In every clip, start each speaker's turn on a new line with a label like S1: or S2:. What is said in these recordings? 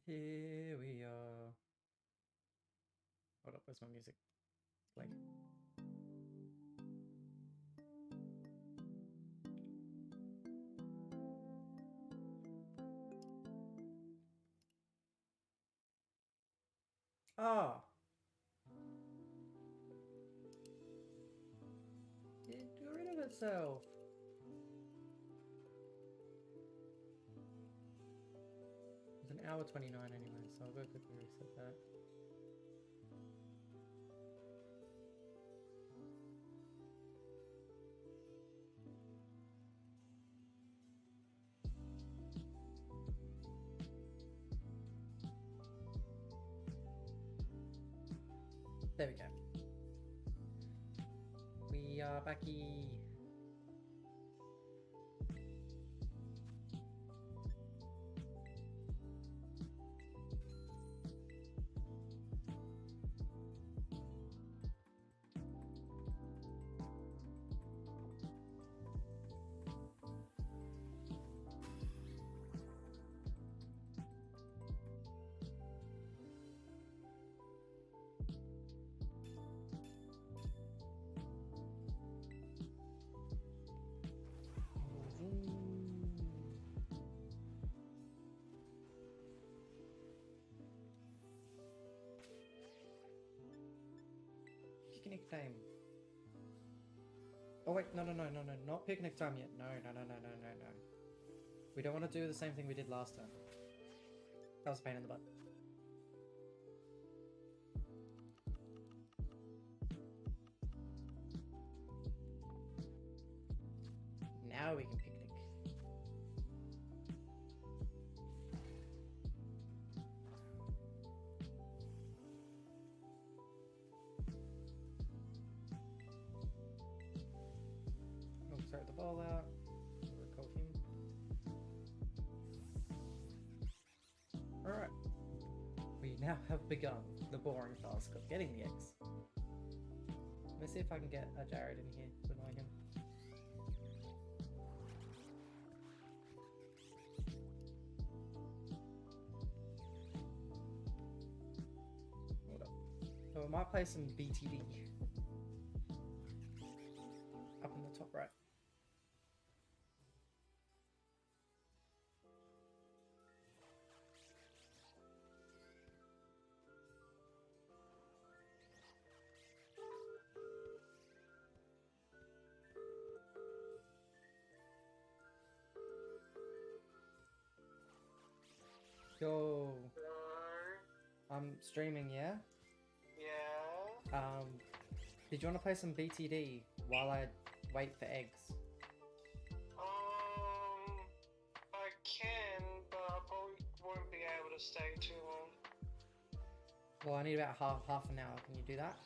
S1: Here we are. Hold up, where's my music? Play. Ah! It got rid of itself. It's an hour 29 anyway, so I'll go quickly reset that. There we go. We are backy. Picnic time. Oh wait, no, not picnic time yet. No. We don't want to do the same thing we did last time. That was a pain in the butt. Now we can picnic. Oh, throw the ball out. Recall him. Alright. We now have begun the boring task of getting the eggs. Let me see if I can get a Jared in here to annoy him. Hold up. So we might play some BTD. Up in the top right. Yo, I'm streaming, yeah?
S2: Yeah.
S1: Did you want to play some BTD while I wait for eggs?
S2: I can, but I probably won't be able to stay too long.
S1: Well, I need about half an hour. Can you do that?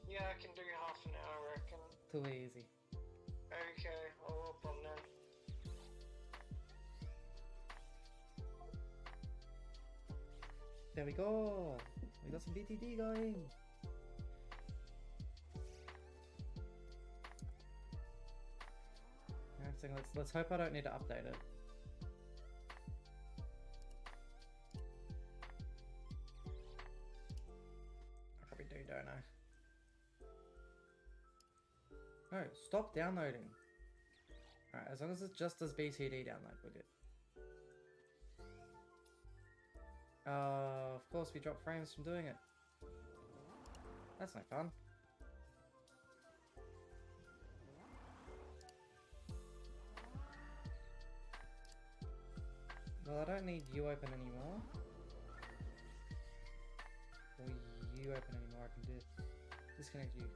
S2: Yeah, I can do half an hour, I reckon.
S1: Too easy.
S2: Okay, I'll hop on then.
S1: There we go. We got some BTD going. Let's hope I don't need to update it. I probably do, don't I? No, stop downloading. Alright, as long as it just does BTD download, we're good. Of course we drop frames from doing it. That's no fun. Well, I don't need you open anymore. Or you open anymore, I can disconnect you.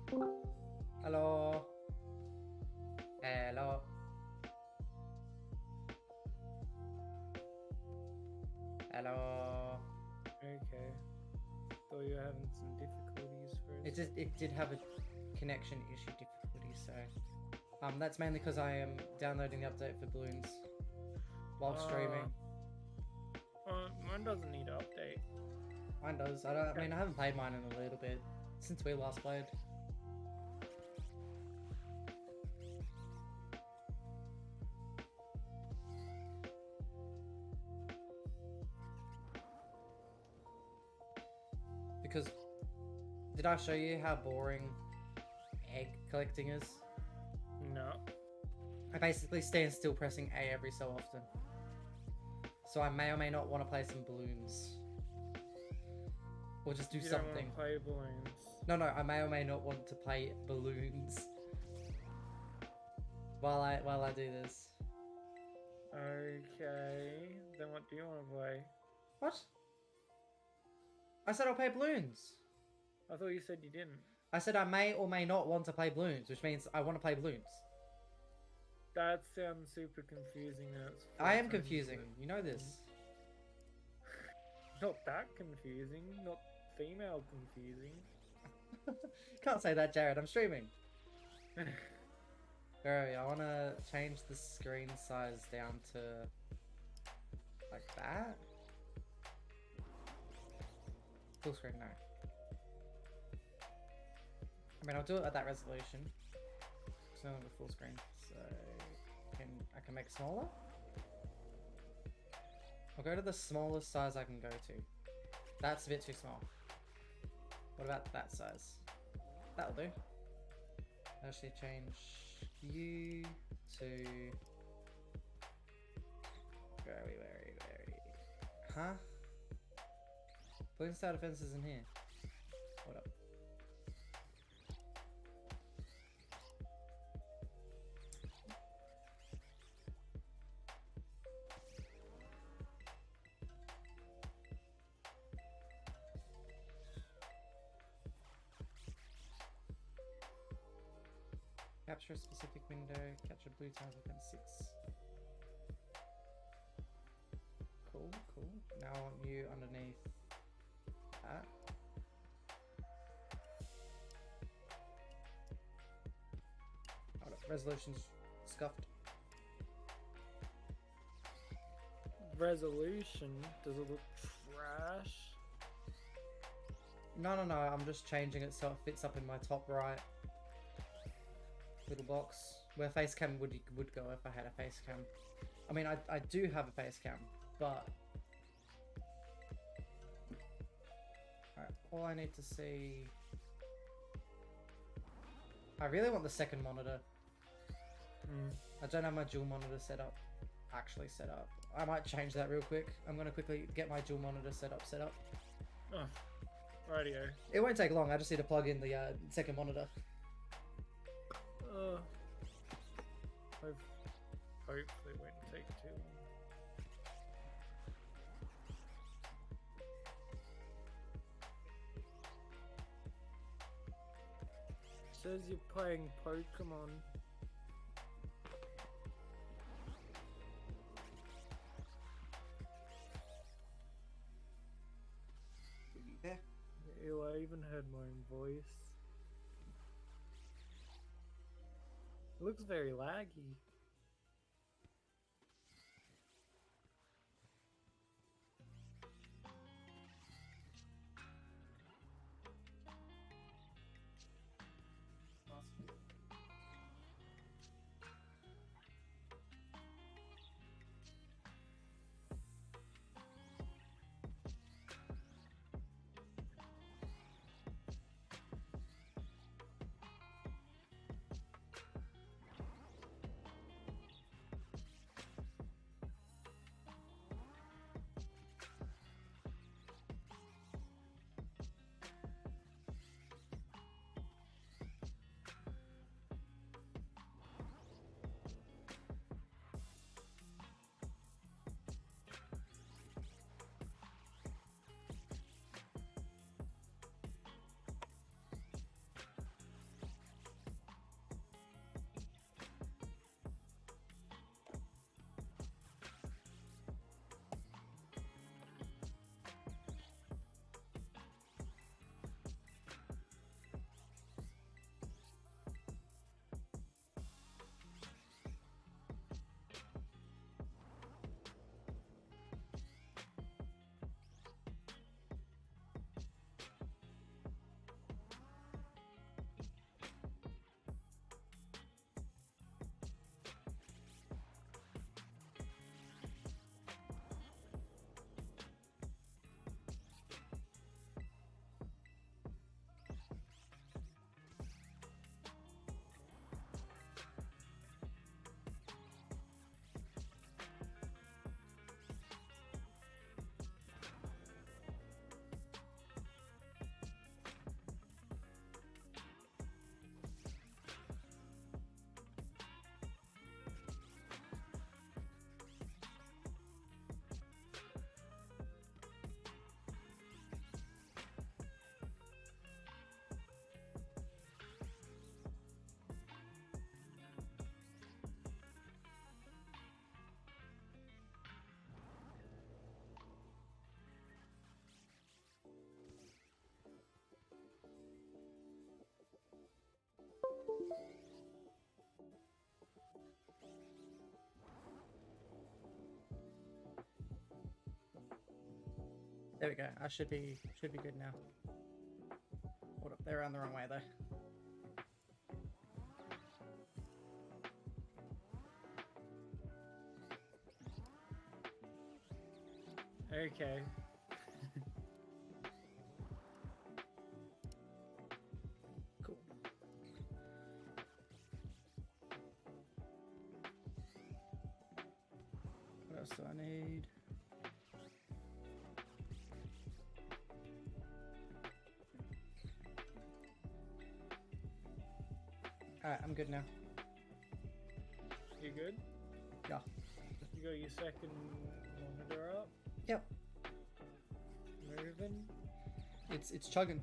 S1: Hello. Hello. Hello.
S3: Okay. Thought you were having some difficulties for us.
S1: It did have a connection issue difficulty, so that's mainly because I am downloading the update for balloons while streaming.
S3: Mine doesn't need to update.
S1: Mine does. I mean, I haven't played mine in a little bit since we last played. Because did I show you how boring egg collecting is?
S3: No.
S1: I basically stand still pressing A every so often. So I may or may not want to play some balloons. Or just do
S3: You
S1: something.
S3: don't want to play balloons.
S1: No, I may or may not want to play balloons while I do this.
S3: Okay. Then what do you want to play?
S1: What? I said I'll play balloons.
S3: I thought you said you didn't.
S1: I said I may or may not want to play balloons, which means I want to play balloons.
S3: That sounds super confusing. And it's
S1: I am
S3: 4 times
S1: confusing.
S3: the-
S1: You know this.
S3: Not that confusing. Not female confusing.
S1: Can't say that, Jared. I'm streaming. Where are we? I want to change the screen size down to like that. Full screen, no. I mean, I'll do it at that resolution. It's only the full screen, so I can make it smaller. I'll go to the smallest size I can go to. That's a bit too small. What about that size? That'll do. Actually, change you to. Where are we? Huh? Balloon Star Defense is in here. Hold up. Capture a specific window, capture blue tiles within 6. Cool. Now I want you underneath that. Hold up, resolution's scuffed.
S3: Resolution? Does it look trash?
S1: No, I'm just changing it so it fits up in my top right little box where face cam would go if I had a face cam. I mean, I do have a face cam, but alright, all I need to see. I really want the second monitor. I don't have my dual monitor actually set up. I might change that real quick. I'm gonna quickly get my dual monitor set up.
S3: Oh, radio.
S1: It won't take long. I just need to plug in the second monitor.
S3: Hopefully it won't take too long. Says you're playing Pokemon.
S1: There.
S3: Ew, I even heard my own voice. It looks very laggy.
S1: There we go. I should be good now. Hold up, they're around the wrong way though.
S3: Okay.
S1: Cool. What else do I need? Alright, I'm good now.
S3: You good?
S1: Yeah.
S3: You got your second monitor up?
S1: Yep.
S3: Moving?
S1: It's chugging.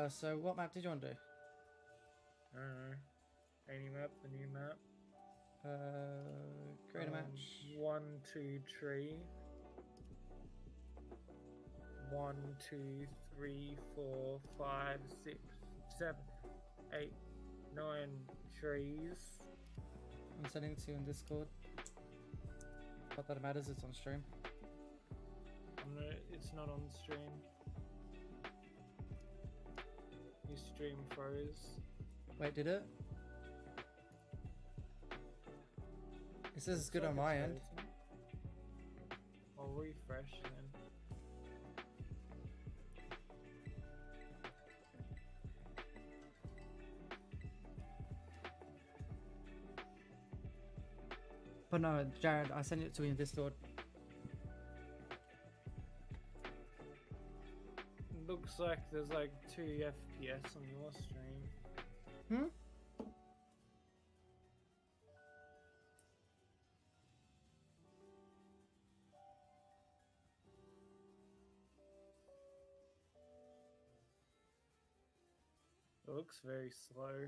S1: So what map did you want to do?
S3: I don't know. Any map, the new map.
S1: Create a match.
S3: 1, 2, 3. 1, 2, 3, 4, 5, 6, 7, 8, 9 trees.
S1: I'm sending it to you in Discord. Not that it matters, it's on stream.
S3: It's not on stream. Your stream froze.
S1: Wait, did it? It says it's good
S3: Looks
S1: on
S3: like
S1: my
S3: it's
S1: end.
S3: frozen. I'll refresh then.
S1: But no, Jared, I sent it to you in Discord.
S3: Looks like there's like 2 FPS on your stream.
S1: Hmm?
S3: It looks very slow.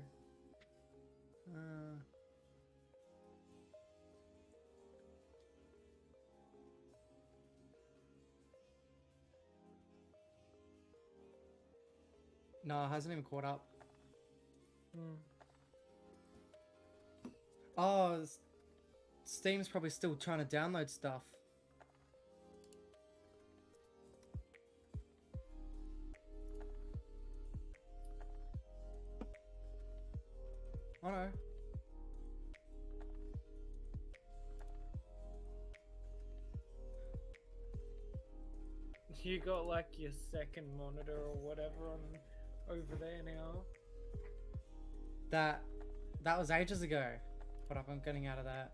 S1: No, it hasn't even caught up.
S3: Hmm.
S1: Oh, Steam's probably still trying to download stuff. Oh no.
S3: You got like your second monitor or whatever on over there now.
S1: That was ages ago. But I'm getting out of that.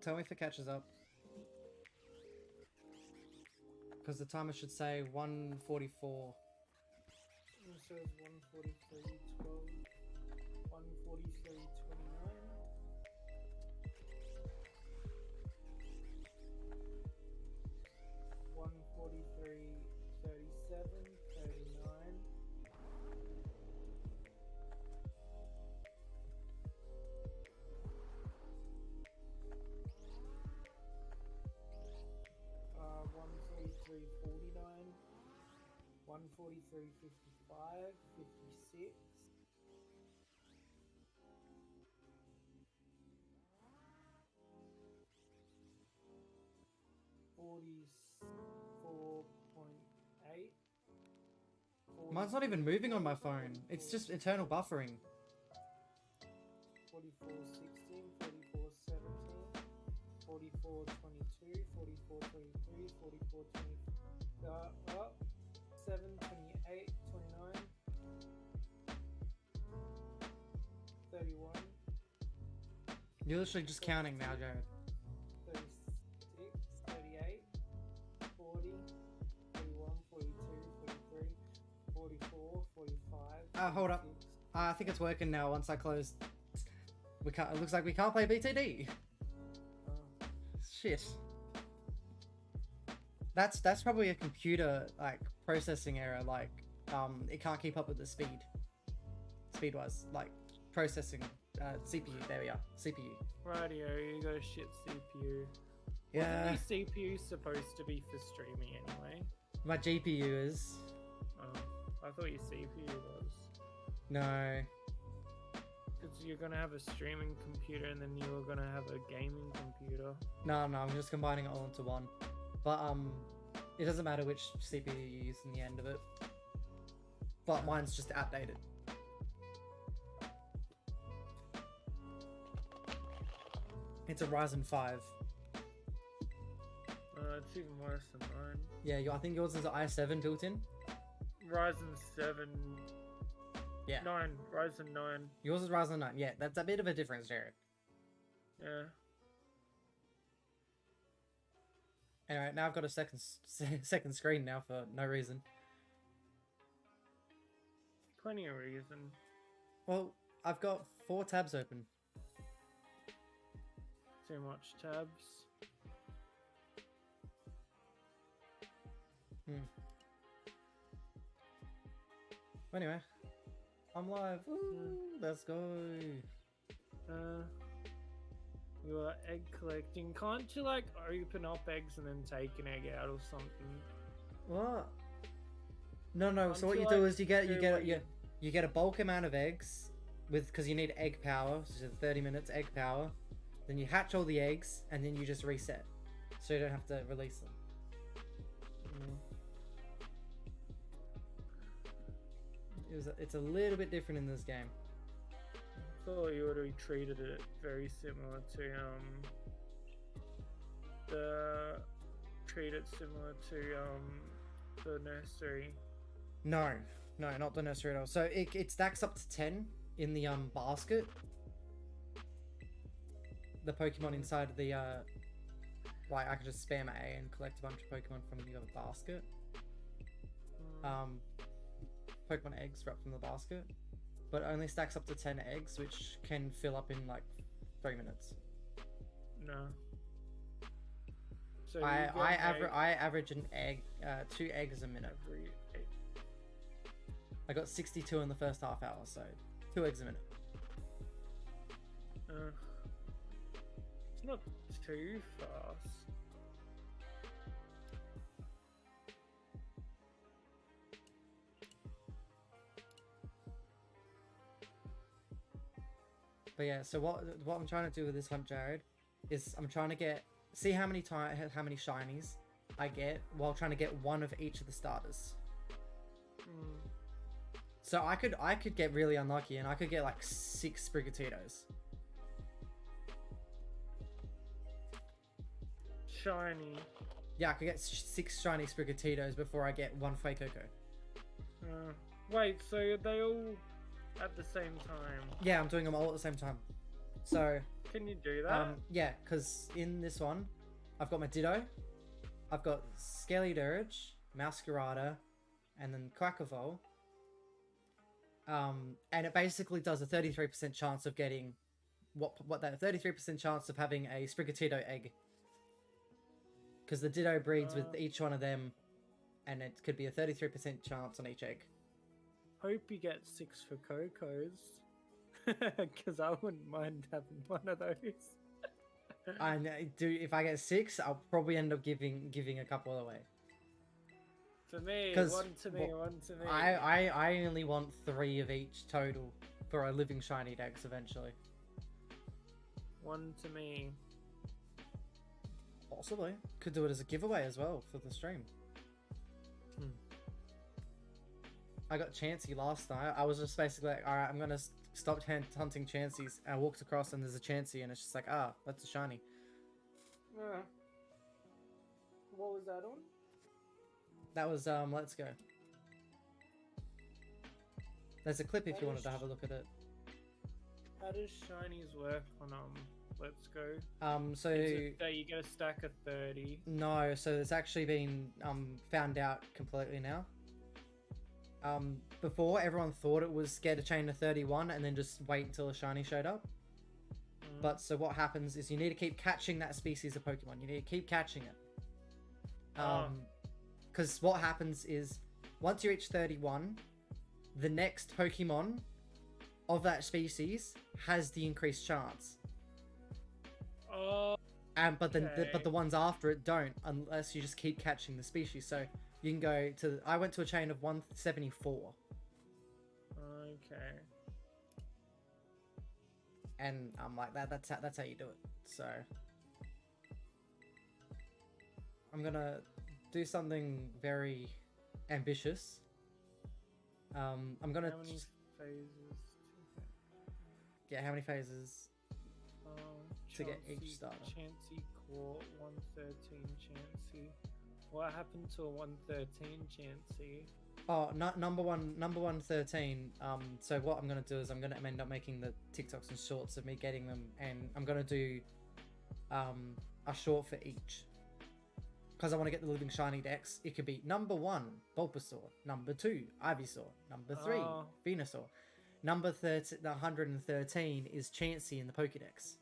S1: Tell me if it catches up. Because the timer should say 1:44.
S3: It says 1:43:12, 1:43:29. 1:43:37:39. Uh, 1:43:49. 1:43:55, 56. 44.8.
S1: Mine's not even moving on my phone. It's just internal buffering.
S3: 44:16, 44:17, 44:22, 44:23, 44:20. Up. 7:28, 29, 31,
S1: You're literally just counting now, Jared.
S3: 36, 38, 40, 41, 42, 43, 44, 45.
S1: Hold up.
S3: 46.
S1: I think it's working now once I close. We can't. It looks like we can't play BTD.
S3: Oh.
S1: Shit. That's probably a computer like processing error. Like it can't keep up with the speed wise, like processing. CPU. There we are. CPU.
S3: Rightio, you got a shit CPU.
S1: Yeah.
S3: Wasn't your CPU supposed to be for streaming anyway?
S1: My GPU is.
S3: Oh, I thought your CPU was.
S1: No.
S3: Because you're gonna have a streaming computer and then you were gonna have a gaming computer.
S1: No, I'm just combining it all into one. But it doesn't matter which CPU you use in the end of it. But mine's just outdated. It's a Ryzen 5.
S3: It's even worse than mine.
S1: Yeah, I think yours is an i7 built in.
S3: Ryzen 7.
S1: Yeah.
S3: 9. Ryzen 9.
S1: Yours is Ryzen 9. Yeah, that's a bit of a difference, Jared.
S3: Yeah.
S1: Anyway, now I've got a second screen now for no reason.
S3: Plenty of reason.
S1: Well, I've got 4 tabs open.
S3: Too much tabs.
S1: Anyway, I'm live. Woo, let's go.
S3: We were egg collecting. Can't you like open up eggs and then take an egg out or something?
S1: What? No.
S3: Can't
S1: So what
S3: you,
S1: you do
S3: like,
S1: is you get
S3: do
S1: you get a bulk amount of eggs because you need egg power, so 30 minutes egg power. Then you hatch all the eggs and then you just reset, so you don't have to release them. It's a little bit different in this game.
S3: I thought you would have treated it very similar to the nursery.
S1: No, not the nursery at all. So it stacks up to 10 in the basket. The Pokemon inside of the like I can just spam A and collect a bunch of Pokemon from the basket. Pokemon eggs wrapped in the basket, but only stacks up to 10 eggs, which can fill up in like 3 minutes.
S3: No. So
S1: I average an egg, 2 eggs a minute.
S3: Every egg.
S1: I got 62 in the first half hour, so 2 eggs a minute.
S3: It's not too fast.
S1: But yeah, so what I'm trying to do with this hunt, Jared, is I'm trying to see how many shinies I get while trying to get one of each of the starters. So I could get really unlucky and I could get like 6 Sprigatitos.
S3: Shiny.
S1: Yeah, I could get 6 shiny Sprigatitos before I get 1 Fuecoco.
S3: Wait, so are they all at the same time?
S1: Yeah, I'm doing them all at the same time. So
S3: can you do that?
S1: yeah, because in this one, I've got my Ditto, I've got Skelly-Dirge, Masquerada, and then Quackavole. And it basically does a 33% chance of getting what that 33% chance of having a Sprigatito egg. Because the Ditto breeds with each one of them, and it could be a 33% chance on each egg.
S3: Hope you get 6 for Cocos. Because I wouldn't mind having one of those.
S1: And if I get 6, I'll probably end up giving a couple away.
S3: To me, one to me, one to me.
S1: I only want 3 of each total for a living shiny dex eventually.
S3: One to me.
S1: Possibly. Could do it as a giveaway as well for the stream. I got Chansey last night. I was just basically like, alright, I'm gonna stop hunting Chanseys. And I walked across and there's a Chansey and it's just like, that's a shiny.
S3: What was that on?
S1: That was, Let's Go. There's a clip if you wanted to have a look at it.
S3: How does shinies work on, Let's Go?
S1: So...
S3: Is it that you get a stack of 30?
S1: No, so it's actually been, found out completely now. Before, everyone thought it was get a chain of 31 and then just wait until a shiny showed up. But so what happens is you need to keep catching that species of Pokemon. You need to keep catching it. Because what happens is once you reach 31, the next Pokemon of that species has the increased chance.
S3: Oh,
S1: But
S3: okay.
S1: the ones after it don't, unless you just keep catching the species. So you can go to. I went to a chain of 174,
S3: okay.
S1: and I'm like that's how you do it. So I'm gonna do something very ambitious. I'm gonna
S3: How many phases?
S1: get how many phases to get each
S3: Chansey-
S1: starter.
S3: Chansey caught 113 Chansey. What happened to a 113 Chansey?
S1: Oh, number 113. So what I'm gonna do is I'm gonna end up making the TikToks and shorts of me getting them, and I'm gonna do a short for each. Because I want to get the living shiny dex. It could be number 1, Bulbasaur. Number 2, Ivysaur. Number 3,
S3: Oh.
S1: Venusaur. Number 113 is Chansey in the Pokédex.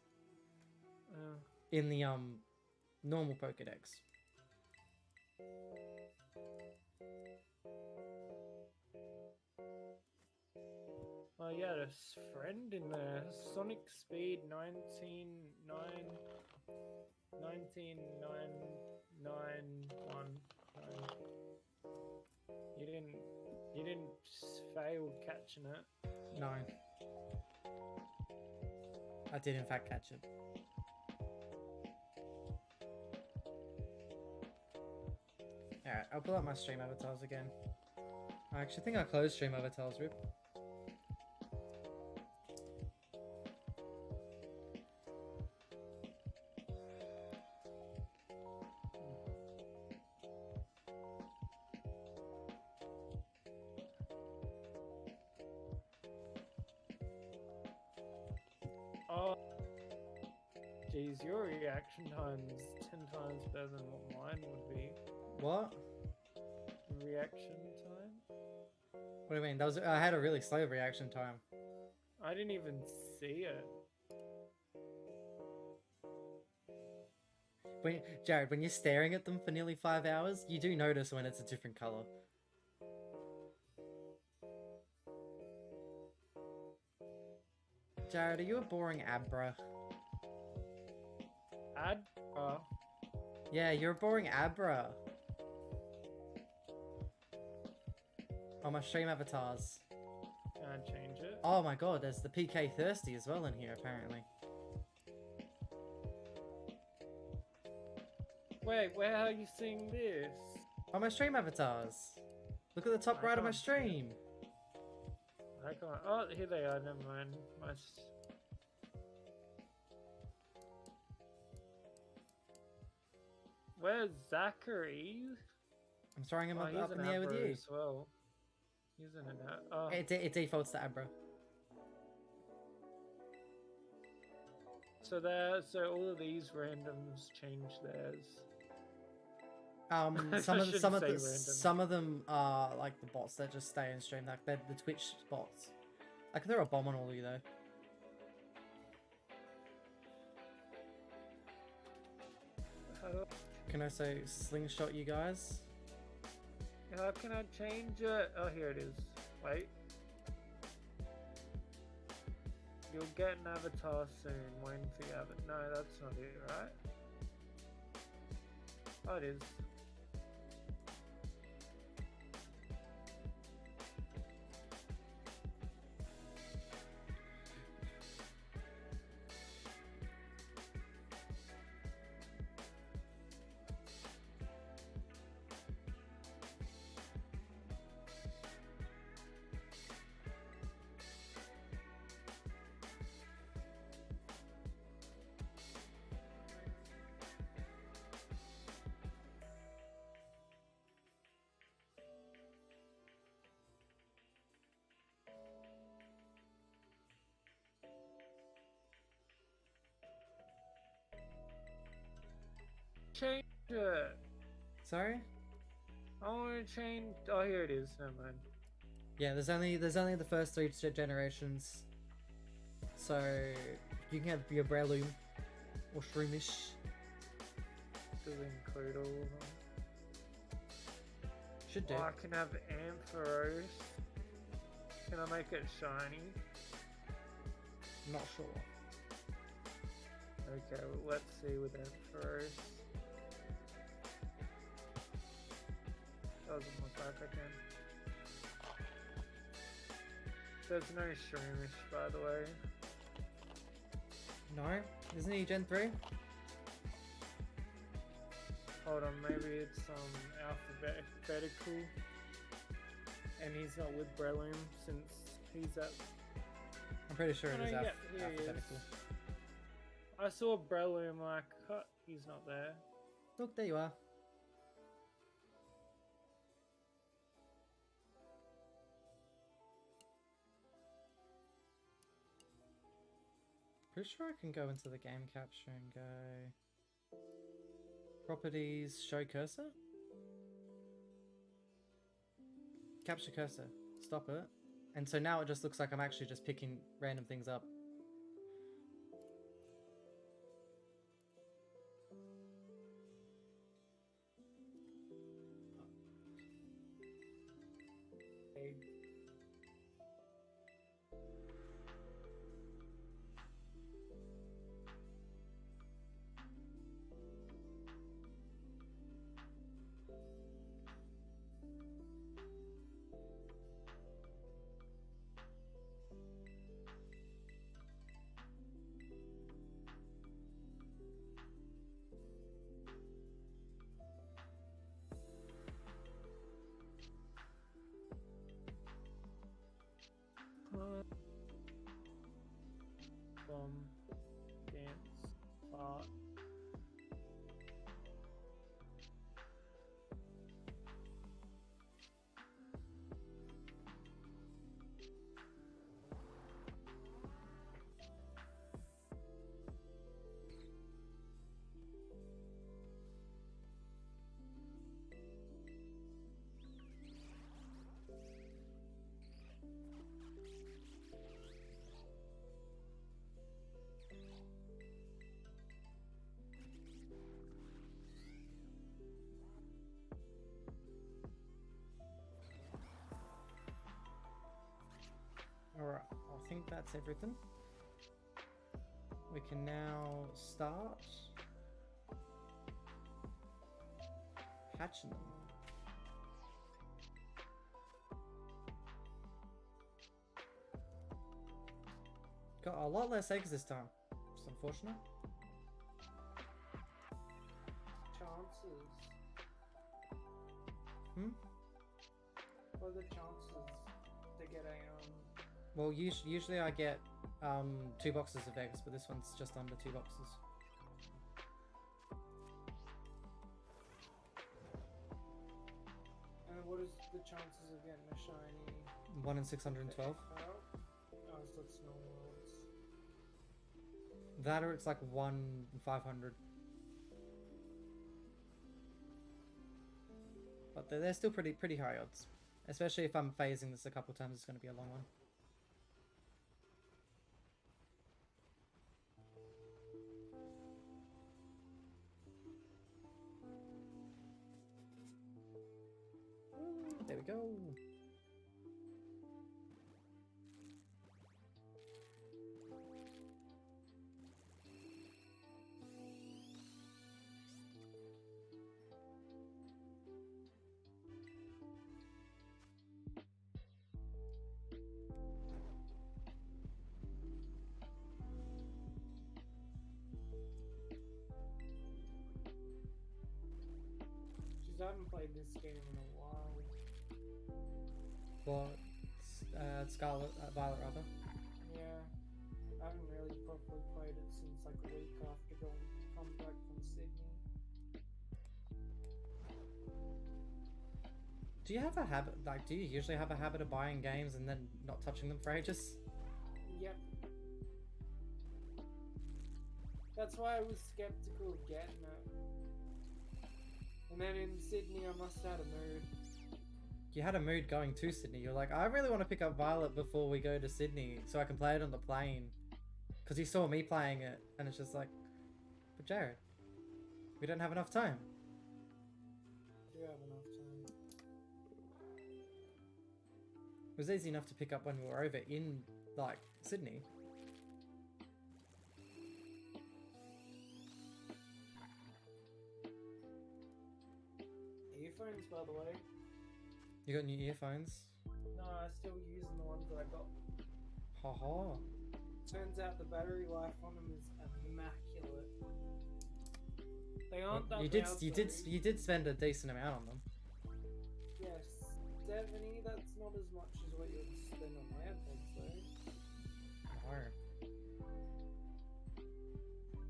S1: In the normal Pokédex.
S3: Oh yeah, there's friend in there. Sonic Speed 19991. You didn't fail catching it.
S1: No. I did in fact catch it. Alright, I'll pull up my stream avatars again. I actually think I closed stream avatars, Rip.
S3: Oh, geez, your reaction time's 10 times better than what mine would be.
S1: What?
S3: Reaction time?
S1: What do you mean? That was I had a really slow reaction time.
S3: I didn't even see it.
S1: Jared, when you're staring at them for nearly 5 hours, you do notice when it's a different color. Jared, are you a boring Abra? Yeah, you're a boring Abra. Oh, my stream avatars.
S3: Can I change it?
S1: Oh my god, there's the PK Thirsty as well in here, apparently.
S3: Wait, where are you seeing this?
S1: Oh, my stream avatars. Look at the top
S3: I
S1: right of my
S3: can't see it.
S1: stream.
S3: I can't. Oh, here they are. Never mind. Where's Zachary?
S1: I'm throwing him
S3: Oh,
S1: up
S3: he's
S1: in
S3: an
S1: the air with
S3: Abra
S1: you.
S3: as well. He's in an oh.
S1: It defaults to Abra.
S3: So all of these randoms change theirs.
S1: Some
S3: I
S1: of
S3: shouldn't
S1: some of
S3: say
S1: the,
S3: random.
S1: some of them are like the bots that just stay in stream, like they're the Twitch bots. Like they're abominable, though. Can I say slingshot you guys?
S3: How can I change it? Oh, here it is. Wait. You'll get an avatar soon. Waiting for your avatar. No, that's not it, right? Oh, it is. Change it.
S1: Sorry?
S3: I want to change. Oh, here it is. Never mind.
S1: Yeah, there's only the first 3 generations. So you can have your Breloom or Shroomish.
S3: Does it include all of them?
S1: Should do.
S3: Oh, I can have Ampharos. Can I make it shiny?
S1: Not sure.
S3: Okay, well, let's see with Ampharos. Doesn't look like I can. There's no Shroomish, by the way.
S1: No? Isn't he Gen 3?
S3: Hold on, maybe it's alphabetical. And he's not with Breloom since he's at...
S1: I'm pretty sure it is
S3: yeah, here he is.
S1: alphabetical.
S3: I saw Breloom like, huh, he's not there.
S1: Look, there you are. Pretty sure I can go into the game capture and go... Properties, show cursor? Capture cursor. Stop it. And so now it just looks like I'm actually just picking random things up.
S3: Dance, fart.
S1: Alright, I think that's everything. We can now start hatching them. Got a lot less eggs this time. It's unfortunate.
S3: Chances.
S1: Hmm?
S3: What are the chances to get a
S1: Well, usually I get 2 boxes of eggs, but this one's just under 2 boxes.
S3: And what is the chances of getting a shiny?
S1: 1 in 612.
S3: Oh, so it's normal odds.
S1: That or it's like 1 in 500. But they're still pretty high odds. Especially if I'm phasing this a couple times, it's going to be a long one. There we go.
S3: Jeez, I haven't played this game in a while.
S1: What? Scarlet, Violet rather.
S3: Yeah, I haven't really properly played it since like a week after coming back from Sydney.
S1: Do you have a habit, like, do you usually have a habit of buying games and then not touching them for ages?
S3: Yep. That's why I was skeptical of getting it. And then in Sydney, I must have had a mood.
S1: You had a mood going to Sydney. You're like, I really want to pick up Violet before we go to Sydney so I can play it on the plane. Because you saw me playing it, and it's just like, but Jared, we don't have enough time.
S3: I do have enough time.
S1: was easy enough to pick up when we were over in, like, Sydney.
S3: Earphones, by the way.
S1: You got new earphones?
S3: No, I'm still using the ones that I got.
S1: Haha.
S3: Turns out the battery life on them is immaculate. They aren't that
S1: You did spend a decent amount on them.
S3: Yes, 70. That's not as much as what you would spend on AirPods, though.
S1: No.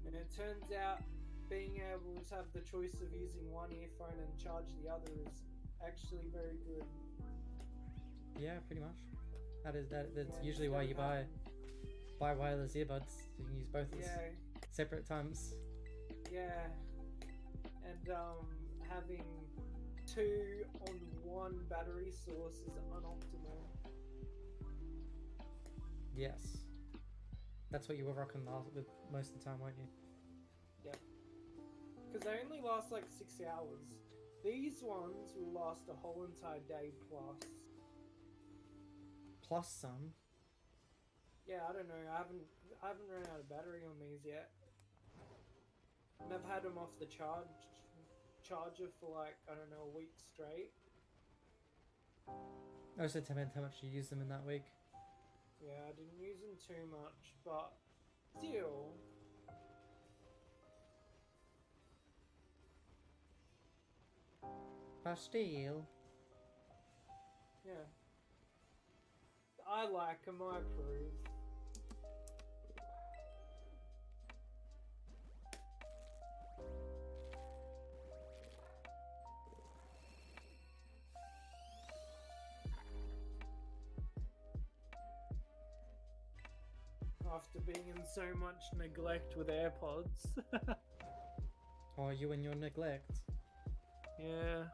S3: And it turns out being able to have the choice of using one earphone and charge the other is actually very good.
S1: Yeah, pretty much. That's
S3: Yeah,
S1: usually why you buy wireless earbuds. So you can use both at
S3: Yeah,
S1: separate times.
S3: yeah. And having two on one battery source is unoptimal.
S1: Yes. That's what you were rocking with most of the time, weren't you?
S3: Because they only last like 6 hours. These ones will last a whole entire day plus.
S1: Plus some.
S3: Yeah, I don't know. I haven't run out of battery on these yet. And I've had them off the charger for like, I don't know, a week straight.
S1: Also, depends how much you use them in that week.
S3: Yeah, I didn't use them too much, but still.
S1: But still.
S3: Yeah. I like them, I approve. After being in so much neglect with AirPods.
S1: Oh, you and your neglect.
S3: Yeah.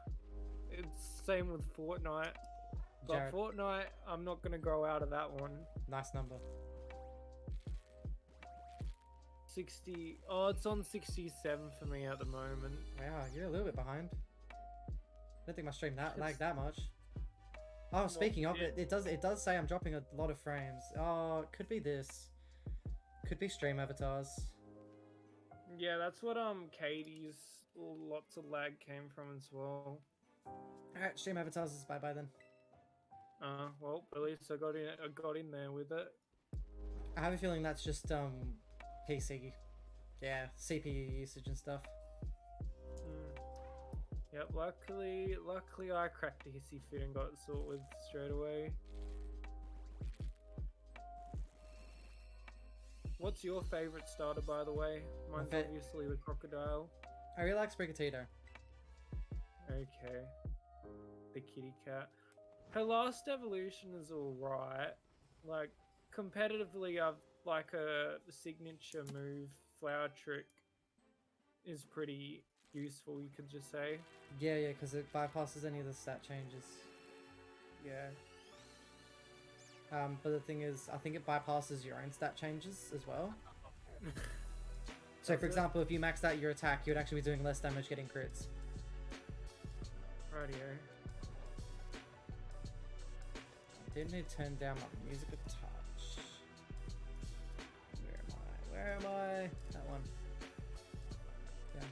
S3: It's same with Fortnite. But
S1: Jared,
S3: Fortnite, I'm not going to grow out of that one.
S1: nice number.
S3: 60. Oh, it's on 67 for me at the moment.
S1: Wow, you're a little bit behind. I don't think my stream lagged that much. Oh, speaking of it, it does say I'm dropping a lot of frames. Oh, it could be this. Could be stream avatars.
S3: Yeah, that's what Katie's lots of lag came from as well.
S1: Alright, stream avatars is bye then.
S3: Well, at least I got in there with it.
S1: I have a feeling that's just PC. Yeah, CPU usage and stuff.
S3: Yep, luckily I cracked a hissy fit and got it sorted with straight away. What's your favourite starter, by the way? Mine's obviously the crocodile.
S1: I really like Sprigatito.
S3: Okay. The kitty cat. Her last evolution is alright. Like, competitively, I've like a signature move, Flower Trick, is pretty useful, you could just say.
S1: Yeah, because it bypasses any of the stat changes.
S3: Yeah.
S1: But the thing is, I think it bypasses your own stat changes as well. So, for example, if you maxed out your attack, you would actually be doing less damage getting crits.
S3: Rightio.
S1: I did need to turn down my music a touch. Where am I? That one. Yeah.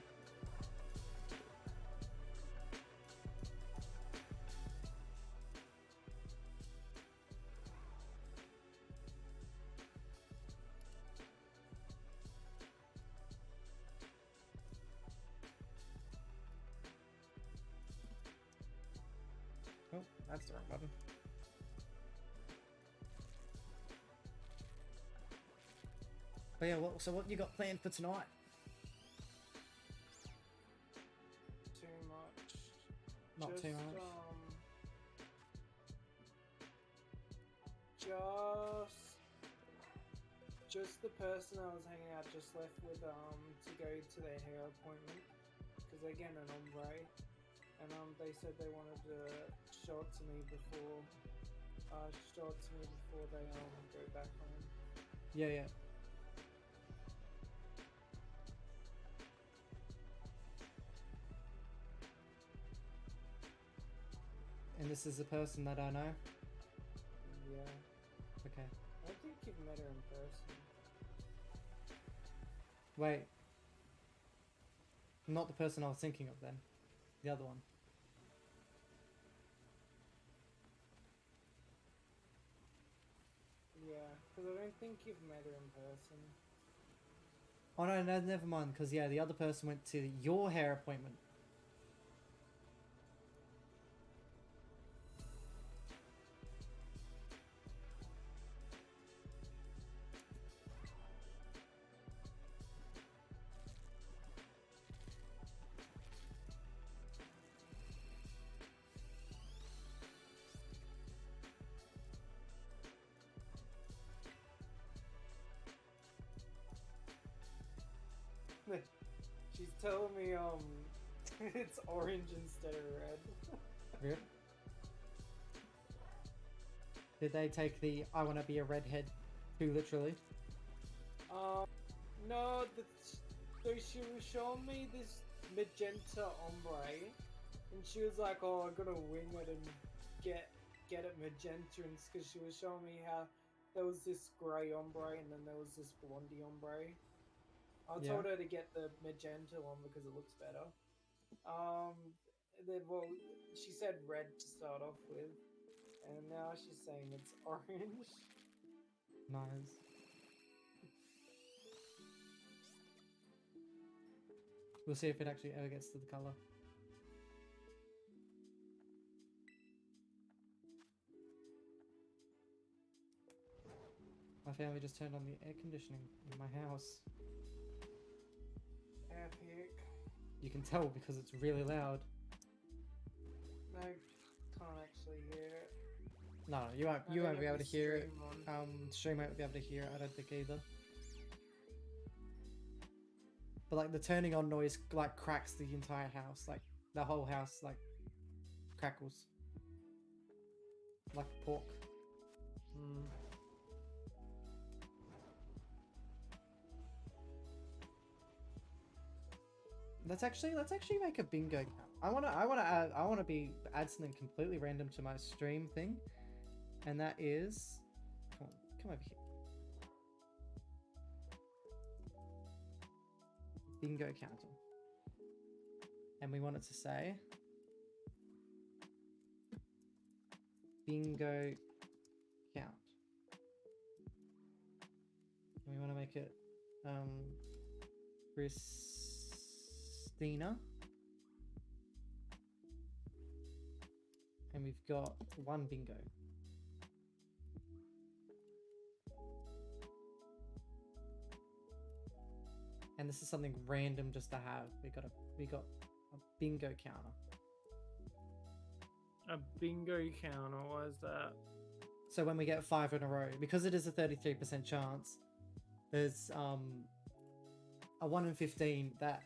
S1: Oh, that's the wrong button. But yeah, so what you got planned for tonight?
S3: Too much.
S1: Not too much.
S3: Just the person I was hanging out just left with to go to their hair appointment because they're getting an ombre, and they said they wanted to show it to me before they go back home.
S1: Yeah. And this is the person that I know.
S3: yeah.
S1: Okay.
S3: I don't think you've met her in person.
S1: Wait. Not the person I was thinking of then. The other one.
S3: Yeah, because I don't think you've met her in person.
S1: Oh no, never mind. Because yeah, the other person went to your hair appointment.
S3: She's telling me, it's orange instead of red.
S1: Yep. Did they take the "I want to be a redhead" too literally?
S3: No, so she was showing me this magenta ombre, and she was like, "Oh, I'm gonna wing it and get it magenta," and because she was showing me how there was this grey ombre and then there was this blondie ombre. I
S1: Yeah.
S3: told her to get the magenta one because it looks better. Well, she said red to start off with, and now she's saying it's orange.
S1: Nice. We'll see if it actually ever gets to the color. My family just turned on the air conditioning in my house.
S3: Epic.
S1: You can tell because it's really loud.
S3: No, can't actually hear it.
S1: No, you won't.
S3: I
S1: You
S3: don't
S1: won't be
S3: have
S1: able
S3: the
S1: to hear it.
S3: stream on.
S1: Stream won't be able to hear it. I don't think either. But like the turning on noise like cracks the entire house. Like the whole house like crackles. Like pork.
S3: Hmm.
S1: Let's actually make a bingo count. I wanna add something completely random to my stream thing, and that is, come over here. Bingo counting, and we want it to say bingo count. And we want to make it Christina. And we've got one bingo. And this is something random just to have. We got a bingo counter.
S3: A bingo counter, why is that?
S1: So when we get 5 in a row, because it is a 33% chance, there's a 1 in 15 that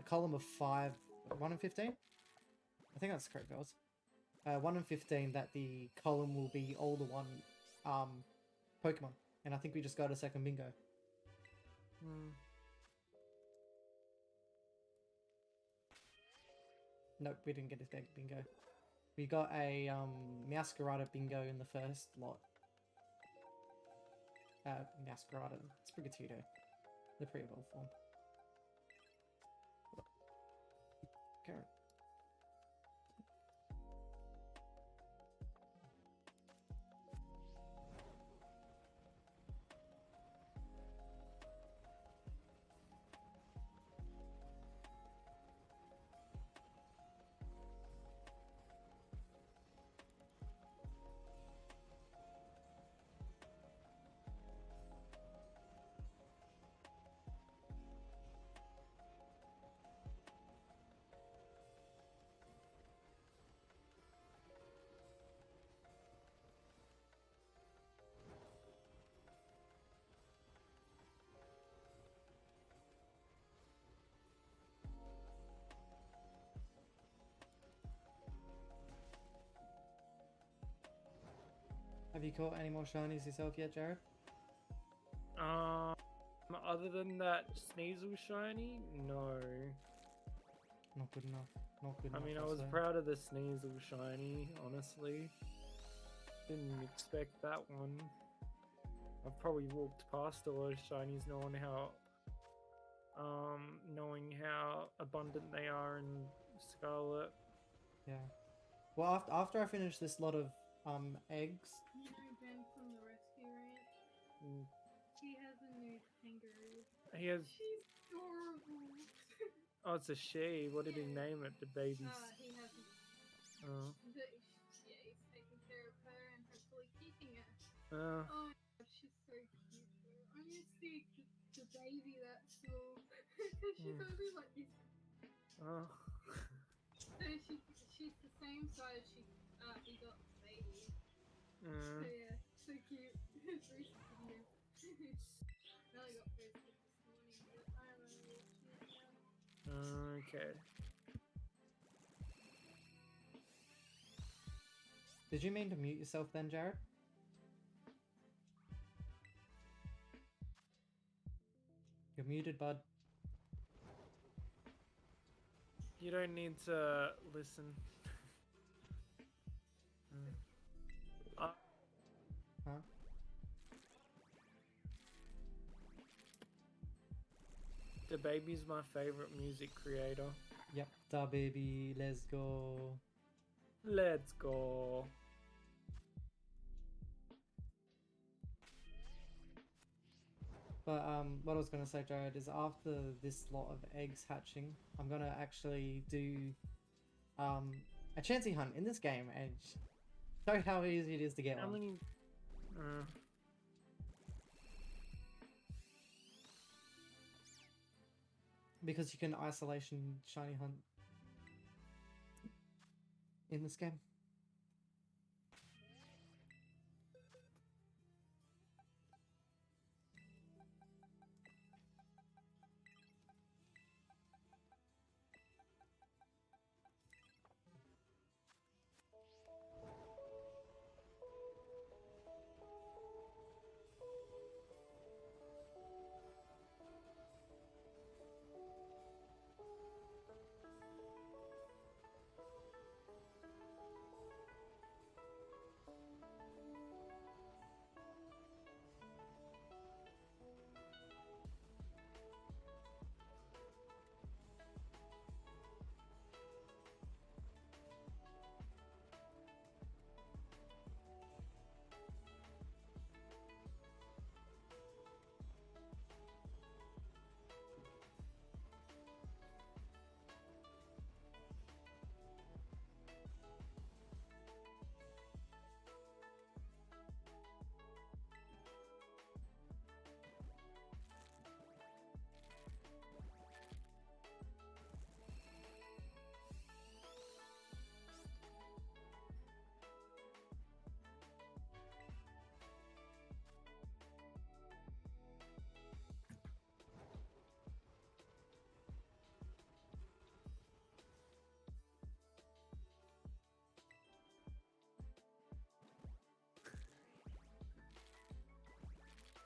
S1: column of 5, 1 in 15? I think that's correct, guys. 1 in 15 that the column will be older one Pokemon. And I think we just got a second bingo. Nope, we didn't get a second bingo. We got a Masquerada bingo in the first lot. Masquerada, Sprigatito. The pre-evolved form. Carrot. Have you caught any more shinies yourself yet, Jared?
S3: Other than that Sneasel shiny, no.
S1: Not good enough. Not good enough.
S3: I mean, I
S1: I'll
S3: was
S1: say.
S3: proud of the Sneasel shiny, honestly. Didn't expect that one. I've probably walked past a lot of shinies knowing how abundant they are in Scarlet.
S1: Yeah. Well, after I finish this lot of eggs,
S4: You know Ben from the rescue ranch?
S3: Mm,
S4: He has a new kangaroo.
S3: He has
S4: She's adorable.
S3: oh, it's a she. What did he
S4: Yeah.
S3: name it? The baby's.
S4: He hasn't.
S3: Oh.
S4: But yeah, he's taking care of her and hopefully keeping her.
S3: Uh,
S4: Oh my god, she's so cute though. I miss the baby that small. She's only like this.
S3: oh.
S4: So she's the same size he got the baby. So
S3: Mm.
S4: yeah, so cute. It's Reese's video. I only got posted this morning, but I remember watching it now.
S3: Okay.
S1: did you mean to mute yourself then, Jared? You're muted, bud.
S3: You don't need to listen.
S1: Huh?
S3: The baby's my favorite music creator.
S1: Yep. Da baby, let's go.
S3: Let's go.
S1: But what I was gonna say, Jared, is after this lot of eggs hatching, I'm gonna actually do a Chansey hunt in this game and show how easy it is to get
S3: How
S1: one.
S3: many?
S1: Because you can isolation shiny hunt in this game.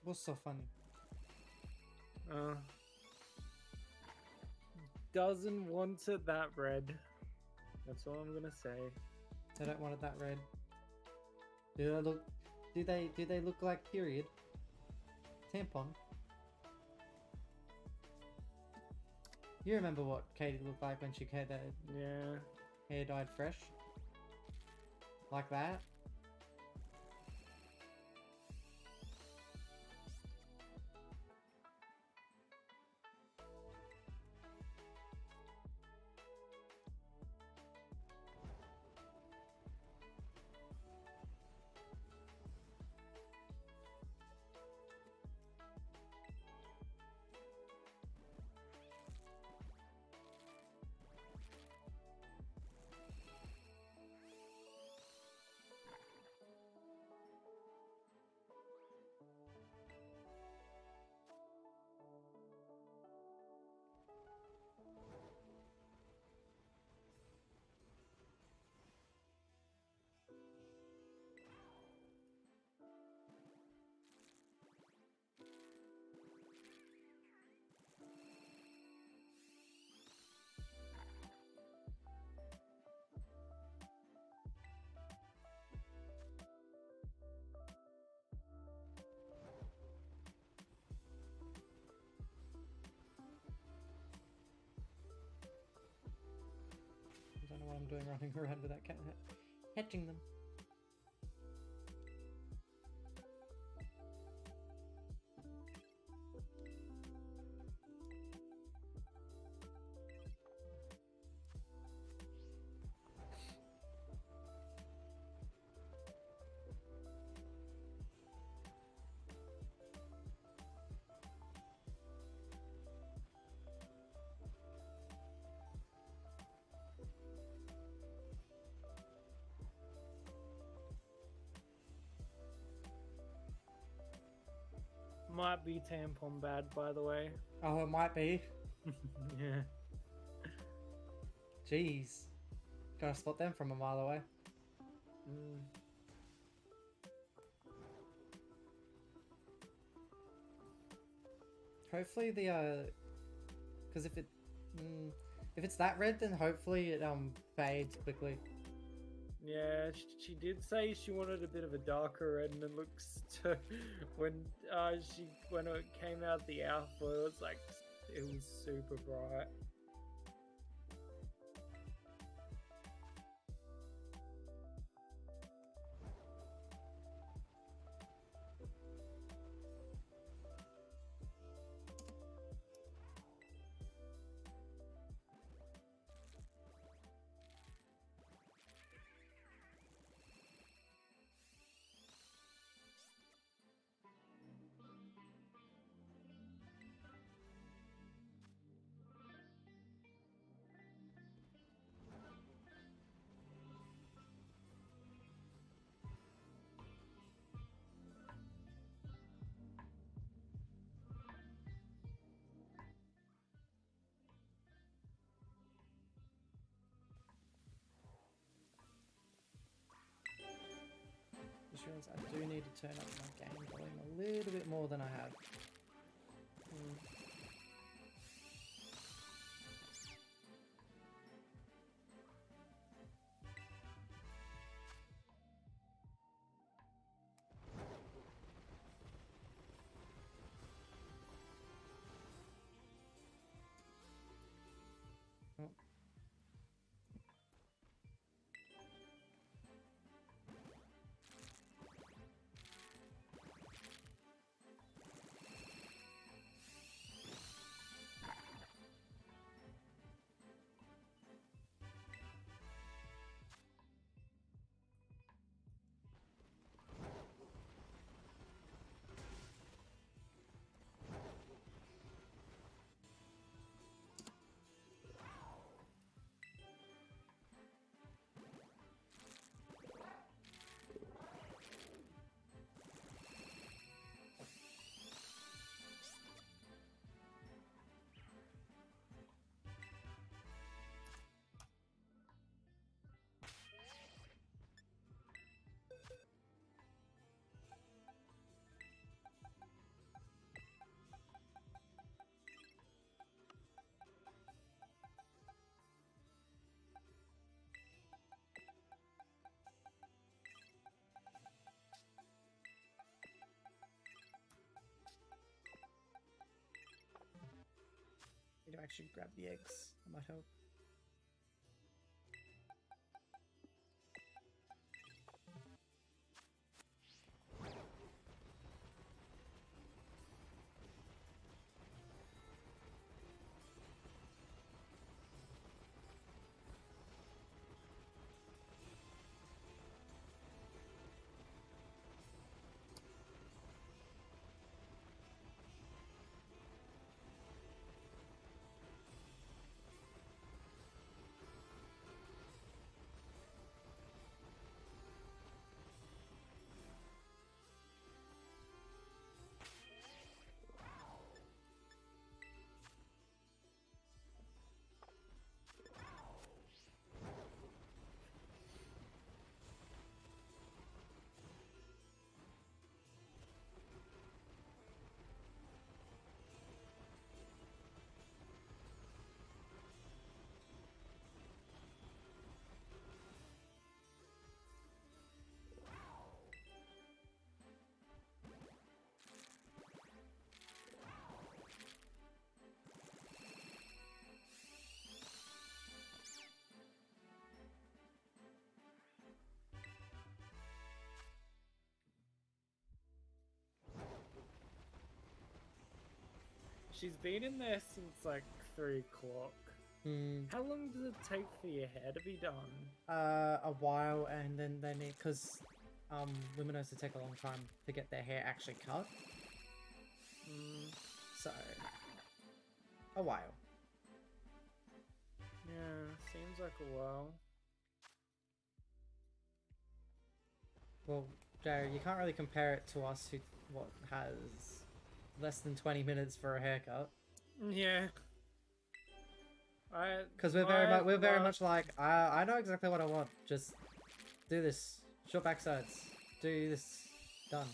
S1: What's so funny?
S3: Doesn't want it that red. That's all I'm gonna say.
S1: They don't want it that red. Do they look? Do they look like period? Tampon. You remember what Katie looked like when she had that
S3: Yeah.
S1: hair dyed fresh? Like that? I'm doing running around without catching them.
S3: Might be tampon bad, by the way.
S1: Oh, it might be.
S3: Yeah.
S1: Jeez. Gotta spot them from a mile away.
S3: Mm.
S1: Hopefully the because if it's that red, then hopefully it fades quickly.
S3: Yeah, she did say she wanted a bit of a darker red, and it looks to when it came out the alpha, it was like it was super bright.
S1: Just realised I do need to turn up my game volume a little bit more than I have. Oh. Need to actually grab the eggs. That might help.
S3: She's been in there since like 3 o'clock. How long does it take for your hair to be done?
S1: A while, and then they need, because women also take a long time to get their hair actually cut. So a while.
S3: Yeah, seems like a while.
S1: Well, Jared, you can't really compare it to us who has less than 20 minutes for a haircut.
S3: Yeah.
S1: Because we're very much like, I know exactly what I want. Just do this. Short backsides. Do this. Done.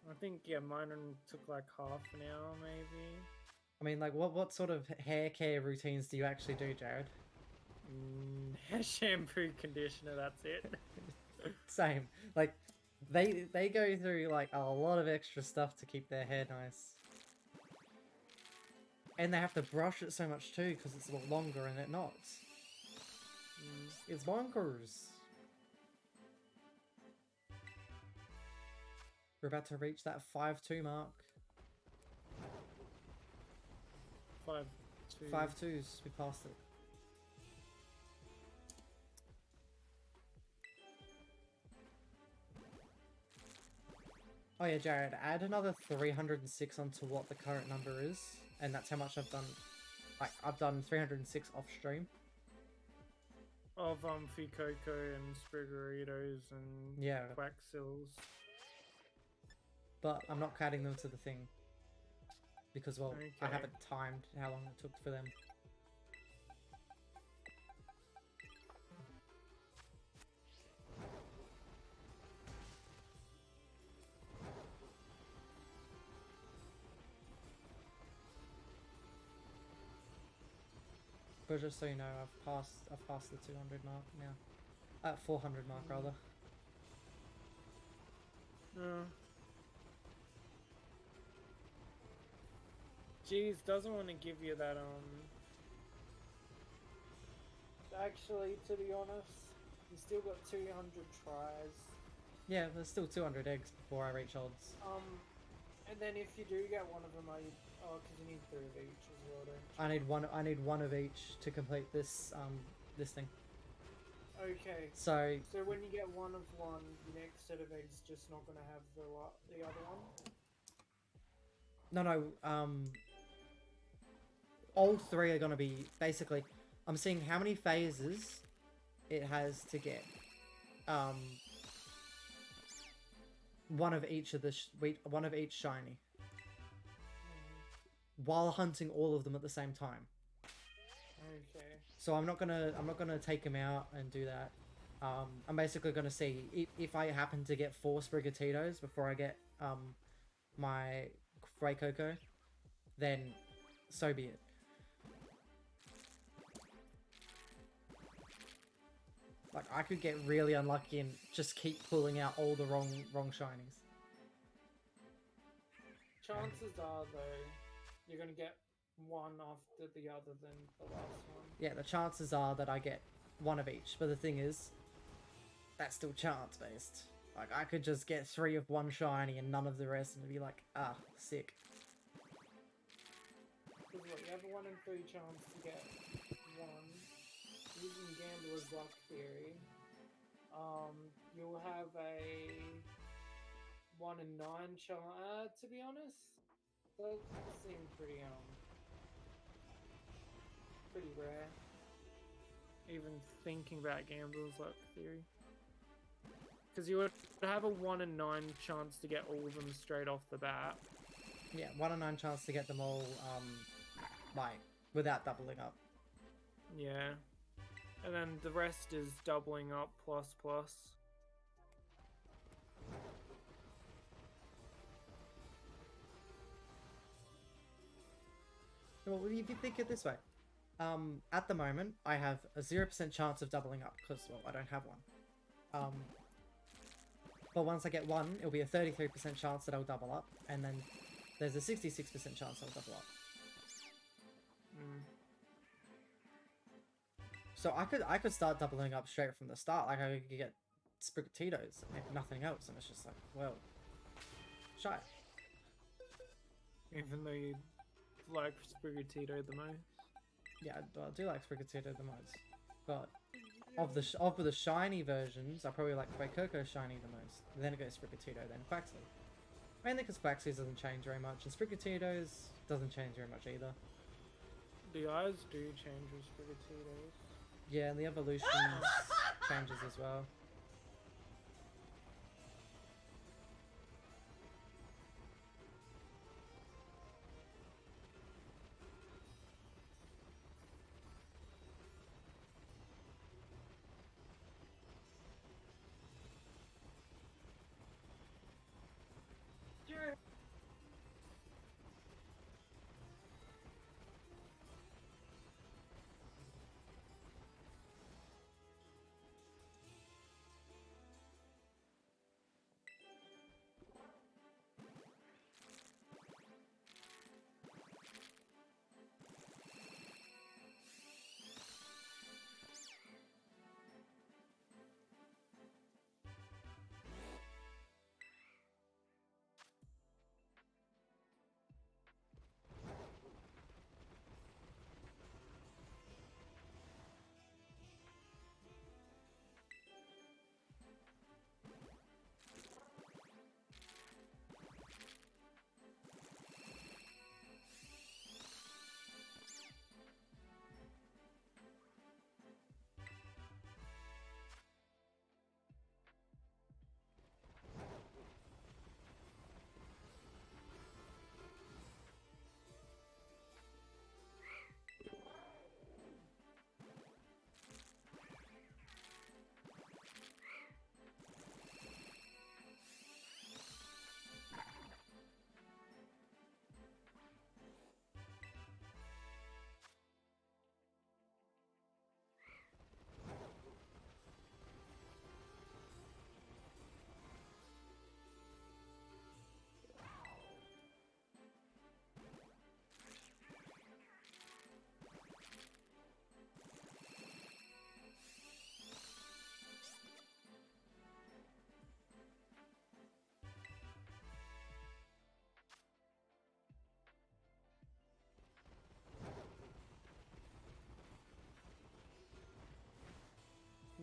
S3: I think, yeah, mine took like half an hour, maybe.
S1: I mean, like, what sort of hair care routines do you actually do, Jared?
S3: Hair shampoo, conditioner, that's it.
S1: Same. Like, they go through, like, a lot of extra stuff to keep their hair nice. And they have to brush it so much, too, because it's a lot longer and it knots. It's bonkers. We're about to reach that 5-2 mark.
S3: 5-2.
S1: 5-2s. We passed it. Oh yeah, Jared, add another 306 onto what the current number is, and that's how much I've done. Like, I've done 306 off stream.
S3: Of Fuecoco and Spriggeritos and
S1: Yeah.
S3: Quacksills.
S1: But I'm not adding them to the thing. Because, well, I
S3: Okay.
S1: haven't timed how long it took for them. But just so you know, I've passed the 200 mark now. 400 mark rather.
S3: Jeez, doesn't want to give you that, Actually, to be honest, you still got 200 tries.
S1: Yeah, there's still 200 eggs before I reach odds.
S3: And then if you do get one of them, because you need 3 of each as well, don't you?
S1: I need one of each to complete this this thing.
S3: Okay.
S1: So
S3: when you get one of one, the next set of eggs just not gonna have the other one?
S1: no, all 3 are gonna be basically. I'm seeing how many phases it has to get. One of each of the one of each shiny. While hunting all of them at the same time.
S3: Okay.
S1: So I'm not gonna take them out and do that. I'm basically gonna see if I happen to get 4 Spriggatitos before I get my Grey Cocoa, then so be it. Like, I could get really unlucky and just keep pulling out all the wrong shinies.
S3: Chances are, though, you're gonna get one after the other than the last one.
S1: Yeah, the chances are that I get one of each, but the thing is, that's still chance-based. Like, I could just get 3 of one shiny and none of the rest and be like, ah, sick.
S3: Because what, you have a 1 in 3 chance to get one. Using Gambler's Luck Theory, you'll have a 1 in 9 chance. To be honest, those seem pretty rare. Even thinking about Gambler's Luck Theory, because you would have a 1 in 9 chance to get all of them straight off the bat.
S1: Yeah, 1 in 9 chance to get them all, like, without doubling up.
S3: Yeah. And then the rest is doubling up plus.
S1: Well, if you think it this way, at the moment, I have a 0% chance of doubling up, because, well, I don't have one. But once I get one, it'll be a 33% chance that I'll double up, and then there's a 66% chance I'll double up. So I could start doubling up straight from the start. Like, I could get Spriggatitos and nothing else, and it's just like, well, shy.
S3: Even though you like Sprigatito the most.
S1: Yeah, I do like Sprigatito the most, but of the shiny versions, I probably like Coco shiny the most. Then it goes Sprigatito, then Quaxly. Mainly because Quaxly's doesn't change very much, and Sprigatito's doesn't change very much either.
S3: The eyes do change with Sprigatitos.
S1: Yeah, and the evolutions changes as well.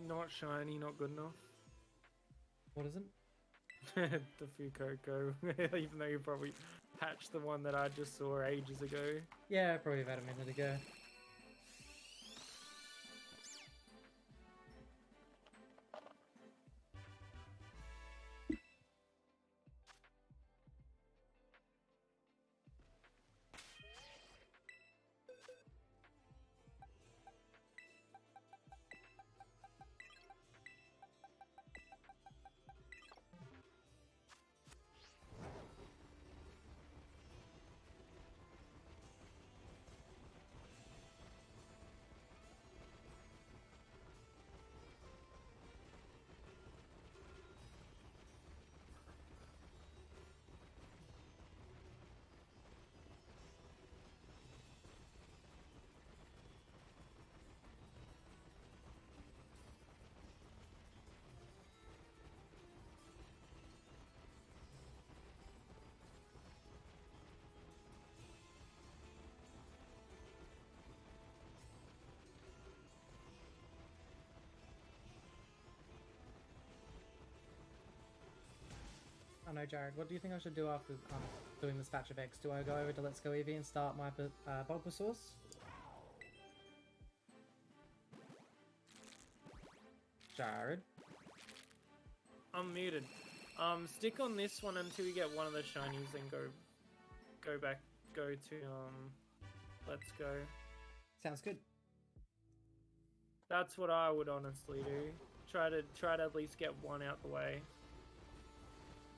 S3: Not shiny, not good enough.
S1: What is it?
S3: The Fuecoco, even though you probably hatched the one that I just saw ages ago.
S1: Yeah, probably about a minute ago. I know, Jared. What do you think I should do after doing this batch of eggs? Do I go over to Let's Go Eevee and start my Bulbasaurs? Jared?
S3: I'm muted. Stick on this one until you get one of the shinies, then go to Let's Go.
S1: Sounds good.
S3: That's what I would honestly do. Try to at least get one out the way.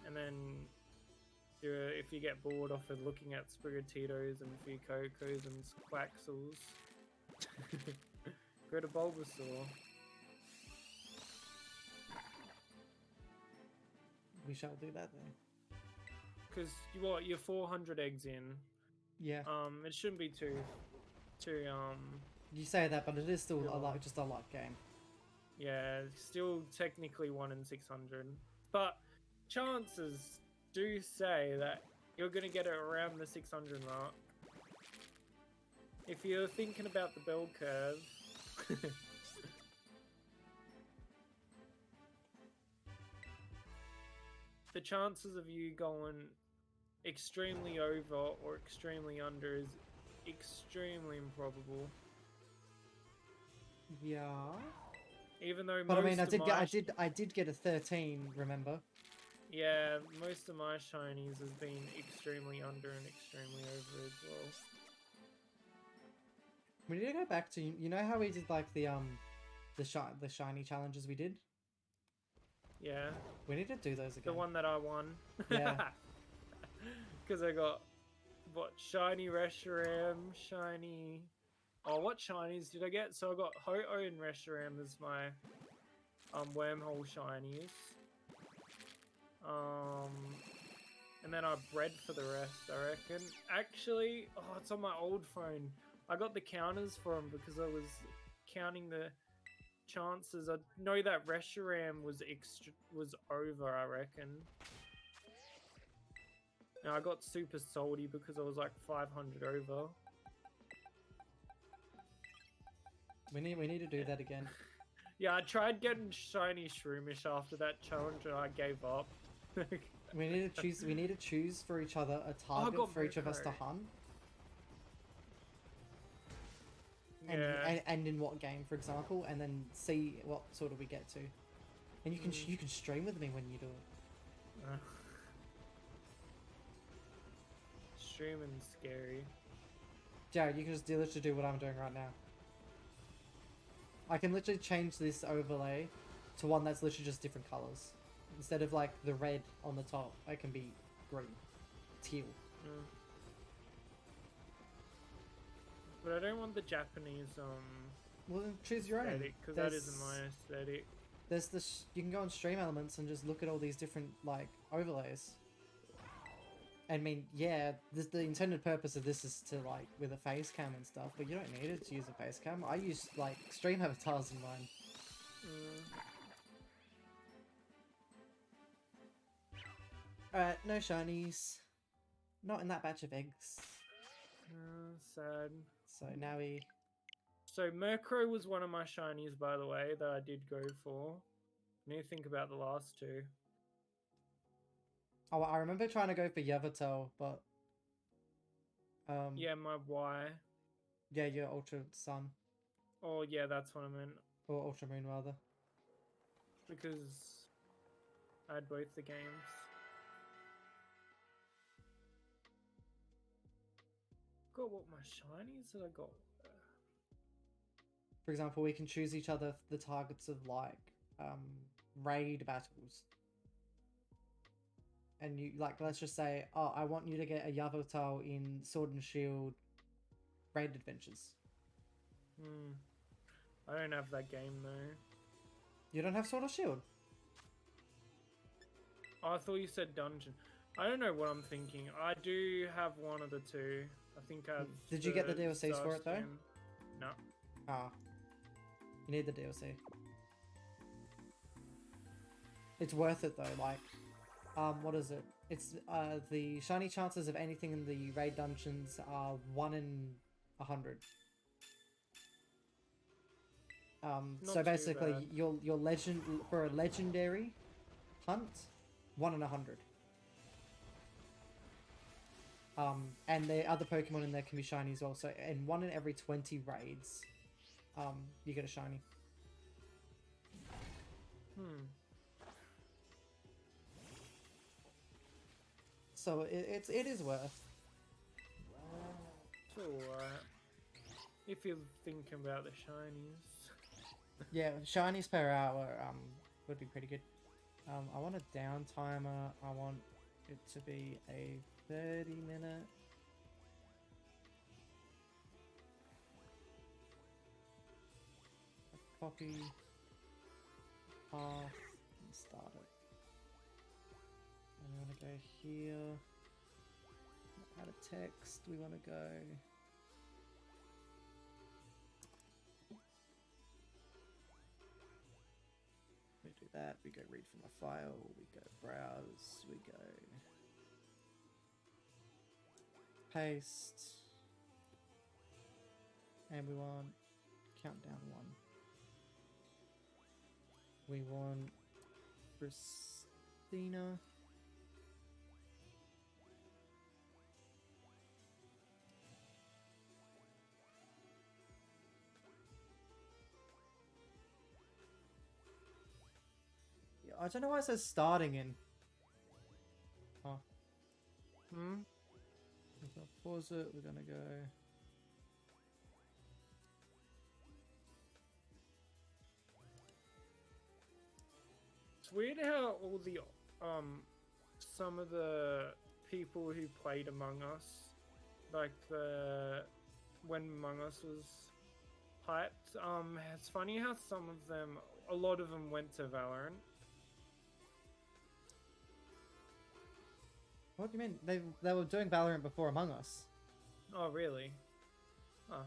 S3: And then if you get bored off of looking at Sprigatitos and Fuecocos and Quaxles, go to Bulbasaur.
S1: We shall do that then.
S3: Because you're 400 eggs in.
S1: Yeah.
S3: It shouldn't be too
S1: You say that, but it is still
S3: Yeah.
S1: just a luck game.
S3: yeah, still technically 1 in 600. But chances do say that You're gonna get it around the 600 mark. If you're thinking about the bell curve, the chances of you going extremely over or extremely under is extremely improbable.
S1: Yeah.
S3: Even though
S1: But I mean,
S3: most
S1: I did get a 13. Remember?
S3: yeah, most of my shinies has been extremely under and extremely over as well.
S1: We need to go back to, you know how we did like the shiny challenges we did.
S3: Yeah,
S1: We need to do those again.
S3: the one that I won.
S1: Yeah.
S3: Because I got what, shiny Reshiram, shiny. Oh, what shinies did I get? So I got Ho-Oh and Reshiram as my wormhole shinies. And then I bred for the rest, I reckon. Actually, oh, it's on my old phone. I got the counters for them because I was counting the chances. I know that Reshiram was over, I reckon. Now I got super salty because I was like 500 over.
S1: We need to do that again.
S3: Yeah, I tried getting shiny Shroomish after that challenge and I gave up.
S1: We need to choose. We need to choose for each other a target
S3: got
S1: for each of us to
S3: Moko.
S1: hunt. And,
S3: Yeah.
S1: and in what game, for example, and then see what sort of we get to. And you can you can stream with me when you do it.
S3: Streaming's scary.
S1: Jared, you can just literally do what I'm doing right now. I can literally change this overlay to one that's literally just different colors. Instead of like the red on the top, I can be green, teal.
S3: But I don't want the Japanese
S1: Well, then choose your own.
S3: aesthetic because that isn't my aesthetic.
S1: There's this. You can go on Stream Elements and just look at all these different like overlays. I mean, yeah, the intended purpose of this is to like with a face cam and stuff, but you don't need it to use a face cam. I use like stream avatars in mine. Alright, no shinies. Not in that batch of eggs.
S3: Sad.
S1: So now we.
S3: So Murkrow was one of my shinies, by the way, that I did go for. I need to think about the last two.
S1: Oh, I remember trying to go for Yavatel, but.
S3: Yeah, my Y.
S1: Yeah, your Ultra Sun.
S3: Oh, yeah, that's what I meant.
S1: Or Ultra Moon, rather.
S3: Because I had both the games. Got what my shinies that I got.
S1: For example, we can choose each other the targets of like raid battles. And you like, let's just say, oh, I want you to get a Yavatal in Sword and Shield raid adventures.
S3: I don't have that game though.
S1: You don't have Sword or Shield?
S3: Oh, I thought you said dungeon. I don't know what I'm thinking. I do have one of the two. I think I have.
S1: Did you get the DLCs for it though?
S3: Gem. No.
S1: Ah. You need the DLC. It's worth it though, like, what is it? It's, the shiny chances of anything in the raid dungeons are 1 in 100.
S3: Not
S1: So
S3: too
S1: basically,
S3: bad.
S1: your legend, for a legendary hunt, 1 in 100. And the other Pokemon in there can be shiny as well. So, and 1 in every 20 raids, you get a shiny. So it is worth.
S3: It's alright. If you're thinking about the shinies.
S1: Yeah, shinies per hour would be pretty good. I want a down timer. I want it to be a 30-minute. Copy. Path. And start it. And we want to go here. Add a text. We want to go. We do that. We go read from a file. We go browse. We go. paste. And we want countdown 1. We want Christina. Yeah, I don't know why it says starting in. Oh,
S3: Hmm?
S1: we're gonna pause it. We're gonna go.
S3: It's weird how all the some of the people who played Among Us, like the when Among Us was hyped, it's funny how some of them, a lot of them went to Valorant.
S1: What do you mean? They were doing Valorant before Among Us.
S3: Oh, really? Oh.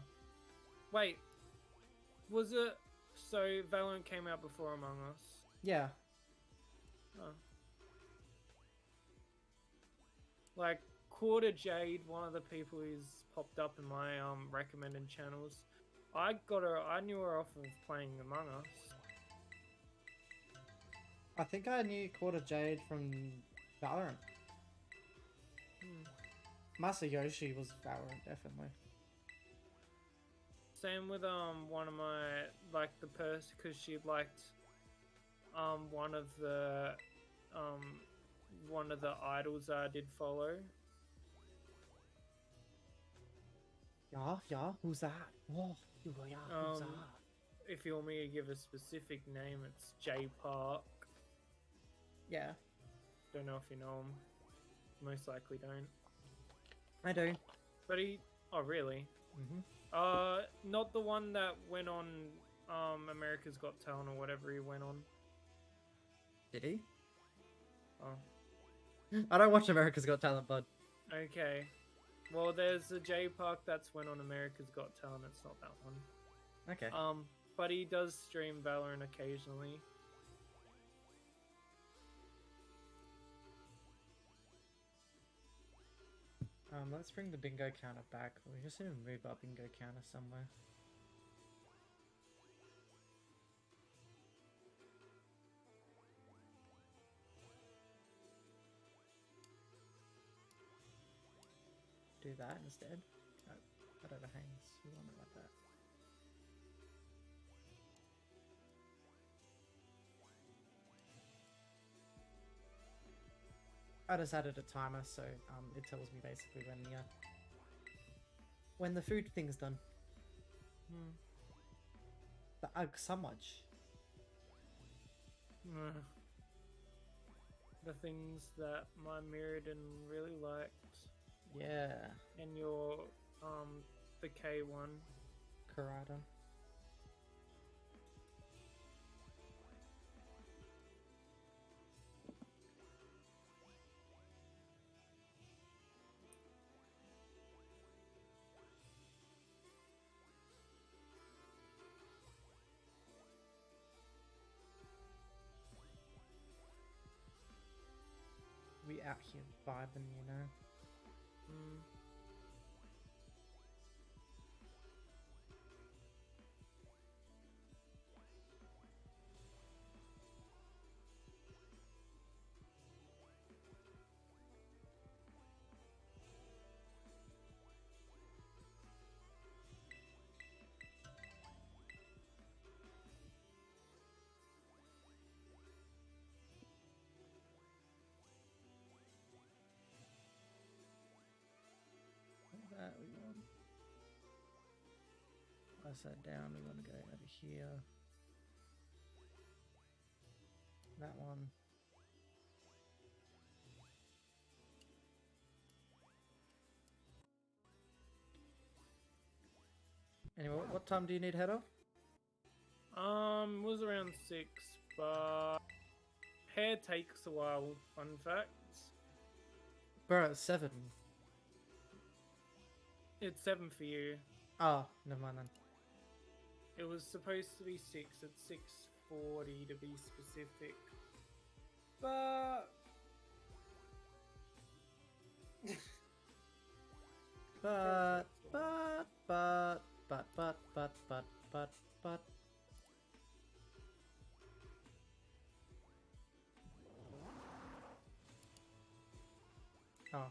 S3: Wait. Was it... So, Valorant came out before Among Us?
S1: Yeah.
S3: Oh. Like, Quarter Jade, one of the people who's popped up in my recommended channels, I knew her off of playing Among Us.
S1: I think I knew Quarter Jade from Valorant. Masayoshi was Valorant, definitely.
S3: Same with one of my, like, the person, because she liked one of the idols I did follow.
S1: Yeah, who's that? Oh, yeah, who's that?
S3: If you want me to give a specific name, it's J Park.
S1: Yeah,
S3: Don't know if you know him. Most likely don't.
S1: I do.
S3: But he... Oh, really?
S1: Mm-hmm.
S3: Not the one that went on America's Got Talent or whatever he went on.
S1: Did he?
S3: Oh.
S1: I don't watch America's Got Talent, bud.
S3: Okay. Well, there's a J Park that's went on America's Got Talent. It's not that one.
S1: Okay.
S3: But he does stream Valorant occasionally.
S1: Let's bring the bingo counter back. We just need to move our bingo counter somewhere. Do that instead. No, that overhangs. We want it like that. I just added a timer, so it tells me basically when the food thing's done. So much.
S3: The things that my Mirrodin really liked.
S1: Yeah.
S3: And your the K1.
S1: Karada. We out here vibing, you know. That we want. Press that down. We want to go over here. That one. Anyway, what time do you need head off?
S3: It was around 6, but hair takes a while. Fun facts.
S1: Bro, it's 7.
S3: It's 7 for you.
S1: Oh, never mind then.
S3: It was supposed to be 6. It's 6:40 to be specific. But
S1: But. Oh.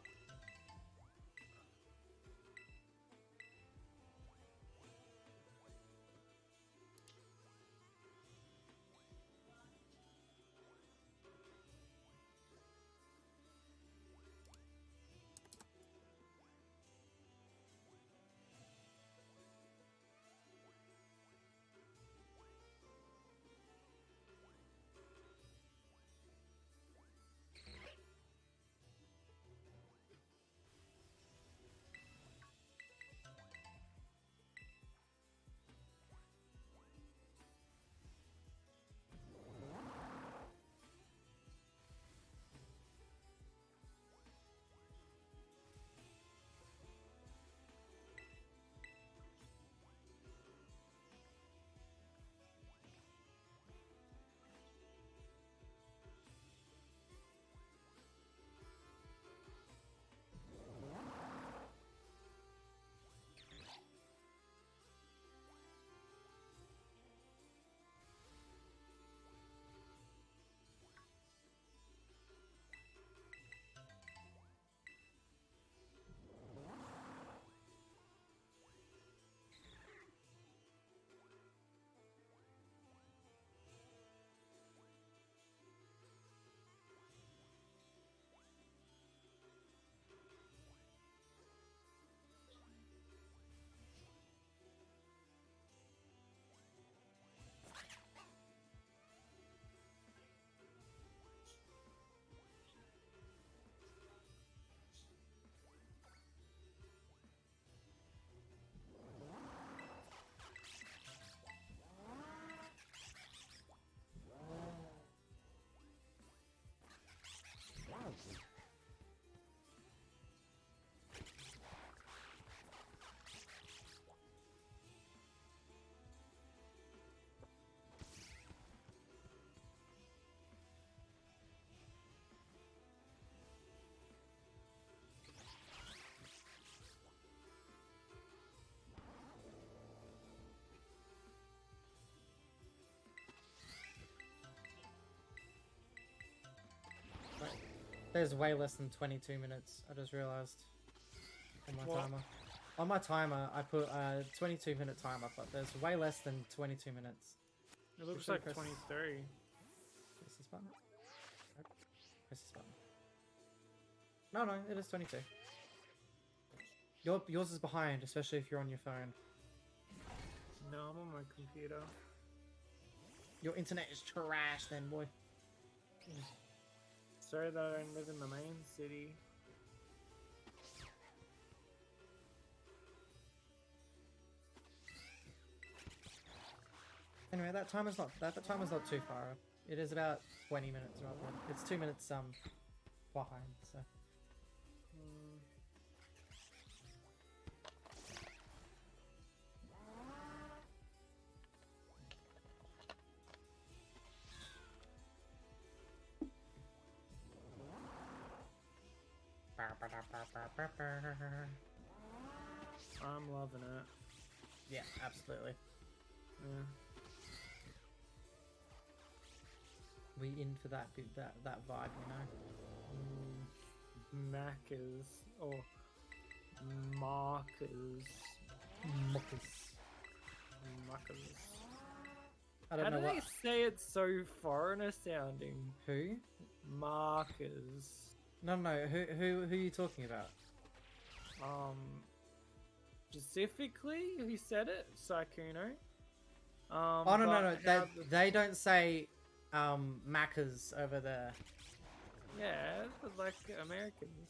S1: There's way less than 22 minutes, I just realized. On my
S3: What?
S1: timer. On my timer, I put a 22-minute timer, but there's way less than 22 minutes.
S3: It looks
S1: Should
S3: like
S1: press-
S3: 23.
S1: Press this button? Nope. Press this button. No, no, it is 22. Yours is behind, especially if you're on your phone.
S3: No, I'm on my computer.
S1: Your internet is trash then, boy.
S3: Sorry that I don't live in the main city.
S1: Anyway, that timer's not not too far. It is about 20 minutes rather. It's 2 minutes behind, so.
S3: Hmm. I'm loving it.
S1: Yeah, absolutely.
S3: Yeah.
S1: We in for that vibe, you know.
S3: Macca's or Markers.
S1: Muckers.
S3: Muckers.
S1: I
S3: How
S1: don't know
S3: do
S1: what.
S3: they say it so foreigner sounding?
S1: Who?
S3: Markers.
S1: No, no. Who are you talking about?
S3: Specifically, who said it? Saikuno.
S1: Oh no, no,
S3: but
S1: no.
S3: how the-
S1: They don't say Maccas over there.
S3: Yeah, but like Americans.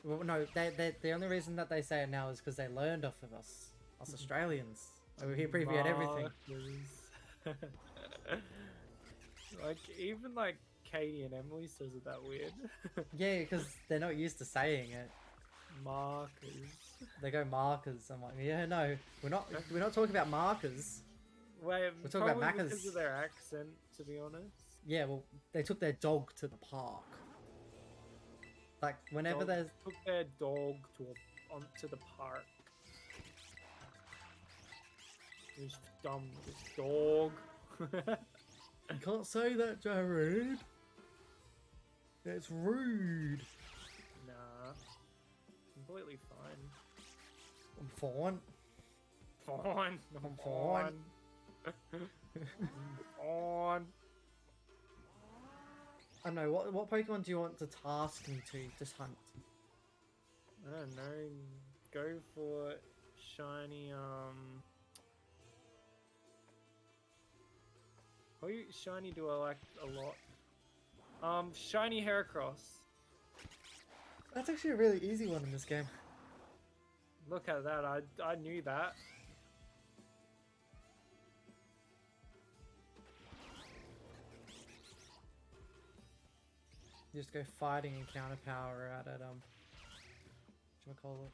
S1: Well, no, they the only reason that they say it now is because they learned off of us Australians. We hear abbreviate everything.
S3: Markers. Like even like Katie and Emily says it that weird.
S1: Yeah, because they're not used to saying it.
S3: Markers.
S1: They go markers. I'm like, yeah, no, we're not talking about markers.
S3: Wait,
S1: We're talking about
S3: probably
S1: Macca's.
S3: because of their accent, to be honest.
S1: Yeah, well, they took their dog to the park. Like whenever
S3: Dog-
S1: there's
S3: took their dog to a onto the park. This dumb dog.
S1: You can't say that, Jared. It's rude.
S3: Nah. Completely fine.
S1: I'm fine.
S3: Fine.
S1: I'm fine.
S3: On.
S1: I don't know, what Pokemon do you want to task me to just hunt?
S3: I don't know. Go for shiny. What shiny do I like a lot? Shiny Heracross.
S1: That's actually a really easy one in this game.
S3: Look at that. I knew that.
S1: You just go fighting and counter power out at whatchamacallit?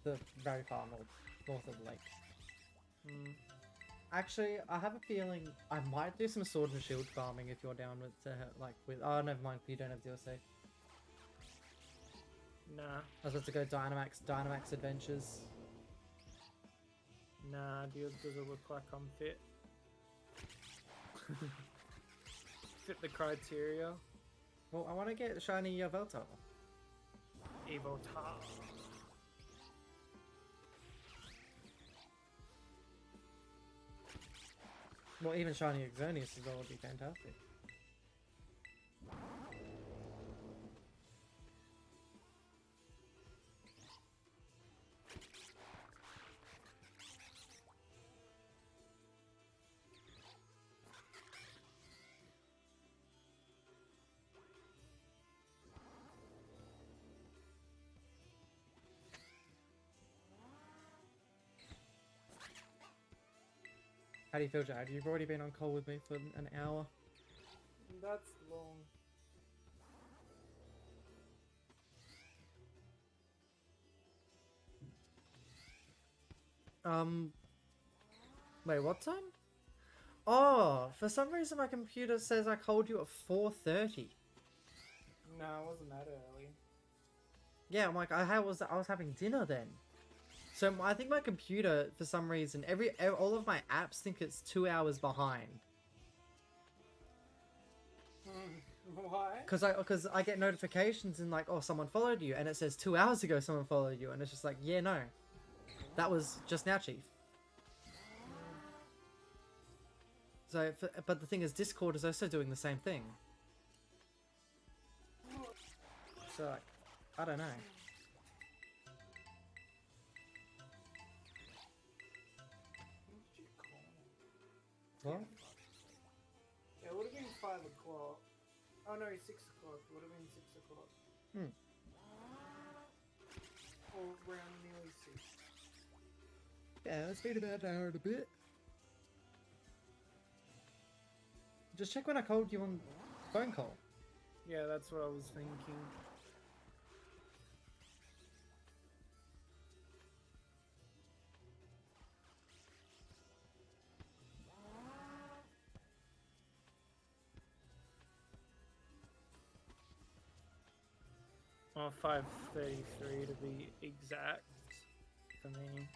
S1: The very far north of the lake.
S3: Hmm.
S1: Actually, I have a feeling I might do some sword and shield farming if you're down with oh, never mind, you don't have DLC.
S3: Nah.
S1: I was about to go Dynamax Adventures.
S3: Nah, does it look like I'm fit? Fit the criteria.
S1: Well, I want to get shiny Yveltal.
S3: Evotar.
S1: Well, even shiny Exonius as well would be fantastic. How do you feel, Jared? You've already been on call with me for an hour.
S3: That's long.
S1: Wait, what time? Oh, for some reason my computer says I called you at 4:30.
S3: No, it wasn't that early.
S1: Yeah, I'm like, I was having dinner then. So I think my computer, for some reason, all of my apps think it's 2 hours behind.
S3: Why?
S1: Because I get notifications and like, oh, someone followed you, and it says 2 hours ago someone followed you, and it's just like, yeah, no, that was just now, Chief. So, but the thing is, Discord is also doing the same thing. So, like, I don't know. What?
S3: Yeah, it would have been 5 o'clock. Oh no, 6 o'clock. It would have been 6 o'clock. Or around nearly 6.
S1: Yeah, it's been about an hour and a bit. Just check when I called you on phone call.
S3: Yeah, that's what I was thinking. Oh, 5:33 to be exact for me.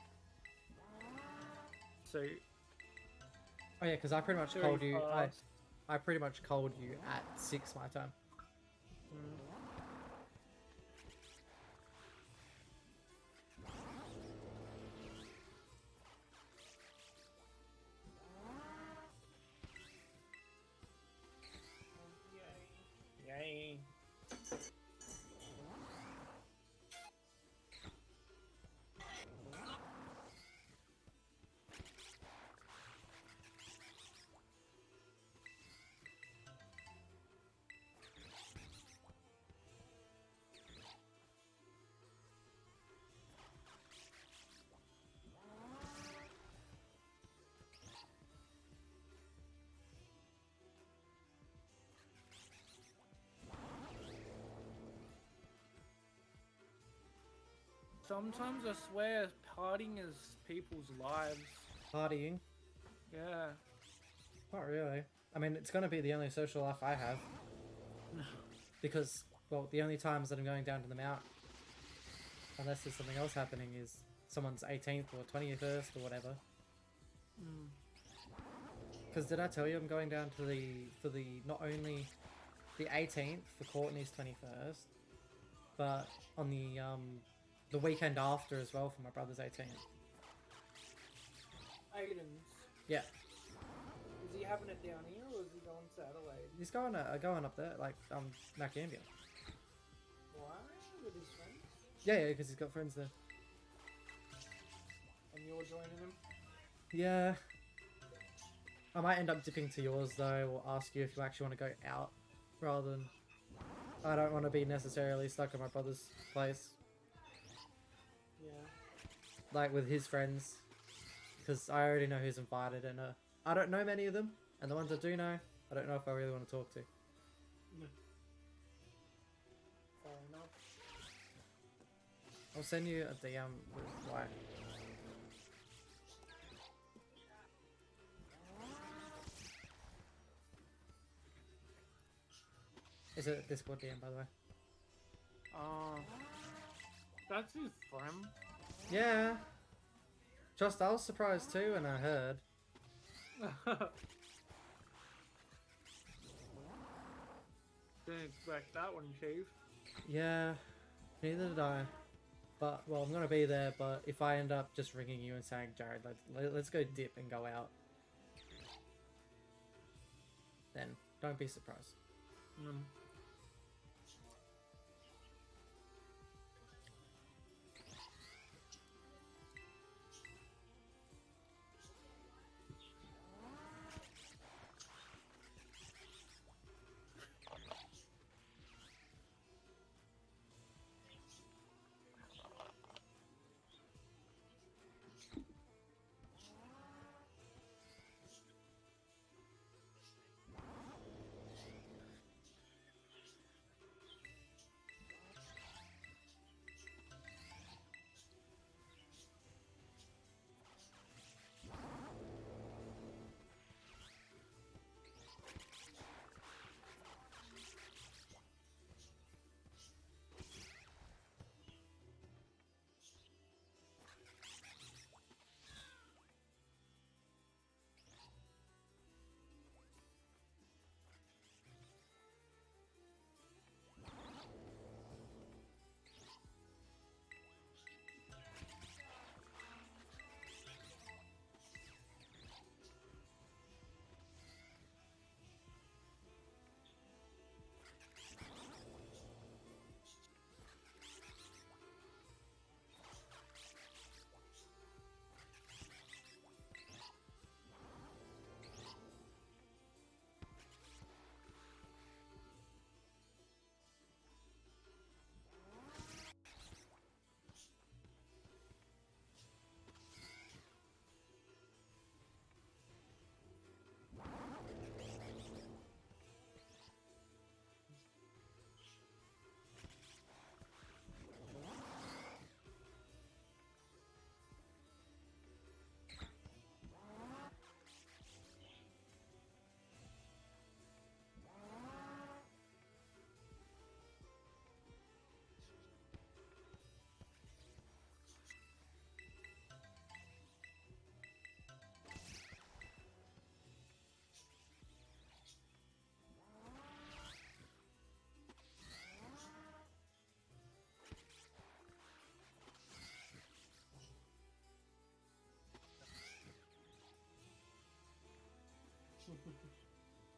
S3: So.
S1: Oh yeah, because I pretty much called you. I pretty much called you at 6 my time.
S3: Yay. Sometimes I swear partying is people's lives.
S1: Partying?
S3: Yeah.
S1: Not really. I mean, it's gonna be the only social life I have. because, well, the only times that I'm going down to the mount, unless there's something else happening, is someone's 18th or 21st or whatever.
S3: Mm.
S1: Because did I tell you I'm going down to for the not only the 18th for Courtney's 21st, but on the weekend after as well for my brother's 18th.
S3: Aiden's.
S1: Yeah,
S3: Is he having it down here or is he going to Adelaide?
S1: he's going up there, like Macambia.
S3: Why? With his friends?
S1: Yeah, because he's got friends there.
S3: And you're joining him?
S1: Yeah. I might end up dipping to yours though, or ask you if you actually want to go out, rather than... I don't want to be necessarily stuck at my brother's place,
S3: Yeah.
S1: like with his friends, because I already know who's invited, and I don't know many of them, and the ones I do know, I don't know if I really want to talk to.
S3: No. Fair enough.
S1: I'll send you a DM with like... Is it a Discord DM, by the way?
S3: That's his friend.
S1: Yeah. Just, I was surprised too when I heard.
S3: Didn't expect that one, Chief.
S1: Yeah, neither did I. But, well, I'm gonna be there, but if I end up just ringing you and saying, Jared, let's go dip and go out, then don't be surprised.
S3: Mm.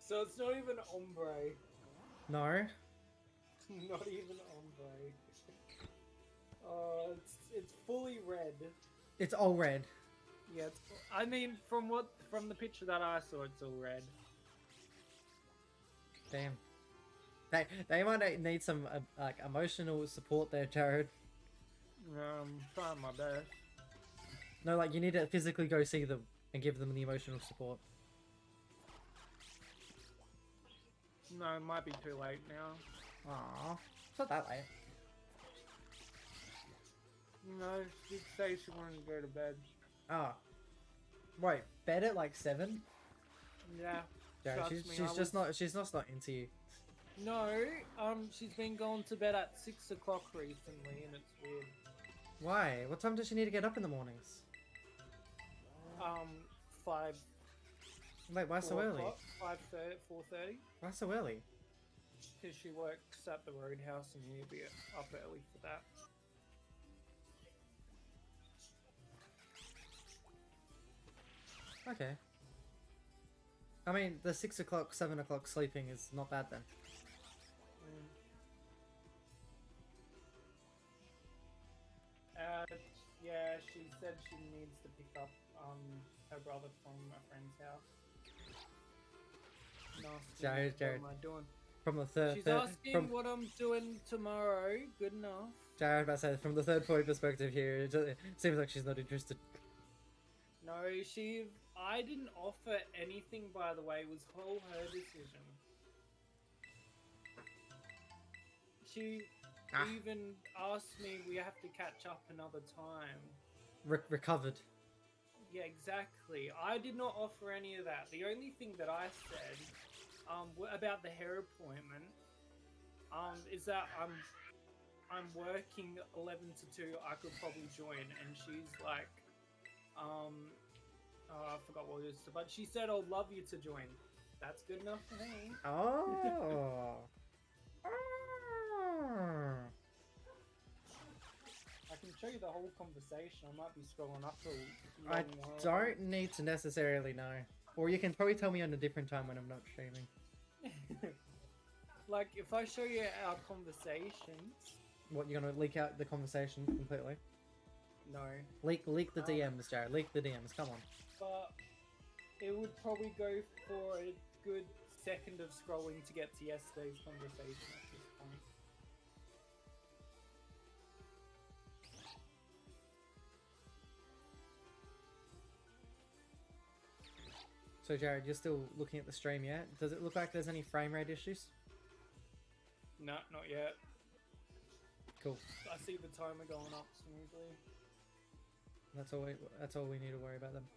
S3: So it's not even ombre.
S1: No?
S3: Not even ombre. It's fully red.
S1: It's all red.
S3: Yeah, I mean, from the picture that I saw, it's all red.
S1: Damn. They might need some like emotional support there, Jared.
S3: Trying my best.
S1: No, like you need to physically go see them and give them the emotional support.
S3: No, it might be too late now.
S1: Aww. It's not that late.
S3: No, she did say she wanted to go to bed.
S1: Ah. Wait, bed at like 7?
S3: Yeah.
S1: Jared,
S3: trust me,
S1: she's just not into you.
S3: No, she's been going to bed at 6 o'clock recently, and it's weird.
S1: Why? What time does she need to get up in the mornings?
S3: 5.
S1: Wait, why so early?
S3: 5:30, 4:30.
S1: Why so early?
S3: Because she works at the Roadhouse, and you need to be up early for that.
S1: Okay. I mean, the 6 o'clock, 7 o'clock sleeping is not bad then.
S3: Yeah, she said she needs to pick up her brother from a friend's house.
S1: Jared,
S3: What am I doing?
S1: From the third,
S3: She's asking what I'm doing tomorrow. Good enough.
S1: Jared, about to say, from the third point perspective here, it seems like she's not interested.
S3: No, I didn't offer anything, by the way. It was all her decision. She even asked me we have to catch up another time.
S1: Recovered.
S3: Yeah, exactly. I did not offer any of that. The only thing that I said about the hair appointment is that I'm working 11 to 2. I could probably join, and she's like, oh, I forgot what it is, but she said, "I'd love you to join." That's good enough for me.
S1: Oh.
S3: I can show you the whole conversation. I might be scrolling up a
S1: I
S3: long while.
S1: don't need to necessarily know. Or you can probably tell me on a different time when I'm not streaming.
S3: Like, if I show you our conversations...
S1: What, you're gonna leak out the conversation completely?
S3: No.
S1: Leak the DMs, Jared. Leak the DMs, come on.
S3: But it would probably go for a good second of scrolling to get to yesterday's conversation at this point.
S1: So Jared, you're still looking at the stream, yeah? Does it look like there's any frame rate issues?
S3: No, not yet.
S1: Cool.
S3: I see the timer going up smoothly.
S1: That's all we need to worry about then.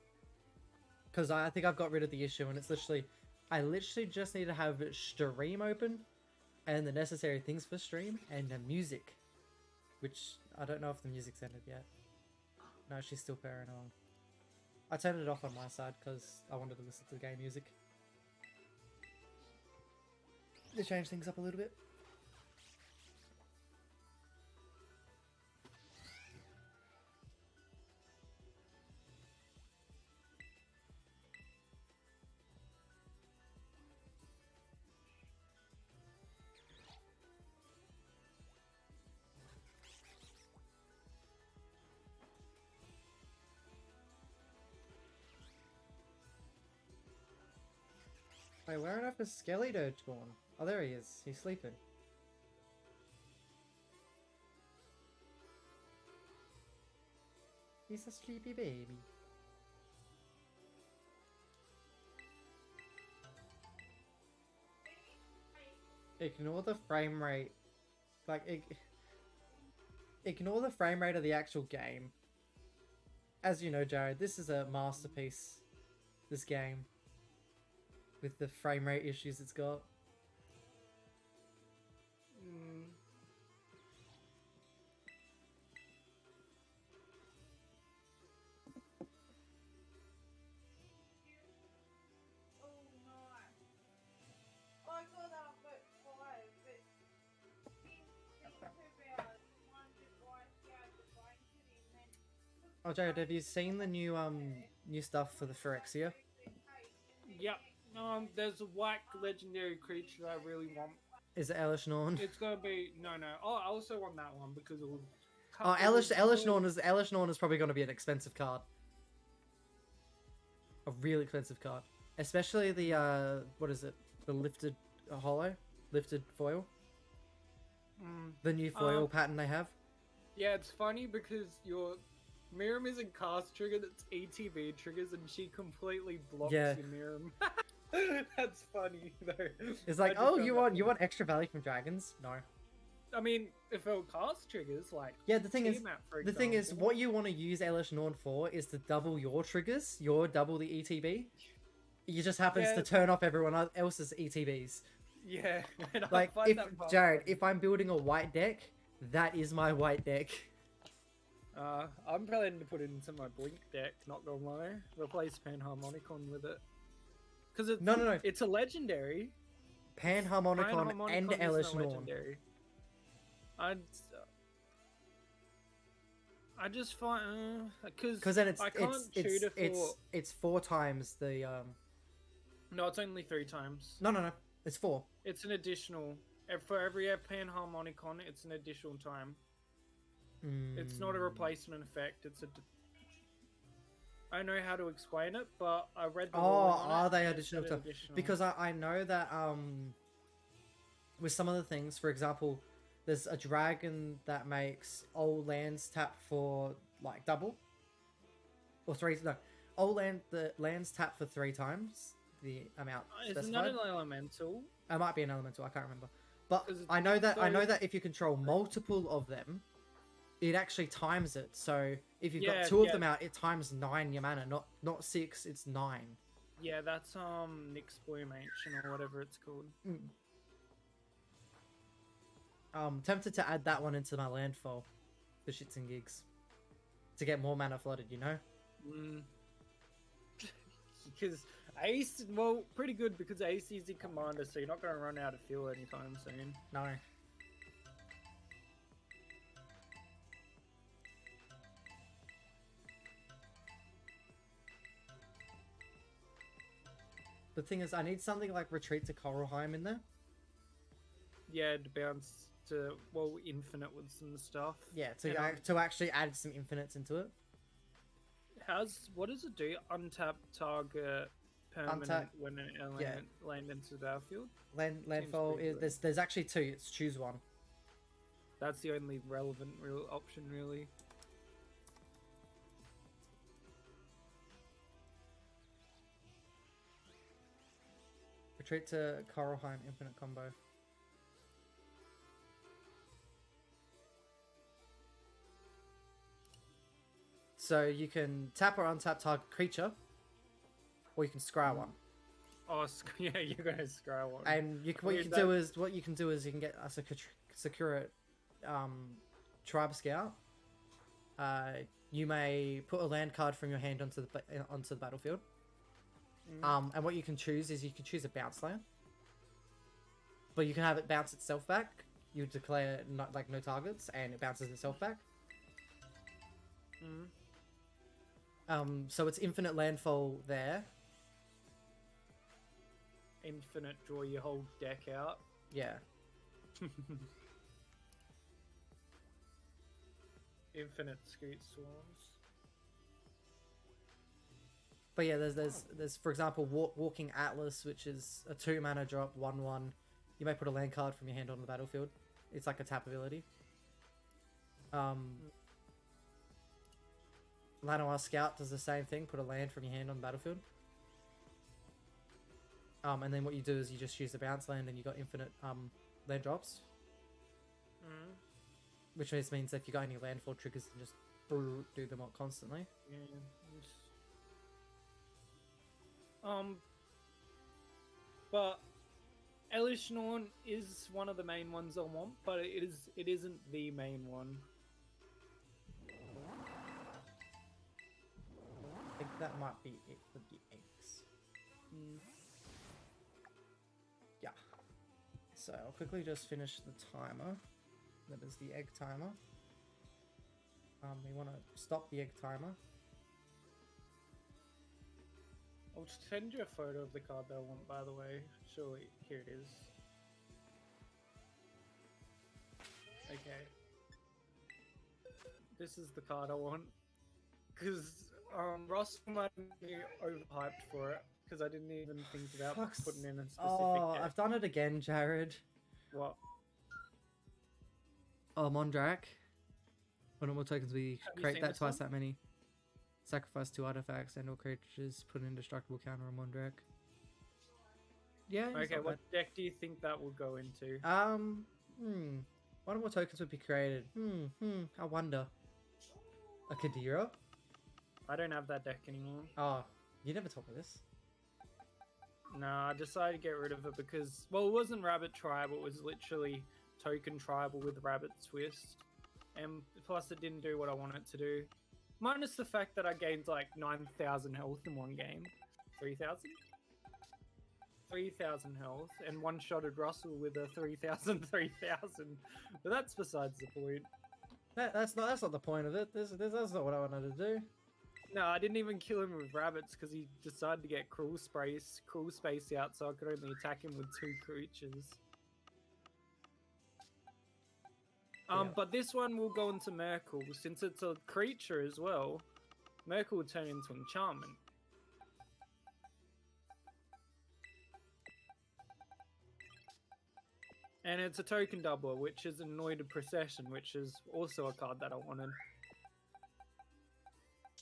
S1: Because I think I've got rid of the issue, and it's literally... I literally just need to have stream open, and the necessary things for stream, and the music. Which, I don't know if the music's ended yet. No, she's still pairing along. I turned it off on my side because I wanted to listen to the game music. To change things up a little bit. Wait, where on earth is Scarlet gone? Oh, there he is. He's sleeping. He's a sleepy baby. Ignore the frame rate. Like, ignore the frame rate of the actual game. As you know, Jared, this is a masterpiece. This game. With the frame rate issues it's got. Oh, Jared, have you seen the new stuff for the Phyrexia?
S3: Yep. There's a white legendary creature I really want.
S1: Is it Elish Norn?
S3: It's gonna be no. Oh, I also want that one because it will.
S1: Oh, Elish Norn is probably going to be an expensive card. A really expensive card, especially the what is it? The lifted lifted foil. The new foil pattern they have.
S3: Yeah, it's funny because your Miriam isn't cast triggered; it's ETB triggers, and she completely blocks your Miriam. That's funny though.
S1: It's like, oh, you want extra value from dragons? No.
S3: I mean, if it cast triggers, like
S1: the thing is, what you want to use Elish Norn for is to double your triggers, double the ETB. It just happens to turn off everyone else's ETBs.
S3: Yeah. And I
S1: Like,
S3: find
S1: if
S3: that part
S1: Jared,
S3: funny.
S1: if I'm building a white deck, that is my white deck.
S3: I'm planning to put it into my Blink deck, not gonna lie. Replace Panharmonicon with it. Because it's,
S1: No.
S3: it's a legendary.
S1: Panharmonicon and
S3: Panharmonicon
S1: Elish
S3: isn't a
S1: Norn.
S3: legendary. I just find
S1: Because then
S3: I can't shoot it for.
S1: it's 4 times the
S3: No, it's only 3 times.
S1: No, it's 4.
S3: It's an additional. For every Panharmonicon, it's an additional time. It's not a replacement effect. It's a. I don't know how to explain it, but I read the.
S1: Are they additional time? Because I know that with some of the things, for example, there's a dragon that makes all lands tap for like double or 3. No, the lands tap for 3 times the amount
S3: Isn't
S1: specified.
S3: that an elemental?
S1: It might be an elemental. I can't remember. But
S3: 'Cause
S1: I know that if you control multiple of them, it actually times it. So if you've got 2 of them out, it times 9 your mana, not 6. It's 9.
S3: Yeah, that's Nick's Bloom Ancient or whatever it's called.
S1: Tempted to add that one into my landfall for shits and gigs to get more mana flooded. You know.
S3: Because Ace, well, pretty good because Ace is the commander, so you're not going to run out of fuel anytime soon.
S1: No. The thing is, I need something like Retreat to Coralheim in there.
S3: Yeah, to bounce to, well, infinite with some stuff.
S1: Yeah, to actually add some infinites into it.
S3: What does it do? Untap target permanent when an element land into the battlefield?
S1: Landfall, there's actually 2. It's choose one.
S3: That's the only relevant option, really.
S1: Retreat to Coralheim, infinite combo. So you can tap or untap target creature, or you can scry one.
S3: Oh, yeah, you're gonna scry one.
S1: And what you can do is you can get a Sakura Tribe Scout. You may put a land card from your hand onto the battlefield. And what you can choose is you can choose a bounce land, but you can have it bounce itself back. You declare no targets, and it bounces itself back. So it's infinite landfall there.
S3: Infinite, draw your whole deck out.
S1: Yeah.
S3: Infinite Scoot Swarms.
S1: But yeah, there's for example Walking Atlas, which is a 2 mana drop, 1/1. You may put a land card from your hand on the battlefield. It's like a tap ability. Lanoir Scout does the same thing. Put a land from your hand on the battlefield. And then what you do is you just use the bounce land, and you got infinite land drops. Which means if you got any landfall triggers, you just do them up constantly.
S3: Yeah. But Elish Norn is one of the main ones I want, but it isn't the main one.
S1: I think that might be it for the eggs. Yeah. So I'll quickly just finish the timer. That is the egg timer. We want to stop the egg timer.
S3: I'll send you a photo of the card that I want, by the way. Surely, here it is. Okay. This is the card I want. Because Ross might be overhyped for it, because I didn't even think about putting in a specific deck.
S1: I've done it again, Jared.
S3: What?
S1: Oh, Mondrak. When more tokens we create that twice
S3: one?
S1: that many. Sacrifice 2 artifacts and or creatures, put an indestructible counter on Mondrak. Yeah.
S3: Okay, what deck do you think that will go into?
S1: One more tokens would be created. I wonder. A Kadira?
S3: I don't have that deck anymore.
S1: Oh, you never told me this.
S3: No, I decided to get rid of it because, well, it wasn't Rabbit Tribal, it was literally Token Tribal with Rabbit Twist. And plus it didn't do what I wanted it to do. Minus the fact that I gained like 9,000 health in one game. 3,000? 3,000 health and one-shotted Russell with a 3,000. But that's besides the point.
S1: That's not the point of it. That's not what I wanted to do.
S3: No, I didn't even kill him with rabbits because he decided to get cruel space out, so I could only attack him with 2 creatures.
S1: Yeah.
S3: But this one will go into Merkle since it's a creature as well. Merkle will turn into enchantment. And it's a token doubler, which is Anointed Procession, which is also a card that I wanted.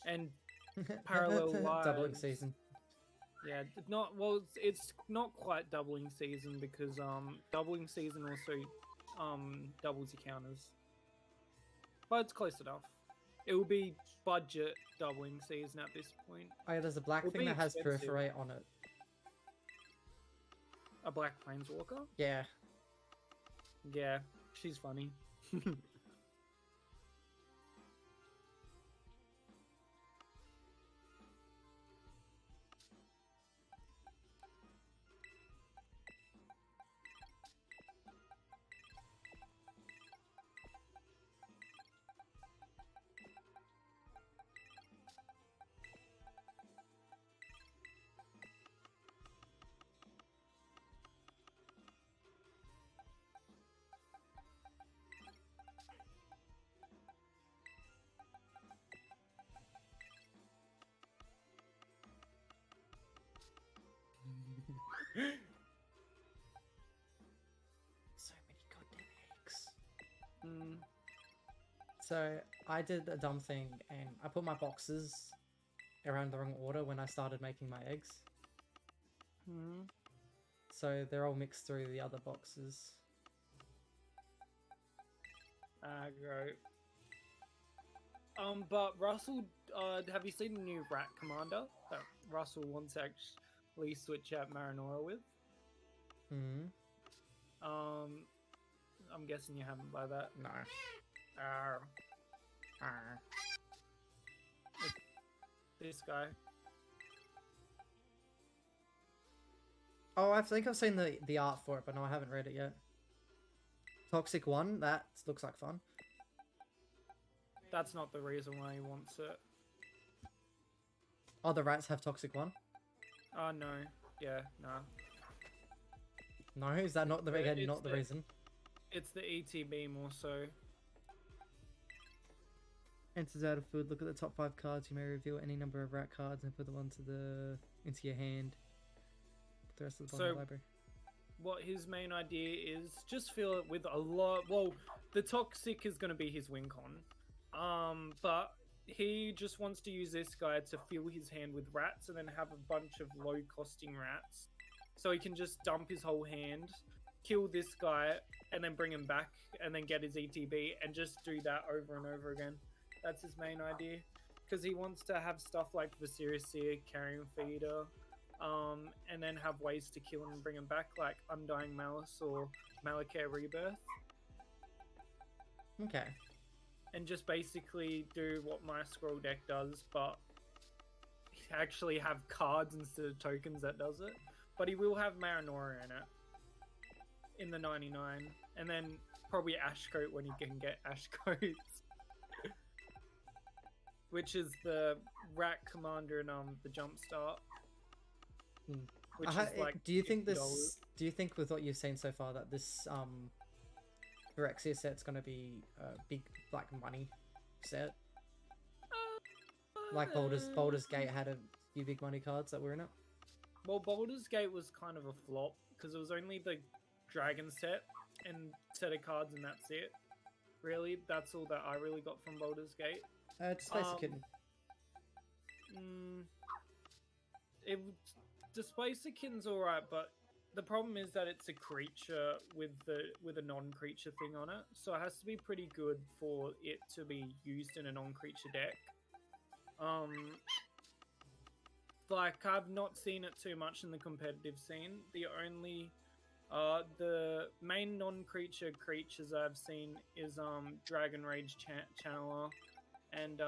S3: And Parallel Lives.
S1: Doubling season.
S3: Yeah, it's not quite doubling season because doubling season also doubles your counters. But it's close enough. It will be budget doubling season at this point.
S1: Oh yeah, there's a black
S3: It'll
S1: thing
S3: be
S1: that has
S3: expensive.
S1: Perforate on it.
S3: A black planeswalker?
S1: Yeah.
S3: Yeah, she's funny.
S1: So many goddamn eggs.
S3: Mm.
S1: So I did a dumb thing and I put my boxes around the wrong order when I started making my eggs.
S3: Mm.
S1: So they're all mixed through the other boxes.
S3: Aggro. But Russell, have you seen the new Rat Commander that Russell wants to actually switch out Marinora with?
S1: Hmm.
S3: I'm guessing you haven't by that.
S1: No.
S3: Arr. This guy.
S1: Oh, I think I've seen the art for it, but no, I haven't read it yet. Toxic 1, that looks like fun.
S3: That's not the reason why he wants it.
S1: Oh, the rats have Toxic 1?
S3: Oh no. Yeah, no.
S1: No, is that not the
S3: It's
S1: not the
S3: the-
S1: reason?
S3: It's the ETB more so.
S1: Enters out of food. Look at the top 5 cards. You may reveal any number of rat cards and put them into your hand. Put the rest of the bottom of the library.
S3: What his main idea is, just fill it with a lot. Well, the toxic is going to be his win con. But he just wants to use this guy to fill his hand with rats and then have a bunch of low costing rats. So he can just dump his whole hand, kill this guy, and then bring him back, and then get his ETB, and just do that over and over again. That's his main idea. Because he wants to have stuff like Viserys Seer, Carrion Feeder, and then have ways to kill him and bring him back, like Undying Malice or Malachare Rebirth.
S1: Okay.
S3: And just basically do what my scroll deck does, but actually have cards instead of tokens that does it. But he will have Marinora in it. In the 99. And then probably Ashcoat when he can get Ashcoats. Which is the Rat Commander and the Jumpstart.
S1: Hmm.
S3: Which is like
S1: do you think
S3: $50.
S1: do you think with what you've seen so far that this Phyrexia set's gonna be a big like money set? Like Baldur's Gate had a few big money cards that were in it.
S3: Well, Baldur's Gate was kind of a flop because it was only the dragon set and set of cards, and that's it. Really, that's all that I really got from Baldur's Gate.
S1: Displace a Kitten.
S3: Displace a Kitten's alright, but the problem is that it's a creature with a non-creature thing on it, so it has to be pretty good for it to be used in a non-creature deck. like I've not seen it too much in the competitive scene. The only the main non-creature creatures I've seen is Dragon Rage Channeler and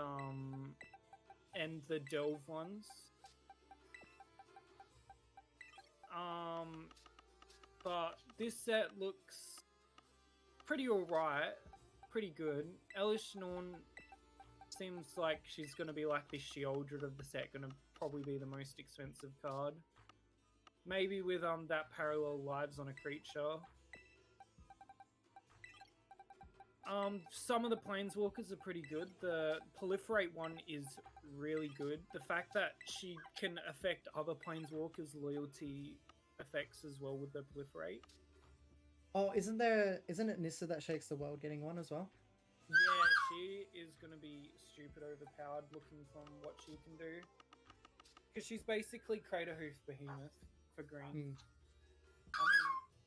S3: the Delve ones. But this set looks pretty alright, pretty good. Elish Norn seems like she's gonna be like the Sheoldred of the set, gonna probably be the most expensive card. Maybe with that parallel lives on a creature. Some of the planeswalkers are pretty good. The proliferate one is really good. The fact that she can affect other planeswalkers' loyalty effects as well with the proliferate.
S1: Oh, isn't it Nissa that shakes the world getting one as well?
S3: Yeah, she is gonna be stupid overpowered looking from what she can do. Because she's basically Craterhoof Behemoth for green. I mean,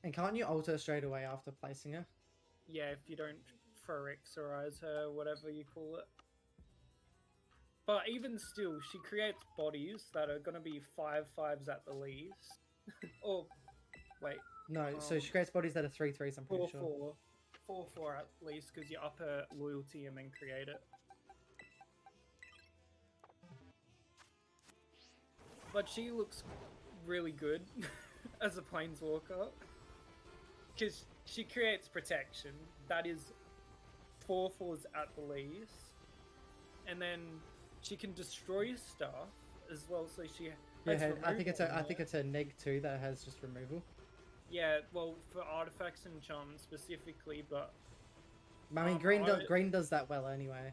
S1: and can't you alter straight away after placing her?
S3: Yeah, if you don't Phyrexorize her, whatever you call it. But even still, she creates bodies that are going to be 5/5s at the least. Or, wait.
S1: No, so she creates bodies that are 3/3s, I'm pretty
S3: 4/4.
S1: sure.
S3: 4/4 at least, because you up her loyalty and then create it. But she looks really good as a planeswalker. Because she creates protection. That is 4/4s at the least. And then she can destroy stuff as well, so she has
S1: I think it's a neg 2 that has just removal.
S3: Yeah, well, for artifacts and charms specifically, but
S1: I mean, green does that well anyway.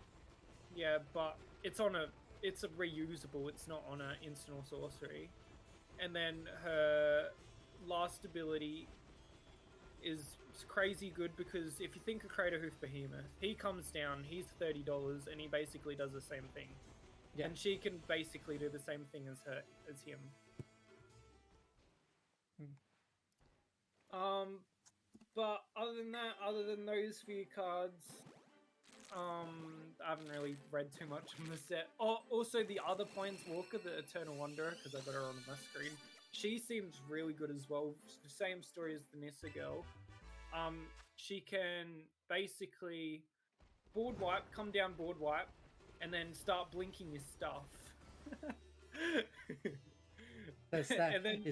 S3: yeah, but it's a reusable. It's not on an instant or sorcery. And then her last ability is crazy good because if you think of Craterhoof Behemoth, he comes down, he's $30, and he basically does the same thing. Yeah. And she can basically do the same thing as him. But other than that, other than those few cards, I haven't really read too much from the set. Oh, also the other Planeswalker, the Eternal Wanderer, because I got her on my screen. She seems really good as well. Same story as the Nissa girl. She can basically board wipe, come down board wipe, and then start blinking your stuff.
S1: Is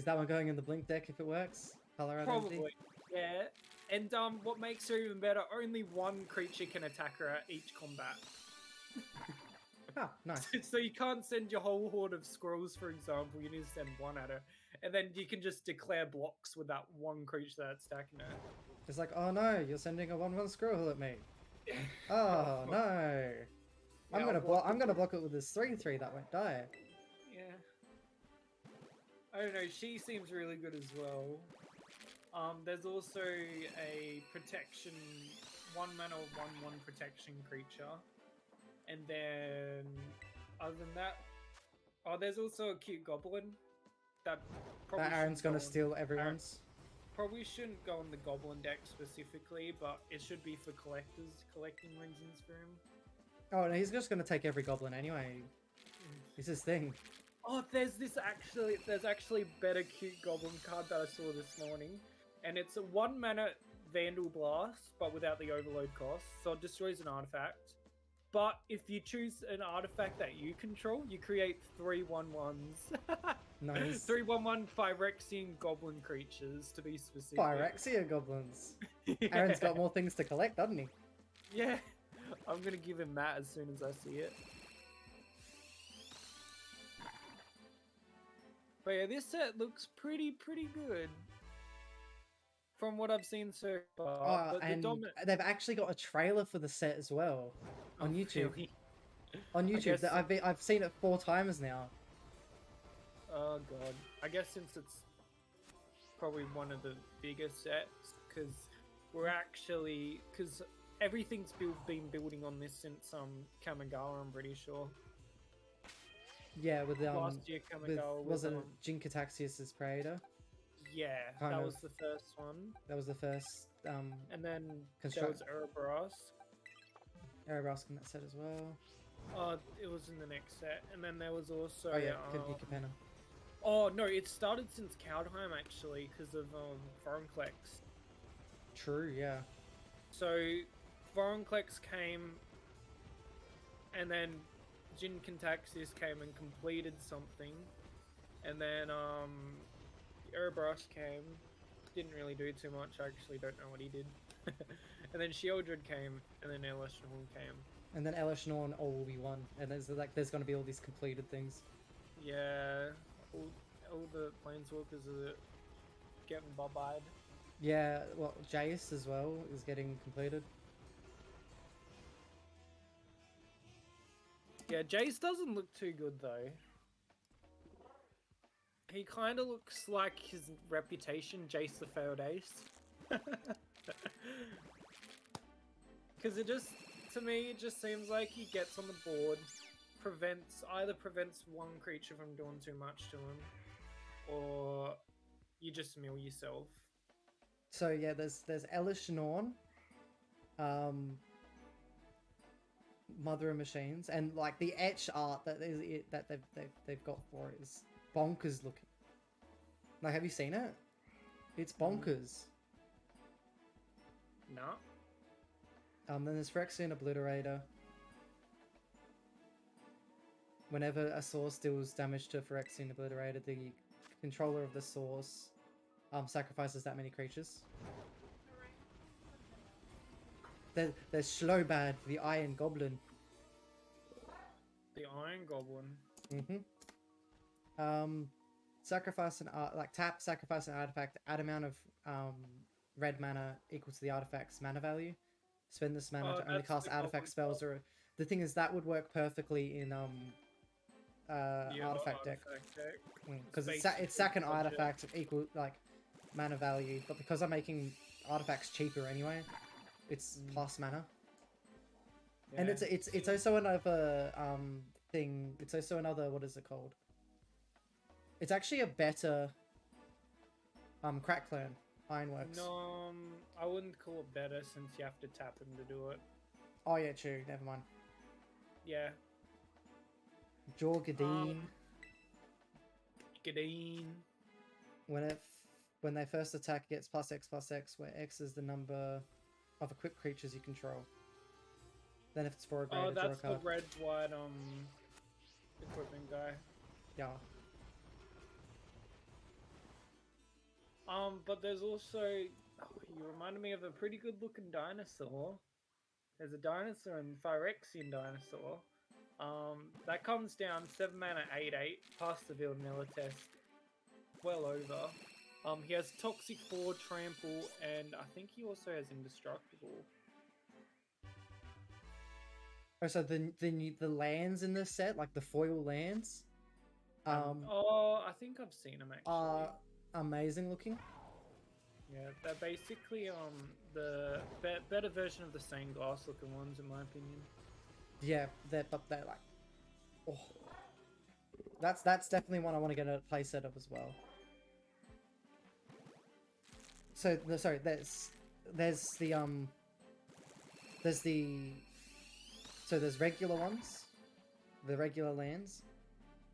S1: that one going in the blink deck if it works? Color
S3: Probably,
S1: identity?
S3: yeah. And what makes her even better, only one creature can attack her at each combat.
S1: Oh, nice.
S3: So you can't send your whole horde of squirrels, for example, you need to send one at her. And then you can just declare blocks with that one creature that's attacking her.
S1: It's like, oh no, you're sending a 1/1 squirrel at me. Oh no. I'm gonna block it with this 3/3 that won't die.
S3: Yeah. I don't know, she seems really good as well. There's also a protection, 1 mana 1/1 protection creature. And then, other than that, there's also a cute goblin. That
S1: Aaron's gonna steal everyone's.
S3: Probably shouldn't go on the goblin deck specifically, but it should be for collectors, collecting reasons for him.
S1: Oh, no, he's just gonna take every goblin anyway. It's his thing.
S3: Oh, there's actually better cute goblin card that I saw this morning. And it's a 1 mana Vandal Blast, but without the overload cost. So it destroys an artifact. But if you choose an artifact that you control, you create 3 1/1s.
S1: Nice.
S3: 3/1/1 Phyrexian goblin creatures, to be specific.
S1: Phyrexia goblins.
S3: Yeah.
S1: Aaron's got more things to collect, doesn't he?
S3: Yeah. I'm gonna give him that as soon as I see it. But yeah, this set looks pretty good. From what I've seen so far.
S1: And they've actually got a trailer for the set as well. On YouTube.
S3: Really?
S1: On YouTube. I've seen it 4 times now.
S3: Oh god. I guess since it's probably one of the bigger sets, because everything's been building on this since Kamigawa, I'm pretty sure.
S1: Yeah, with
S3: last year Kamigawa
S1: was it Jinkataxias' Praetor?
S3: Yeah, that was the first one.
S1: That was the first
S3: and then there was Erebras.
S1: Erebras in that set as well.
S3: Oh, it was in the next set. And then there was also
S1: Capenna.
S3: Oh no, it started since Kaldheim actually, because of Voronclex.
S1: True, yeah.
S3: So Voronclex came, and then Jin Contaxis came and completed something, and then Erebros came, didn't really do too much. I actually don't know what he did. And then Shieldred came, and then Elishnorn came.
S1: And then Elishnorn and all will be one. And there's gonna be all these completed things.
S3: Yeah, all the planeswalkers are getting bob-eyed.
S1: Yeah, well, Jace as well is getting completed.
S3: Yeah, Jace doesn't look too good though. He kind of looks like his reputation, Jace the Failed Ace. Because it just, to me, it just seems like he gets on the board, either prevents one creature from doing too much to him, or you just mill yourself.
S1: So yeah, there's Elishnorn, Mother of Machines, and like the etch art that they've got for it is bonkers looking. Like, have you seen it? It's bonkers.
S3: No.
S1: Then there's Phyrexian Obliterator. Whenever a source deals damage to a Phyrexian Obliterator, the controller of the source sacrifices that many creatures. There's Slowbad, the Iron Goblin.
S3: The Iron Goblin.
S1: Sacrifice an tap, sacrifice an artifact, add amount of red mana equal to the artifact's mana value. Spend this mana to only cast artifact spells. Or the thing is that would work perfectly in artifact deck, because it's sack an artifact equal like mana value, but because I'm making artifacts cheaper anyway, it's plus mana. Yeah. And it's also another thing. It's also another, what is it called? It's actually a better Crack Clan Ironworks.
S3: No, I wouldn't call it better since you have to tap him to do it.
S1: Oh yeah, true. Never mind.
S3: Yeah.
S1: Jorgadine.
S3: Gadine.
S1: When they first attack, it gets +X/+X, where X is the number of equipped creatures you control. Then if it's for a greater, draw a card.
S3: Oh, that's the red-white equipment guy.
S1: Yeah.
S3: But there's also, you reminded me of a pretty good-looking dinosaur. There's a dinosaur in Phyrexian Dinosaur. That comes down 7 mana 8/8, past the vanilla test, well over. He has Toxic 4, Trample, and I think he also has Indestructible.
S1: Oh, so the lands in this set, like the foil lands,
S3: I think I've seen them actually.
S1: Are amazing looking.
S3: Yeah, they're basically the better version of the stained glass looking ones, in my opinion.
S1: Yeah, they're like, oh, that's definitely one I want to get a playset of as well. So there's regular ones, the regular lands.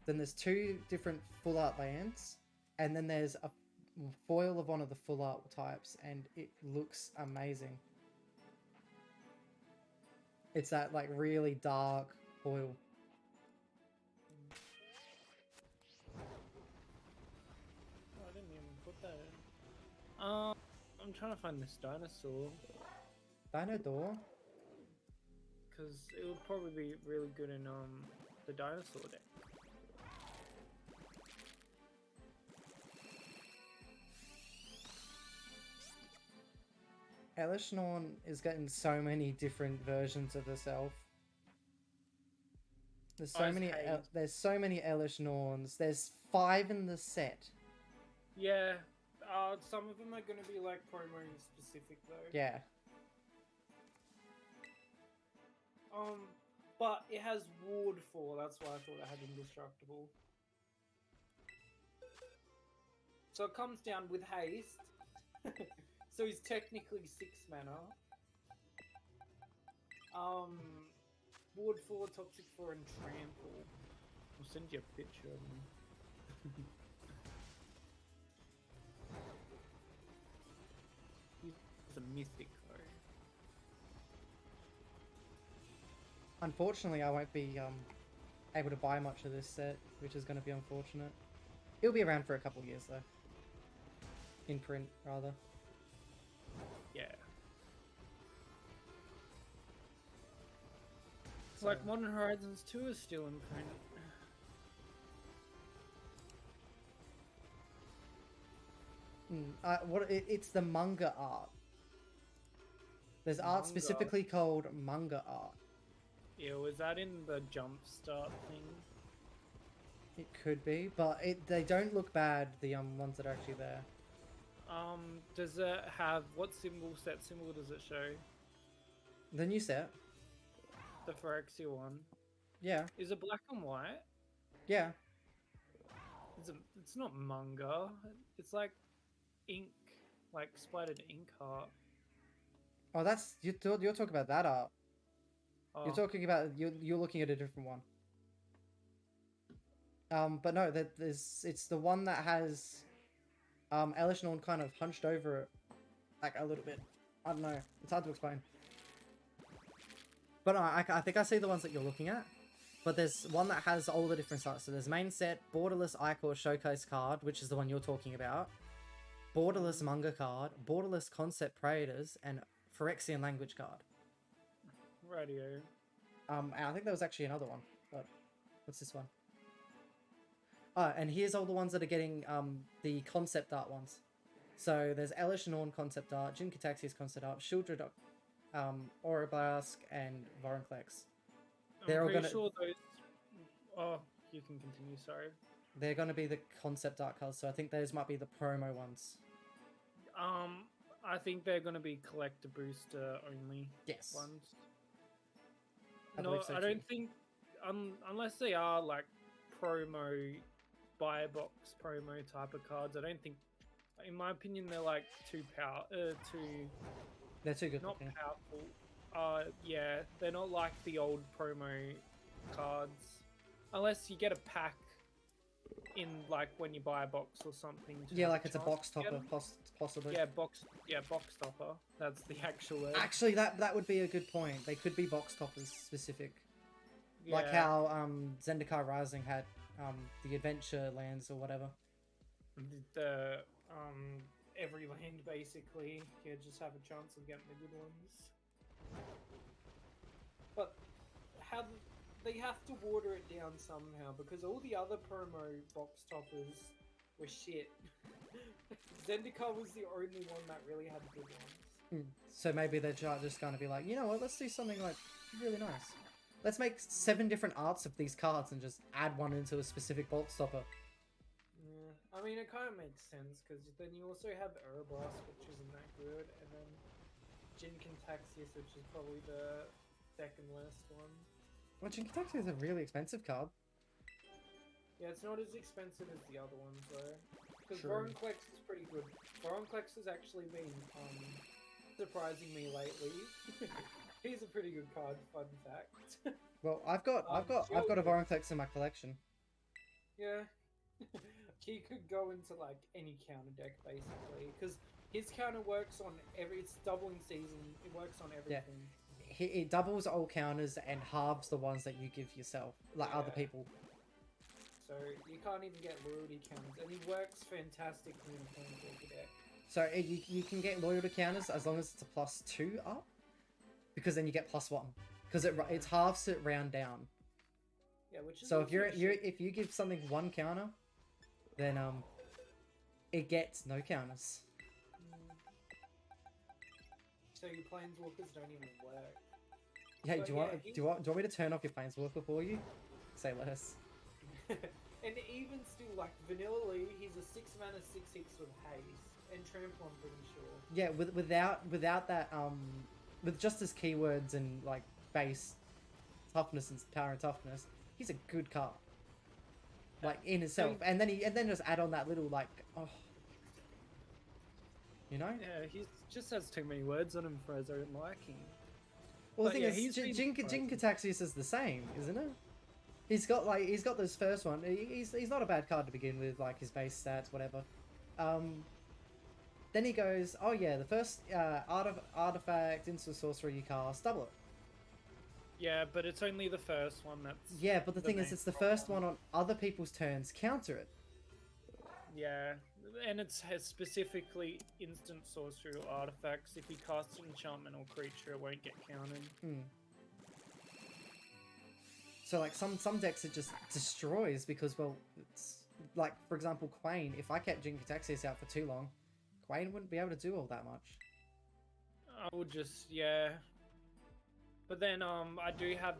S1: Then there's 2 different full art lands, and then there's a foil of one of the full art types, and it looks amazing. It's that like really dark foil.
S3: I didn't even put that in. I'm trying to find this dinosaur.
S1: Dinodor?
S3: Because it would probably be really good in the dinosaur deck.
S1: Elishnorn is getting so many different versions of herself. There's so many Elishnorns. There's 5 in the set.
S3: Yeah, some of them are going to be like promo specific though.
S1: Yeah.
S3: But it has Ward 4, that's why I thought it had Indestructible. So it comes down with haste. So he's technically 6 mana. Ward 4, Toxic 4, and Trample. I'll send you a picture of him. mythic though.
S1: Unfortunately, I won't be able to buy much of this set, which is going to be unfortunate. It'll be around for a couple years though. In print, rather.
S3: Yeah. It's
S1: So-
S3: like Modern Horizons 2 is still in print.
S1: It's the manga art. There's art
S3: Manga.
S1: specifically called manga art.
S3: Yeah, was that in the Jumpstart thing?
S1: It could be, but they don't look bad. The ones that are actually there.
S3: Does it have what set symbol does it show?
S1: The new set.
S3: The Phyrexia one.
S1: Yeah,
S3: Is it black and white?
S1: yeah.
S3: It's not manga. It's like ink, like splattered ink art.
S1: Oh, that's you're talking about that art.
S3: Oh,
S1: You're talking about you're looking at a different one. But no, it's the one that has Elishnorn kind of hunched over it, like a little bit. I don't know. It's hard to explain. But no, I think I see the ones that you're looking at. But there's one that has all the different styles. So there's main set, Borderless Ichor Showcase card, which is the one you're talking about. Borderless Manga card, Borderless Concept Predators, and Phyrexian Language card.
S3: radio.
S1: And I think there was actually another one. But what's this one? Oh, and here's all the ones that are getting the concept art ones. So there's Elish Norn concept art, Jin Kataxia's concept art, Shieldred, Auroblask, and Vorinclex. They're all
S3: I'm pretty
S1: gonna-
S3: sure those. Oh, you can continue. Sorry.
S1: They're going to be the concept art cards, so I think those might be the promo ones.
S3: I think they're gonna be collector booster only
S1: Yes.
S3: ones.
S1: I
S3: No,
S1: believe so
S3: I
S1: too.
S3: don't think, unless they are like promo, buy box promo type of cards. I don't think, in my opinion, they're like too
S1: They're too good
S3: not
S1: looking.
S3: powerful. Yeah, they're not like the old promo cards, unless you get a pack in like when you buy a box or something. to
S1: Yeah,
S3: have
S1: like it's a
S3: chance
S1: box
S3: to get
S1: topper,
S3: 'em.
S1: possibly.
S3: Yeah, box topper. That's the actual word.
S1: Actually, that would be a good point. They could be box toppers specific. Like
S3: Yeah.
S1: how Zendikar Rising had the adventure lands or whatever.
S3: the every land basically, you just have a chance of getting the good ones. But they have to water it down somehow because all the other promo box toppers were shit. Zendikar was the only one that really had good ones.
S1: So maybe they're just going to be like, you know what, let's do something like really nice. Let's make 7 different arts of these cards and just add one into a specific box stopper.
S3: Yeah, I mean it kind of makes sense because then you also have Erebos, which isn't that good, and then Jin Contaxius, which is probably the second worst one.
S1: Well, Jinkataxi is a really expensive card.
S3: Yeah, it's not as expensive as the other ones though. Because
S1: True.
S3: Vorinclex is pretty good. Vorinclex has actually been surprising me lately. He's a pretty good card, fun fact.
S1: Well, I've got a
S3: Shieldred.
S1: Vorinclex in my collection.
S3: Yeah. He could go into like any counter deck basically, because his counter works on it's doubling season. It works on everything.
S1: It doubles all counters and halves the ones that you give yourself, like other
S3: Yeah.
S1: people.
S3: So you can't even get loyalty counters, and he works fantastically in a Planeswalker deck.
S1: So you can get loyalty counters as long as it's a +2 up, because then you get +1. Because it halves it round down.
S3: Yeah, which is
S1: So if
S3: also shit.
S1: if you give something 1 counter, then it gets no counters.
S3: So your Planeswalkers don't even work.
S1: Hey,
S3: But
S1: do you
S3: yeah,
S1: want do you want me to turn off your Planeswalker for you? Say less.
S3: And even still, like vanilla, he's a 6-mana 6/6 with haste and trample. I'm pretty sure.
S1: Yeah, without that with just his keywords and like base toughness and power and toughness, he's a good card. Like in itself, and then just add on that little like you know.
S3: Yeah, he just has too many words on him for his own liking.
S1: Well, the
S3: But
S1: thing
S3: yeah,
S1: is,
S3: he's been surprising.
S1: Jinkataxius is the same, isn't it? He's got this first one. He's not a bad card to begin with, like his base stats, whatever. then he goes, oh yeah, the first artifact instant sorcery you cast, double it.
S3: Yeah, but it's only the first one that's...
S1: Yeah, but the thing is,
S3: main
S1: it's the
S3: problem.
S1: first one on other people's turns. Counter it.
S3: Yeah, and it's has specifically instant sorcery or artifacts. If you cast an enchantment or creature, it won't get counted.
S1: So like some decks it just destroys because, well, it's like, for example, Quain. If I kept Jin-Gitaxias out for too long, Quain wouldn't be able to do all that much.
S3: I would just, yeah. But then I do have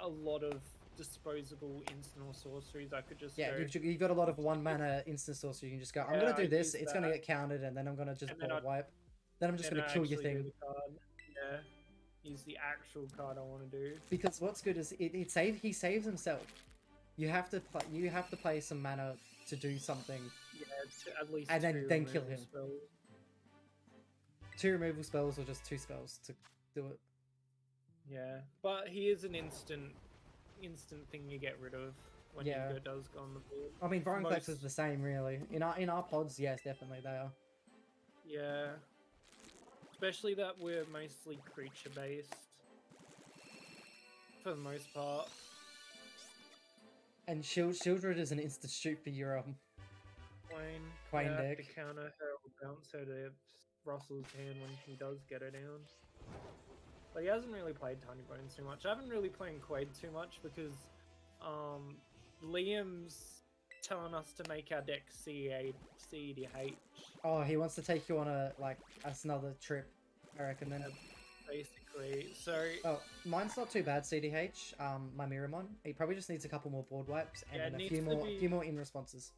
S3: a lot of disposable instant or sorceries. I could just
S1: Yeah,
S3: go,
S1: you've got a lot of 1 mana instant sorcery. You can just go, I'm
S3: Yeah,
S1: gonna do
S3: I
S1: this.
S3: use
S1: It's gonna
S3: that.
S1: get counted, and then I'm gonna just
S3: And then
S1: board wipe. Then I'm just
S3: then
S1: gonna
S3: I
S1: kill your
S3: actually do
S1: thing.
S3: the card. Yeah, use the actual card I want to do.
S1: Because what's good is he saves himself. You have to play some mana to do something.
S3: Yeah, at least
S1: And then
S3: two
S1: kill
S3: removal
S1: him.
S3: spells.
S1: 2 removal spells or just 2 spells to do it.
S3: Yeah, but he is an instant thing you get rid of when
S1: Yeah.
S3: Ingo does go on the board.
S1: I mean, Vorinclex
S3: Most-
S1: is the same, really. In our pods, yes, definitely they are.
S3: Yeah, especially that we're mostly creature based for the most part.
S1: And Shieldred is an instant shoot for your
S3: Quain
S1: deck.
S3: have to counter her or bounce her to Russell's hand when he does get her down. But he hasn't really played Tiny Bones too much. I haven't really played Quaid too much because Liam's telling us to make our deck CEDH,
S1: Oh, he wants to take you on another trip, I reckon then.
S3: basically. So
S1: Oh, mine's not too bad, CDH. My Miramon. He probably just needs a couple more board wipes and
S3: Yeah, it
S1: then a
S3: needs
S1: few
S3: to
S1: more
S3: be-
S1: in responses.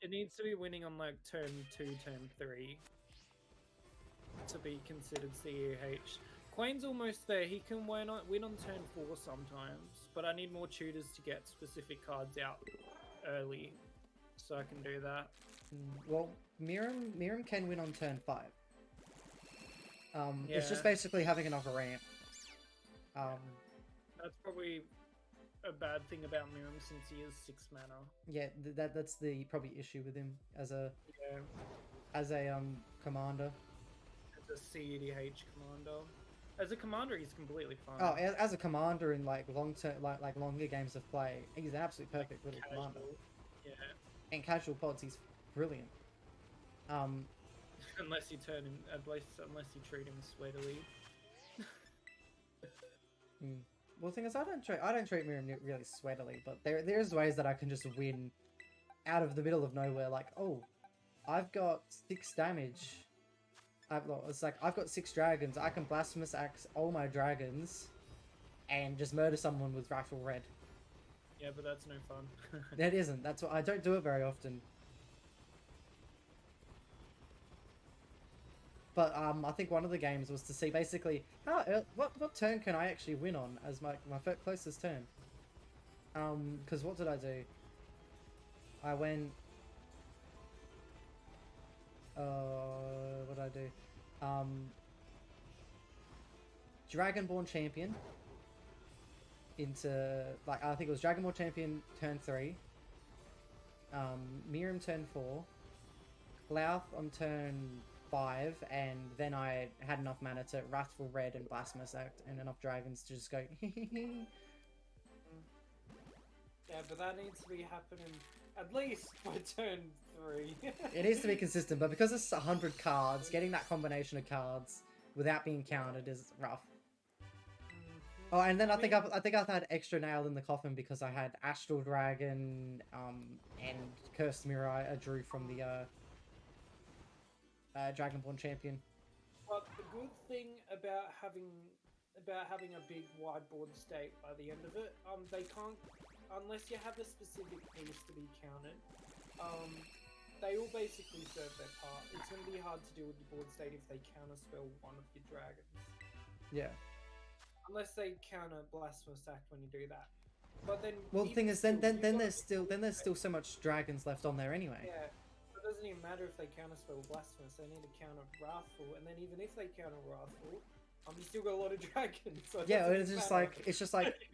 S3: it needs to be winning on like turn 2, turn 3 to be considered CEH. Quain's almost there. He can win on turn 4 sometimes, but I need more tutors to get specific cards out early, so I can do that.
S1: Well, Miram can win on turn 5. It's just
S3: Yeah.
S1: basically having enough ramp.
S3: That's probably a bad thing about Miram since he is 6 mana.
S1: Yeah, that's the probably issue with him as a
S3: Yeah,
S1: commander.
S3: as a CEDH commander. As a commander, he's completely fine.
S1: Oh, as a commander in like longer games of play, he's an absolute perfect little commander.
S3: Casual. Yeah,
S1: In casual pods, he's brilliant.
S3: unless you unless you treat him sweatily.
S1: Well, the thing is, I don't treat Miriam really sweatily, but there's ways that I can just win out of the middle of nowhere. Like, oh, I've got 6 damage. I've got 6 dragons. I can blasphemous axe all my dragons, and just murder someone with Rifle Red.
S3: Yeah, but that's no fun.
S1: That isn't. That's what I don't do it very often. But I think one of the games was to see basically what turn can I actually win on as my closest turn. Because what did I do? I went. What did I do? Dragonborn Champion. Into I think it was Dragonborn Champion turn 3. Miram turn 4. Louth on turn 5, and then I had enough mana to Wrathful Red and Blasphemous Act and enough dragons to just go.
S3: Yeah, but that needs to be happening at least by turn 3.
S1: It needs to be consistent, but because it's 100 cards, getting that combination of cards without being counted is rough. Oh, and then I think I've had extra nail in the coffin because I had Astral Dragon, and Cursed Mirror I drew from the Dragonborn Champion.
S3: But the good thing about having a big wide board state by the end of it, they can't, unless you have a specific piece to be counted. They all basically serve their part. It's going to be hard to deal with the board state if they counterspell one of your dragons.
S1: Yeah.
S3: Unless they counter Blasphemous Act when you do that. But then,
S1: Well, the
S3: even
S1: thing is,
S3: still,
S1: then
S3: you've
S1: there's
S3: got-
S1: still so much dragons left on there anyway.
S3: Yeah, it doesn't even matter if they counterspell Blasphemous. They need to counter Wrathful, and then even if they counter Wrathful, you still got a lot of dragons. So it
S1: Yeah,
S3: doesn't
S1: it's just
S3: matter.
S1: like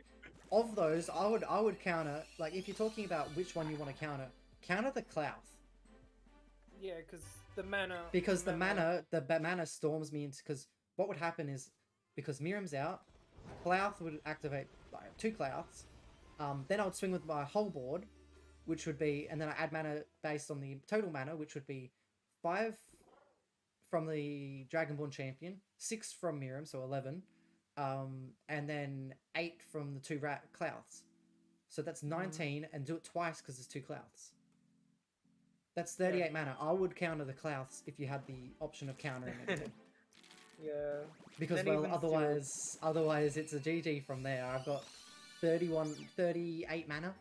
S1: of those, I would counter, like if you're talking about which one you want to counter the Clouth.
S3: Yeah, because the mana.
S1: Because the mana storms me into, because what would happen is, because Miriam's out, Clouth would activate like 2 Clouths, then I would swing with my whole board, which would be, and then I add mana based on the total mana, which would be 5 from the Dragonborn Champion, 6 from Miriam, so 11, and then 8 from the 2 Clouths. So that's 19, and do it twice because there's 2 Clouths. That's 38 mana. I would counter the Clouths if you had the option of countering it.
S3: Yeah.
S1: Because,
S3: Then
S1: well,
S3: even
S1: otherwise it's a GG from there. I've got 38 mana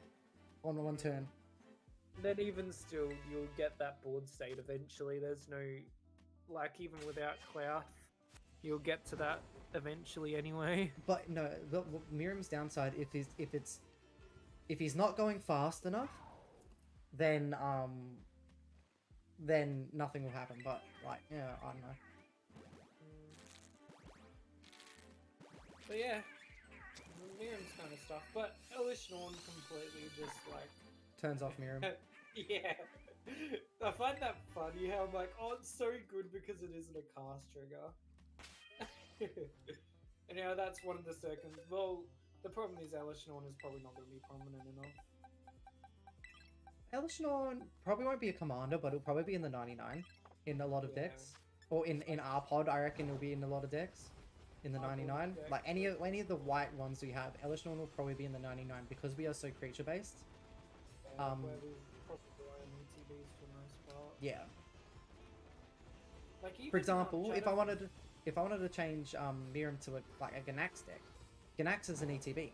S1: on one turn.
S3: Then even still, you'll get that board state eventually. There's no, like, even without Clouth, you'll get to that eventually anyway.
S1: But no, Miriam's downside, if he's not going fast enough, then nothing will happen. But like, yeah, I don't know.
S3: But yeah, Miriam's kind of stuff. But Elish Norn completely just like
S1: Turns off Miriam.
S3: yeah. I find that funny how I'm like, oh, it's so good because it isn't a cast trigger. And yeah, that's one of the circums. Well, the problem is Elish Norn is probably not going to be prominent enough.
S1: Elish Norn probably won't be a commander, but it'll probably be in the 99 in a lot of decks. Or in our pod, I reckon it'll be in a lot of decks. In the 99. Like any of the white ones we have, Elish Norn will probably be in the 99 because we are so creature based.
S3: Where we probably rely on ETBs for the most part.
S1: Yeah.
S3: Like
S1: For
S3: even
S1: example,
S3: on
S1: if I wanted to change Miriam to a Ganax deck, Ganax is an ETB.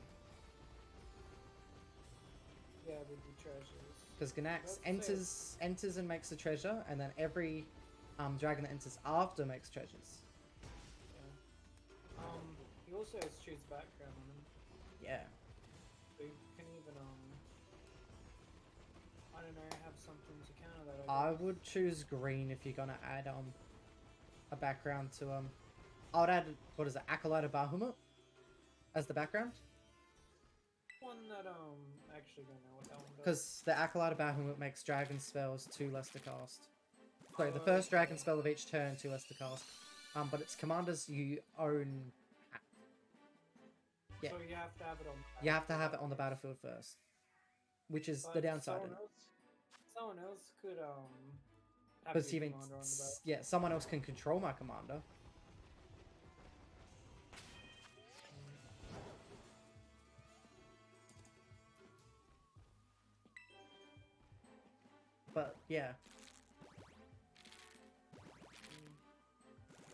S3: Yeah, with the treasures.
S1: Because Ganax enters and makes a treasure, and then every dragon that enters after makes treasures.
S3: Yeah. He also has choose background on him.
S1: Yeah.
S3: So you can even I don't know, have something to counter that.
S1: I would choose green if you're gonna add a background to I would add, what is it, Acolyte of Bahamut as the background.
S3: One that actually don't know what that one does.
S1: Because the Acolyte of Bahamut makes dragon spells 2 less to cast. Sorry, the first dragon spell of each turn 2 less to cast. But it's commanders you own. Yeah.
S3: So you have to have it on.
S1: You have to have it on the battlefield first, which is the downside.
S3: Someone else could have
S1: Because
S3: your commander on the battlefield.
S1: yeah, someone else can control my commander. But yeah.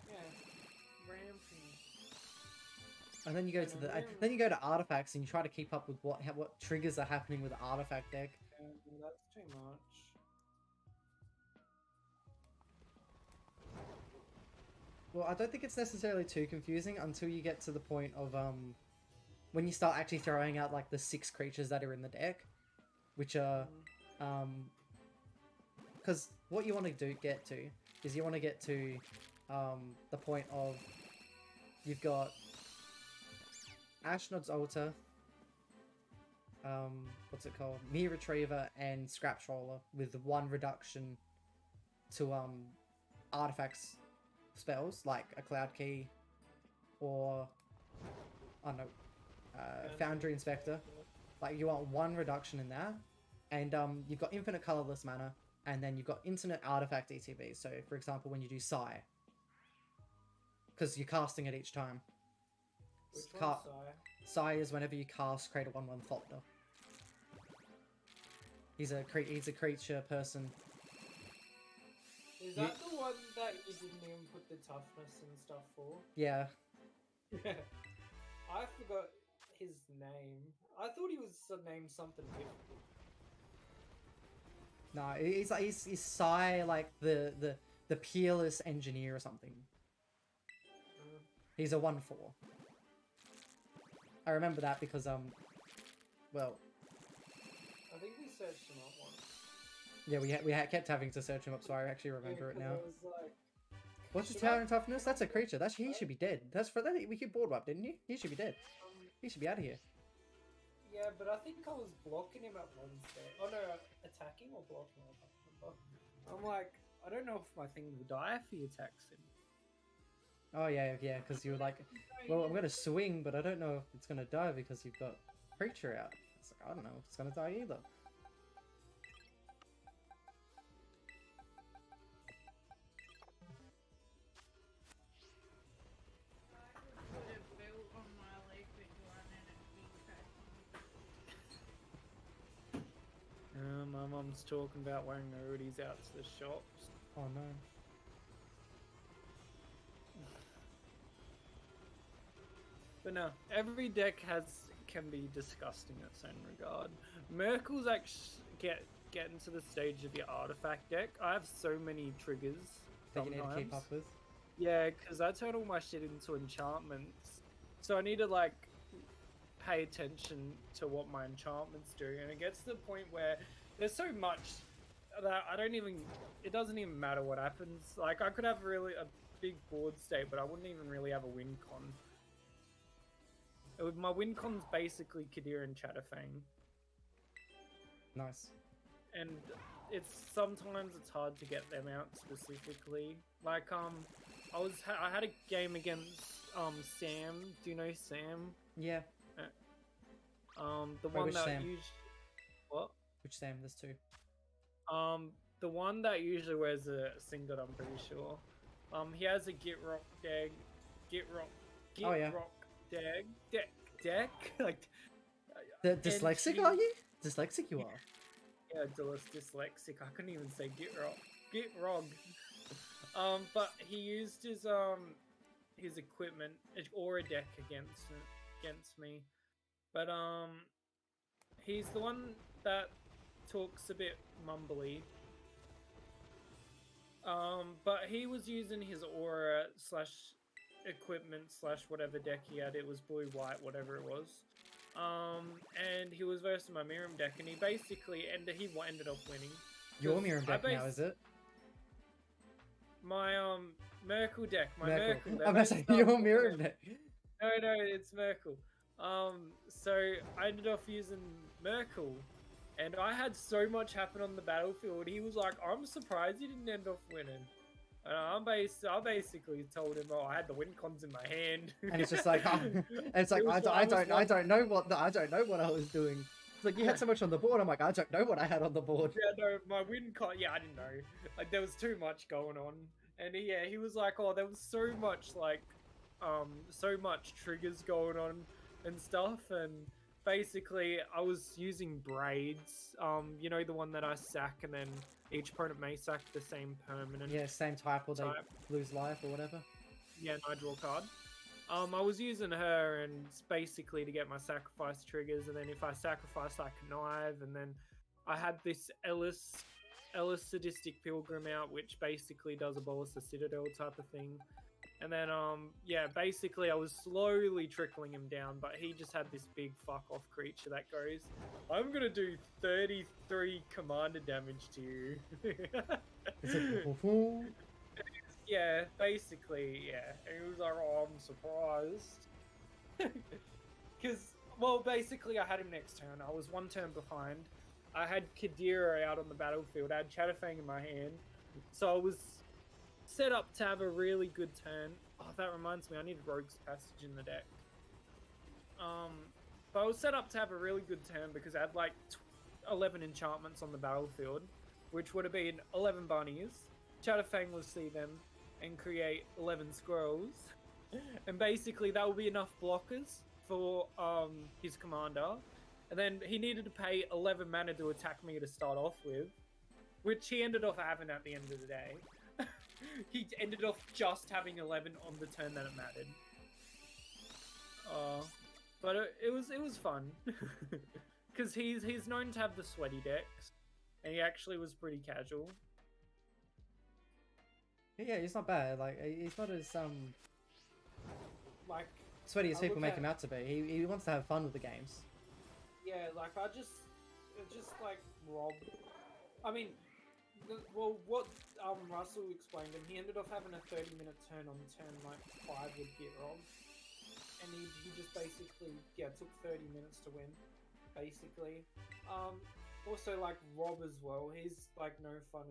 S3: Yeah, ramping.
S1: And then you go to then you go to artifacts and you try to keep up with what triggers are happening with the artifact deck.
S3: That's too much.
S1: Well, I don't think it's necessarily too confusing until you get to the point of when you start actually throwing out like the 6 creatures that are in the deck, which are because what you want to get to is you want to get to the point of you've got Ashnod's Altar, what's it called? Mere Retriever and Scratch Roller with 1 reduction to artifacts spells like a Cloud Key or I don't know, Foundry Inspector. Like you want 1 reduction in that, and you've got infinite colorless mana, and then you've got infinite artifact ETB. So for example, when you do Sigh, because you're casting it each time.
S3: Which one's Sigh?
S1: Sigh is whenever you cast, create a 1/1 Thopter. He's a creature person.
S3: Is that the one that you didn't even put the toughness and stuff for?
S1: Yeah.
S3: I forgot his name. I thought he was named something different.
S1: No, he's Sigh, like the peerless engineer or something. He's a 1/4. I remember that because well,
S3: I think we searched him up once.
S1: yeah, we kept having to search him up, so I actually remember it now.
S3: I was like,
S1: What's his tower and toughness? That's a creature. He should be dead. That's for that. We could board wipe, didn't you? He should be dead. He should be out of here.
S3: yeah, but I think I was blocking him at one stage. Oh no, attacking or blocking? I can't remember. I'm like, I don't know if my thing will die if he attacks him.
S1: Oh yeah, yeah, because you were like, well, I'm gonna swing, but I don't know if it's gonna die because you've got creature out. It's like, I don't know if it's gonna die either.
S3: My mum's talking about wearing her hoodies out to the shops.
S1: Oh no.
S3: But no, every deck can be disgusting in its own regard. Merkel's actually getting to the stage of your artifact deck. I have so many triggers
S1: That you need to keep up with.
S3: Yeah, because I turn all my shit into enchantments, so I need to like pay attention to what my enchantments do, and it gets to the point where there's so much that I don't even. It doesn't even matter what happens. Like I could have really a big board state, but I wouldn't even really have a win con. My win con's basically Kadir and Chatterfang.
S1: Nice.
S3: And sometimes it's hard to get them out specifically. Like I had a game against Sam. Do you know Sam?
S1: Yeah.
S3: The
S1: Wait,
S3: one
S1: which
S3: that
S1: Sam?
S3: usually what?
S1: Which Sam? There's two.
S3: The one that usually wears a singlet. I'm pretty sure. He has a Git Rock deck.
S1: Oh, yeah.
S3: Rock deck. Like.
S1: The dyslexic, are you? Dyslexic you are.
S3: Yeah, dyslexic. I couldn't even say Git Rog. But he used his equipment or a deck against me. But he's the one that talks a bit mumbly. But he was using his aura / equipment / whatever deck he had. It was blue, white, whatever it was. And he was versing my Miriam deck, and he basically ended up winning.
S1: Your Miriam deck now, is it?
S3: My Merkel deck.
S1: Merkel.
S3: Merkel.
S1: I'm gonna say your Miriam deck.
S3: No, it's Merkel. So I ended up using Merkel, and I had so much happen on the battlefield. He was like, "I'm surprised you didn't end up winning." And I basically told him, "Oh, I had the win cons in my hand."
S1: And it's just like, and it's like, I don't know what I was doing. It's like you had so much on the board. I'm like, I don't know what I had on the board.
S3: Yeah, no, my win con. Yeah, I didn't know. Like there was too much going on, and he was like, "Oh, there was so much so much triggers going on and stuff." And basically, I was using braids. You know, the one that I sack, and then each opponent may sack the same permanent.
S1: Yeah, same type, or they lose life or whatever.
S3: Yeah, and I draw a card. I was using her and basically to get my sacrifice triggers, and then if I sacrifice, I connive, and then I had this Ellis Sadistic Pilgrim out, which basically does abolish the Citadel type of thing. And then, yeah, basically I was slowly trickling him down, but he just had this big fuck-off creature that goes, "I'm gonna do 33 commander damage to you." Yeah, basically, yeah. And he was like, "Oh, I'm surprised." Because, well, basically I had him next turn. I was one turn behind. I had Kadira out on the battlefield. I had Chatterfang in my hand. So I was set up to have a really good turn. Oh, that reminds me, I need Rogue's Passage in the deck. But I was set up to have a really good turn because I had like 11 enchantments on the battlefield, which would have been 11 bunnies. Chatterfang will see them and create 11 squirrels. And basically that will be enough blockers for his commander. And then he needed to pay 11 mana to attack me to start off with, which he ended up having at the end of the day. He ended up just having 11 on the turn that it mattered. But it was fun. Because he's known to have the sweaty decks, and he actually was pretty casual.
S1: Yeah, he's not bad. Like he's not as
S3: like
S1: sweaty as
S3: I
S1: people
S3: look
S1: make
S3: at-
S1: him out to be. He wants to have fun with the games.
S3: Yeah, like it just like Rob. I mean, what Russell explained, and he ended up having a 30-minute turn on turn like 5 with Git Rob, and he just basically took 30 minutes to win, basically. Also, like Rob as well. He's like no fun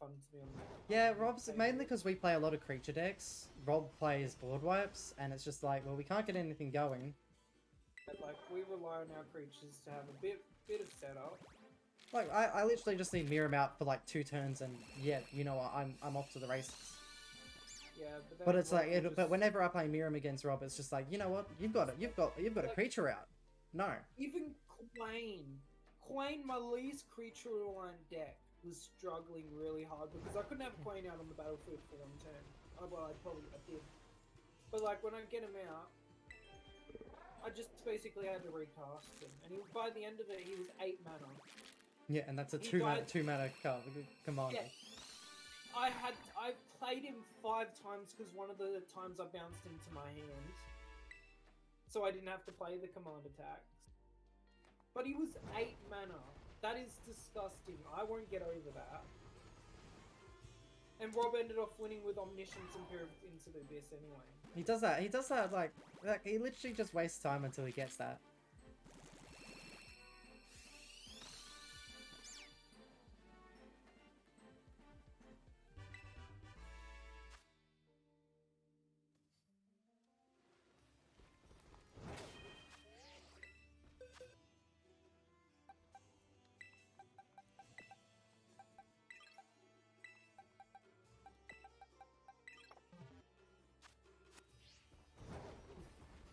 S3: to me on the.
S1: Yeah, Rob's mainly because we play a lot of creature decks. Rob plays board wipes, and it's just like, well, we can't get anything going.
S3: Like we rely on our creatures to have a bit of setup.
S1: Like I literally just need Mirror out for like 2 turns, and yeah, you know what, I'm off to the races.
S3: Yeah,
S1: But it's like,
S3: just...
S1: but whenever I play Miram against Rob, it's just like, you know what, you've got a creature out. No.
S3: Even Quain, my least creature aligned deck, was struggling really hard because I couldn't have Quain out on the battlefield for 1 turn. Oh, well, I did. But like when I get him out, I just basically had to recast him, and by the end of it, he was 8 mana.
S1: Yeah, and that's a
S3: He
S1: 2 mana
S3: died-
S1: commander.
S3: Yeah. I played him 5 times because one of the times I bounced into my hand, so I didn't have to play the command attacks. But he was 8 mana. That is disgusting. I won't get over that. And Rob ended off winning with Omniscience and Peer into the Abyss anyway.
S1: He does that like he literally just wastes time until he gets that.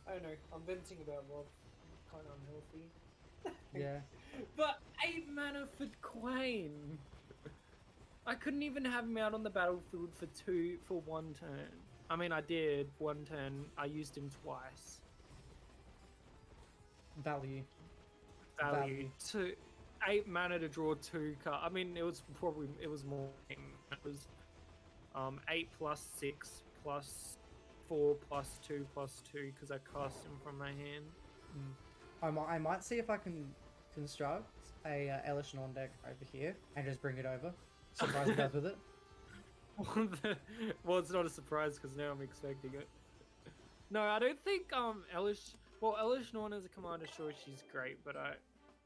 S3: I don't know, I'm venting about Rob. Kind of unhealthy.
S1: Yeah.
S3: But 8 mana for Quain! I couldn't even have him out on the battlefield for 1 turn. I mean, I did 1 turn. I used him twice.
S1: Value.
S3: Value. 8 mana to draw 2 cards. I mean, it was more. It was 8 plus 6 plus 4 plus 2 plus 2 because I cast him from my hand.
S1: I might see if I can construct a Elish Non deck over here and just bring it over. Surprise you guys with it.
S3: Well, it's not a surprise because now I'm expecting it. No, I don't think Elish. Well, Elish Norn as a commander, sure, she's great, but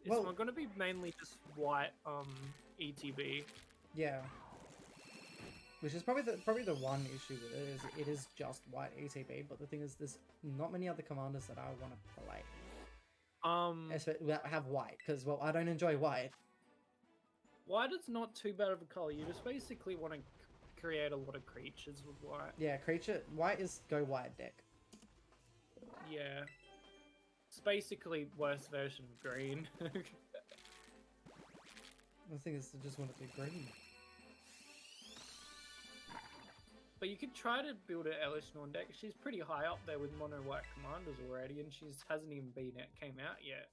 S3: it's not going to be mainly just white ETB.
S1: Yeah. Which is probably the one issue with it, is it is just white ETB, but the thing is there's not many other commanders that I want to play. That have white, because well, I don't enjoy white.
S3: White is not too bad of a color. You just basically want to create a lot of creatures with white.
S1: Yeah, white is go white deck.
S3: Yeah. It's basically worse version of green.
S1: The thing is, I just want it to be green.
S3: But you could try to build an Elish Norn deck. She's pretty high up there with mono white commanders already, and she hasn't even came out yet.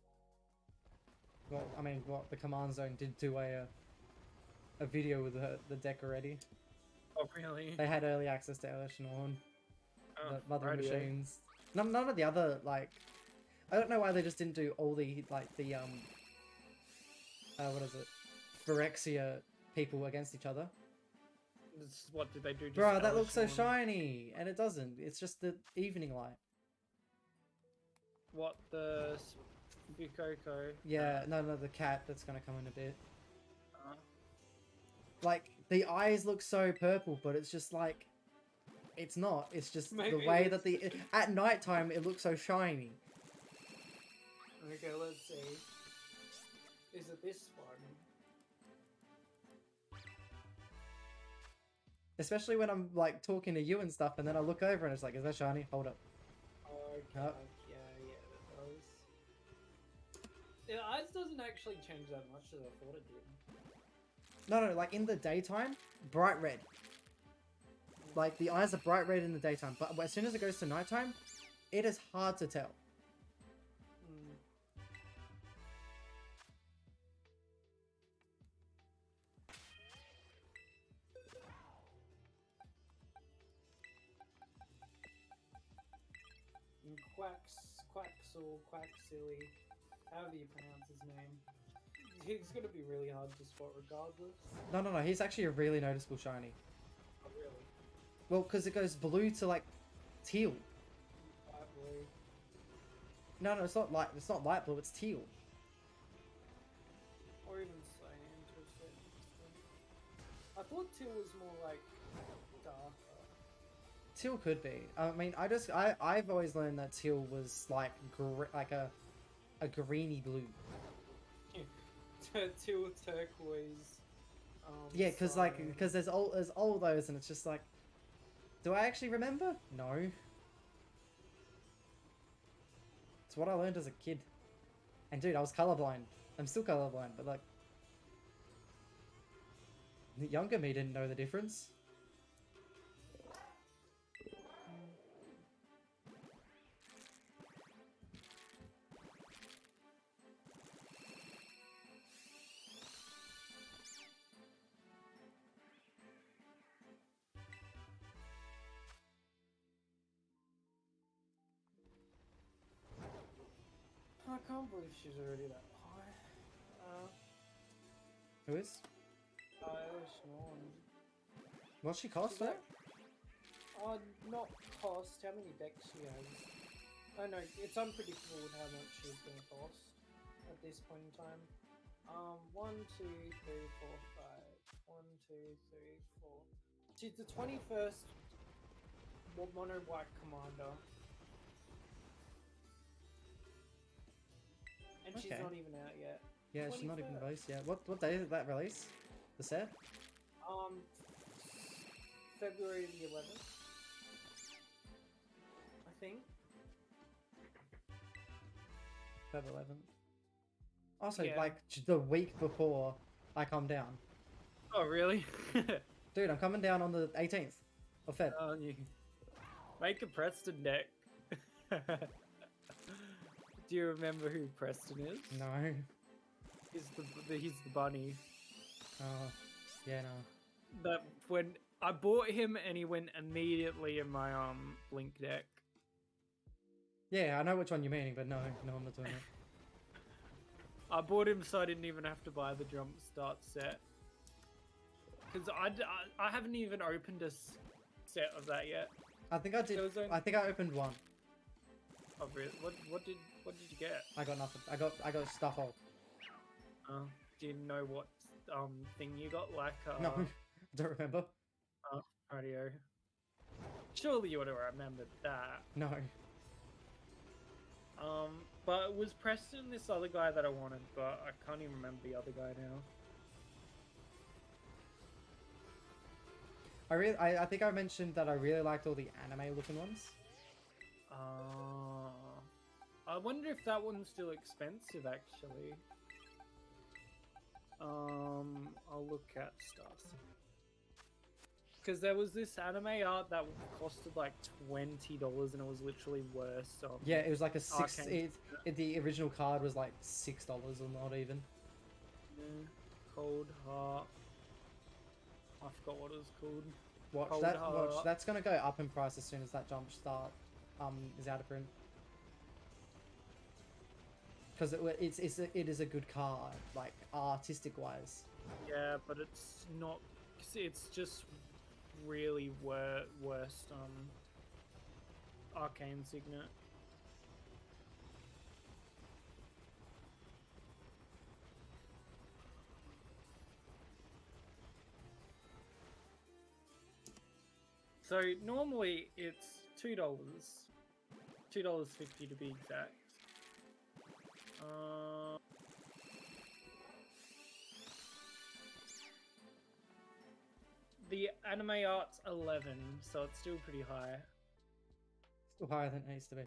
S1: Well, I mean, the Command Zone did do a video with the deck already.
S3: Oh, really?
S1: They had early access to Elish Norn, the Mother
S3: righty-o.
S1: Machines. None of the other, like, I don't know why they just didn't do all the, like, the, what is it? Phyrexia people against each other.
S3: What did they do? Just
S1: Bro, that
S3: Elish
S1: looks so
S3: Norn?
S1: shiny! And it doesn't. It's just the evening light.
S3: What, the Bukoko?
S1: Yeah, no, the cat that's gonna come in a bit.
S3: Uh,
S1: Like, the eyes look so purple, but it's just like... It's not. It's just
S3: Maybe
S1: the way
S3: it
S1: that the... At nighttime, it looks so shiny.
S3: Okay, let's see. Is it this one?
S1: Especially when I'm, like, talking to you and stuff, and then I look over and it's like, is that shiny? Hold up.
S3: Okay,
S1: Yep.
S3: yeah, that does. The eyes doesn't actually change that much as I thought it did.
S1: No, like, in the daytime, bright red. Like, the eyes are bright red in the daytime, but as soon as it goes to nighttime, it is hard to tell.
S3: Mm. And Quaxilly, however you pronounce his name. He's gonna be really hard to spot regardless.
S1: No, he's actually a really noticeable shiny.
S3: Oh, really?
S1: Well, because it goes blue to, like, teal.
S3: Light blue.
S1: No, it's not light blue, it's teal.
S3: Or even I thought teal was more like darker.
S1: Teal could be. I mean, I've always learned that teal was like a greeny blue.
S3: Teal turquoise.
S1: Yeah, because
S3: cyan.
S1: there's all those, and it's just like, do I actually remember? No. It's what I learned as a kid. And dude, I was colorblind. I'm still colorblind, but like, the younger me didn't know the difference.
S3: I can't believe she's already that high.
S1: Who is?
S3: Irish Norn.
S1: What's she cost?
S3: She's like, not cost, how many decks she has. I know, it's unpredictable with how much she's going to cost at this point in time. 1, 2, 3, 4, 5. 1, 2, 3, 4. She's the 21st Mono White Commander. And she's
S1: Okay.
S3: not even out yet.
S1: Yeah, she's not even
S3: 21st.
S1: released yet. What day did that release? The set?
S3: February the 11th. I think.
S1: Feb 11th. Also,
S3: Yeah.
S1: like the week before I come down.
S3: Oh, really?
S1: Dude, I'm coming down on the 18th of Feb.
S3: You make a Preston deck. Do you remember who Preston is?
S1: No.
S3: He's the bunny.
S1: Oh, yeah, no.
S3: That when I bought him and he went immediately in my Blink deck.
S1: Yeah, I know which one you're meaning, but no, I'm not doing it.
S3: I bought him so I didn't even have to buy the Jump Start set. Because I haven't even opened a set of that yet.
S1: I think I did.
S3: There was only-
S1: I think I opened one.
S3: Oh, really? What did you get?
S1: I got nothing. I got stuff off.
S3: Do you know what thing you got? Like
S1: No, I don't remember.
S3: radio. Surely you would have remembered that.
S1: No.
S3: But it was Preston this other guy that I wanted, but I can't even remember the other guy now.
S1: I think I mentioned that I really liked all the anime looking ones.
S3: I wonder if that one's still expensive actually. I'll look at stuff. Because there was this anime art that costed like $20 and it was literally worse.
S1: Yeah, it was like a six.
S3: Arcane.
S1: The original card was like $6 or not even.
S3: Cold Heart. I forgot what it was called.
S1: Watch
S3: Cold
S1: that.
S3: Heart.
S1: Watch that's gonna go up in price as soon as that Jump Start is out of print. Because it is a good card, like artistic wise.
S3: Yeah, but it's not. It's just really worst Arcane Signet. So normally it's $2, $2.50 to be exact. The anime art's 11, so it's still pretty high.
S1: Still higher than it needs to be.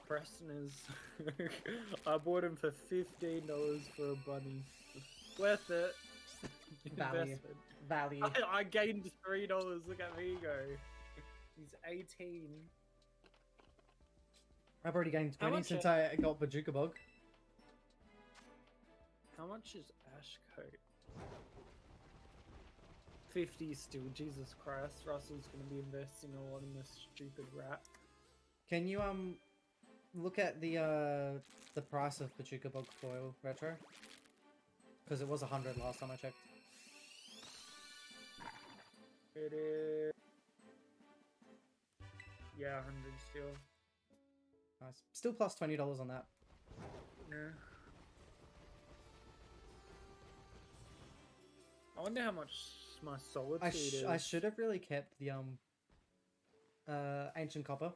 S3: Preston is. I bought him for $15 for a bunny. Worth it.
S1: Value.
S3: Investment.
S1: Value.
S3: I gained $3. Look at me go. He's 18.
S1: I've already gained
S3: How
S1: 20
S3: much
S1: since I got Bajuka Bug.
S3: How much is Ash Coat? 50 still. Jesus Christ. Russell's going to be investing a lot in this stupid rat.
S1: Can you look at the price of Bajuka Bug foil retro? Because it was 100 last time I checked.
S3: It is Yeah, 100 still.
S1: Nice. Still plus $20 on that.
S3: Yeah. I wonder how much my solitude is.
S1: I should have really kept the ancient copper.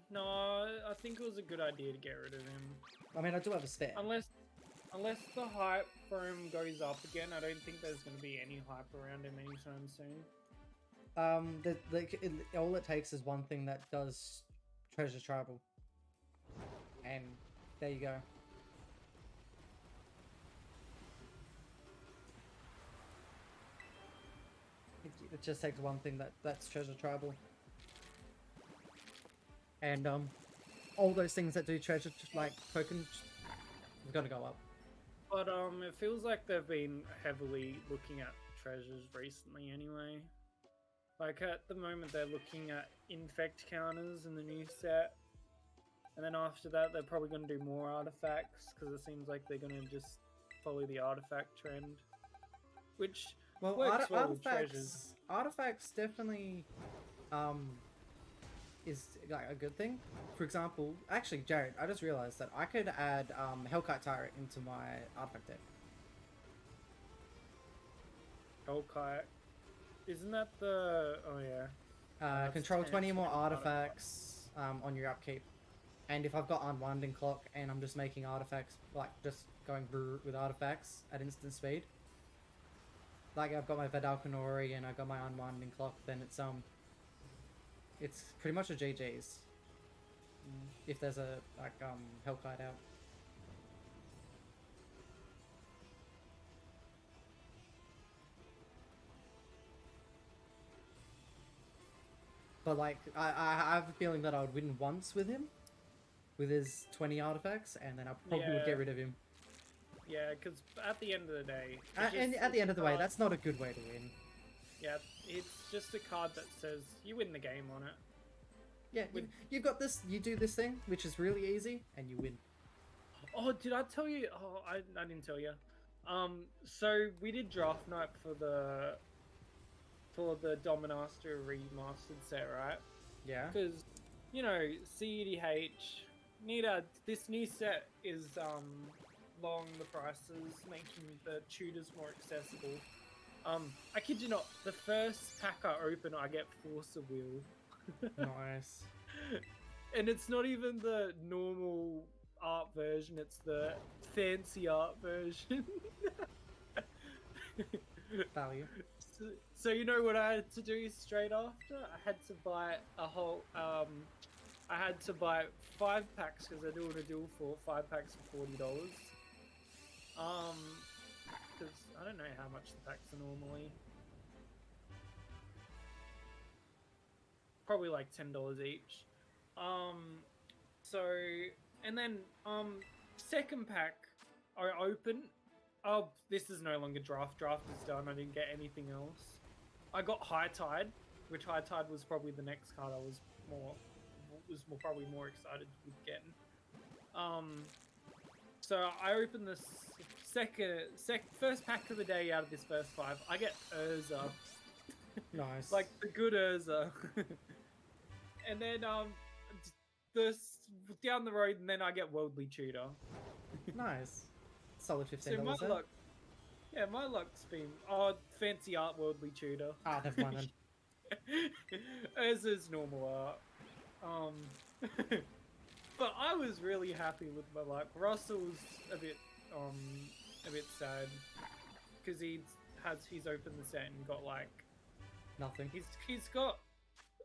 S3: No, I think it was a good idea to get rid of him.
S1: I mean, I do have a spare.
S3: Unless the hype for him goes up again, I don't think there's going to be any hype around him anytime soon.
S1: All it takes is one thing that does treasure tribal, and there you go. It just takes one thing that's treasure tribal, and all those things that do treasure like token is gonna go up.
S3: But it feels like they've been heavily looking at treasures recently anyway. Like at the moment they're looking at infect counters in the new set. And then after that they're probably going to do more artifacts because it seems like they're going to just follow the artifact trend. Which works well with treasures.
S1: Artifacts definitely is like a good thing. For example, actually Jared, I just realized that I could add Hellkite Turret into my artifact deck.
S3: Hellkite. Isn't that the... Oh yeah.
S1: Control 20 more artifacts on your upkeep. And if I've got Unwinding Clock and I'm just making artifacts, like just going with artifacts at instant speed. Like I've got my Vedalkanori and I've got my Unwinding Clock, then it's pretty much a GG's. If there's a Hellkite out. But like I have a feeling that I would win once with him, with his 20 artifacts, and then I probably would get rid of him.
S3: Yeah, because at the end of the day...
S1: And at the end of the way, that's not a good way to win.
S3: Yeah, it's just a card that says you win the game on it.
S1: Yeah, you've got this, you do this thing, which is really easy, and you win.
S3: Oh, did I tell you? Oh, I didn't tell you. So we did draft night for the Dominaster remastered set, right?
S1: Yeah.
S3: Because, you know, CEDH, this new set is lowering the prices, making the tutors more accessible. I kid you not, the first pack I open, I get Force of Will.
S1: Nice.
S3: And it's not even the normal art version, it's the fancy art version.
S1: Value.
S3: So you know what I had to do straight after? I had to buy a whole, I had to buy 5 packs because they're doing a deal for 5 packs for $40. Because I don't know how much the packs are normally. Probably like $10 each. So, and then, second pack, I open. Oh, this is no longer draft. Draft is done. I didn't get anything else. I got High Tide, which High Tide was probably the next card I was probably more excited with getting. So I opened this first pack of the day out of this first 5. I get Urza.
S1: Nice.
S3: Like the good Urza. And then down the road, and then I get Worldly Tutor.
S1: Nice. Solid $15.
S3: So my luck, my luck's been fancy art Worldly Tutor.
S1: Ah, never mind then.
S3: Urza's normal art. But I was really happy with my luck. Russell's a bit sad because he's opened the set and got like
S1: Nothing.
S3: He's got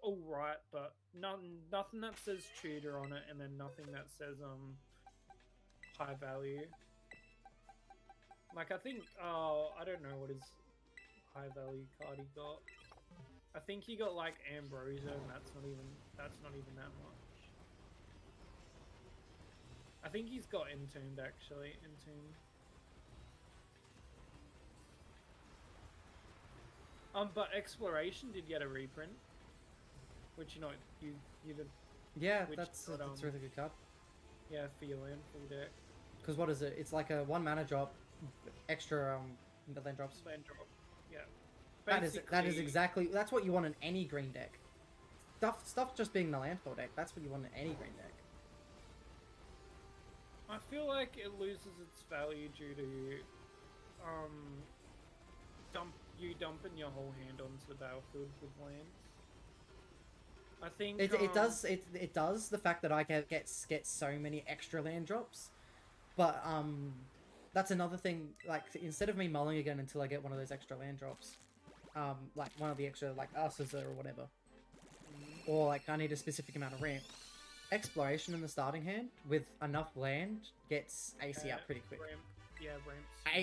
S3: all right, but nothing that says tutor on it, and then nothing that says high value. Like I think I don't know what his high value card he got. I think he got like Ambrosia, and that's not even that much. I think he's got Entombed actually. Entombed. But Exploration did get a reprint, which you did.
S1: Yeah, that's a really good card.
S3: Yeah, for your land full deck.
S1: Because what is it? It's like a 1 mana drop, extra land drops.
S3: Land drop. Yeah.
S1: That is exactly, that's what you want in any green deck. stuff just being the landfall deck. That's what you want in any green deck.
S3: I feel like it loses its value due to dumping your whole hand onto the battlefield with lands. I think
S1: It does the fact that I get so many extra land drops, but that's another thing. Like instead of me mulling again until I get one of those extra land drops, like one of the extra like Ursa's or whatever, or like I need a specific amount of ramp. Exploration in the starting hand with enough land gets AC out pretty quick.
S3: Ramps.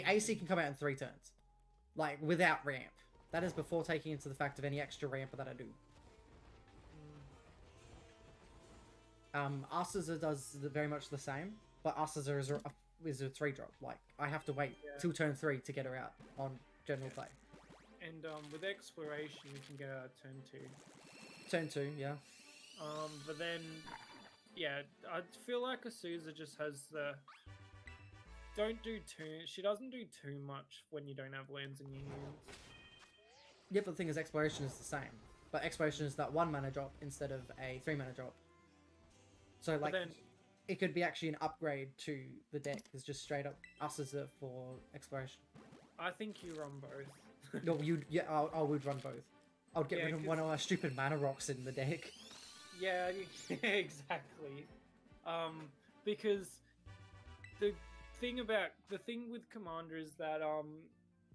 S1: AC can come out in 3 turns, like without ramp. That is before taking into the fact of any extra ramp that I do. Ursa does very much the same, but Ursa is a 3-drop. Like I have to wait till turn 3 to get her out on general play.
S3: And with exploration, you can get out turn 2.
S1: Turn 2, yeah.
S3: But then, yeah, I feel like Azusa just has the. She doesn't do too much when you don't have lands in your hands.
S1: Yeah, but the thing is, exploration is the same. But exploration is that 1 mana drop instead of a 3 mana drop. So like,
S3: then,
S1: it could be actually an upgrade to the deck. It's just straight up Ursa for exploration.
S3: I think you run both.
S1: No, I would run both. I would get rid of one of my stupid mana rocks in the deck.
S3: Yeah, exactly. Because the thing with Commander is that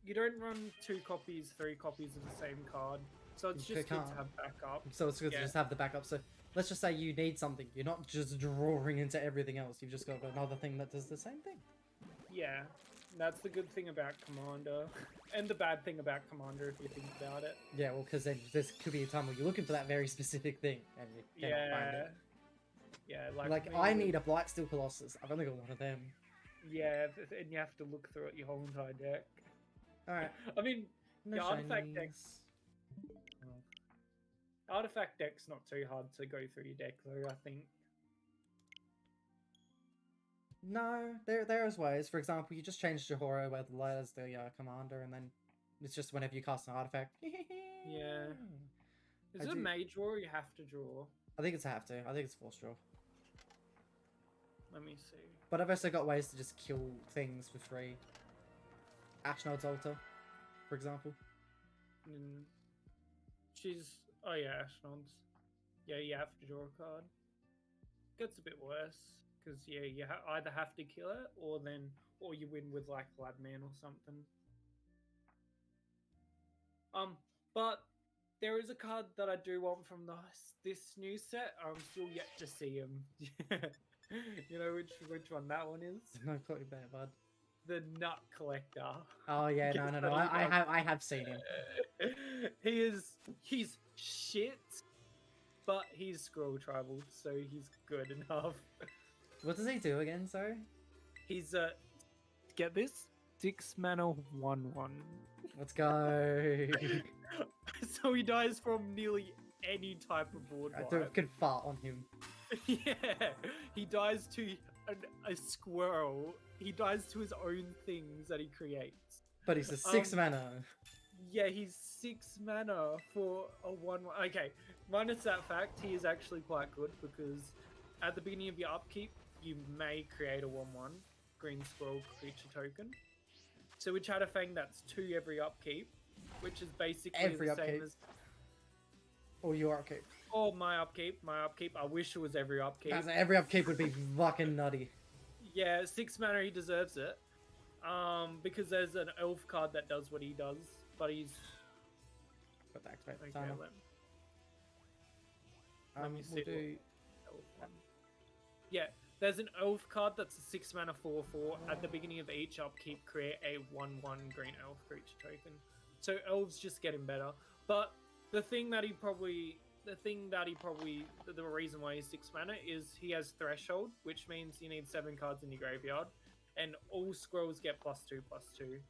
S3: you don't run 2 copies, 3 copies of the same card, so it's just good to have backup.
S1: So it's good to just have the backup. So let's just say you need something. You're not just drawing into everything else. You've just got another thing that does the same thing.
S3: Yeah, that's the good thing about Commander, and the bad thing about Commander if you think about it.
S1: Yeah, well, because then there could be a time where you're looking for that very specific thing and you cannot find it.
S3: Yeah,
S1: like I need a Blightsteel Colossus. I've only got one of them.
S3: Yeah, and you have to look through it your whole entire deck.
S1: Alright.
S3: I mean,
S1: No
S3: the artifact
S1: shinies.
S3: decks. Artifact deck's not too hard to go through your deck, though, I think.
S1: No, there is ways. For example, you just change Johoro with Light as the commander, and then it's just whenever you cast an artifact.
S3: Yeah. Is it a mage draw or you have to draw?
S1: I think it's a have to. I think it's force draw.
S3: Let me see.
S1: But I've also got ways to just kill things for free. Ashnod's Altar, for example.
S3: Oh yeah, Ashnod's. Yeah, you have to draw a card. Gets a bit worse. Because, yeah, you either have to kill it, or you win with, like, Ladman or something. But there is a card that I do want from this new set. I'm still yet to see him. You know which one that one is?
S1: No clue about bud.
S3: The Nut Collector.
S1: Oh yeah, no. I have seen him.
S3: He's shit, but he's Scroll Tribal, so he's good enough.
S1: What does he do again, sorry?
S3: He's get this? 6 mana 1/1.
S1: Let's go.
S3: So he dies from nearly any type of board
S1: I
S3: wipe.
S1: could fart on him.
S3: Yeah, he dies to a squirrel. He dies to his own things that he creates.
S1: But he's a 6 mana.
S3: Yeah, he's 6 mana for a 1/1. Okay, minus that fact, he is actually quite good because at the beginning of your upkeep, you may create a 1/1 green squirrel creature token. So with Chatterfang, that's 2 every upkeep, which is basically
S1: Every
S3: the
S1: upkeep.
S3: same as.
S1: Or your upkeep.
S3: Or my upkeep. I wish it was every upkeep.
S1: Every upkeep would be fucking nutty.
S3: Yeah, 6 mana, he deserves it. Because there's an elf card that does what he does, but he's.
S1: Got to activate the
S3: Okay,
S1: timer.
S3: let me see
S1: We'll do...
S3: elf one. Yeah, there's an elf card that's a 6 mana 4/4. At the beginning of each upkeep, create a 1/1 green elf creature token. So elves just getting better. But the reason why he's 6 mana is he has Threshold, which means you need 7 cards in your graveyard, and all scrolls get +2/+2.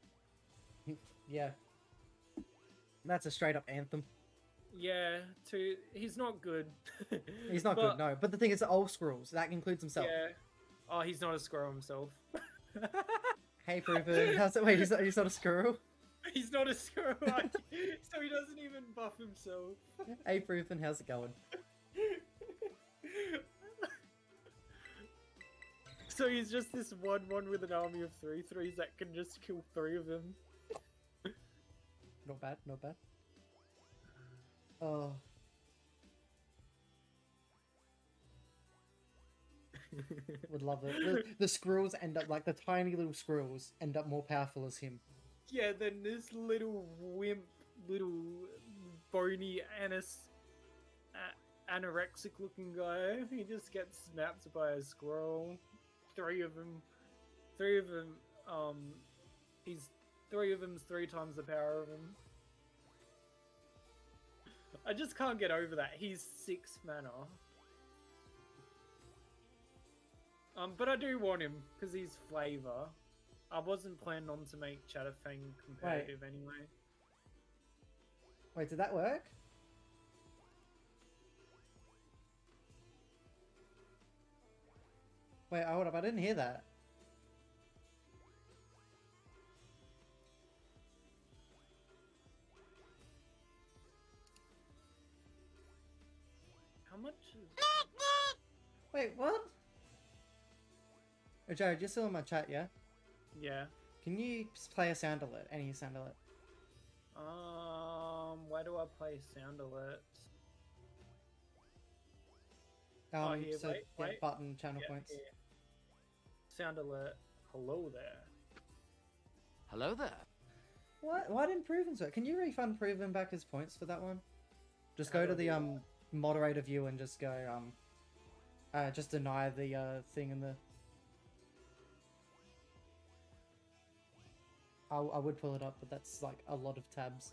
S1: Yeah. That's a straight up anthem.
S3: Yeah, he's not good.
S1: He's not good, no. But the thing is, old squirrels. That includes himself.
S3: Yeah. Oh, he's not a squirrel himself.
S1: Hey, Proven. How's it? Wait, he's not a squirrel?
S3: He's not a squirrel, so he doesn't even buff himself.
S1: Hey, Proven, how's it going?
S3: So he's just this one with an army of 3/3s that can just kill 3 of them.
S1: Not bad, not bad. Oh. Would love it. The squirrels end up, like the tiny little squirrels, end up more powerful as him.
S3: Yeah, then this little wimp, little bony anorexic looking guy, he just gets snapped by a squirrel. 3 of them, he's 3 of them's 3 times the power of him. I just can't get over that. He's 6 mana. But I do want him, because he's flavor. I wasn't planning on to make Chatterfang competitive anyway.
S1: Wait, did that work? Wait, hold up, I didn't hear that.
S3: How much is...
S1: Wait, what? Oh, Jared, you're still in my chat, yeah?
S3: Yeah.
S1: Can you play a sound alert? Any sound alert?
S3: Where do I play sound alerts? Here,
S1: So,
S3: wait.
S1: button, channel
S3: Yeah,
S1: points.
S3: here. Sound alert. Hello there.
S5: Hello there.
S1: What? Why didn't Proven's work? Can you refund Proven back his points for that one? Just
S3: How
S1: go
S3: do
S1: to
S3: I
S1: the
S3: do
S1: moderator view and just go just deny the thing in the. I would pull it up, but that's like a lot of tabs.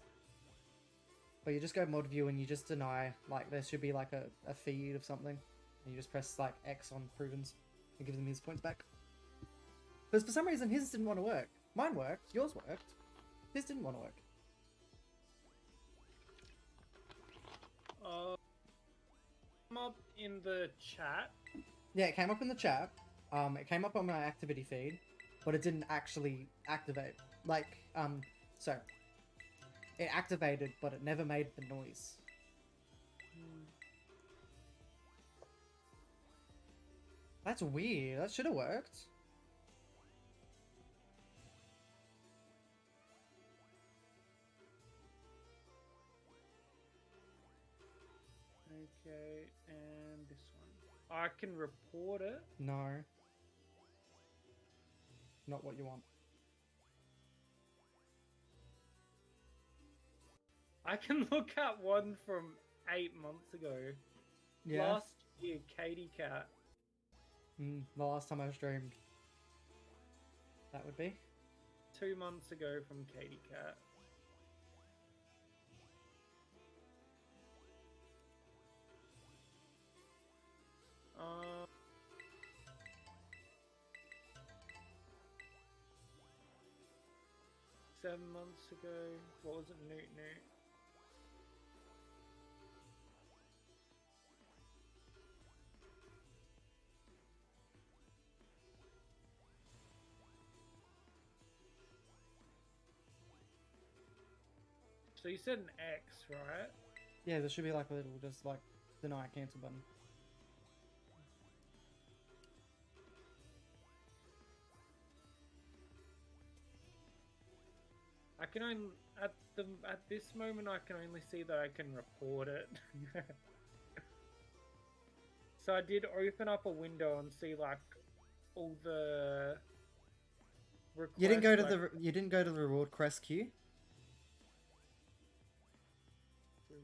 S1: But you just go mod view and you just deny, like there should be like a feed of something. And you just press like X on Proven's and give them his points back. Because for some reason his didn't want to work. Mine worked, yours worked. His didn't want to work.
S3: I'm up in the chat.
S1: Yeah, it came up in the chat. It came up on my activity feed, but it didn't actually activate. Like, so it activated, but it never made the noise. That's weird. That should have worked.
S3: Okay, and this one. I can report it.
S1: No. Not what you want.
S3: I can look at one from 8 months ago.
S1: Yeah.
S3: Last year, Katie Cat.
S1: The last time I streamed. That would be.
S3: 2 months ago from Katie Cat. Seven months ago. What was it? Newt. So you said an X, right?
S1: Yeah, there should be like a little, just like, deny cancel button.
S3: I can only at this moment I can only see that I can report it. So I did open up a window and see like all the requests.
S1: You didn't go to
S3: like,
S1: you didn't go to the reward quest queue.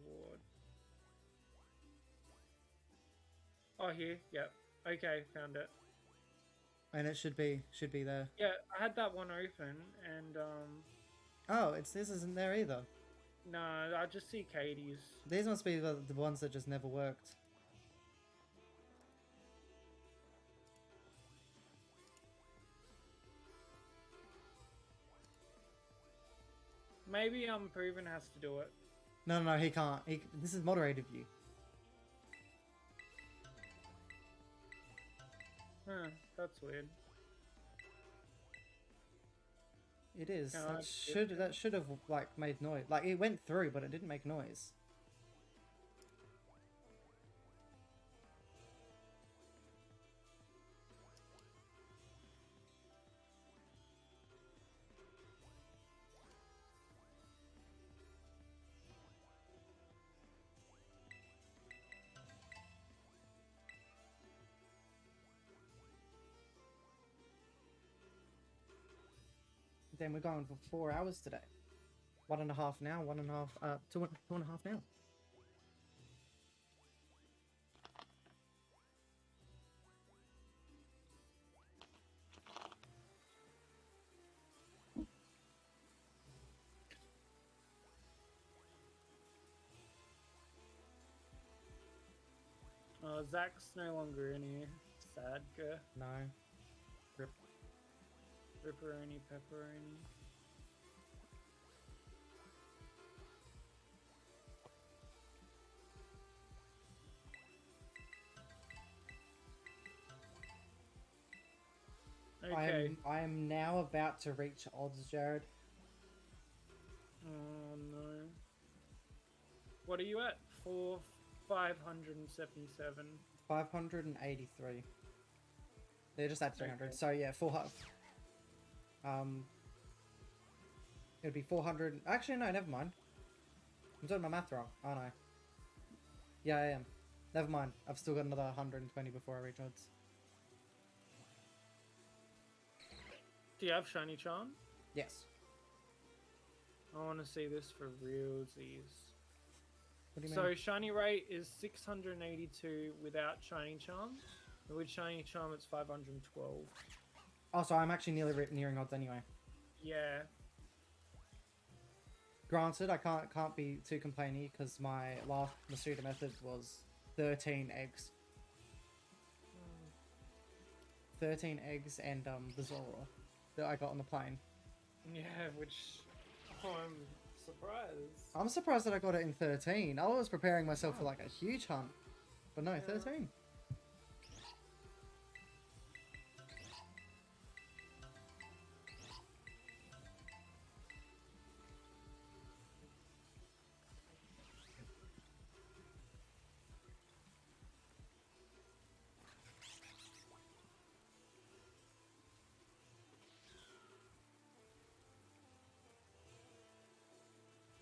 S3: reward. Oh, here. Yep. Okay, found it.
S1: And it should be there.
S3: Yeah, I had that one open and
S1: Oh, this isn't there either.
S3: no, I just see Katie's.
S1: These must be the ones that just never worked.
S3: Maybe Proven has to do it.
S1: No, he can't. This is moderator view.
S3: Huh, that's weird.
S1: It is.
S3: Can I
S1: That should have like made noise. Like it went through, but it didn't make noise. Then we're going for 4 hours today. 1.5 now, 1.5, 2.5 now.
S3: Zach's no longer in here. Sad girl.
S1: No. Rip.
S3: Ripperoni, pepperoni. Okay.
S1: I am now about to reach odds, Jared.
S3: Oh no. What are you at? 577.
S1: 583. They just add 300.
S3: Okay.
S1: So yeah, it'd be 400. Actually, no, never mind. I'm doing my math wrong, aren't I? Yeah, I am. Never mind. I've still got another 120 before I reach odds.
S3: Do you have shiny charm?
S1: Yes.
S3: I want to see this for realsies.
S1: What do you
S3: So
S1: mean?
S3: shiny rate is 682 without shiny charm. And with shiny charm, it's 512.
S1: Oh, so I'm actually nearing odds anyway.
S3: Yeah.
S1: Granted, I can't be too complainy because my last Masuda method was 13 eggs. 13 eggs and the Zora that I got on the plane.
S3: Yeah, which I'm surprised.
S1: I'm surprised that I got it in 13. I was preparing myself for like a huge hunt. But no,
S3: Yeah.
S1: 13.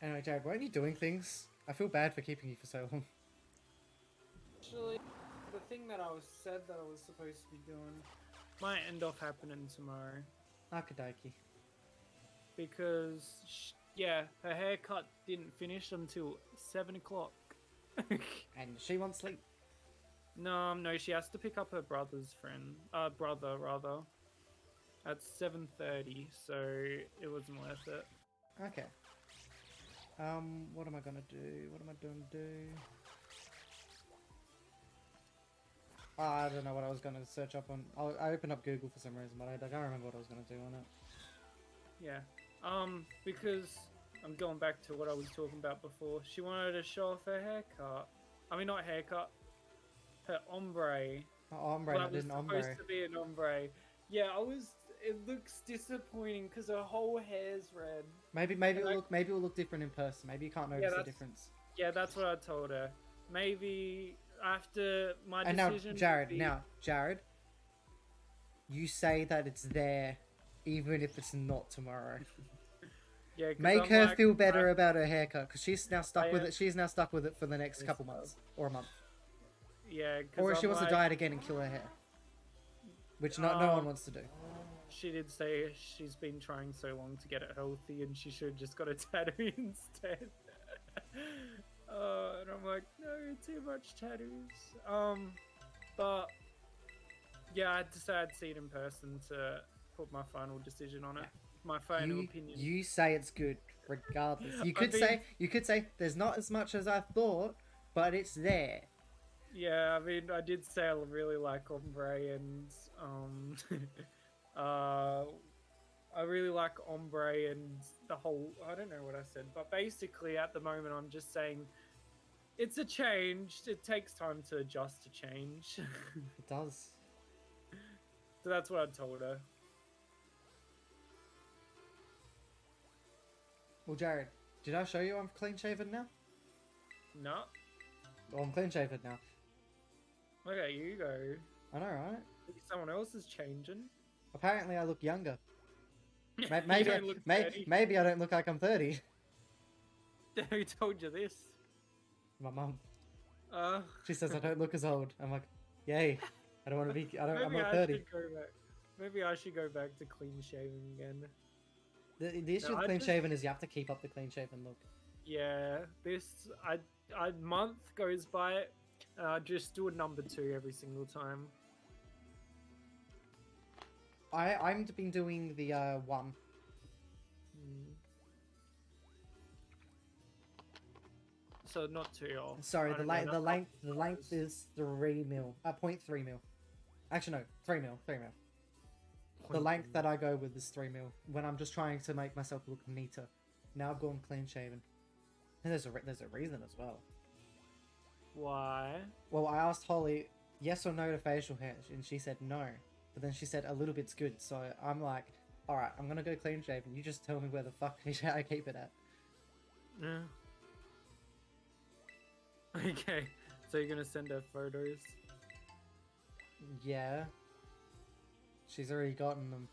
S1: Anyway, Jared, weren't you doing things? I feel bad for keeping you for so long.
S3: Actually, the thing that I was said that I was supposed to be doing might end up happening tomorrow.
S1: Akadaki.
S3: Because, yeah, her haircut didn't finish until 7 o'clock.
S1: And she wants sleep.
S3: No, she has to pick up her brother, rather, at 7:30, so it wasn't worth it.
S1: Okay. What am I gonna do? What am I gonna do? I don't know what I was gonna search up on. I opened up Google for some reason, but I can't remember what I was gonna do on it.
S3: Yeah. Because I'm going back to what I was talking about before. She wanted to show off her haircut. I mean, not haircut. Her ombre.
S1: Oh, ombre,
S3: Well,
S1: I
S3: it was
S1: didn't
S3: supposed
S1: ombre.
S3: to be an ombre. Yeah, it looks disappointing because her whole hair's red.
S1: Maybe it'll look different in person. Maybe you can't notice the
S3: that's-
S1: difference.
S3: Yeah, that's what I told her. Maybe after my
S1: And now,
S3: decision.
S1: Jared, you say that it's there, even if it's not tomorrow.
S3: Yeah, 'cause
S1: Make
S3: I'm
S1: her
S3: like,
S1: feel better about her haircut, because she's now stuck
S3: I
S1: with
S3: am-
S1: it. She's now stuck with it for the next
S3: Yes,
S1: couple
S3: love.
S1: months or a month.
S3: Yeah, 'cause
S1: Or if she
S3: I'm
S1: wants to
S3: like,
S1: dye it again and kill her hair, which no one wants to do.
S3: She did say she's been trying so long to get it healthy and she should have just got a tattoo instead. And I'm like, no, too much tattoos. But yeah, I had to say I'd see it in person to put my final decision on it. My final opinion.
S1: You say it's good, regardless. You
S3: I
S1: could say there's not as much as I thought, but it's there.
S3: Yeah, I mean, I did say I really like ombre and I really like ombre and the whole. I don't know what I said, but basically at the moment I'm just saying it's a change. It takes time to adjust to change.
S1: It does.
S3: So that's what I told her.
S1: Well, Jared, did I show you I'm clean shaven now?
S3: No.
S1: Well, I'm clean shaven now.
S3: Look at you go.
S1: I know, right?
S3: Someone else is changing.
S1: Apparently, I look younger.
S3: You
S1: Maybe,
S3: don't look 30.
S1: maybe I don't look like I'm 30.
S3: Who told you this?
S1: My mum.
S3: Uh,
S1: She says I don't look as old. I'm like, yay. I don't want to be. I'm
S3: maybe
S1: not
S3: I
S1: 30.
S3: should go back. Maybe I should go back to clean shaving again.
S1: The issue
S3: No,
S1: with
S3: I
S1: clean
S3: just-
S1: shaven is you have to keep up the clean shaven look.
S3: Yeah, this a month goes by, and I just do a number 2 every single time.
S1: I'm been doing the one.
S3: Mm. So not 2 off.
S1: Sorry,
S3: I
S1: the
S3: don't know,
S1: length
S3: that's
S1: the length is 3 mil. 0.3 mil. Actually no, 3 mil. 3 mil. The length that I go with is 3 mil when I'm just trying to make myself look neater. Now I've gone clean shaven. And there's a reason as well.
S3: Why?
S1: Well, I asked Holly yes or no to facial hair, and she said no. But then she said a little bit's good, so I'm like, all right, I'm gonna go clean shaven. You just tell me where the fuck I keep it at.
S3: Yeah. Okay, so you're gonna send her photos?
S1: Yeah. She's already gotten them.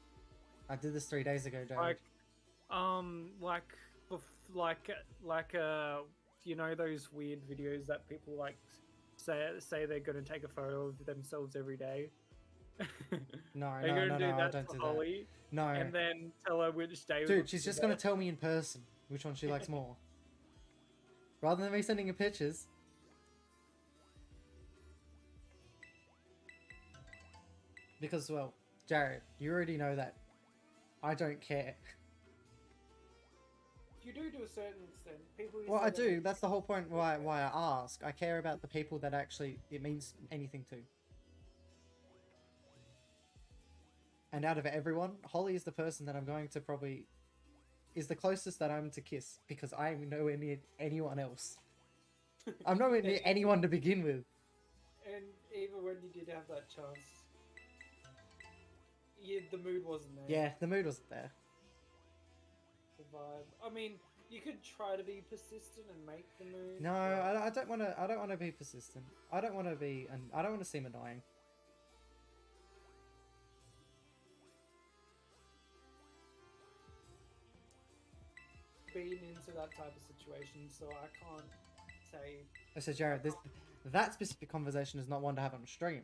S1: I did this 3 days ago, Jared.
S3: Like you know those weird videos that people like say they're gonna take a photo of themselves every day.
S1: No,
S3: They're
S1: no,
S3: gonna
S1: no,
S3: do
S1: no, I
S3: that
S1: don't
S3: to
S1: do that.
S3: Holly,
S1: No.
S3: and then tell her which day.
S1: Dude, she's just gonna tell me in person which one she likes more. Rather than me sending her pictures. Because, well, Jared, you already know that I don't care.
S3: You do to a certain extent. People. who
S1: Well,
S3: say
S1: I
S3: that
S1: do.
S3: they-
S1: That's the whole point why I ask. I care about the people that actually it means anything to. And out of everyone, Holly is the person that I'm going to probably is the closest that I'm to kiss because I'm nowhere near anyone else. I'm nowhere near anyone to begin with.
S3: And even when you did have that chance, the mood wasn't there.
S1: Yeah, the mood wasn't there.
S3: The vibe. I mean, you could try to be persistent and make the mood.
S1: No,
S3: but-
S1: I don't want to. I don't want to be persistent. I don't want to be, and I don't want to seem annoying.
S3: Been into that type of situation, so I can't say.
S1: I said, Jared, that specific conversation is not one to have on stream.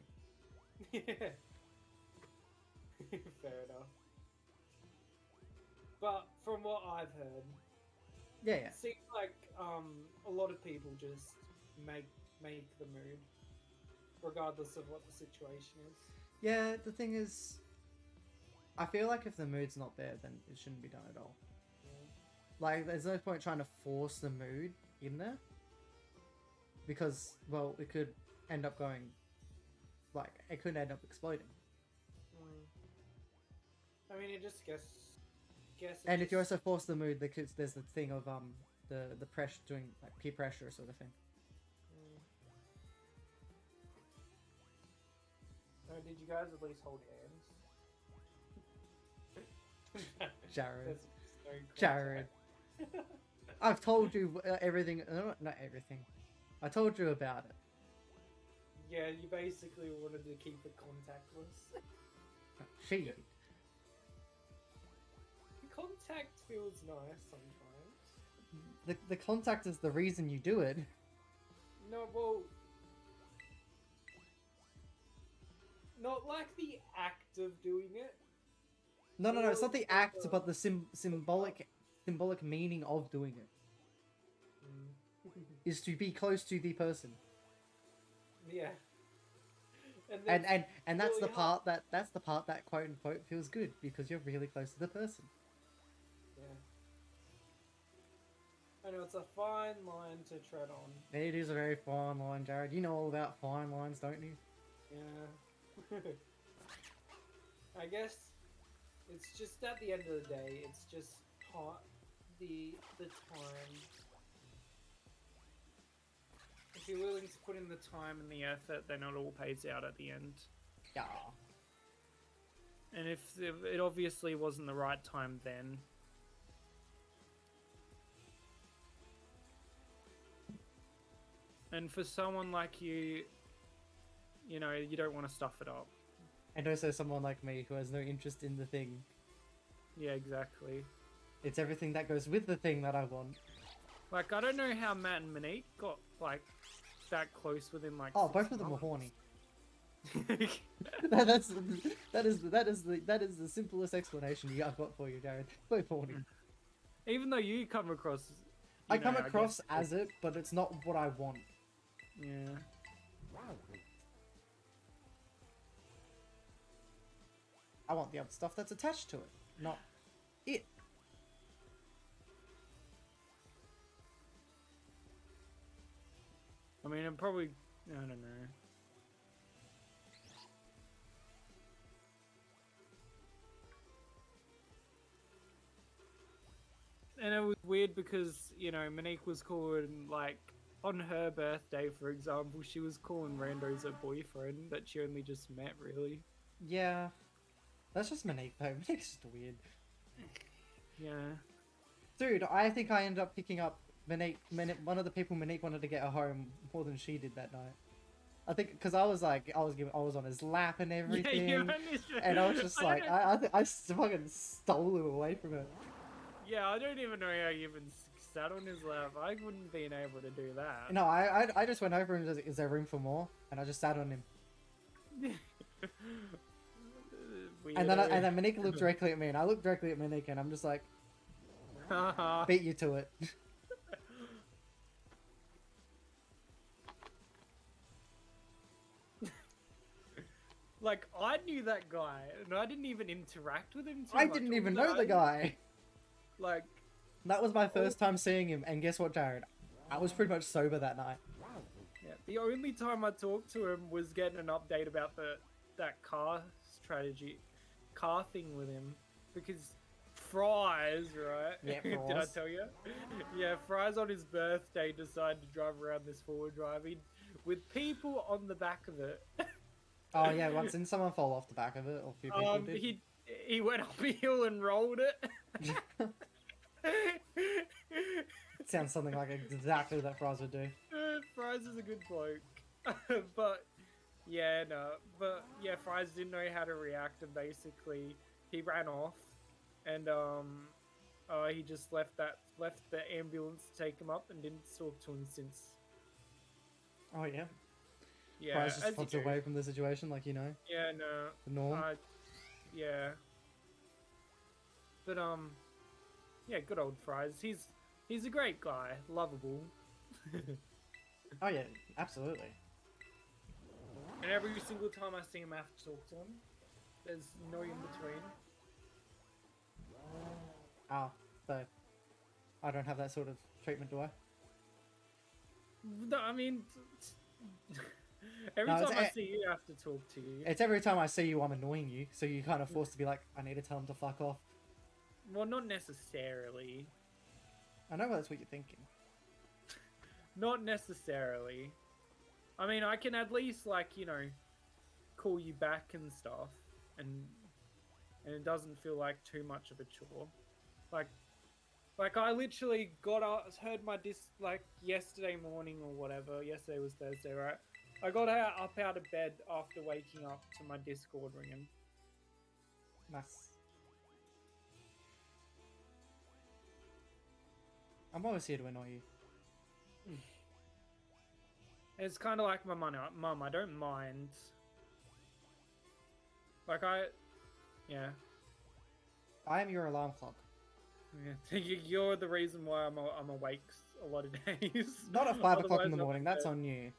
S3: Yeah. Fair enough. But from what I've heard,
S1: Yeah,
S3: it seems like a lot of people just make the mood, regardless of what the situation is.
S1: yeah. The thing is, I feel like if the mood's not there, then it shouldn't be done at all.
S3: Yeah.
S1: Like, there's no point trying to force the mood in there. Because, well, it could end up going... Like, it could end up exploding.
S3: I mean, it just guess.
S1: And if you also force the mood, there's the thing of, the pressure, doing, like, peer pressure sort of thing.
S3: Did you guys at least hold hands?
S1: Jared.
S3: There's no
S1: Jared. I've told you everything... not everything. I told you about it.
S3: Yeah, you basically wanted to keep it contactless.
S1: She...
S3: Contact feels nice sometimes.
S1: The contact is the reason you do it.
S3: No, well, not like the act of doing it.
S1: No, it's not the act, but the symbolic meaning of doing it is to be close to the person.
S3: Yeah.
S1: And that's the
S3: really
S1: part that's the part that quote unquote feels good because you're really close to the person.
S3: Yeah. I know it's a fine line to tread on.
S1: It is a very fine line, Jared. You know all about fine lines, don't you?
S3: Yeah. I guess it's just at the end of the day, it's just the time. If you're willing to put in the time and the effort, then it all pays out at the end.
S1: Yeah.
S3: And if it obviously wasn't the right time then, And for someone like you, you know, you don't want to stuff it up.
S1: And also someone like me who has no interest in the thing.
S3: Yeah, exactly.
S1: It's everything that goes with the thing that I want.
S3: Like, I don't know how Matt and Monique got, like, that close within, like,
S1: Oh,
S3: 6
S1: both of them were
S3: months.
S1: horny. that is the simplest explanation I've got for you, Jared. Both horny.
S3: Even though you come across...
S1: I come
S3: know,
S1: across
S3: guess-
S1: as it, but it's not what I want.
S3: Yeah.
S1: I want the other stuff that's attached to it, not it.
S3: I mean, I'm probably... I don't know. And it was weird because, you know, Monique was calling, like, on her birthday, for example, she was calling randos her boyfriend that she only just met, really.
S1: Yeah. That's just Monique, though. Monique's just weird.
S3: Yeah.
S1: Dude, I think I ended up picking up Monique, one of the people Monique wanted to get her home more than she did that night. I think, because I was like, I was on his lap and everything.
S3: Yeah,
S1: and I was just like, I fucking stole him away from her.
S3: Yeah, I don't even know how you even sat on his lap. I wouldn't have been able to do that.
S1: No, I just went over and was, is there room for more? And I just sat on him. And then Monique looked directly at me, and I looked directly at Monique, and I'm just like, beat you to it.
S3: Like, I knew that guy, and I didn't even interact with him too
S1: I
S3: much
S1: didn't
S3: all
S1: even know the
S3: time.
S1: guy.
S3: Like,
S1: That was my first time seeing him, and guess what, Jared? I was pretty much sober that night.
S3: yeah, the only time I talked to him was getting an update about that car thing with him, because Fries, right?
S1: Yeah,
S3: Did I
S1: Fries.
S3: tell you? Yeah, Fries on his birthday decided to drive around this forward driving with people on the back of it.
S1: Oh yeah, once didn't someone fall off the back of it, or a few people did?
S3: He went up a hill and rolled it.
S1: Sounds something like exactly that Fries would do.
S3: Fries is a good bloke. But yeah, Fries didn't know how to react, and basically he ran off, and he just left the ambulance to take him up and didn't talk to him since.
S1: Oh yeah.
S3: Yeah,
S1: Fries
S3: as
S1: just
S3: you
S1: pops
S3: do.
S1: away from the situation, like, you know,
S3: Yeah, no.
S1: the norm.
S3: Yeah. But yeah, good old Fries. He's a great guy, lovable.
S1: Oh yeah, absolutely.
S3: And every single time I see him, I have to talk to him. There's no in between.
S1: Oh, so I don't have that sort of treatment, do I?
S3: No, I mean, every
S1: No, it's
S3: time I
S1: a-
S3: see you, I have to talk to you.
S1: It's every time I see you, I'm annoying you, so you're kind of forced to be like, I need to tell him to fuck off.
S3: Well, not necessarily.
S1: I know that's what you're thinking.
S3: Not necessarily. I mean, I can at least, like, you know, call you back and stuff, and it doesn't feel like too much of a chore. Like I literally got up, heard my like yesterday morning or whatever. Yesterday was Thursday, right? I got up out of bed after waking up to my Discord ringing.
S1: Nice. I'm always here to annoy you.
S3: It's kind of like my mum. I don't mind. Like yeah.
S1: I am your alarm clock.
S3: Yeah. You're the reason why I'm awake a lot of days.
S1: Not at 5 o'clock in
S3: Otherwise,
S1: the
S3: I'm
S1: morning, that's
S3: dead.
S1: on you.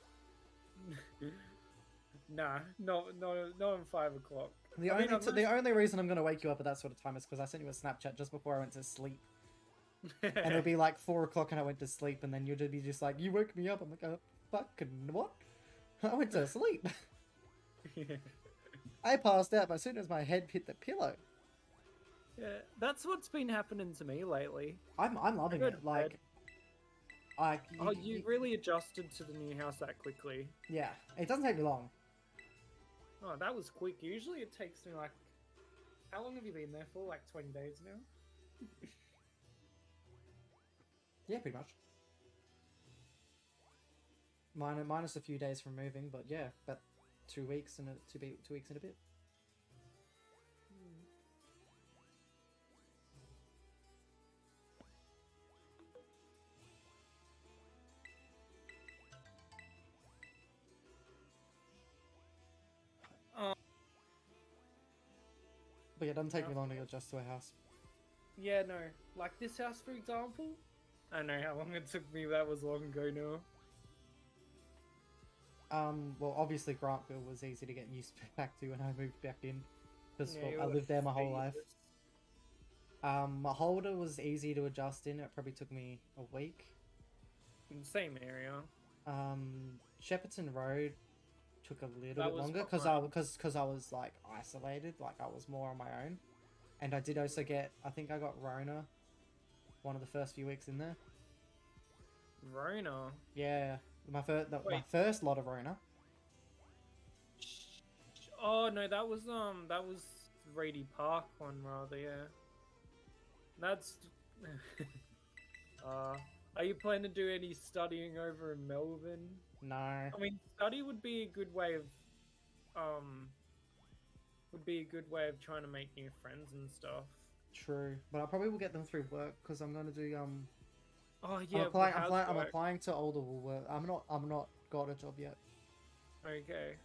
S3: Nah, no, at 5 o'clock.
S1: The
S3: I mean,
S1: the only reason I'm going to wake you up at that sort of time is because I sent you a Snapchat just before I went to sleep. And it'll be like 4 o'clock and I went to sleep, and then you'll be just like, you woke me up. I'm like, fucking what? I went to sleep. I passed out as soon as my head hit the pillow.
S3: Yeah, that's what's been happening to me lately.
S1: I'm loving
S3: Good
S1: it. Like,
S3: You really adjusted to the new house that quickly.
S1: yeah, it doesn't take me long.
S3: Oh, that was quick. Usually it takes me like... How long have you been there for? Like 20 days now?
S1: Yeah, pretty much. minus a few days from moving, but yeah, about 2 weeks and 2 weeks and a bit. But yeah, it doesn't take me long to adjust to a house.
S3: Yeah, no. Like this house, for example. I don't know how long it took me. That was long ago now.
S1: Well, obviously Grantville was easy to get used back to when I moved back in, because
S3: Yeah, you
S1: I
S3: were
S1: lived there my whole life.
S3: famous.
S1: Holder was easy to adjust in. It probably took me a week.
S3: In the same area.
S1: Shepperton Road took a little
S3: That
S1: bit
S3: was
S1: longer
S3: what mine-
S1: because I was like isolated, like I was more on my own, and I did also get, I think I got Rona one of the first few weeks in there.
S3: Rona.
S1: Yeah, my my
S3: Wait.
S1: first lot of Rona.
S3: Oh no, that was Rady Park one rather. Yeah. That's. Are you planning to do any studying over in Melbourne?
S1: No,
S3: I mean, study would be a good way of, trying to make new friends and stuff.
S1: true, but I probably will get them through work because I'm gonna do
S3: Oh
S1: I'm
S3: yeah,
S1: applying.
S3: but how's
S1: I'm
S3: work?
S1: applying to older Woolworth. I'm not got a job yet.
S3: Okay.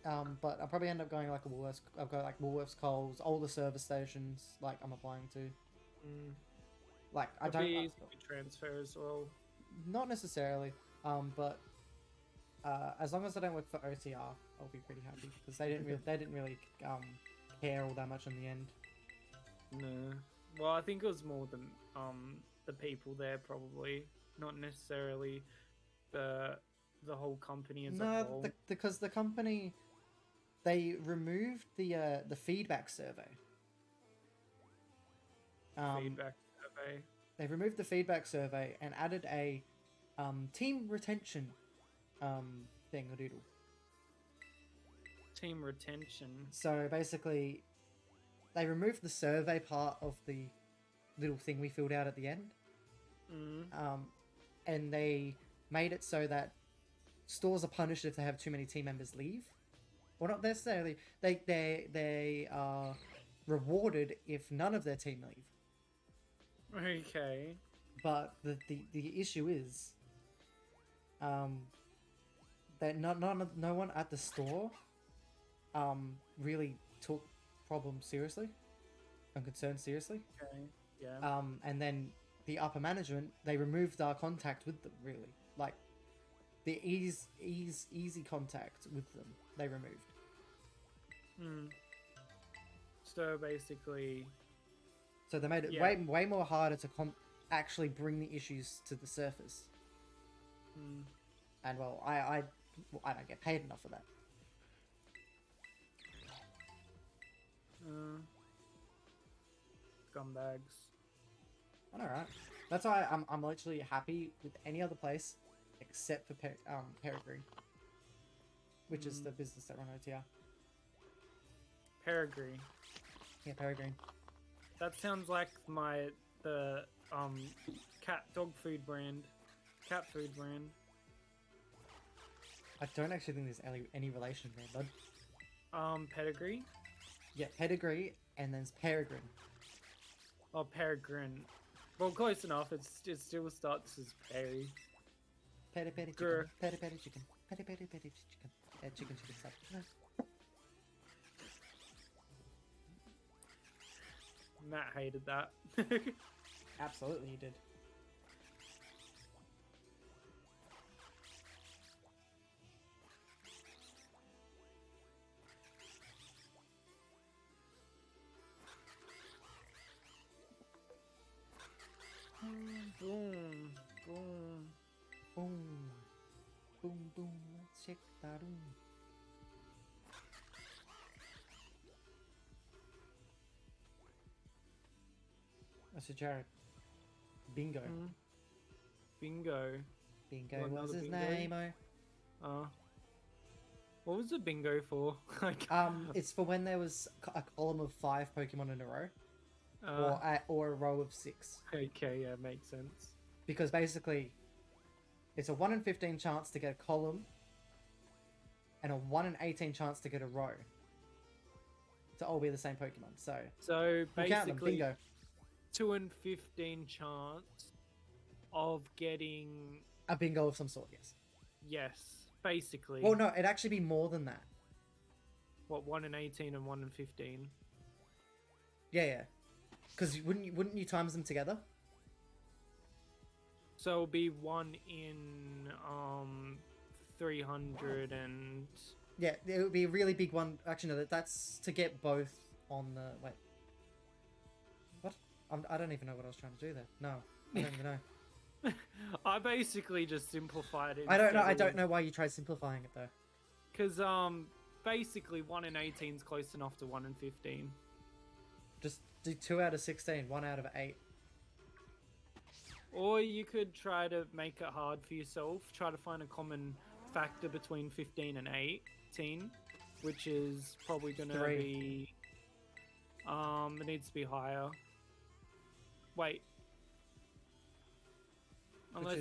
S1: But I'll probably end up going like a Woolworths. I've got like Woolworths, Coles, older service stations. Like I'm applying to. Like I
S3: It'd
S1: don't.
S3: be easy to transfer as well.
S1: Not necessarily. But as long as I don't work for OTR, I'll be pretty happy because they didn't really care all that much in the end.
S3: No. Well, I think it was more the people there probably, not necessarily the whole company as a
S1: No,
S3: whole.
S1: because the company, they removed the feedback survey.
S3: Feedback survey.
S1: They removed the feedback survey and added a team retention thing or doodle.
S3: Team retention.
S1: So basically, they removed the survey part of the little thing we filled out at the end, and they made it so that stores are punished if they have too many team members leave. Well, not necessarily. They are rewarded if none of their team leave.
S3: Okay.
S1: But the issue is, that no one at the store, really took problems seriously, and concerns seriously.
S3: Okay. Yeah.
S1: And then the upper management, they removed our contact with them. Really, like the easy contact with them, they removed.
S3: So basically.
S1: So they made it
S3: Yeah.
S1: way more harder to actually bring the issues to the surface. And well, I don't get paid enough for that.
S3: Scumbags.
S1: I know, right? That's why I'm literally happy with any other place except for Peregrine, which is the business that run OTR.
S3: Peregrine.
S1: Yeah, Peregrine.
S3: That sounds like the cat food brand.
S1: I don't actually think there's any relation there, bud.
S3: Pedigree.
S1: Yeah, Pedigree, and then it's Peregrine.
S3: Oh, Peregrine. Well, close enough. It still starts as Perry.
S1: Peri peri chicken.
S3: Grr.
S1: Peri peri chicken. Peri peri peri chicken. Chicken stuff.
S3: Matt hated that.
S1: Absolutely, you did.
S3: Boom. Boom.
S1: Boom. Boom, boom. Let's check that room. So Jared, Bingo.
S3: Bingo.
S1: Bingo
S3: Want
S1: was
S3: another
S1: his
S3: bingo?
S1: name.
S3: What was the bingo for? Like,
S1: It's for when there was a column of 5 Pokemon in a row, or a row of 6.
S3: okay, yeah, makes sense.
S1: Because basically, It's a 1 in 15 chance to get a column, and a 1 in 18 chance to get a row. To all be the same Pokemon. So we'll count them.
S3: basically,
S1: Bingo.
S3: 2 in 15 chance of getting
S1: A bingo of some sort. Yes.
S3: yes, basically.
S1: Well, no, it'd actually be more than that.
S3: What 1 in 18 and 1 in 15?
S1: Yeah. Because wouldn't you times them together?
S3: So it'll be 1 in 300 and
S1: Yeah, it would be a really big one. Actually, no, that's to get both on the... Wait. What? I don't even know what I was trying to do there. No, I don't even know.
S3: I basically just simplified it.
S1: I don't know why you tried simplifying it, though.
S3: Because basically 1 in 18 is close enough to 1 in 15.
S1: Just do 2 out of 16, 1 out of 8.
S3: Or you could try to make it hard for yourself. Try to find a common factor between 15 and 18, which is probably going to
S1: 3.
S3: be... it needs to be higher. Wait.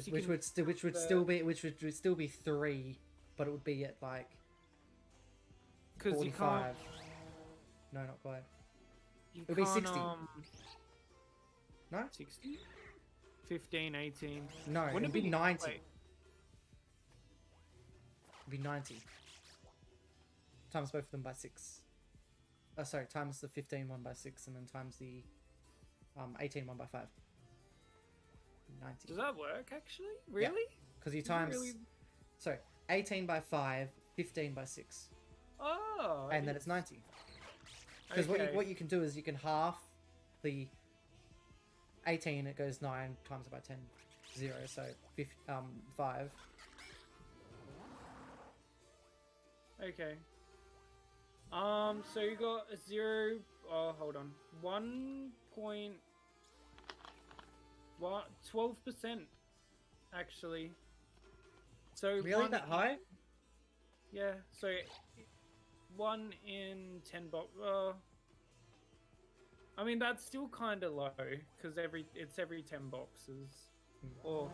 S1: Which would still be 3, but it would be at like 45. No, not quite.
S3: It
S1: would be 60. No?
S3: 60? 15, 18.
S1: No,
S3: Wouldn't
S1: it'd be 90.
S3: Wait.
S1: It'd be 90. Times both of them by 6. Sorry, times the 15 one by 6, and then times the 18 one by 5. 90.
S3: Does that work, actually? Really?
S1: Because you times...
S3: Really?
S1: Sorry, 18 by 5, 15 by 6.
S3: Oh!
S1: And then it's 90. Because what you can do is you can half the 18, it goes 9 times it by 10, 0, so 5.
S3: Okay. So you got a 0... Oh, hold on. 12%, actually. So
S1: Really? That high?
S3: Yeah, so 1 in 10 box. I mean, that's still kind of low, because it's every 10 boxes. Or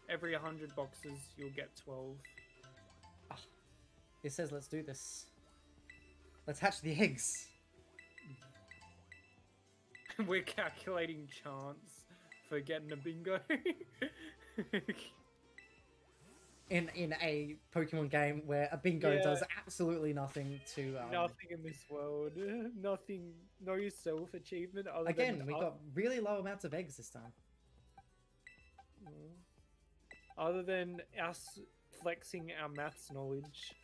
S3: every 100 boxes, you'll get 12.
S1: It says let's do this. Let's hatch the eggs.
S3: We're calculating chance for getting a bingo.
S1: In a Pokemon game where a bingo does absolutely nothing to...
S3: Nothing in this world. Nothing. No self-achievement.
S1: Again, we got really low amounts of eggs this time.
S3: Other than us flexing our maths knowledge.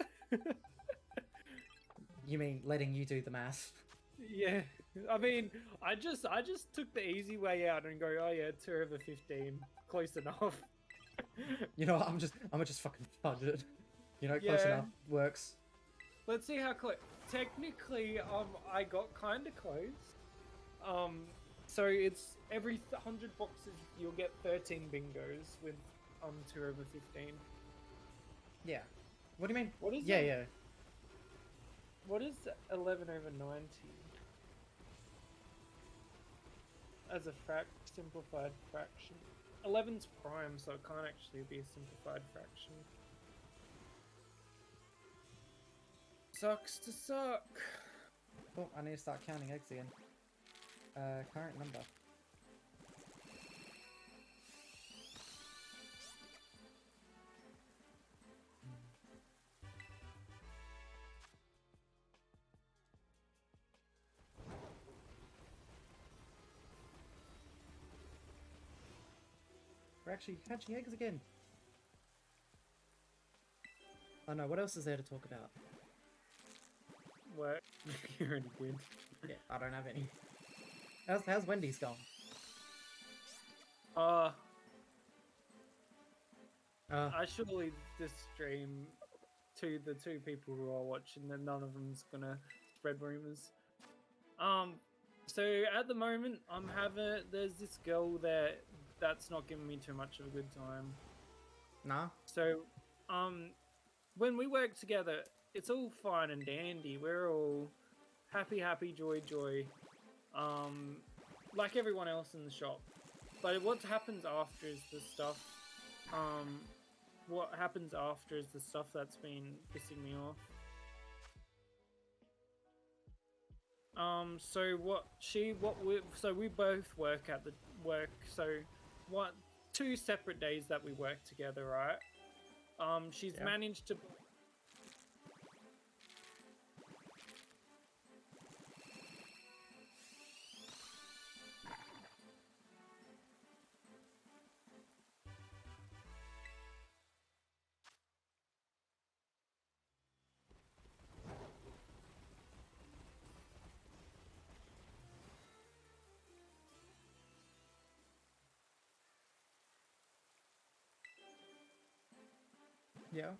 S1: You mean letting you do the math?
S3: Yeah. I mean, I just took the easy way out and go, oh yeah, 2 over 15. Close enough.
S1: You know what, I'm gonna just fucking fudge it. You know, close enough. Works.
S3: Let's see how close. Technically, I got kind of close. So it's every 100 boxes you'll get 13 bingos with 2 over 15.
S1: Yeah. What do you mean?
S3: What is
S1: yeah,
S3: that?
S1: yeah.
S3: What is 11 over 90? As a simplified fraction. 11's prime, so it can't actually be a simplified fraction. Sucks to suck.
S1: Oh, I need to start counting eggs again. Current number. We're actually hatching eggs again. Oh no, what else is there to talk about?
S3: What? You already did.
S1: Yeah, I don't have any. How's Wendy's going?
S3: I should leave this stream to the 2 people who are watching, and none of them's gonna spread rumors. So at the moment, there's this girl that's not giving me too much of a good time.
S1: Nah.
S3: So, when we work together, it's all fine and dandy. We're all happy, joy. Like everyone else in the shop. But what happens after is the stuff, what happens after is the stuff that's been pissing me off. So we both work at the work. So, what 2 separate days that we work together, right? She's
S1: Yeah.
S3: managed to.
S1: Yeah.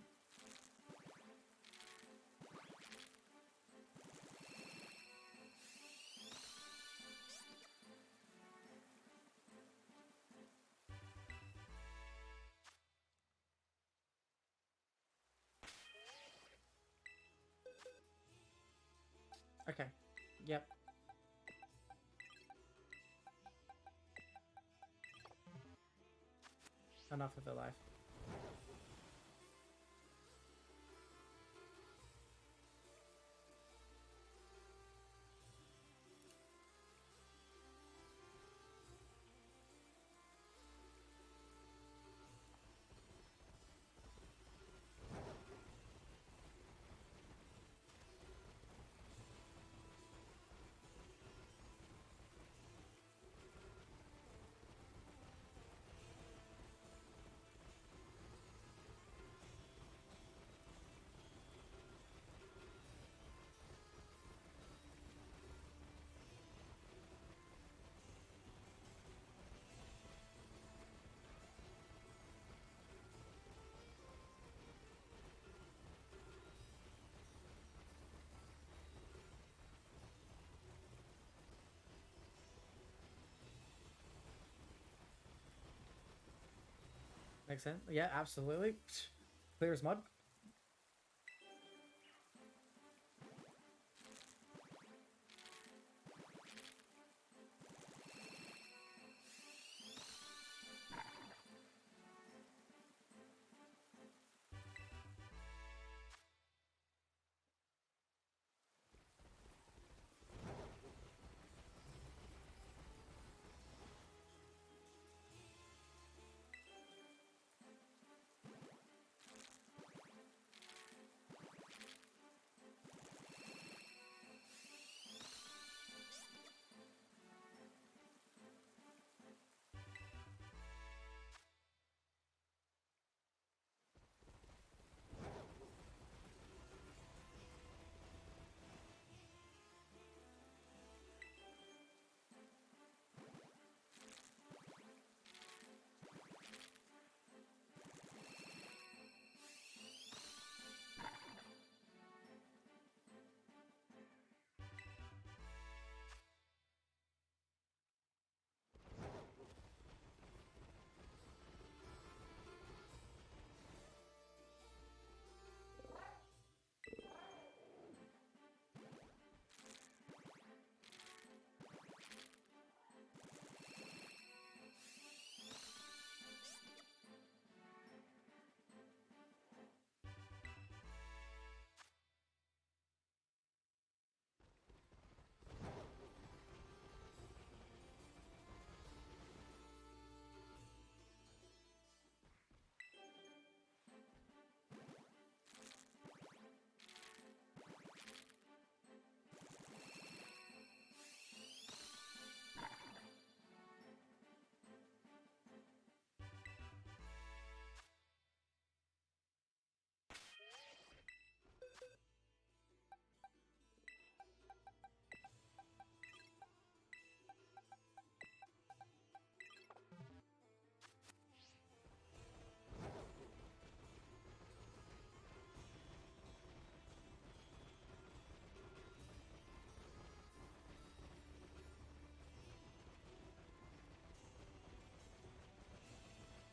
S1: Okay. Yep. Enough of her life. Makes sense. Yeah, absolutely. Clear as mud.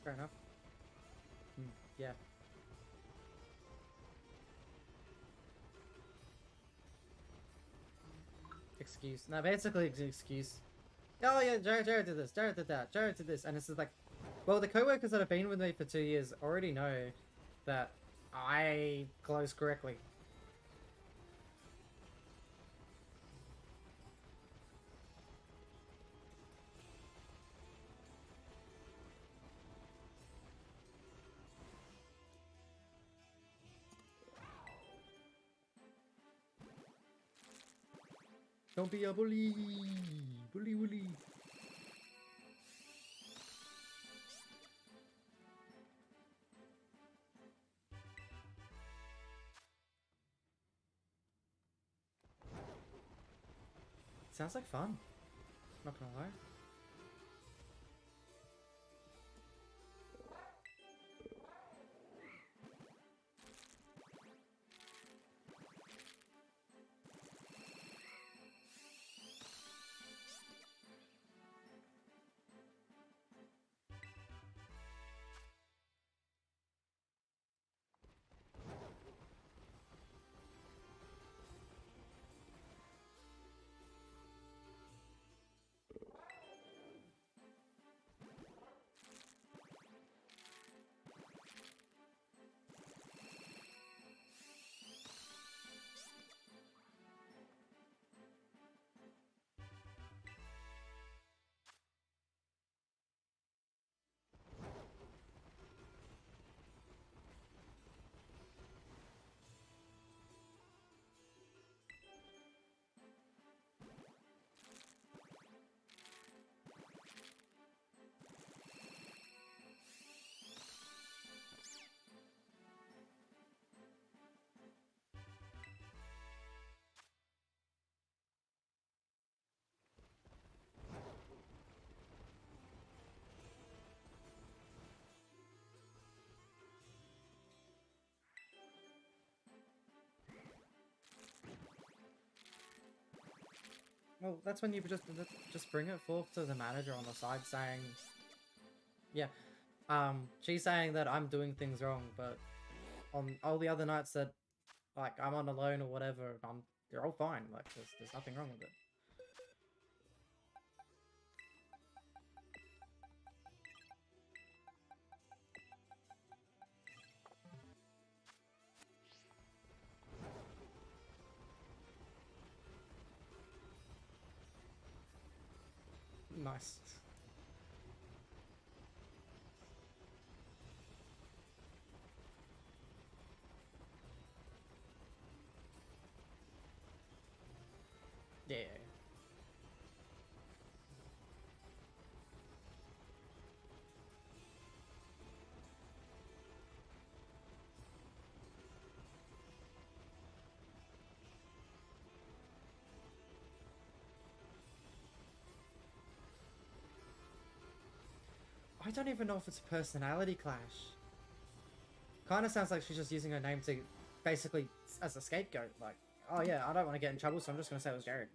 S1: Fair enough. Yeah. Excuse. No, basically it's an excuse. Oh yeah, Jared did this, Jared did that, Jared did this, and it's just like, well, the co-workers that have been with me for 2 years already know that I closed correctly. Don't be a bully! Bully, bully! Sounds like fun. Not gonna lie. Well, that's when you just bring it forth to the manager on the side saying, yeah, she's saying that I'm doing things wrong, but on all the other nights that, like, I'm on alone or whatever, they're all fine, like, there's nothing wrong with it. Nice. Yeah. I don't even know if it's a personality clash. Kind of sounds like she's just using her name to, basically, as a scapegoat. Like, oh yeah, I don't want to get in trouble, so I'm just going to say it was Jared.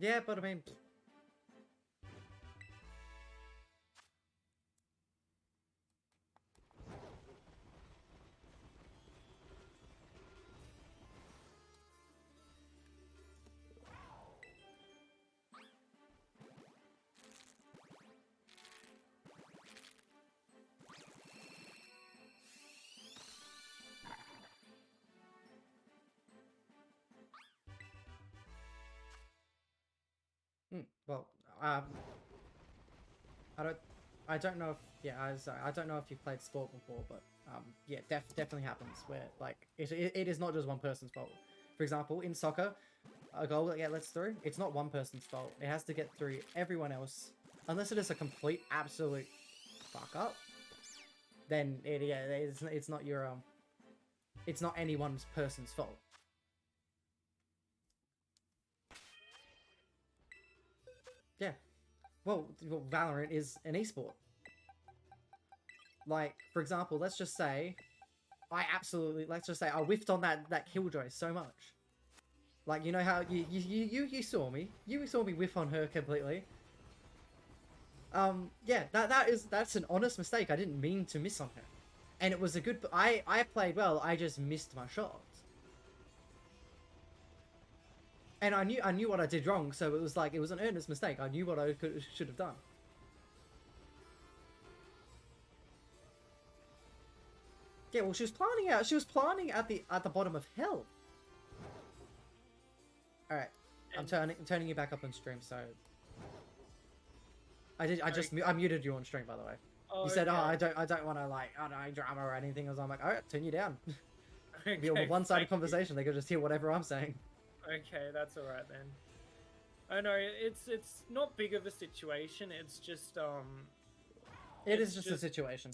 S1: Yeah, but I mean... well, I don't I don't know if I don't know if you've played sport before, but yeah, definitely happens where like it is not just one person's fault. For example, in soccer, a goal that gets through, it's not one person's fault. It has to get through everyone else, unless it is a complete absolute fuck up. Then it's not your it's not anyone's person's fault. Yeah. Well, Valorant is an esport. Like, for example, let's just say I whiffed on that killjoy so much. Like, you know how you saw me. You saw me whiff on her completely. Yeah, that's an honest mistake. I didn't mean to miss on her. And it was a good I played well. I just missed my shot. And I knew what I did wrong, so it was like it was an earnest mistake. I knew what I should have done. Yeah, well, she was planning at the bottom of hell. All right, I'm turning you back up on stream. So I muted you on stream, by the way.
S3: Oh,
S1: You said,
S3: okay.
S1: "Oh, I don't want to like, I don't know, drama or anything." I was like, "All right, turn you down." It'll be a
S3: Okay,
S1: one-sided
S3: thank you.
S1: conversation. They could just hear whatever I'm saying.
S3: Okay, that's all right then. I know it's not big of a situation. It's just
S1: It
S3: It's
S1: is just a
S3: just-
S1: situation.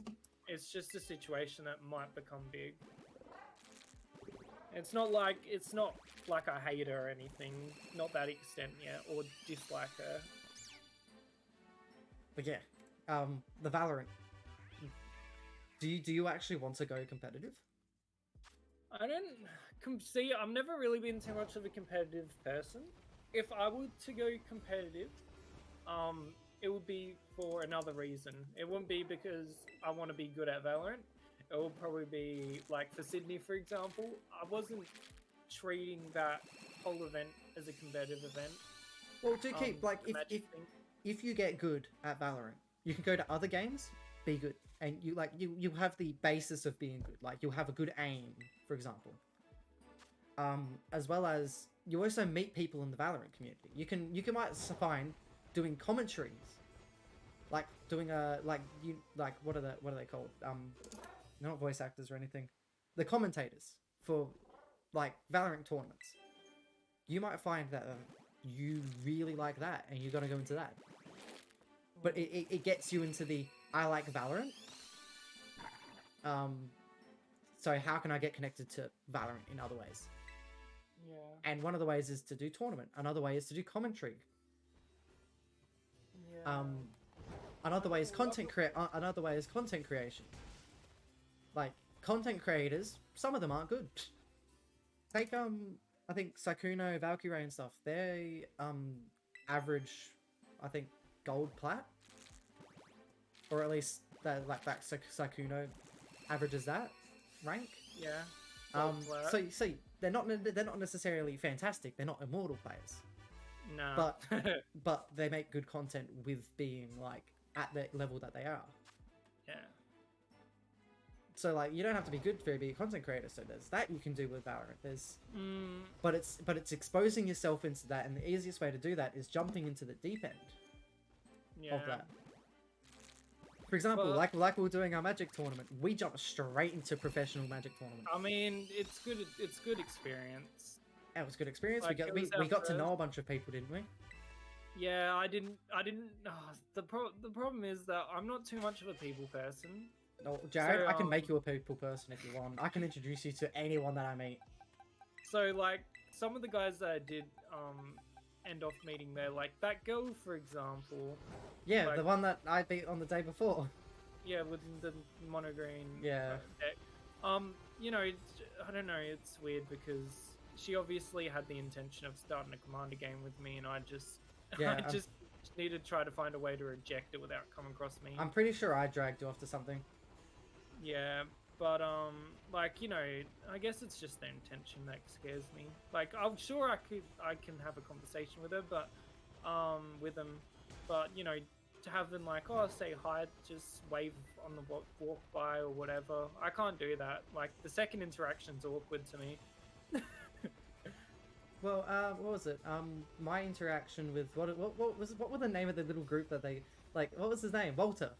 S3: it's just a situation that might become big. It's not like I hate her or anything, not that extent yet, or dislike her.
S1: But yeah, the Valorant. Do you actually want to go competitive?
S3: I don't see. I've never really been too much of a competitive person. If I were to go competitive, it would be for another reason. It wouldn't be because I want to be good at Valorant. It would probably be like for Sydney, for example. I wasn't treating that whole event as a competitive event.
S1: Well, do keep like
S3: the Magic thing.
S1: if you get good at Valorant, you can go to other games, be good, and you have the basis of being good. Like you'll have a good aim, for example. As well as you also meet people in the Valorant community. You might find doing commentaries, like doing what are they called? Not voice actors or anything. The commentators for like Valorant tournaments. You might find that you really like that, and you're gonna go into that. But it gets you into the I like Valorant. So how can I get connected to Valorant in other ways?
S3: Yeah.
S1: And one of the ways is to do tournament. Another way is to do commentary.
S3: Yeah.
S1: Another way is Another way is content creation. Like content creators, some of them aren't good. Take I think Sakuno, Valkyrie, and stuff. They average, I think, gold plat, or at least that Sakuno averages that rank.
S3: Yeah.
S1: So they're not necessarily fantastic. They're not immortal players,
S3: No.
S1: but they make good content with being like at the level that they are.
S3: Yeah.
S1: So like you don't have to be good to be a content creator. So there's that you can do with Valorant. There's
S3: Mm,
S1: but it's exposing yourself into that, and the easiest way to do that is jumping into the deep end
S3: yeah.
S1: of that. For example,
S3: Well-
S1: like we were doing our Magic tournament, we jumped straight into professional Magic tournament.
S3: I mean, it's good. It's good experience.
S1: That was a good experience.
S3: Like, it was our
S1: We got to
S3: first-
S1: know a bunch of people, didn't we?
S3: Yeah, I didn't. The problem is that I'm not too much of a people person.
S1: No, Jared,
S3: So,
S1: I can make you a people person if you want. I can introduce you to anyone that I meet.
S3: So like some of the guys that I did end off meeting there, like that girl for example.
S1: Yeah,
S3: Like-
S1: the one that I beat on the day before.
S3: Yeah, with the mono green.
S1: Yeah.
S3: Deck. You know, I don't know. It's weird because she obviously had the intention of starting a commander game with me, and I just,
S1: Yeah,
S3: I just need to try to find a way to reject it without coming across me.
S1: I'm pretty sure I dragged you off to something.
S3: Yeah, but like you know, I guess it's just their intention that scares me. Like I'm sure I can have a conversation with her, but with them, but you know, to have them like, oh, say hi, just wave on the walk by or whatever. I can't do that. Like the second interaction's awkward to me.
S1: Well, what was it? My interaction with what were the name of the little group that they like? What was his name? Walter.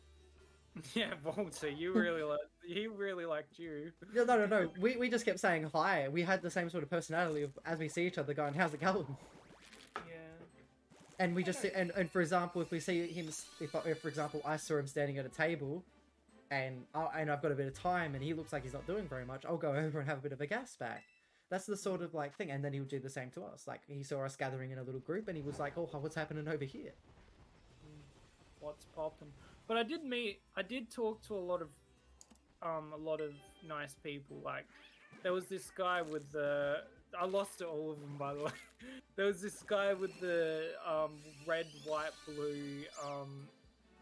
S3: Yeah, Walter, he really liked you.
S1: No. We just kept saying hi. We had the same sort of personality of, as we see each other going, how's it going?
S3: Yeah.
S1: And we just and for example, if we see him, if for example I saw him standing at a table, and I've got a bit of time, and he looks like he's not doing very much, I'll go over and have a bit of a gas back. That's the sort of like thing, and then he would do the same to us. Like he saw us gathering in a little group, and he was like, "Oh, what's happening over here?"
S3: What's poppin'? But I did talk to a lot of nice people. Like there was this guy with the I lost all of them, by the way. There was this guy with the red, white, blue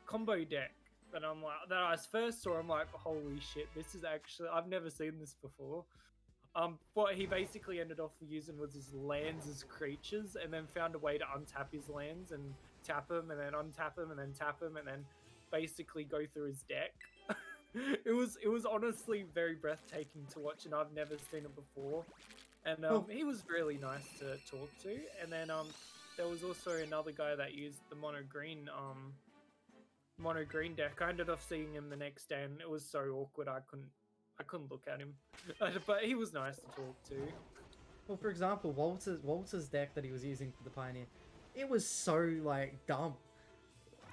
S3: combo deck that I first saw. I'm like, holy shit, this is actually, I've never seen this before. What he basically ended off using was his lands as creatures, and then found a way to untap his lands and tap him, and then untap him, and then tap him, and then basically go through his deck. It was honestly very breathtaking to watch, and I've never seen it before. And he was really nice to talk to. And then there was also another guy that used the mono green deck. I ended up seeing him the next day, and it was so awkward I couldn't look at him. But he was nice to talk to.
S1: Well, for example, Walter's deck that he was using for the Pioneer, it was so like dumb,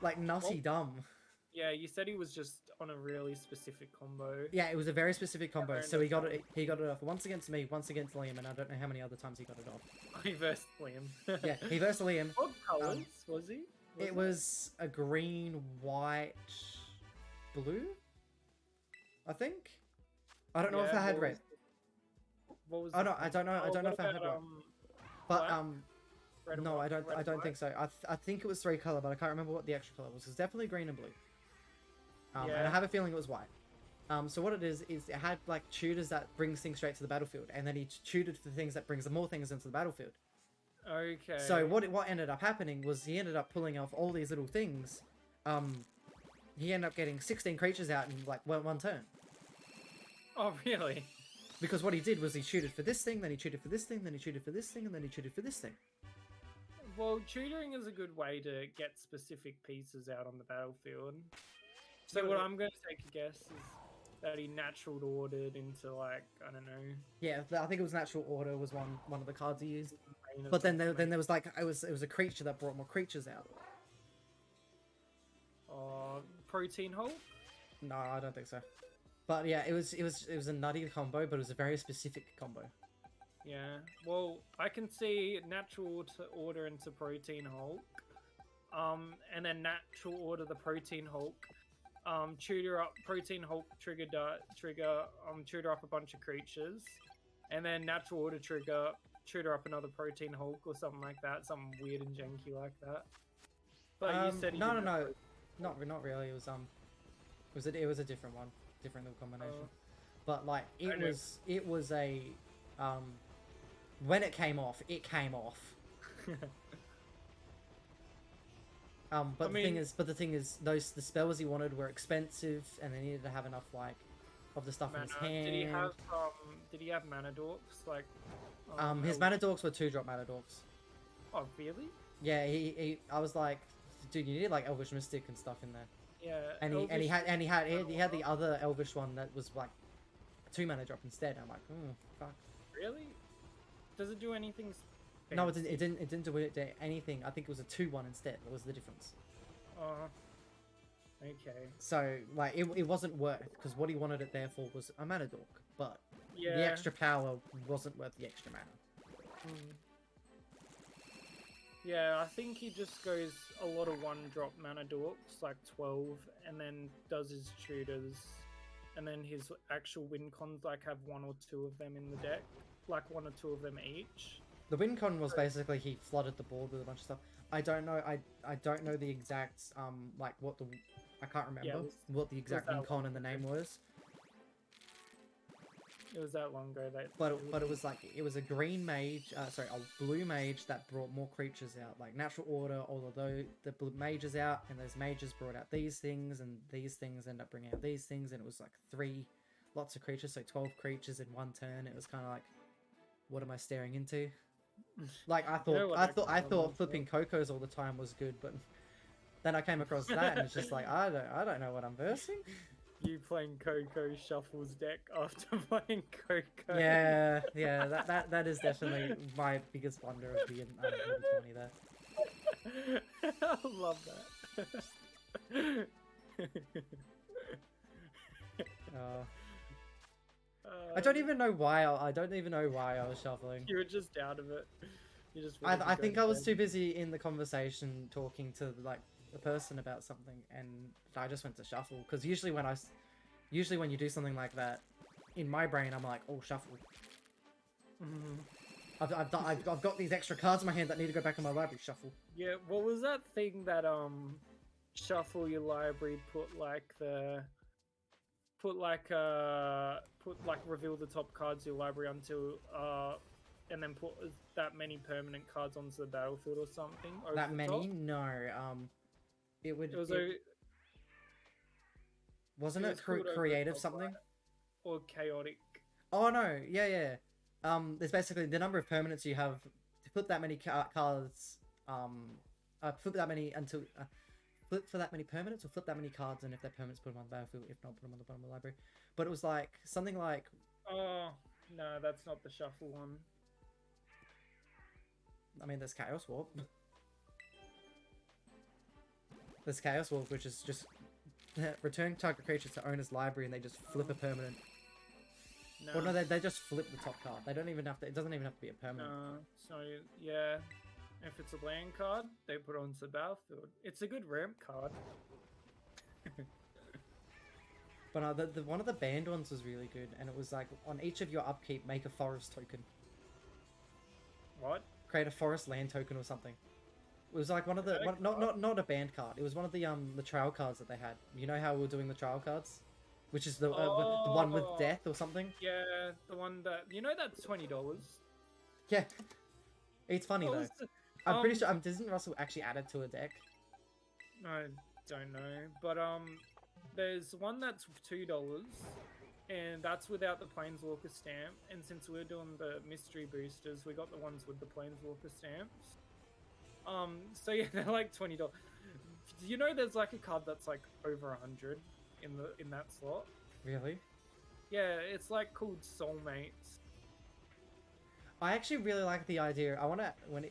S1: like nutty dumb.
S3: Yeah, you said he was just on a really specific combo.
S1: Yeah, it was a very specific combo. So he got it off once against me, once against Liam, and I don't know how many other times he got it off.
S3: He versed Liam.
S1: Yeah, he versed Liam.
S3: What colours was he?
S1: It was a green, white, blue, I think. I don't know if I had red.
S3: What was?
S1: I don't know if I had red. But
S3: red
S1: no,
S3: white,
S1: I don't think so. I think it was 3 color, but I can't remember what the extra color was. It was definitely green and blue. And I have a feeling it was white. So what it is it had like tutors that brings things straight to the battlefield, and then he tutored for things that brings more things into the battlefield.
S3: Okay.
S1: So what ended up happening was he ended up pulling off all these little things. He ended up getting 16 creatures out in like one turn.
S3: Oh really?
S1: Because what he did was he tutored for this thing, then he tutored for this thing, then he tutored for this thing, and then he tutored for this thing.
S3: Well, tutoring is a good way to get specific pieces out on the battlefield. So what I'm going to take a guess is that he natural ordered into like, I don't know.
S1: Yeah, I think it was natural order was one of the cards he used. But then there was like it was a creature that brought more creatures out.
S3: Protein Hulk?
S1: No, I don't think so. But yeah, it was a nutty combo, but it was a very specific combo.
S3: Yeah. Well, I can see natural order into Protein Hulk. And then natural order the Protein Hulk. Tutor up Protein Hulk trigger tutor up a bunch of creatures, and then natural order tutor up another Protein Hulk or something like that, something weird and janky like that. But you said
S1: no, not really. It was a different one, different little combination. But like it was a when it came off, it came off. But the thing is, the spells he wanted were expensive, and they needed to have enough like of the stuff in his hand.
S3: Did he have mana dorks? Like,
S1: his mana dorks were 2-drop mana dorks.
S3: Oh really?
S1: Yeah, I was like, dude, you need like Elvish Mystic and stuff in there.
S3: Yeah.
S1: And he had the other Elvish one that was like 2 mana drop instead. I'm like, fuck.
S3: Really? Does it do anything?
S1: No, it didn't do anything. I think it was a 2/1 instead. That was the difference.
S3: Okay.
S1: So like it wasn't worth, because what he wanted it there for was a mana dork, but
S3: yeah,
S1: the extra power wasn't worth the extra mana.
S3: Yeah, I think he just goes a lot of 1-drop mana dorks, like 12, and then does his tutors, and then his actual win cons like have 1 or 2 of them in the deck, like 1 or 2 of them each.
S1: The win con was basically he flooded the board with a bunch of stuff. I don't know. I don't know the exact like what the I can't remember what the exact win con and the name was.
S3: It was that long ago that.
S1: But it was like it was a green mage, a blue mage that brought more creatures out, like natural order. Although the blue mages out, and those mages brought out these things, and these things end up bringing out these things, and it was like 3 lots of creatures, so 12 creatures in 1 turn. It was kind of like, what am I staring into? Like I thought flipping Cocos all the time was good, but then I came across that, and it's just like I don't know what I'm versing.
S3: You playing Coco Shuffle's deck after playing Coco.
S1: Yeah, that is definitely my biggest wonder of the 20 there.
S3: I love that.
S1: I don't even know why. I don't even know why I was shuffling.
S3: You were just out of it. You just.
S1: I think I was too busy in the conversation talking to like a person about something, and I just went to shuffle. Because usually when you do something like that, in my brain I'm like, oh, shuffle. I've got these extra cards in my hand that need to go back in my library. Shuffle.
S3: Yeah. What was that thing that shuffle your library? Put reveal the top cards of your library until and then put that many permanent cards onto the battlefield or something.
S1: That many? No. It would. Wasn't it creative something?
S3: Or chaotic?
S1: Oh no! Yeah. There's basically the number of permanents you have to put that many cards. Flip that many until. Flip for that many permanents, or flip that many cards, and if they're permanents, put them on the battlefield. If not, put them on the bottom of the library. But it was like something like.
S3: Oh no, that's not the shuffle one.
S1: I mean, there's Chaos Warp. There's Chaos Warp, which is just return target creatures to owner's library, and they just flip a permanent.
S3: No.
S1: Well, no, they just flip the top card. They don't even have to. It doesn't even have to be a permanent.
S3: No, so yeah. If it's a land card, they put it onto the battlefield. It's a good ramp card.
S1: But the one of the banned ones was really good, and it was like on each of your upkeep, make a forest token.
S3: What?
S1: Create a forest land token or something. It was like one of the not a banned card. It was one of the trial cards that they had. You know how we were doing the trial cards, which is the one with death or something.
S3: Yeah, the one that that's $20.
S1: Yeah, it's funny though. I'm pretty sure. Doesn't Russell actually add it to a deck?
S3: I don't know, but there's one that's $2, and that's without the Planeswalker stamp. And since we're doing the mystery boosters, we got the ones with the Planeswalker stamps. So yeah, they're like $20. You know, there's like a card that's like over 100 in that slot.
S1: Really?
S3: Yeah, it's like called Soulmates.
S1: I actually really like the idea.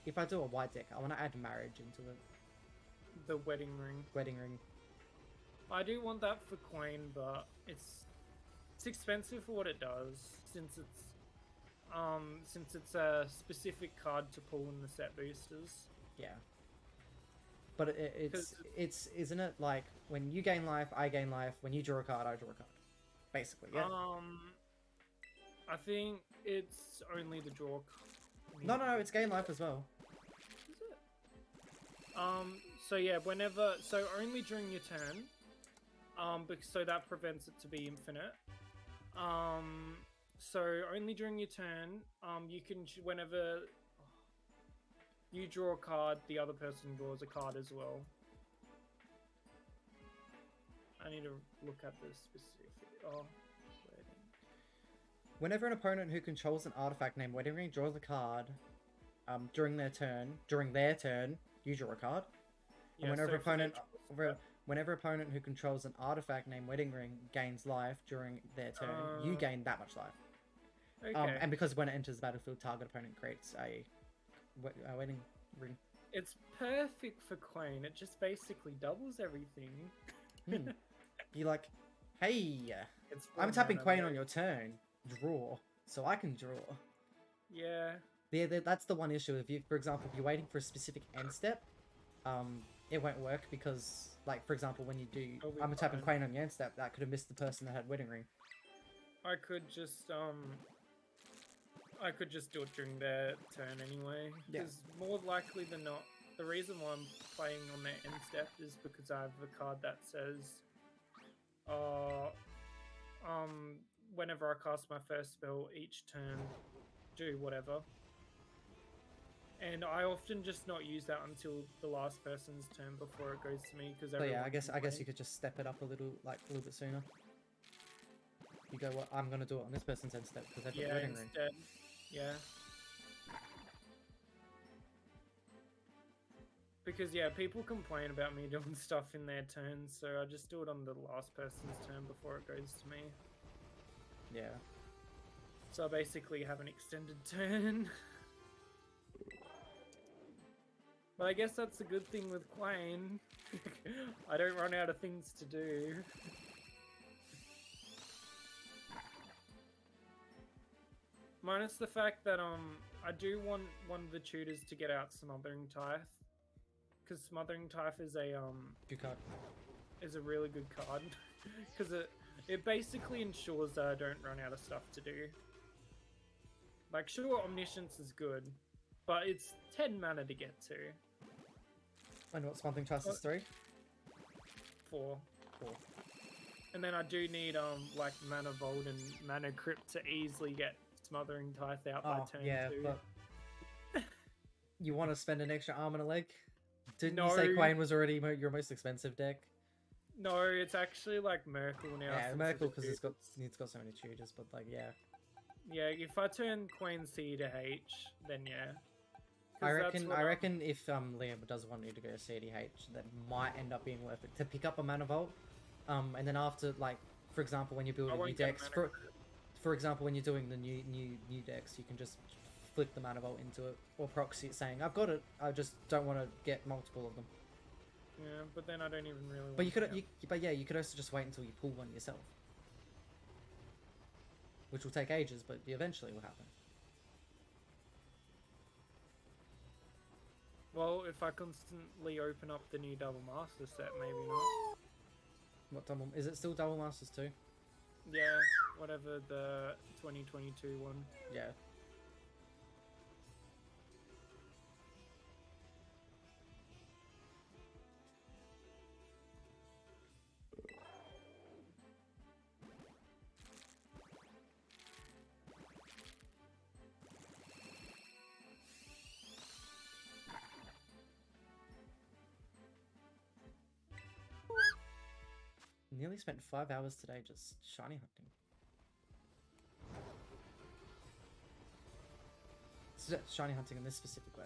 S1: If I do a white deck, I want to add marriage into it.
S3: The wedding ring.
S1: Wedding ring.
S3: I do want that for Queen, but it's expensive for what it does, since it's a specific card to pull in the set boosters.
S1: Yeah. But it's isn't it like when you gain life, I gain life. When you draw a card, I draw a card. Basically, yeah.
S3: I think it's only the draw.
S1: No, it's gain life as well.
S3: Is it? So yeah, so only during your turn. So that prevents it to be infinite. So only during your turn, you can whenever you draw a card, the other person draws a card as well. I need to look at the specific.
S1: Whenever an opponent who controls an artifact named Wedding Ring draws a card, during their turn, you draw a card. And whenever opponent who controls an artifact named Wedding Ring gains life during their turn, you gain that much life.
S3: Okay.
S1: And because when it enters the battlefield, target opponent creates a Wedding Ring.
S3: It's perfect for Queen. It just basically doubles everything.
S1: You're like, hey, I'm tapping Queen on your turn. Draw, so I can draw.
S3: Yeah.
S1: That's the one issue. If you, for example, if you're waiting for a specific end step, it won't work because, like, for example, when you do, I'm tapping Queen on your end step, that could have missed the person that had Wedding Ring.
S3: I could just do it during their turn anyway. Because more likely than not, the reason why I'm playing on their end step is because I have a card that says, whenever I cast my first spell each turn, do whatever. And I often just not use that until the last person's turn before it goes to me because.
S1: So yeah, I guess you could just step it up a little bit sooner. You go, well, I'm gonna do it on this person's end step because they've got Wedding Ring. Yeah.
S3: Because yeah, people complain about me doing stuff in their turn, so I just do it on the last person's turn before it goes to me.
S1: Yeah.
S3: So I basically have an extended turn. But I guess that's a good thing with Quain. I don't run out of things to do. Minus the fact that I do want one of the tutors to get out Smothering Tithe. Because Smothering Tithe is a
S1: Good card.
S3: is a really good card. Because it basically ensures that I don't run out of stuff to do. Like, sure, Omniscience is good, but it's 10 mana to get to.
S1: And what's one thing twice is 3?
S3: 4.
S1: 4.
S3: And then I do need like Mana Vault and Mana Crypt to easily get Smothering Tithe out by
S1: Oh,
S3: turn
S1: yeah,
S3: 2.
S1: but you want to spend an extra arm and a leg? Didn't
S3: No.
S1: you say Quain was already your most expensive deck?
S3: No, it's actually like Merkle now.
S1: Yeah,
S3: since
S1: Merkle
S3: it's
S1: because
S3: good.
S1: it's got so many tutors, but like yeah.
S3: Yeah, if I turn Queen C to H, then yeah. 'Cause
S1: I
S3: that's
S1: reckon.
S3: what
S1: I reckon if Liam does want you to go CDH, that might end up being worth it to pick up a mana vault, and then after, like, for example, when you're building new
S3: won't get
S1: decks,
S3: mana
S1: for example, when you're doing the new decks, you can just flick the mana vault into it or proxy it, saying, "I've got it. I just don't want to get multiple of them."
S3: Yeah, but then I don't even really.
S1: But you
S3: want
S1: could, but yeah, you could also just wait until you pull one yourself, which will take ages, but eventually will happen.
S3: Well, if I constantly open up the new Double Master set, maybe not.
S1: What double is it? Still Double Masters 2?
S3: Yeah, whatever the 2022 one.
S1: Yeah. Nearly spent 5 hours today just shiny hunting. Shiny hunting in this specific way.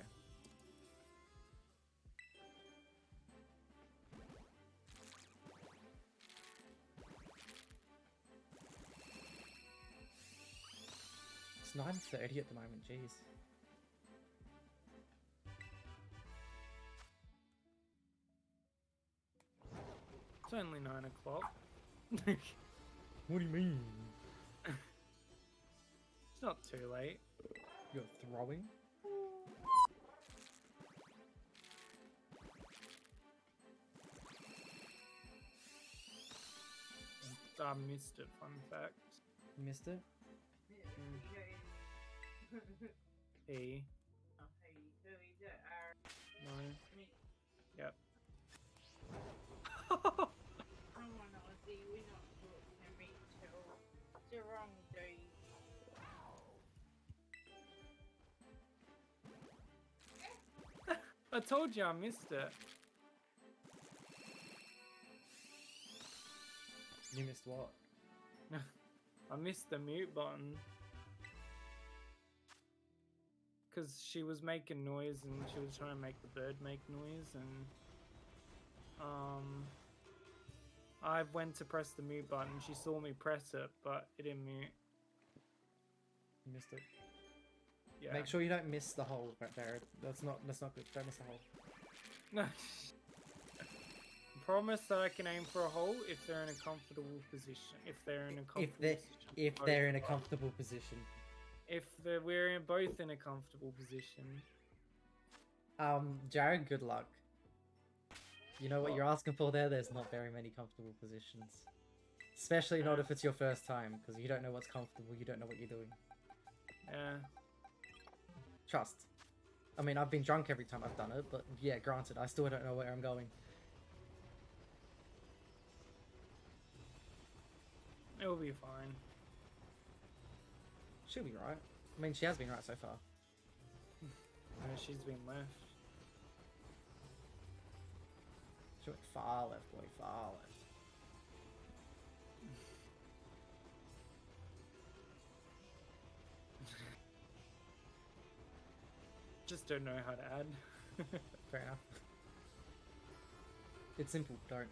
S1: It's 9:30 at the moment, jeez.
S3: It's only 9 o'clock.
S1: What do you mean?
S3: It's not too late.
S1: You're throwing?
S3: I missed it, fun fact.
S1: You missed it?
S3: E. No. Yep. I told you I missed it.
S1: You missed what?
S3: I missed the mute button. Because she was making noise and she was trying to make the bird make noise and I went to press the mute button. She saw me press it, but it didn't mute.
S1: You missed it.
S3: Yeah.
S1: Make sure you don't miss the hole, Jared. That's not good. Don't miss the hole.
S3: No. Promise that I can aim for a hole if they're in a comfortable position. If they're in a comfortable position.
S1: If they're in a comfortable position.
S3: If we're both in a comfortable position.
S1: Jared, good luck. You know what you're asking for there? There's not very many comfortable positions. Especially not if it's your first time, because you don't know what's comfortable, you don't know what you're doing.
S3: Yeah.
S1: Trust. I mean, I've been drunk every time I've done it, but yeah, granted, I still don't know where I'm going.
S3: It'll be fine.
S1: She'll be right. I mean, she has been right so far.
S3: She's been left.
S1: She went far left, boy, far left.
S3: Just don't know how to add.
S1: Fair enough. It's simple. Don't.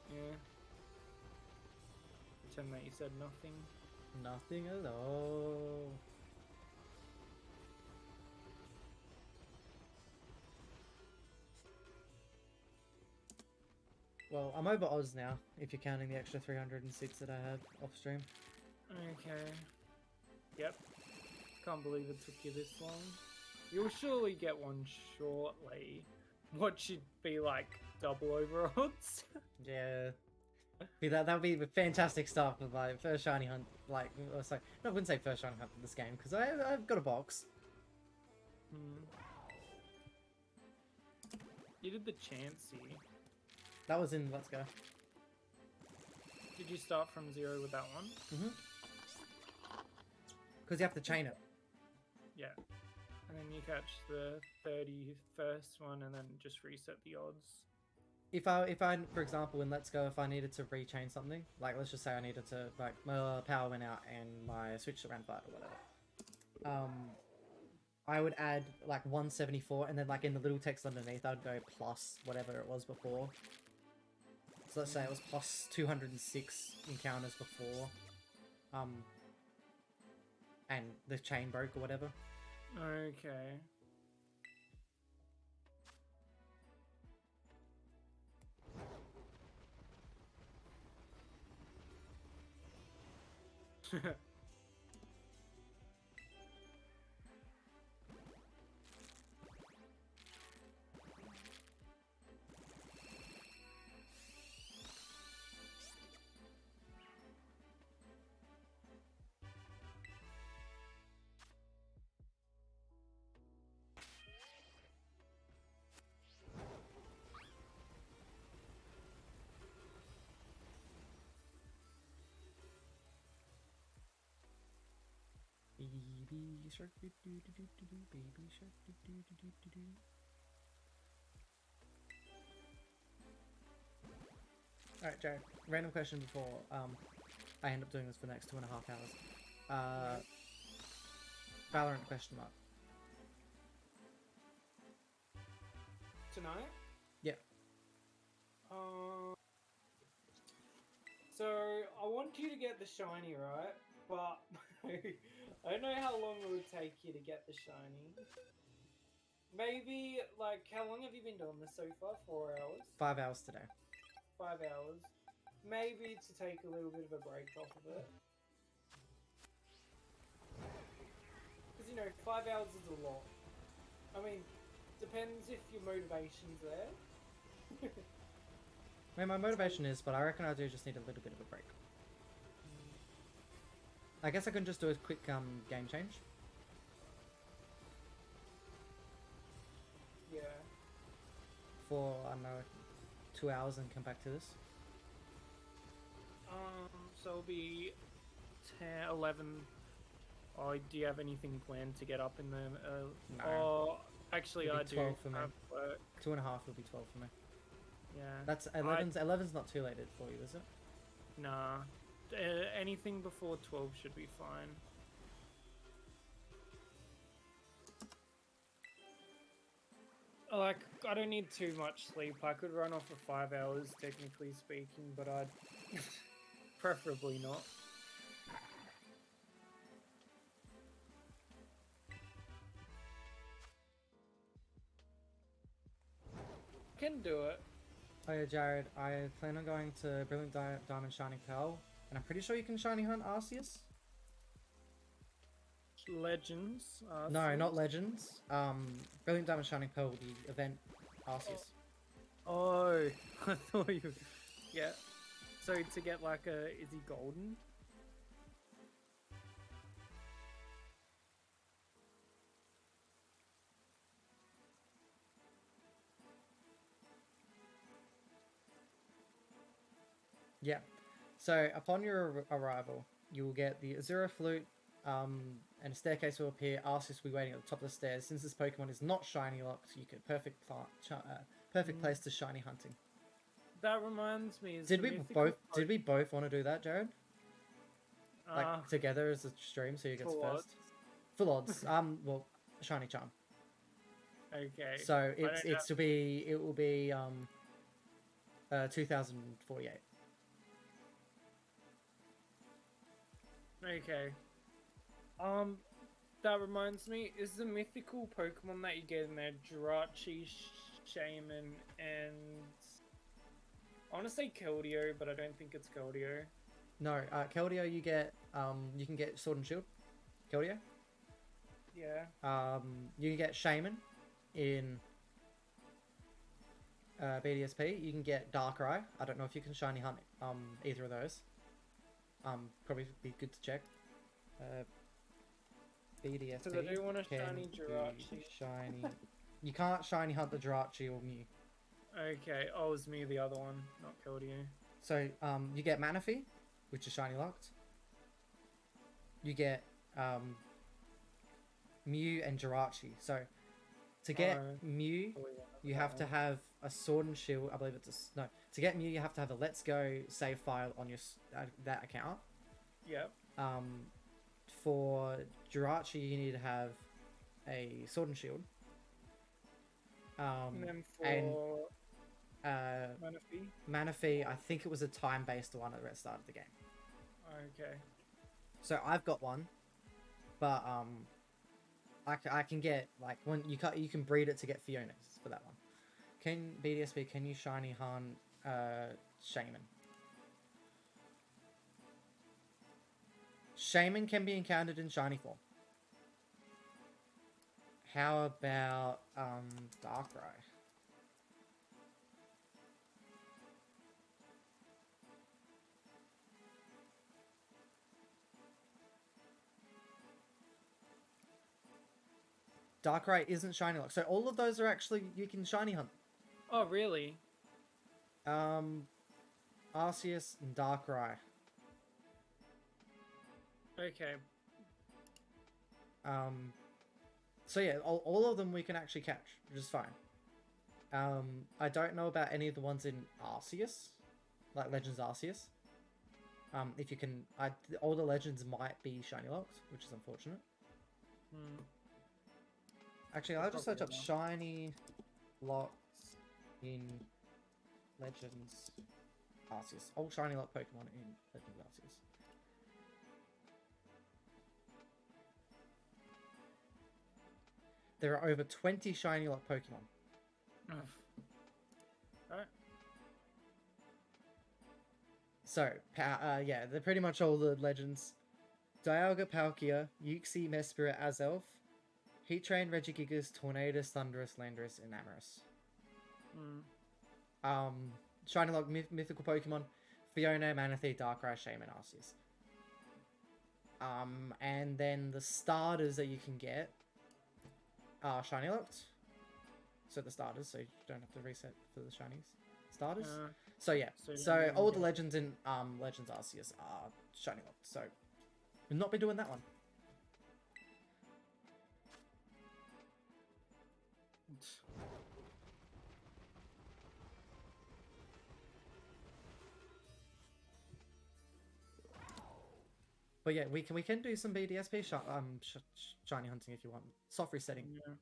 S3: Yeah. Pretend that you said nothing.
S1: Nothing at all. Well, I'm over Oz now, if you're counting the extra 306 that I had off stream.
S3: Okay. Yep. Can't believe it took you this long. You'll surely get one shortly. What should be like double over odds?
S1: Yeah. That would be fantastic stuff with like first shiny hunt. Like, no, I wouldn't say first shiny hunt in this game because I've got a box.
S3: You did the Chansey.
S1: That was in Let's Go.
S3: Did you start from 0 with that one?
S1: Because you have to chain it.
S3: Yeah. And then you catch the 31st one and then just reset the odds.
S1: If I, for example, in Let's Go, if I needed to rechain something, like let's just say I needed to, like, my power went out and my Switch ran flat or whatever. I would add like 174 and then like in the little text underneath I'd go plus whatever it was before. So let's say it was plus 206 encounters before. And the chain broke or whatever.
S3: Okay.
S1: Baby shark doo doo doo doo doo doo, baby shark doo doo doo doo doo doo. Alright, Jared, random question before I end up doing this for the next 2.5 hours. Valorant question mark.
S3: Tonight?
S1: Yeah.
S3: So I want you to get the shiny, right? But I don't know how long it would take you to get the shiny. Maybe, like, how long have you been doing this so far? 4 hours?
S1: 5 hours today.
S3: 5 hours. Maybe to take a little bit of a break off of it. Because, you know, 5 hours is a lot. I mean, depends if your motivation's there.
S1: I mean, my motivation is, but I reckon I do just need a little bit of a break. I guess I can just do a quick game change.
S3: Yeah.
S1: For, I don't know, 2 hours and come back to this.
S3: So it'll be 10, 11. Oh, do you have anything planned to get up in the...
S1: No.
S3: Oh, actually
S1: It'll
S3: I
S1: be
S3: do
S1: 12 for me.
S3: have work.
S1: 2.5 will be 12 for me.
S3: Yeah.
S1: That's 11's not too late for you, is it?
S3: Nah. Anything before 12 should be fine. Like, I don't need too much sleep. I could run off for 5 hours, technically speaking, but I'd preferably not. Can do it.
S1: Oh yeah, Jared, I plan on going to Brilliant Diamond Shining Pearl, and I'm pretty sure you can shiny hunt Arceus?
S3: Legends.
S1: No, not Legends. Brilliant Diamond Shining Pearl, the event Arceus.
S3: Oh, I thought you... Yeah. So to get like a... Is he golden?
S1: Yeah. So upon your arrival, you will get the Azura Flute, and a staircase will appear. Arceus will be waiting at the top of the stairs. Since this Pokemon is not shiny locked, you get perfect place to shiny hunting.
S3: That reminds me.
S1: Did we both want to do that, Jared? Like together as a stream, so you get
S3: full
S1: first.
S3: odds.
S1: Full odds. Well, shiny charm.
S3: Okay.
S1: So it will be 2048.
S3: Okay. That reminds me, is the mythical Pokemon that you get in there Jirachi, Shaman, and I want to say Keldeo, but I don't think it's Keldeo.
S1: No, Keldeo you can get Sword and Shield. Keldeo.
S3: Yeah.
S1: You can get Shaman in BDSP. You can get Darkrai. I don't know if you can shiny hunt either of those. Probably be good to check. BDSP.
S3: Because I do want a
S1: can
S3: shiny
S1: do
S3: Jirachi.
S1: Shiny. You can't shiny hunt the Jirachi or Mew.
S3: Okay, oh, it was me, the other one, not Keldeo.
S1: So you get Manaphy, which is shiny locked. You get Mew and Jirachi. So to get Mew, you have to have a Sword and Shield. I believe it's no. To get Mew, you have to have a Let's Go save file on your that account.
S3: Yep.
S1: For Jirachi, you need to have a Sword and Shield.
S3: And then for Manaphy?
S1: Manaphy, I think it was a time-based one at the start of the game.
S3: Okay.
S1: So I've got one, but I can get like when you can breed it to get Fionas for that one. Can BDSP can you shiny hunt Shaman? Shaman can be encountered in shiny form. How about Darkrai? Darkrai isn't shiny locked, so all of those are actually you can shiny hunt.
S3: Oh, really?
S1: Arceus and Darkrai.
S3: Okay.
S1: So yeah, all of them we can actually catch, which is fine. I don't know about any of the ones in Arceus, like Legends Arceus. If you can, all the Legends might be shiny locked, which is unfortunate. Actually, I'll just search up shiny locks in Legends Arceus. All shiny lock Pokemon in Legends Arceus. There are over 20 shiny lock Pokemon.
S3: Alright.
S1: So, yeah, they're pretty much all the legends. Dialga, Palkia, Uxie, Mesprit, Azelf, Heatran, Regigigas, Tornadus, Thundurus, Landorus, and Amorous. Shiny lock mythical Pokemon, Fiona, Manatee, Darkrai, Shaman, Arceus. And then the starters that you can get are shiny locked. So the starters, so you don't have to reset for the shinies. Starters. So yeah, so all the legends in Legends Arceus are shiny locked. So we'll not be doing that one. But yeah, we can do some BDSP shiny hunting if you want. Soft resetting.
S3: Yeah.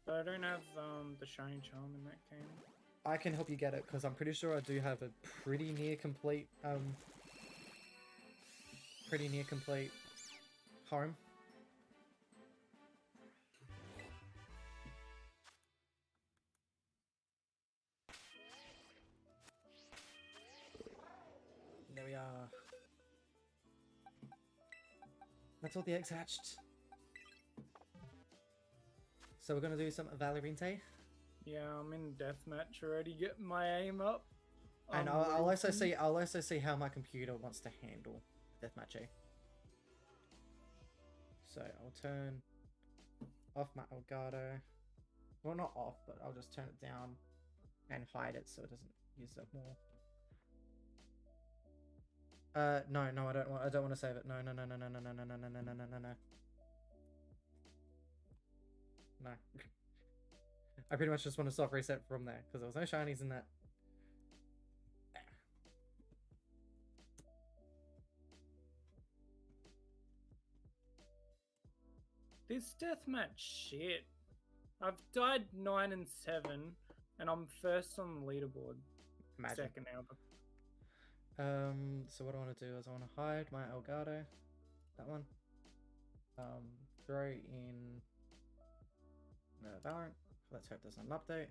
S3: But I don't have the shiny charm in that game.
S1: I can help you get it because I'm pretty sure I do have a pretty near complete home. There we are. That's all the eggs hatched. So we're gonna do some Valorinte.
S3: Yeah, I'm in deathmatch already. Getting my aim up.
S1: And I'll also see how my computer wants to handle deathmatch. So I'll turn off my Elgato. Well, not off, but I'll just turn it down and hide it so it doesn't use up more. No, I don't want to save it. No. No. I pretty much just want to soft reset from there because there was no shinies in that.
S3: This deathmatch shit. I've died 9 and 7, and I'm first on the leaderboard.
S1: Imagine.
S3: Second now.
S1: So what I want to do is I want to hide my Elgato, that one. Throw in Valorant. Let's hope there's not an update.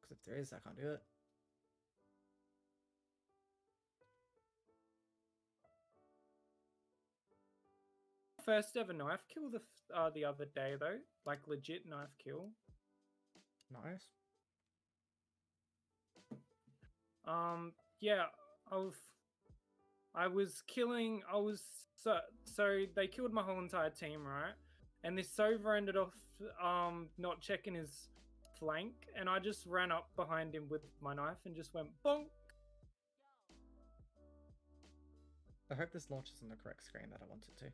S1: Because if there is, I can't do it.
S3: First ever knife kill the other day though, like legit knife kill.
S1: Nice.
S3: Yeah, I was killing. So they killed my whole entire team, right? And this Sova ended off not checking his flank, and I just ran up behind him with my knife and just went bonk.
S1: I hope this launches on the correct screen that I want it to.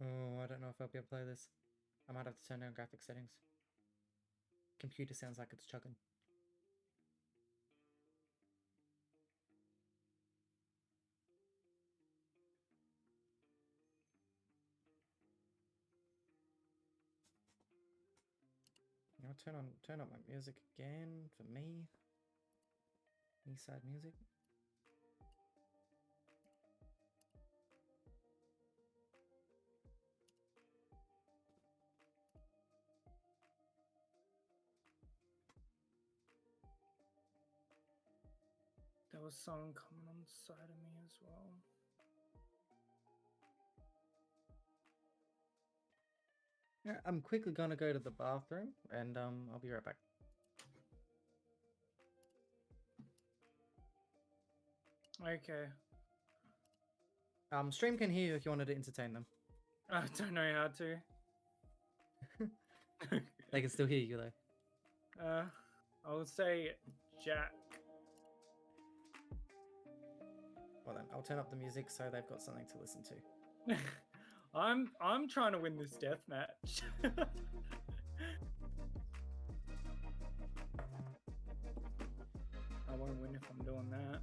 S1: Oh, I don't know if I'll be able to play this. I might have to turn down graphic settings. Computer sounds like it's chugging. I'll turn on my music again for me. Eastside music.
S3: There was someone coming on the side of me as well.
S1: Yeah, I'm quickly gonna go to the bathroom and I'll be right back.
S3: Okay.
S1: Stream can hear you if you wanted to entertain them.
S3: I don't know how to.
S1: They can still hear you though.
S3: I would say Jack.
S1: Well then, I'll turn up the music so they've got something to listen to.
S3: I'm trying to win this death match. I won't win if I'm doing that.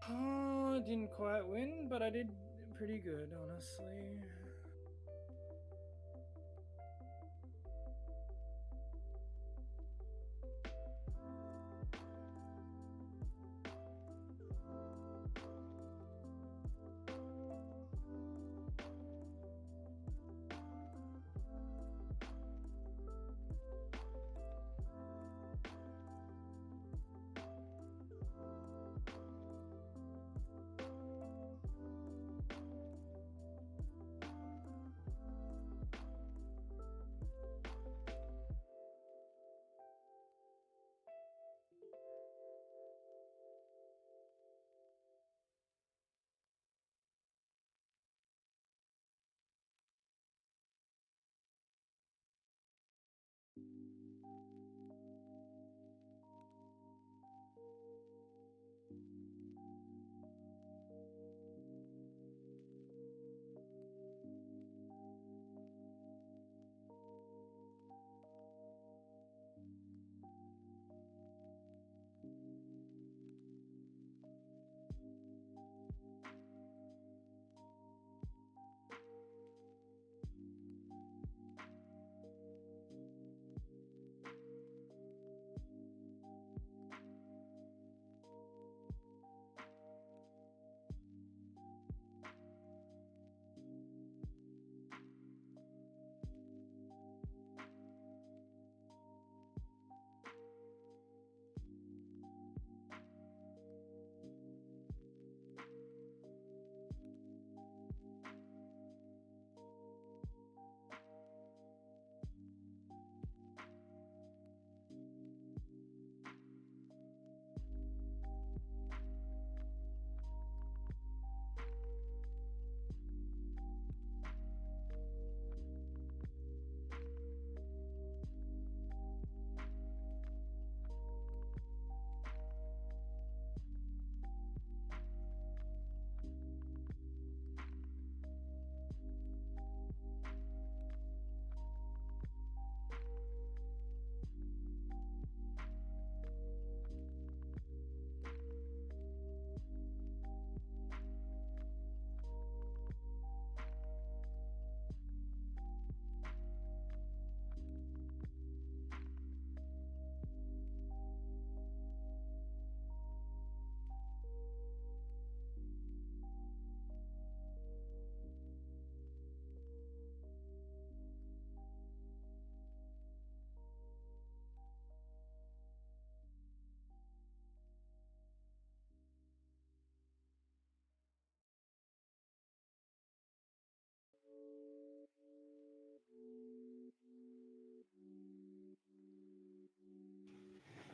S3: Oh, I didn't quite win, but I did pretty good, honestly.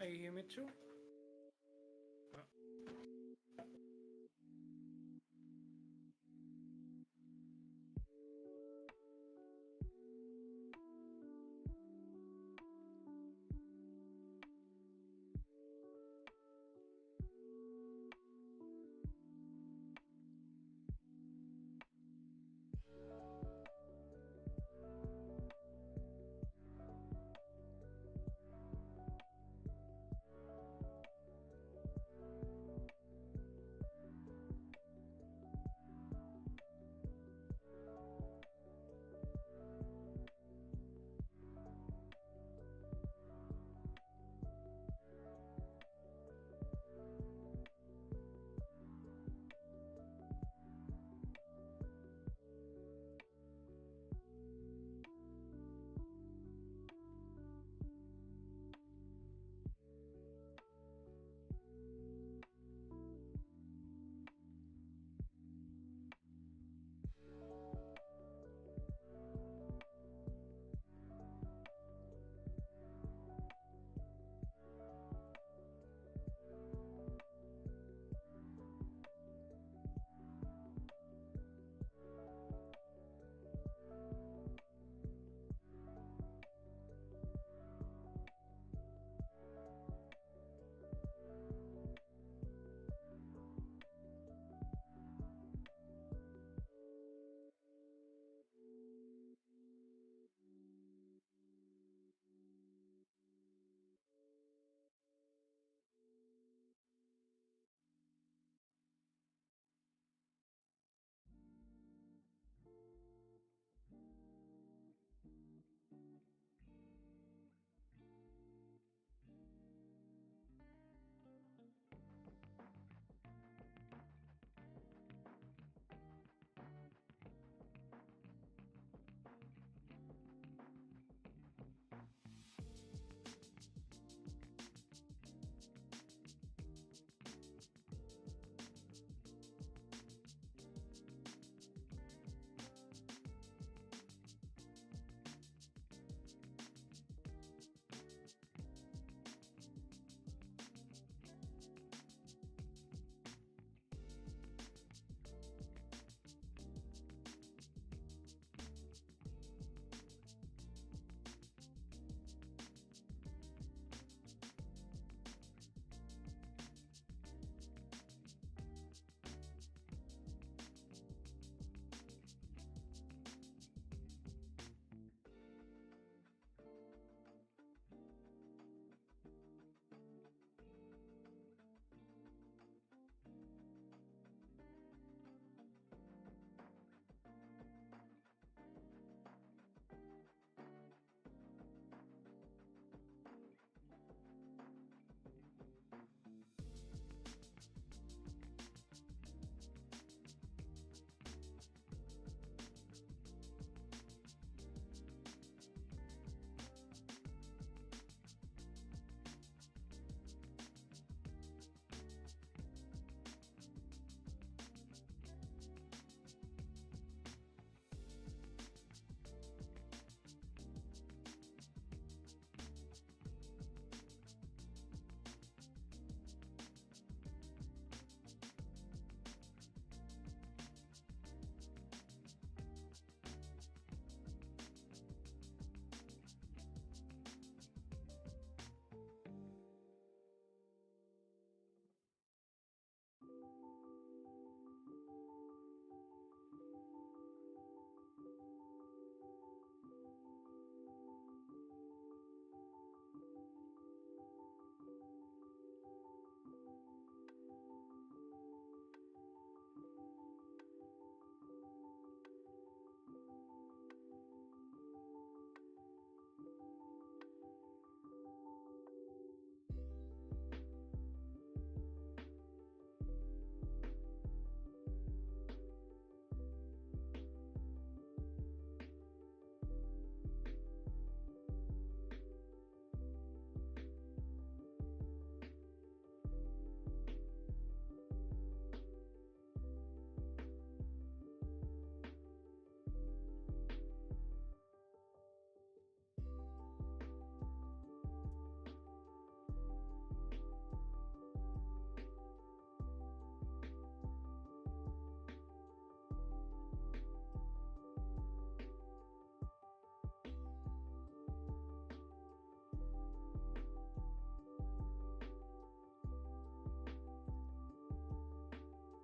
S3: Are you here, Mitchell?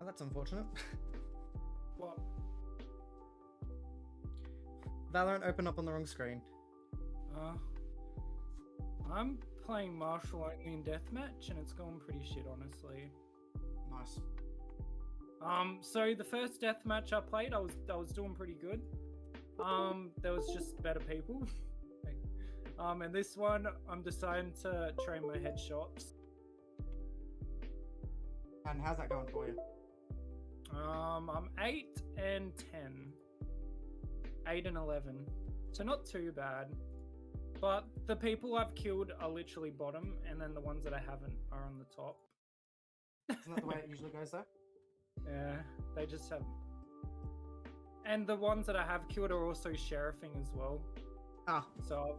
S1: that's unfortunate.
S3: What?
S1: Valorant opened up on the wrong screen.
S3: I'm playing Marshall only in deathmatch, and it's going pretty shit, honestly.
S1: Nice.
S3: So the first deathmatch I played, I was doing pretty good. There was just better people. And this one, I'm deciding to train my headshots.
S1: And how's that going for you?
S3: I'm 8 and 10. 8 and 11. So not too bad. But the people I've killed are literally bottom, and then the ones that I haven't are on the top.
S1: Isn't that the way it usually goes though?
S3: Yeah, they just have... And the ones that I have killed are also sheriffing as well.
S1: Ah.
S3: So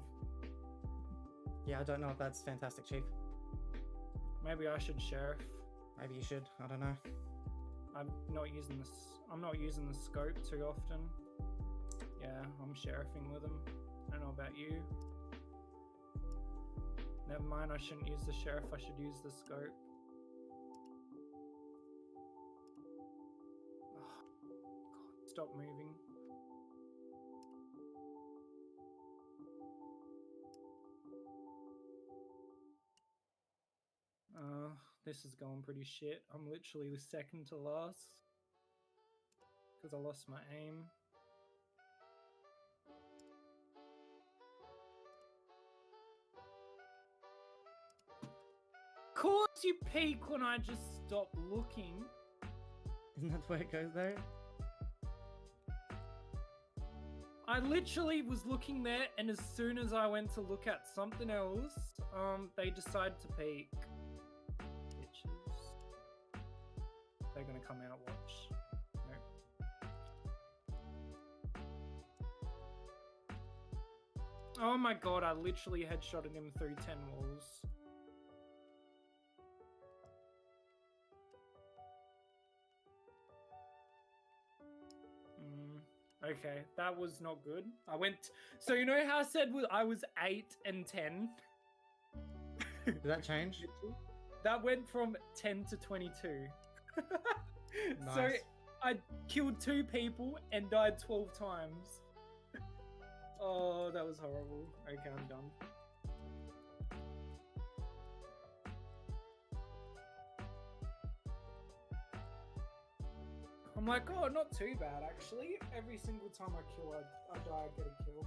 S1: Yeah, I don't know if that's fantastic, Chief.
S3: maybe I should sheriff.
S1: Maybe you should. I don't know.
S3: I'm not using this. I'm not using the scope too often. Yeah, I'm sheriffing with them. I don't know about you. Never mind. I shouldn't use the sheriff. I should use the scope. Oh, God, stop moving. This is going pretty shit. I'm literally the second to last because I lost my aim. Of course you peek when I just stop looking.
S1: Isn't that the way it goes though?
S3: I literally was looking there, and as soon as I went to look at something else, they decided to peek. Bitches. They're gonna come out, watch. No. Oh my god, I literally headshotted him through 10 walls. Okay, that was not good. I went... So you know how I said I was 8 and 10?
S1: Did that change?
S3: That went from 10 to 22.
S1: Nice.
S3: So I killed 2 people and died 12 times. Oh, that was horrible. Okay, I'm done. I'm like, oh, not too bad actually. Every single time I kill, I die, I get a kill.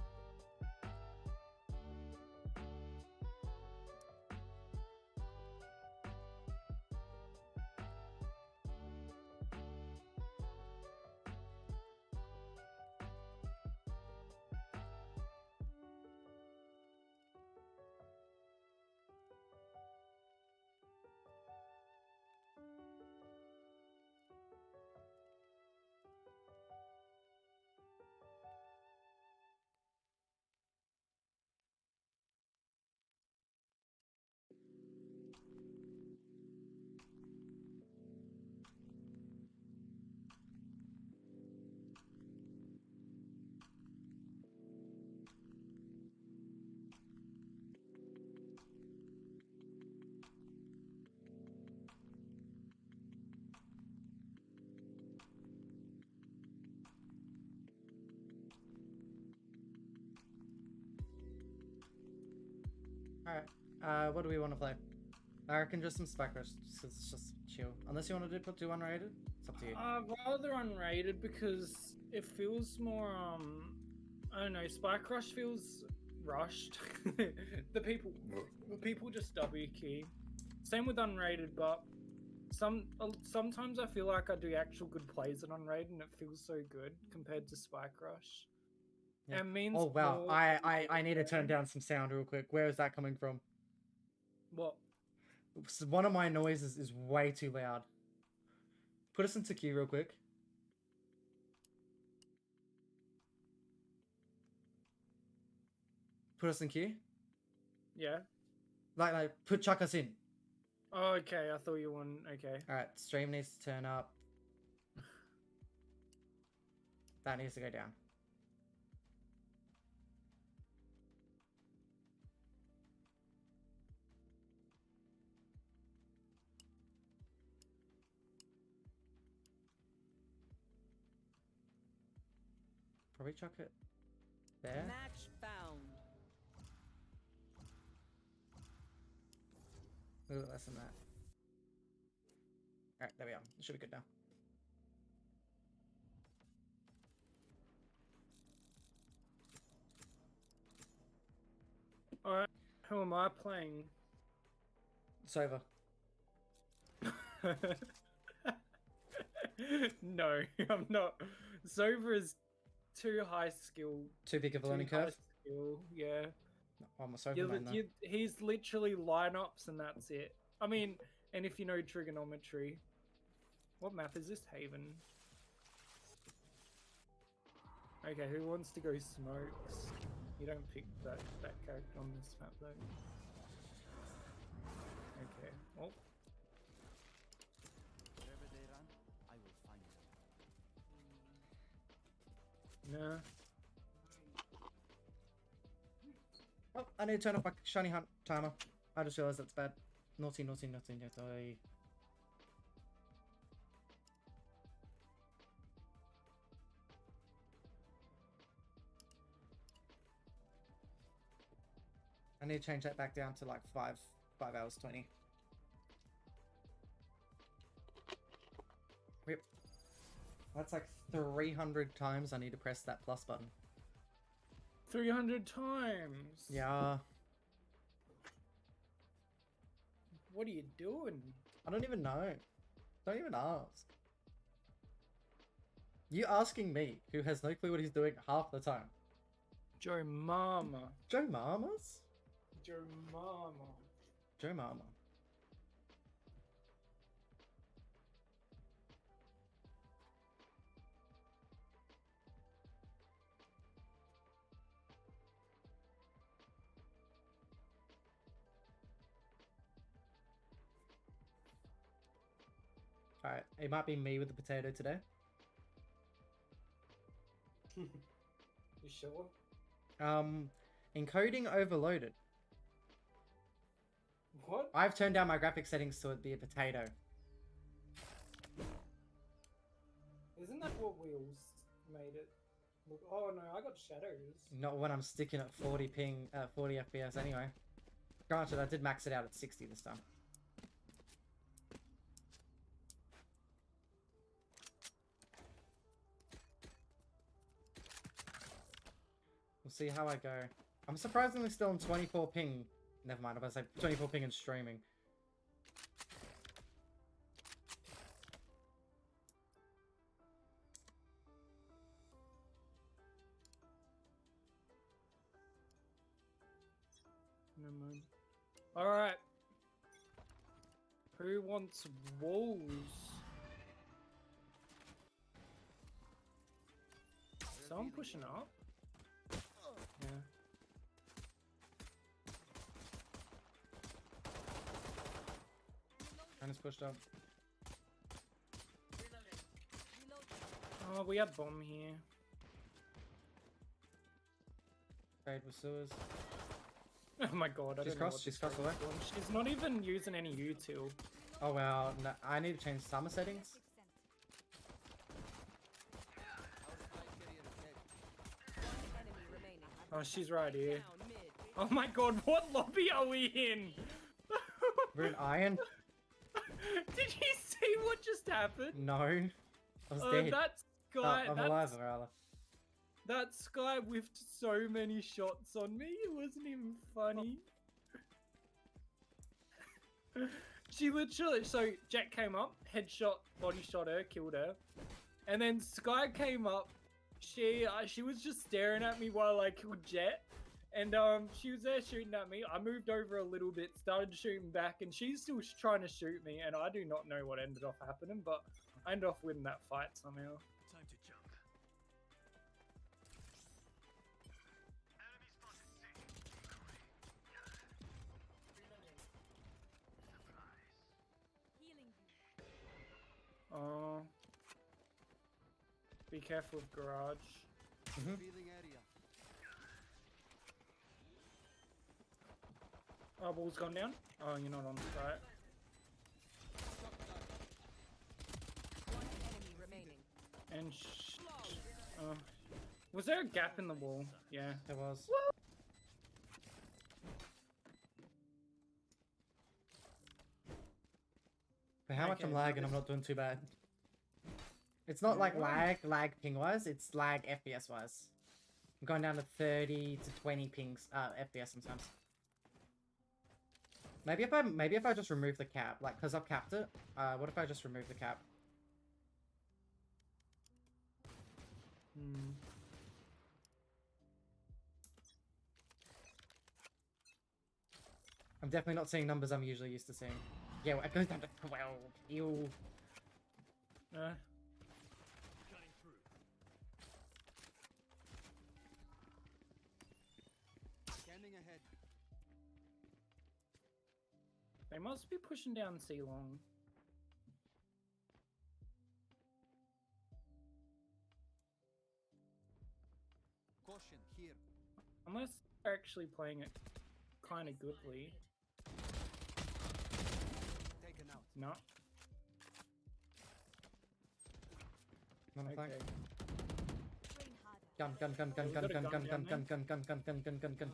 S1: Alright, what do we want to play? I reckon just some Spike Rush, because it's just chill. Unless you want to do unrated, it's up to you.
S3: Rather unrated because it feels more, I don't know, Spike Rush feels rushed. the people just W key. Same with unrated, but sometimes I feel like I do actual good plays in unrated and it feels so good compared to Spike Rush.
S1: Yeah.
S3: It means
S1: Oh wow,
S3: more...
S1: I need to turn down some sound real quick. Where is that coming from?
S3: What?
S1: One of my noises is way too loud. Put us into queue real quick. Put us in queue?
S3: Yeah.
S1: Like, chuck us in.
S3: Oh, okay, I thought you wanted... Okay.
S1: Alright, stream needs to turn up. That needs to go down. probably chuck it there.
S6: Match found.
S1: A little less than that. Alright, there we are. It should be good now.
S3: Alright, who am I playing?
S1: It's over.
S3: No, I'm not. Zova is too high skill.
S1: Too big of a
S3: Too
S1: learning
S3: high
S1: curve.
S3: skill, yeah.
S1: Oh, I'm a Sova man though.
S3: He's literally lineups and that's it. I mean, and if you know trigonometry. What map is this? Haven. Okay, who wants to go smokes? You don't pick that character on this map though. Okay, well.
S5: Wherever they run, I will find them.
S3: Nah.
S1: Oh, I need to turn off my shiny hunt timer. I just realized that's bad. Naughty, naughty, naughty, naughty. I need to change that back down to like 5 hours 20. Yep. That's like 300 times I need to press that plus button.
S3: 300 times.
S1: Yeah.
S3: What are you doing?
S1: I don't even know. Don't even ask. You asking me, who has no clue what he's doing half the time.
S3: Joe Mama.
S1: Joe Mamas?
S3: Joe Mama.
S1: Joe Mama. Alright, it might be me with the potato today.
S3: You sure?
S1: Encoding overloaded.
S3: What?
S1: I've turned down my graphic settings to it be a potato.
S3: Isn't that what Wheels made it? Look, oh no, I got shadows.
S1: Not when I'm sticking at 40 ping, 40 FPS anyway. Granted, I did max it out at 60 this time. We'll see how I go. I'm surprisingly still on 24 ping. Never mind, I was like 24 ping and streaming.
S3: Never mind. Alright. Who wants walls? Someone pushing up? Yeah.
S1: And it's pushed up.
S3: Oh, we have bomb here.
S1: Trade with sewers.
S3: Oh my god, I
S1: She's
S3: don't know
S1: crossed,
S3: what
S1: she's
S3: this
S1: crossed
S3: girl
S1: away.
S3: is doing. She's not even using any util.
S1: Oh wow, no, I need to change summer settings.
S3: Oh, she's right here. Oh my god, what lobby are we in?
S1: We're in iron?
S3: Did you see what just happened?
S1: No. I was dead.
S3: That guy,
S1: I'm alive, rather.
S3: that guy whiffed so many shots on me, it wasn't even funny. She literally, so Jet came up, headshot, body shot her, killed her. And then Sky came up, she was just staring at me while I killed Jet. And she was there shooting at me. I moved over a little bit, started shooting back, and she's still trying to shoot me. And I do not know what ended up happening, but I ended up winning that fight somehow.
S5: Time to jump.
S3: Oh. Be careful with garage.
S1: Mhm.
S5: Feeling area.
S3: Oh, ball's gone down? Oh, you're not on site.
S6: One enemy remaining.
S3: And oh. Was there a gap in the wall? Yeah.
S1: It was. For how much I'm
S3: Okay,
S1: lagging, I'm
S3: nice.
S1: not doing too bad. It's not like
S3: Yeah.
S1: lag ping wise, it's lag FPS wise. I'm going down to 30 to 20 pings, FPS sometimes. Maybe if I just remove the cap, like, cause I've capped it. What if I just remove the cap?
S3: Hmm.
S1: I'm definitely not seeing numbers I'm usually used to seeing. Yeah, well, it goes down to 12. Ew.
S5: Cutting through. Scanning ahead.
S3: They must be pushing down C long.
S5: Caution here.
S3: Unless they're actually playing it kind of goodly.
S5: Taken out.
S3: No.
S1: Not a
S3: Okay.
S1: thing. Gun.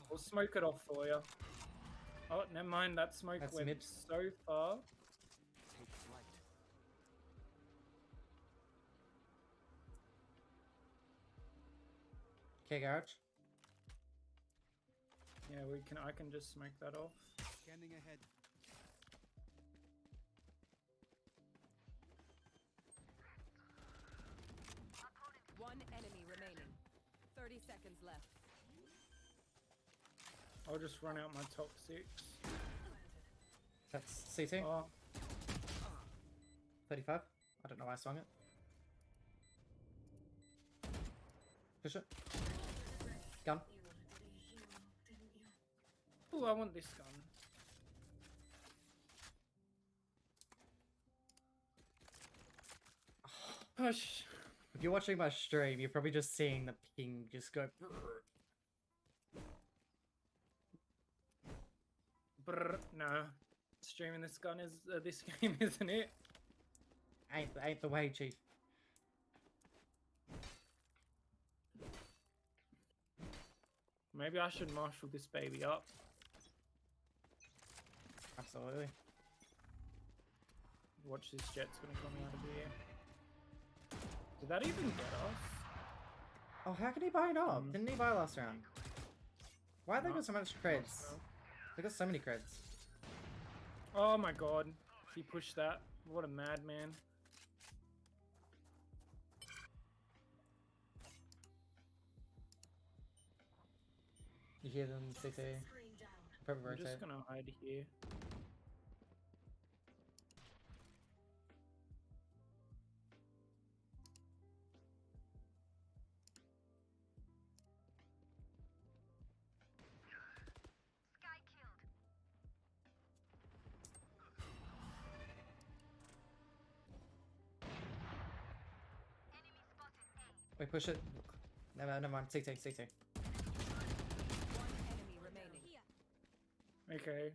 S3: We'll smoke it off for you. Oh, never mind. That smoke
S1: That's
S3: went
S1: mid.
S3: so far.
S5: Take flight.
S1: Okay, garage.
S3: Yeah, I can just smoke that off.
S5: Scanning ahead.
S6: One enemy remaining. 30 seconds left.
S3: I'll just run out my top 6.
S1: That's CT.
S3: Oh,
S1: 35. I don't know why I swung it. Push it. Gun.
S3: ooh, I want this gun. Push.
S1: If you're watching my stream, you're probably just seeing the ping just go.
S3: Brr, no. Streaming this gun is this game, isn't it?
S1: Ain't the way, chief.
S3: Maybe I should marshal this baby up.
S1: Absolutely.
S3: Watch this jet's gonna come out of here. Did that even get us?
S1: Oh, how can he buy it up?
S3: Mm.
S1: Didn't he buy last round? Why they
S3: No,
S1: got so much creds? They got so many creds.
S3: Oh my god. He pushed that. What a madman.
S1: You hear them, CT. Probably
S3: I'm
S1: rotate.
S3: just gonna hide here.
S1: Wait, push it. Never mind. CT.
S6: One enemy remaining.
S3: Okay.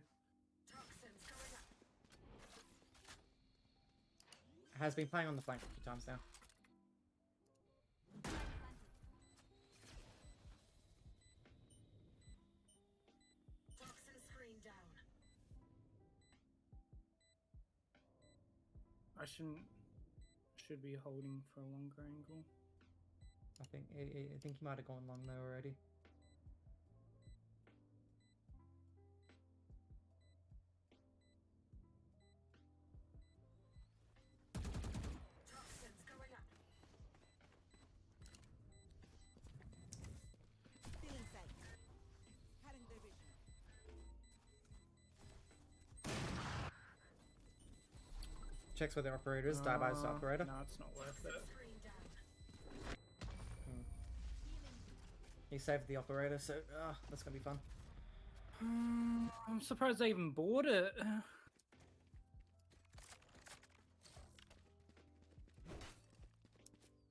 S1: Has been playing on the flank a few times now.
S3: I should be holding for a longer angle.
S1: I think he might have gone long there already.
S6: Still inside. Cutting their vision.
S1: Checks where the operator is. Die by his operator.
S3: No, it's not worth it.
S1: He saved the operator, so that's gonna be fun.
S3: I'm surprised they even bought it.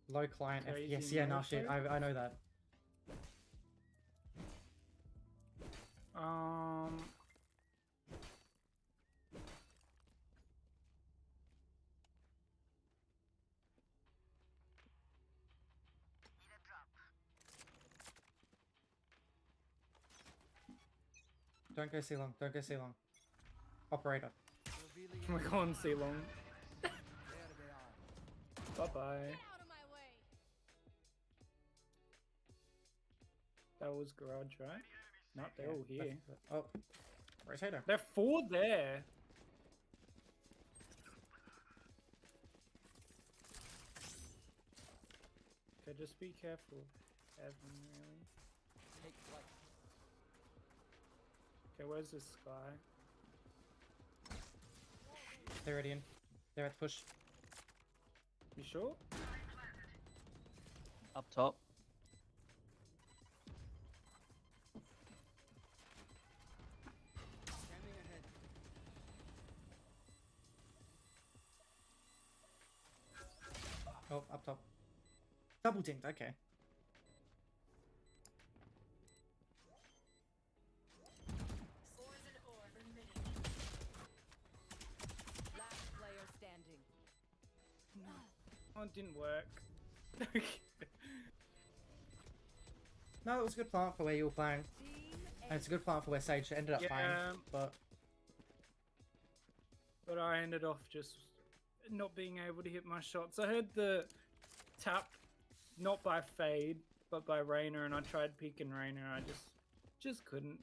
S1: Low client
S3: Crazy
S1: FPS. Yeah, no shit.
S3: mofo.
S1: I know that. Don't go C long. Don't go C long. Operator.
S5: Revealing
S3: We're
S5: area.
S3: going see long.
S5: There they are.
S3: Bye bye.
S4: Out of my way.
S3: That was garage, right? Not they're all
S1: Yeah,
S3: here.
S1: Oh, rotator.
S3: They're 4 there. Okay, just be careful, Evan, really.
S5: Take flight.
S3: Okay, where's this guy?
S1: They're ready in. They're at the push.
S3: You sure?
S7: Up top.
S5: Scanning ahead.
S1: Oh, up top. Double dinked. Okay.
S6: Last player standing.
S3: Oh, it didn't work.
S1: No, it was a good plant for where you were playing.
S6: Team
S1: And it's a good plant for where Sage ended up playing.
S3: Yeah.
S1: But
S3: But I ended off just not being able to hit my shots. I heard the tap, not by Fade, but by Rainer, and I tried picking Rainer. I just couldn't.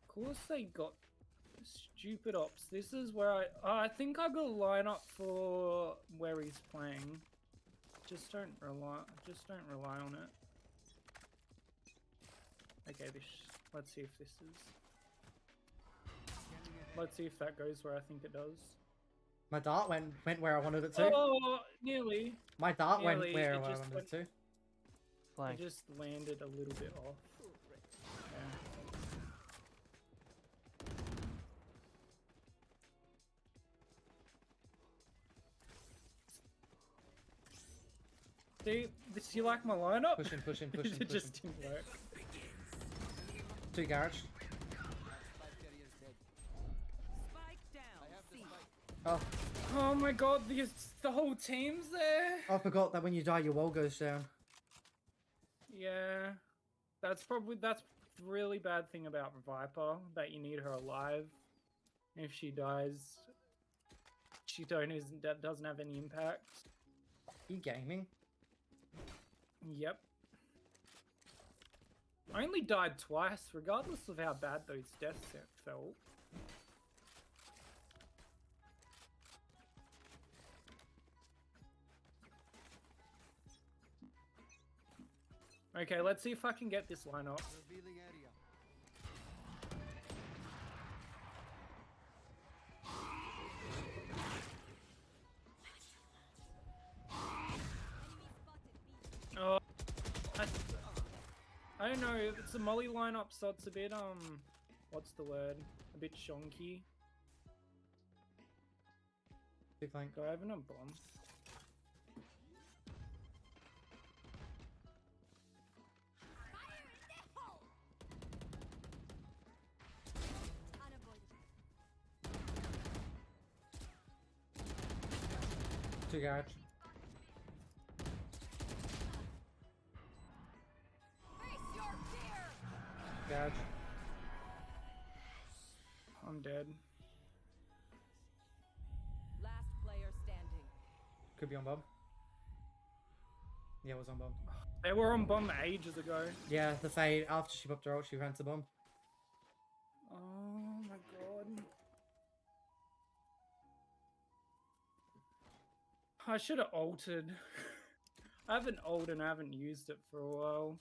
S3: Of course they got stupid ops. This is where I think I got a lineup for where he's playing. Just don't rely on it. Okay, let's see if this is.
S5: Scanning ahead.
S3: Let's see if that goes where I think it does.
S1: my dart went where I wanted it to.
S3: Oh, nearly.
S1: My dart went
S3: nearly,
S1: where
S3: it
S1: I
S3: just
S1: wanted
S3: went-
S1: it to.
S7: Flank.
S3: It just landed a little bit off. Yeah. See, you like my lineup?
S1: Pushing, pushing, pushing,
S3: It
S1: pushing.
S3: just didn't work.
S1: 2 garage.
S5: Spike carrier's dead.
S6: Spike down.
S5: I have the
S6: C.
S5: spike.
S1: Oh,
S3: Oh my god, the whole team's there.
S1: I forgot that when you die, your wall goes down.
S3: Yeah, that's the really bad thing about Viper, that you need her alive. If she dies, she doesn't have any impact.
S1: You gaming?
S3: Yep. I only died twice, regardless of how bad those deaths felt. Okay, let's see if I can get this line up.
S5: Revealing area.
S3: Oh, I don't know. It's a molly lineup, so it's a bit what's the word? A bit shonky.
S1: 2 flank.
S3: Do I have a bomb?
S1: Unavoidable. 2 garage. Garage.
S3: I'm dead.
S6: Last player standing.
S1: Could be on bomb. Yeah, it was on bomb.
S3: They were on bomb ages ago.
S1: Yeah, the Fade, after she popped her ult, she ran to bomb.
S3: Oh my god. I should have ulted. I haven't ulted and I haven't used it for a while.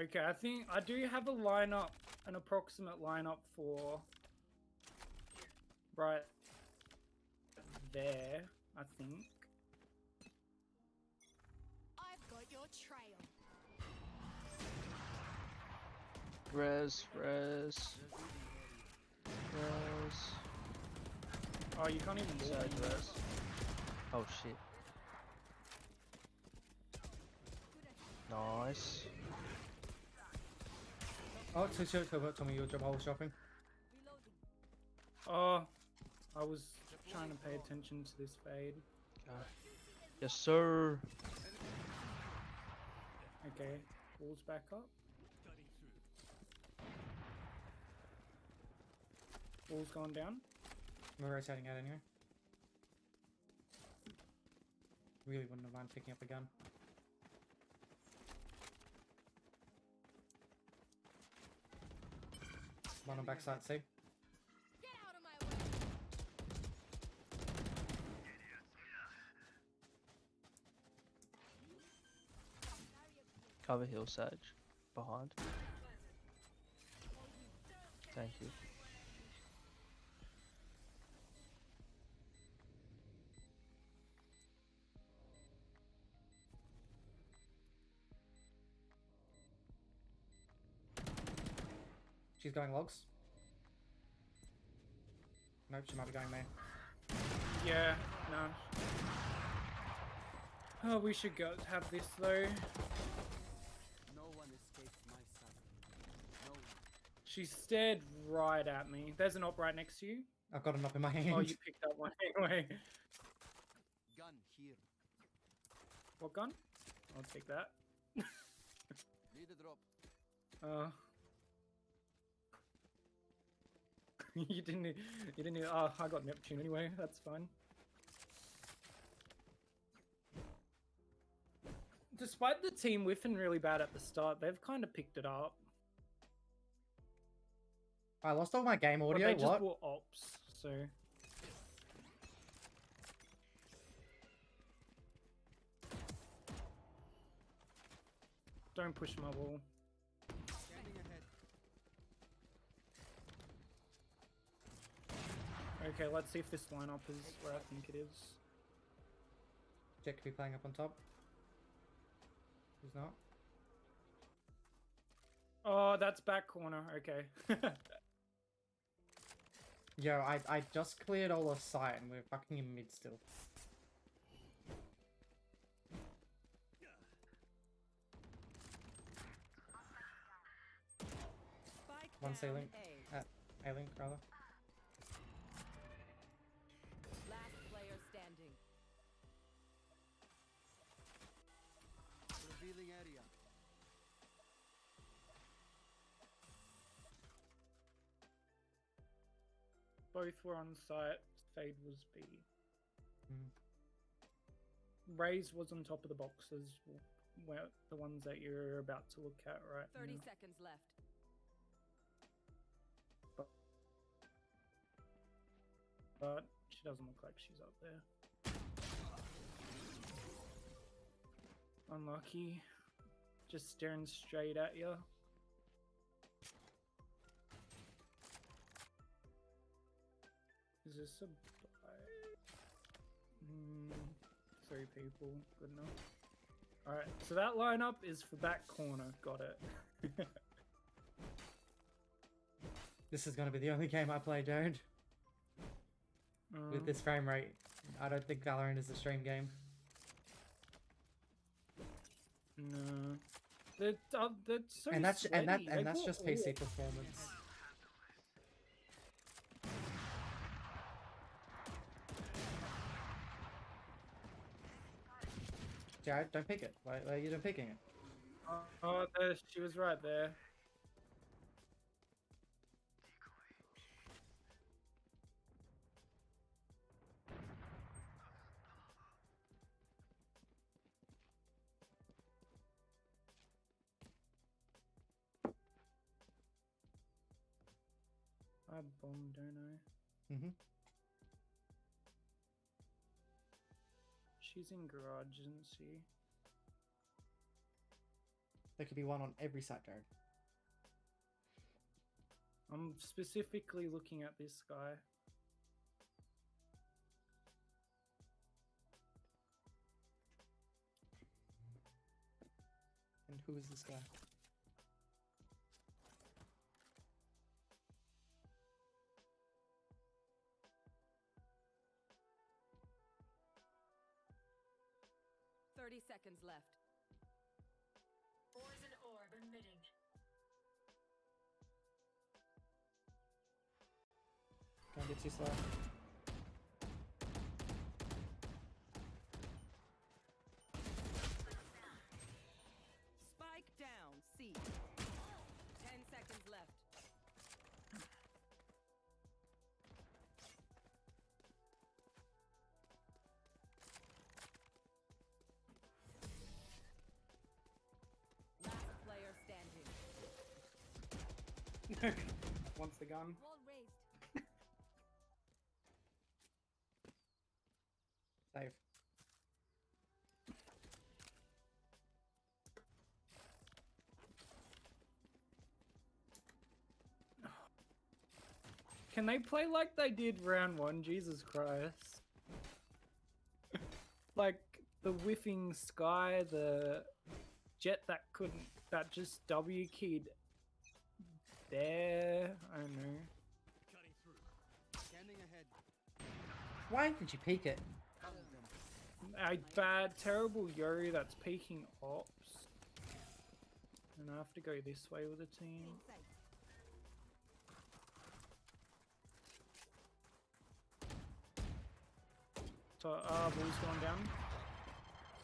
S3: Okay, I think I do have a lineup, an approximate lineup for right there, I think.
S4: I've got your trail.
S7: Res.
S5: Revealing
S7: Res.
S3: Oh, you can't even walk
S7: Side
S3: anymore.
S7: res. Oh shit. Nice.
S1: Oh, so tell me your job hole shopping.
S3: Oh, I was trying to pay attention to this fade.
S7: Yes, sir.
S3: Okay, wall's back up. Wall's gone down.
S1: We're rotating out anyway. Really wouldn't have mind picking up a gun. One on backside, see?
S6: Get out of my way.
S7: Cover hill Sage. Behind. Thank you.
S1: She's going logs. Nope, she might be going there.
S3: Yeah, no. Oh, we should go have this though.
S5: No one escapes my sight. No one.
S3: She stared right at me. There's an op right next to you.
S1: I've got an up in my hand.
S3: Oh, you picked up one anyway.
S5: Gun here.
S3: What gun? I'll take that.
S5: Need a drop.
S3: You didn't. Oh, I got Neptune anyway. That's fine. Despite the team whiffing really bad at the start, they've kind of picked it up.
S1: I lost all my game
S3: But
S1: audio.
S3: they just
S1: What?
S3: bought ops, so. Don't push my wall.
S5: Scanning ahead.
S3: Okay, let's see if this lineup is where I think it is.
S1: Jet could be playing up on top. He's not.
S3: Oh, that's back corner. Okay.
S1: Yo, I just cleared all of sight and we're fucking in mid still.
S6: Spike
S1: One
S6: down
S1: ceiling.
S6: A.
S1: A-Link, rather.
S6: Last player standing.
S5: Revealing area.
S3: Both were on site. Fade was B.
S1: Mm.
S3: Raze was on top of the boxes, where the ones that you're about to look at right
S6: 30
S3: now.
S6: seconds left.
S3: But she doesn't look like she's up there. Unlucky. Just staring straight at you. Is this a buy? 3 people, good enough. Alright, so that lineup is for back corner, got it.
S1: This is gonna be the only game I play, Jared. With this frame rate, I don't think Valorant is a stream game.
S3: No. They're so
S1: And that's
S3: sweaty. They
S1: that's
S3: got
S1: just
S3: all-
S1: PC performance. Jared, don't pick it. Why are you not picking it?
S3: Oh, there, she was right there. I bomb, don't I?
S1: Mm-hmm.
S3: She's in garage, isn't she?
S1: There could be one on every side, Jared.
S3: I'm specifically looking at this guy.
S1: And who is this guy?
S6: Seconds left.
S8: Poison orb emitting.
S1: Gun Get too slow.
S6: Spike down. C. 10 seconds left. Last player standing.
S3: Wants the gun.
S6: Wall raised.
S1: Save.
S3: Can they play like they did round one? Jesus Christ. Like the whiffing sky, the jet that just W keyed there. I don't know.
S5: Cutting through. Scanning ahead.
S1: Why did you peek it?
S5: Found them.
S3: A bad, terrible Yuri that's peeking ops. And I have to go this way with the team.
S6: In sight.
S3: So, ball's going down.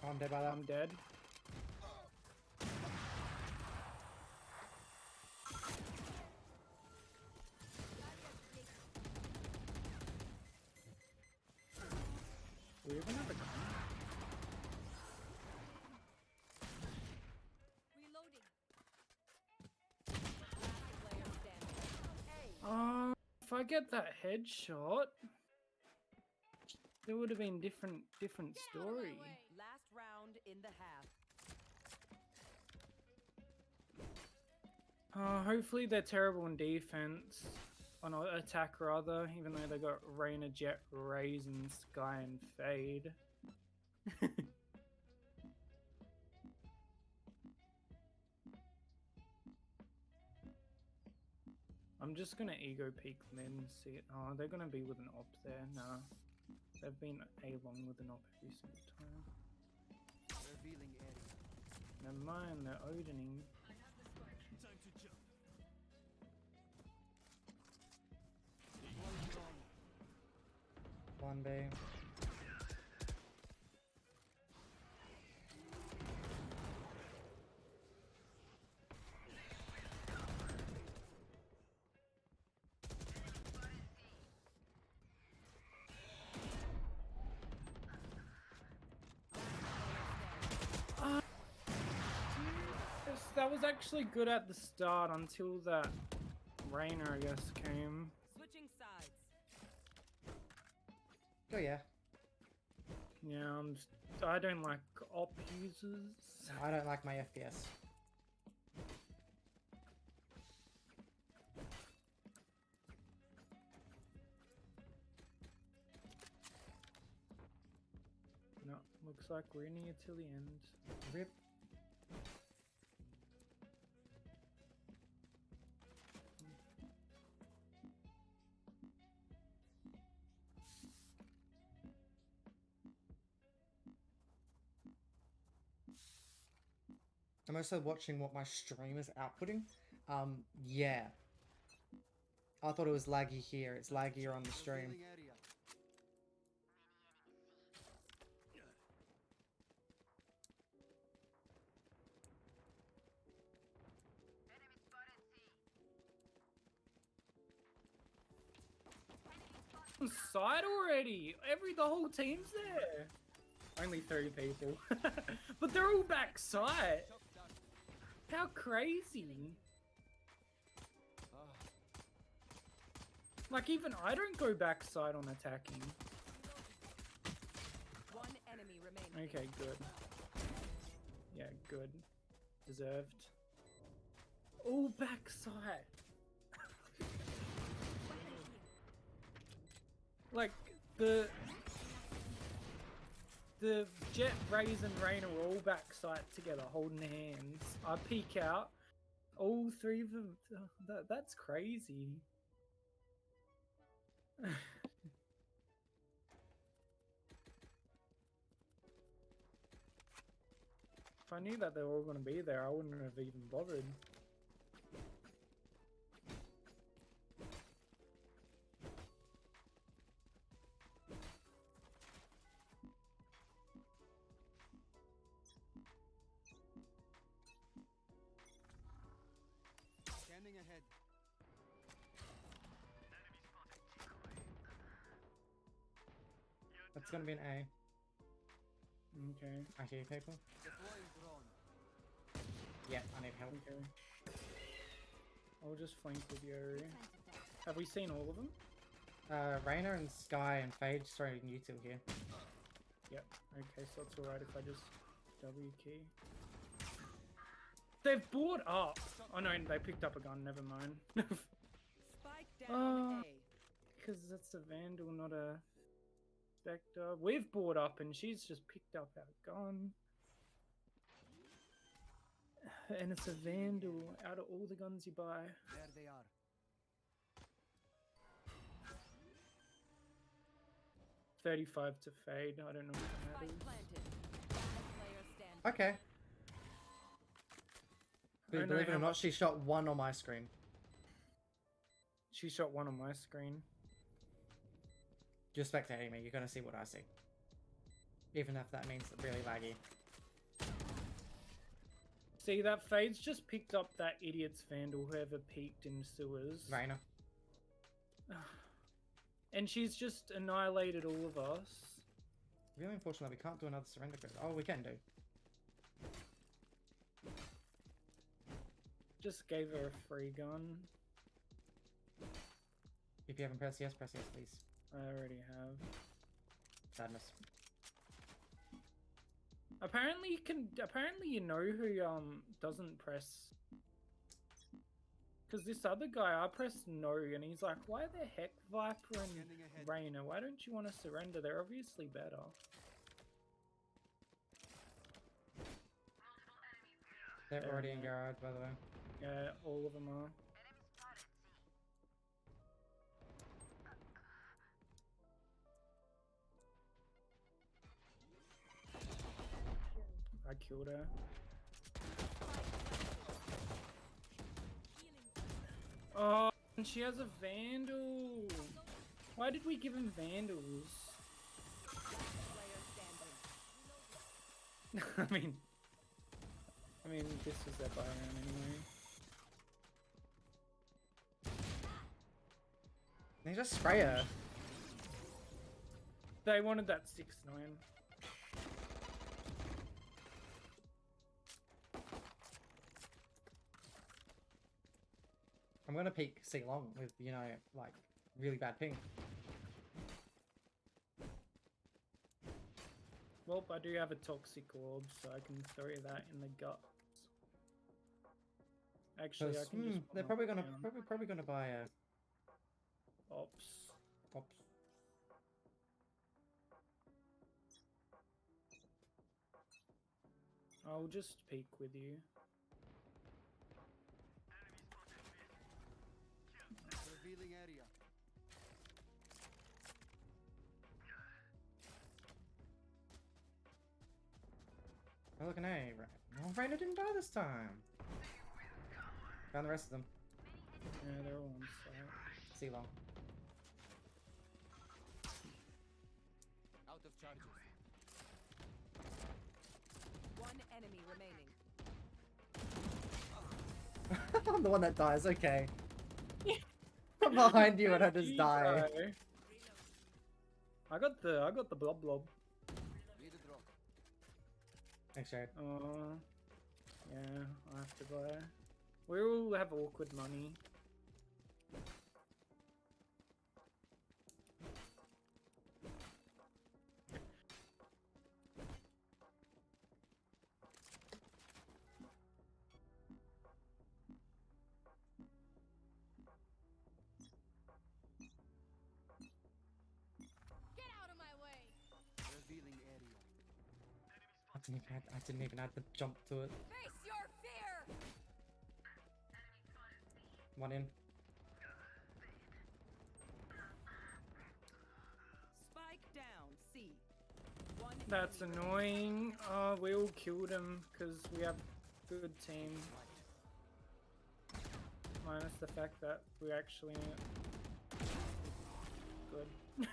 S1: Oh, I'm dead by that.
S3: I'm dead. We even have a gun.
S6: Reloading. Last player standing.
S3: If I get that headshot, it would have been different story.
S6: Last round in the half.
S3: Hopefully they're terrible in defense. On attack rather, even though they got Raina, Jet, Raze, and Sky and Fade. I'm just gonna ego peek them in and see it. Oh, they're gonna be with an op there. Nah. They've been A-long with an op every single time.
S5: Revealing area.
S3: Never mind, they're Odining.
S5: Time to jump.
S1: One B.
S3: That was actually good at the start until that Rainer, I guess, came.
S6: Switching sides.
S1: Oh yeah.
S3: Yeah, I don't like op users.
S1: I don't like my FPS.
S3: No, looks like we're near till the end.
S1: Rip. I'm also watching what my stream is outputting. Yeah. I thought it was laggy here. It's laggier on the stream.
S5: Revealing area.
S3: Side already. The whole team's there. Only 3 people, but they're all backside.
S5: Shot down.
S3: How crazy!
S5: Ah,
S3: Like even I don't go backside on attacking.
S6: One enemy remaining.
S3: Okay, good. Yeah, good. Deserved. All backside. Like the Jet, Raze, and Rain are all backside together, holding hands. I peek out. All 3 of them. That's crazy. If I knew that they were all going to be there, I wouldn't have even bothered.
S1: That's gonna be an A.
S3: Okay.
S1: I hear you, people.
S5: Deploying drone.
S1: Yeah, I need help.
S3: Okay. I'll just flank with you. Have we seen all of them?
S1: Reyna and Sky and Phage throwing you two here.
S3: Yep. Okay, so it's alright if I just W key. They've bought up! Oh no, they picked up a gun, never mind.
S6: Spike down A.
S3: Because that's a Vandal, not a Spectre. We've bought up and she's just picked up our gun. And it's a Vandal out of all the guns you buy.
S5: There they are.
S3: 35 to fade, I don't know what that
S6: Spike
S3: is.
S6: planted. Last player standing.
S1: Okay.
S3: I
S1: But
S3: don't know
S1: believe it
S3: how
S1: or not,
S3: much-
S1: she shot one on my screen.
S3: She shot one on my screen.
S1: You're spectating me, you're gonna see what I see. Even if that means really laggy.
S3: See, that Fade's just picked up that idiot's Vandal, whoever peeked in sewers.
S1: Reyna.
S3: And she's just annihilated all of us.
S1: Really unfortunate we can't do another surrender code. Oh, we can do.
S3: Just gave her a free gun.
S1: If you haven't pressed yes, press yes, please.
S3: I already have.
S1: Sadness.
S3: Apparently you can. Apparently you know who doesn't press. Because this other guy, I pressed no, and he's like, "Why the heck, Viper and
S5: Scanning ahead.
S3: Reyna? Why don't you want to surrender? They're obviously better."
S1: They're
S3: Fair
S1: already in
S3: enough.
S1: garage, by the way.
S3: Yeah, all of them are. I killed her. Oh, and she has a Vandal. Why did we give him Vandals?
S6: Player standing.
S3: I mean, this was their buy round anyway.
S1: They just spray her.
S3: They wanted that 6-9.
S1: I'm gonna peek C long with, you know, like, really bad ping.
S3: Well, I do have a toxic orb, so I can throw that in the guts. Actually, I
S1: 'Cause,
S3: can just.
S1: they're
S3: knock
S1: probably
S3: it
S1: gonna
S3: down.
S1: probably gonna buy a
S3: Ops.
S1: Ops.
S3: I'll just peek with you.
S5: Revealing area.
S1: Oh, look, an A. Oh, Reyna didn't die this time. Found the rest of them.
S3: Yeah, they're all on site.
S1: C long.
S5: Out of charges.
S6: One enemy remaining.
S1: I'm the one that dies, okay. I'm behind you and I just die.
S3: I got the blob blob.
S5: Need a drop.
S1: Thanks, Jared.
S3: Yeah, I have to buy. We all have awkward money.
S4: Get out of my way!
S5: Revealing area.
S1: I didn't even add the jump to it.
S6: Face your fear!
S1: One in.
S6: Spike down C. One
S3: That's
S6: enemy
S3: annoying. Oh, we all killed him because we have good team. Minus the fact that we actually good.
S6: reloading.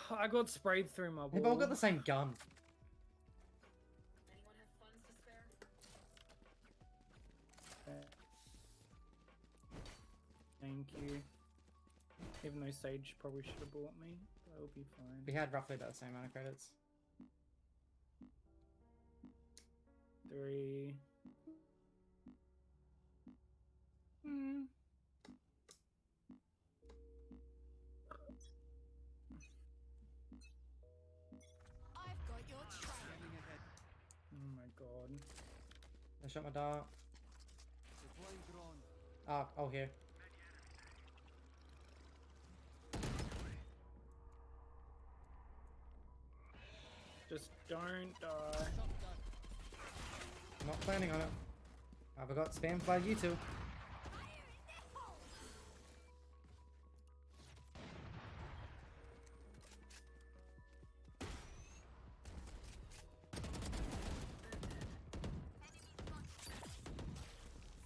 S3: I got sprayed through my wall.
S1: They've all got the same gun.
S4: Anyone have funds to spare?
S3: Thank you. Even though Sage probably should have bought me, that'll be fine.
S1: We had roughly about the same amount of credits.
S3: 3. Hmm.
S6: I've got your trail.
S5: Scanning ahead.
S3: Oh my god.
S1: I shot my dart.
S5: Deploying drone.
S1: Ah, oh here.
S3: Just don't die.
S5: Shotgun.
S1: Not planning on it. I forgot spam by you two.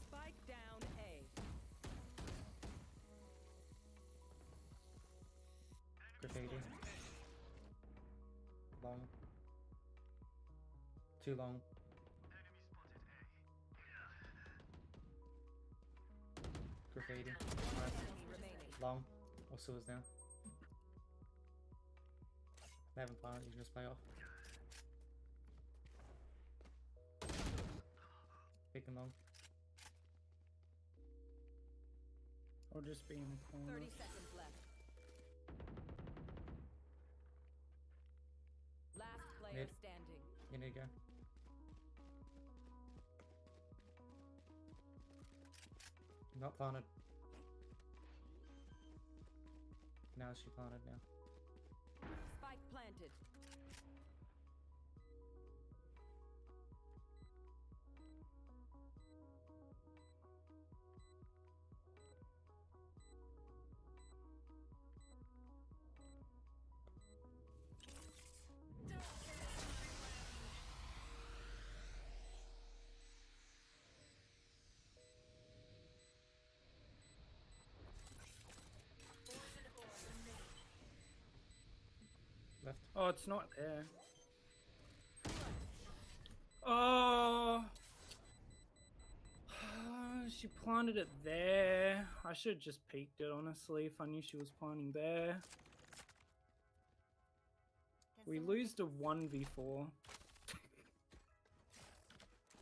S6: Spike down A.
S1: Graffiti. Long. Too long. Graffiti.
S6: Enemy remaining.
S1: Long. Or sewers now. They haven't planted, you can just play off. Big and long.
S3: I'll just be in the corner.
S6: 30 seconds left. Last player
S1: Mid.
S6: standing.
S1: You need to go. Not planted. Now she planted now.
S6: Spike planted.
S1: Left.
S3: Oh, it's not there. Oh. She planted it there. I should have just peeked it, honestly, if I knew she was planting there. We lose to 1v4.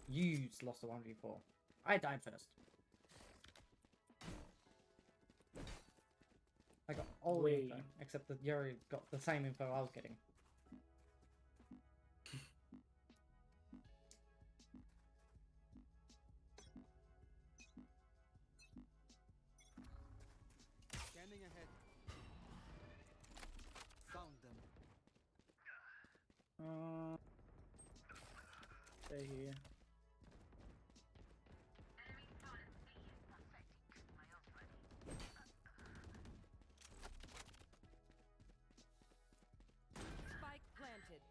S1: You lost a 1v4. I died first. I got all the info, except that Yuri got the same info I was getting.
S5: Scanning ahead. Found them.
S3: They're here.
S6: Spike planted.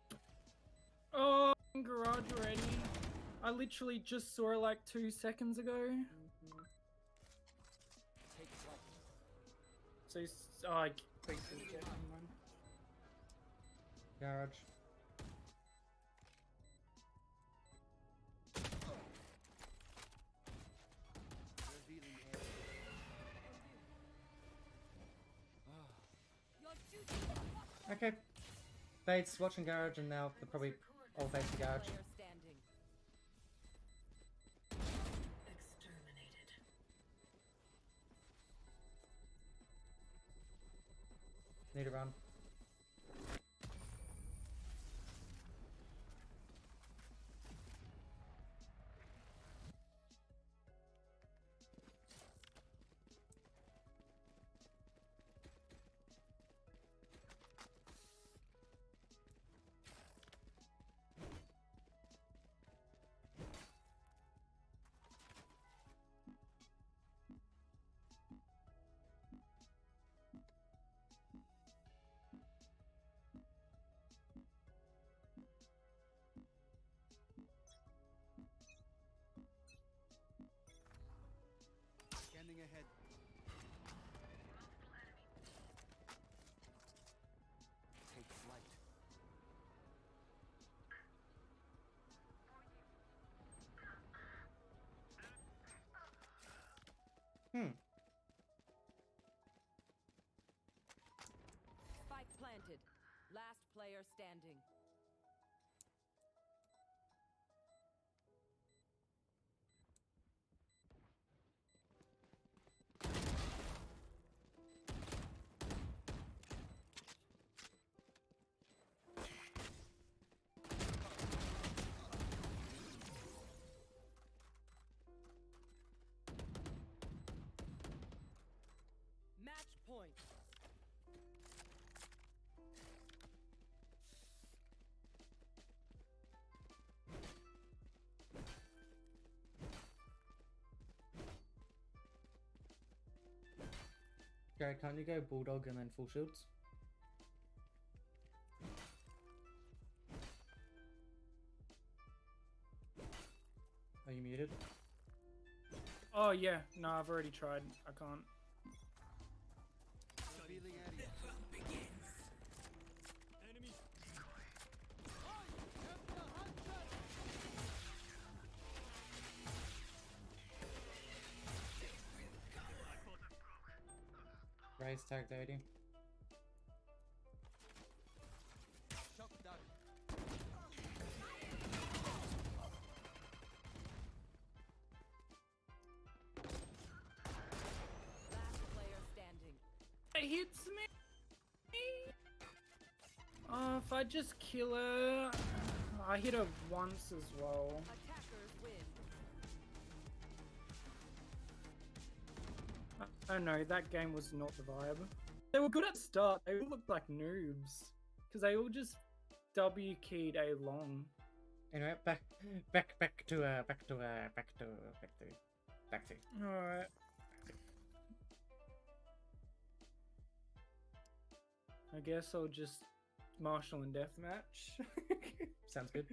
S3: Oh, garage already. I literally just saw it like 2 seconds ago.
S5: Take flight.
S3: So, oh, I quickly get one.
S1: Garage.
S5: Revealing area.
S6: Your duty.
S1: Okay. Bates watching garage and now they're probably all face the garage.
S6: Player standing.
S1: Need to run.
S6: Last player standing. Match point.
S1: Jared, can't you go bulldog and then full shields? Are you muted?
S3: Oh yeah, no, I've already tried. I can't.
S5: Revealing area. Enemy.
S1: Raise tagged 80.
S5: Shock dart.
S6: Last player standing.
S3: It hits me. Oh, if I just kill her, I hit her once as well.
S6: Attackers win.
S3: I don't know, that game was not the vibe. They were good at start. They all looked like noobs because they all just W keyed A long.
S1: Anyway, back to.
S3: All right. I guess I'll just Marshall and Deathmatch.
S1: Sounds good.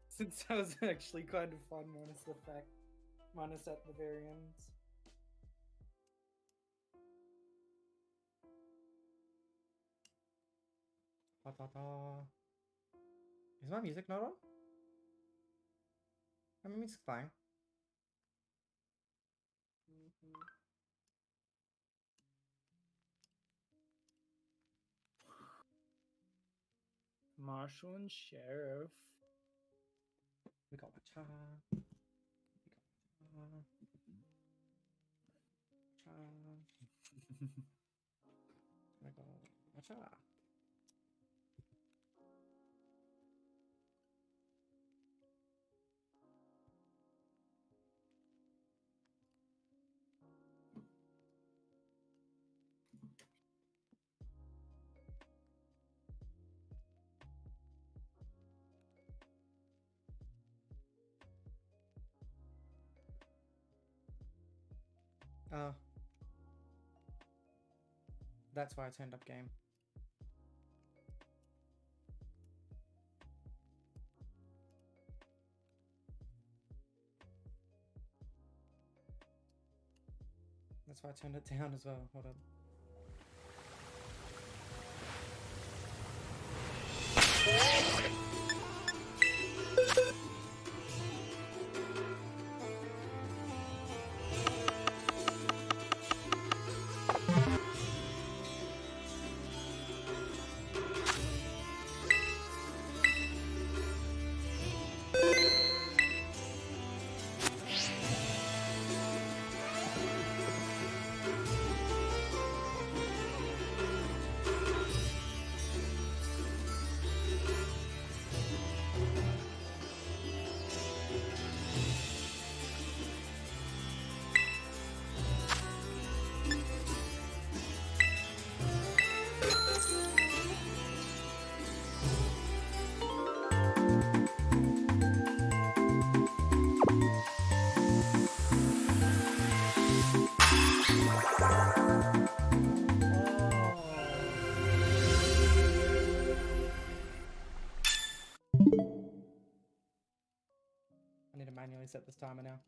S3: Since that was actually kind of fun, minus at the very end.
S1: Is my music not on? I mean, music's fine.
S3: Marshall and Sheriff.
S1: We got Wacha. We got Wacha. Oh. That's why I turned up game. That's why I turned it down as well. Hold on. I need to manually set this timer now.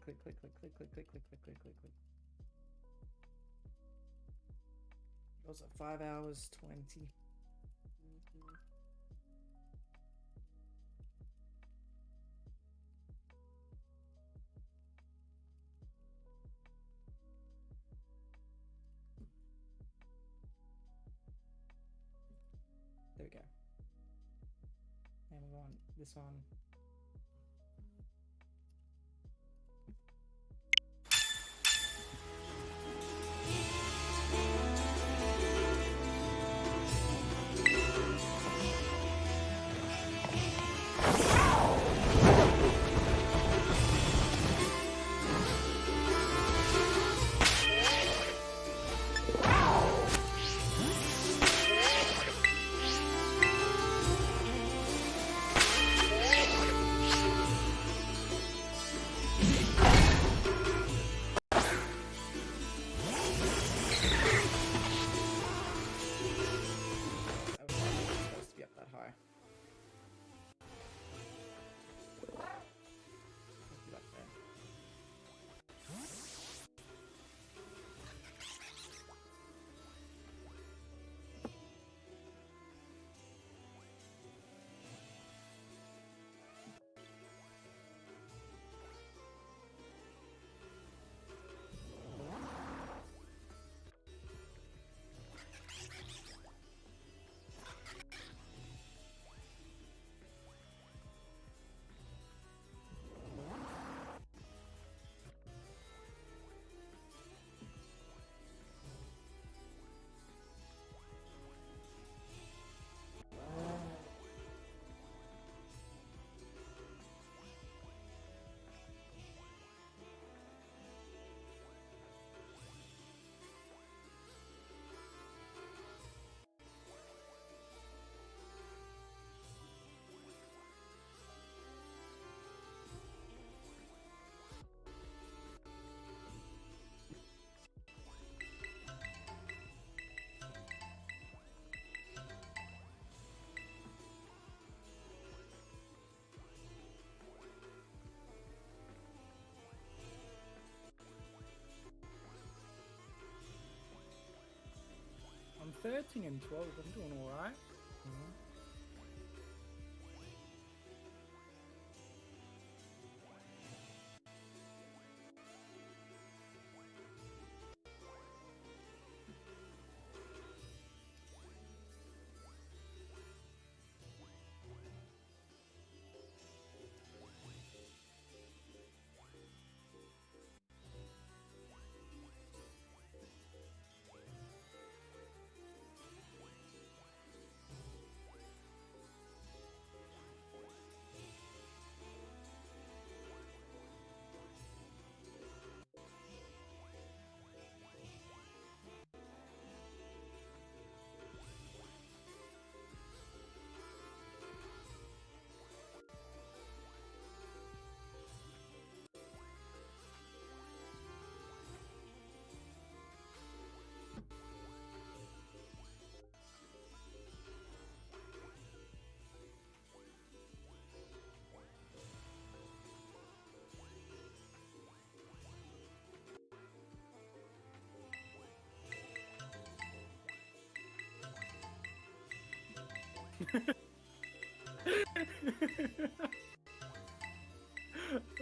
S1: click, click, click, click, click, click, click, click, click, click, click. It was at 5 hours 20. There we go. And we want this one. Supposed to be up that high. Let's be up there.
S3: I'm 13 and 12. I'm doing all right.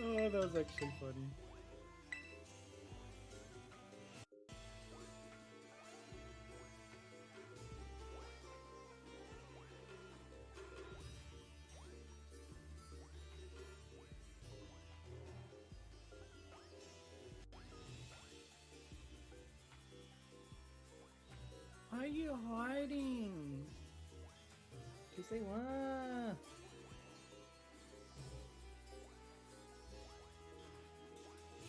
S3: Oh, that was actually funny. Why are you hiding?
S1: Because they were.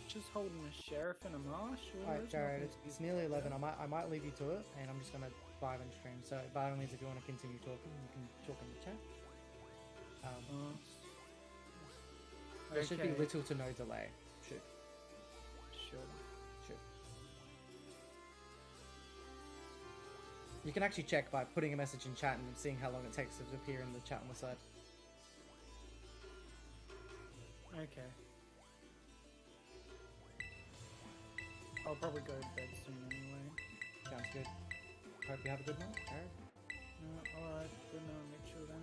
S3: Just holding a sheriff and a marshal.
S1: Alright,
S3: There's
S1: Jared,
S3: nothing
S1: it's
S3: to
S1: nearly
S3: do
S1: 11.
S3: there.
S1: I might leave you to it, and I'm just gonna vibe and stream. So by all means, if you want to continue talking, you can talk in the chat. There should be
S3: Okay,
S1: little to no delay. Should.
S3: Sure.
S1: You can actually check by putting a message in chat and seeing how long it takes to appear in the chat on the side.
S3: Okay. I'll probably go to bed soon anyway.
S1: Sounds good. Hope you have a good night, Jared.
S3: Alright, good night, Mitchell then.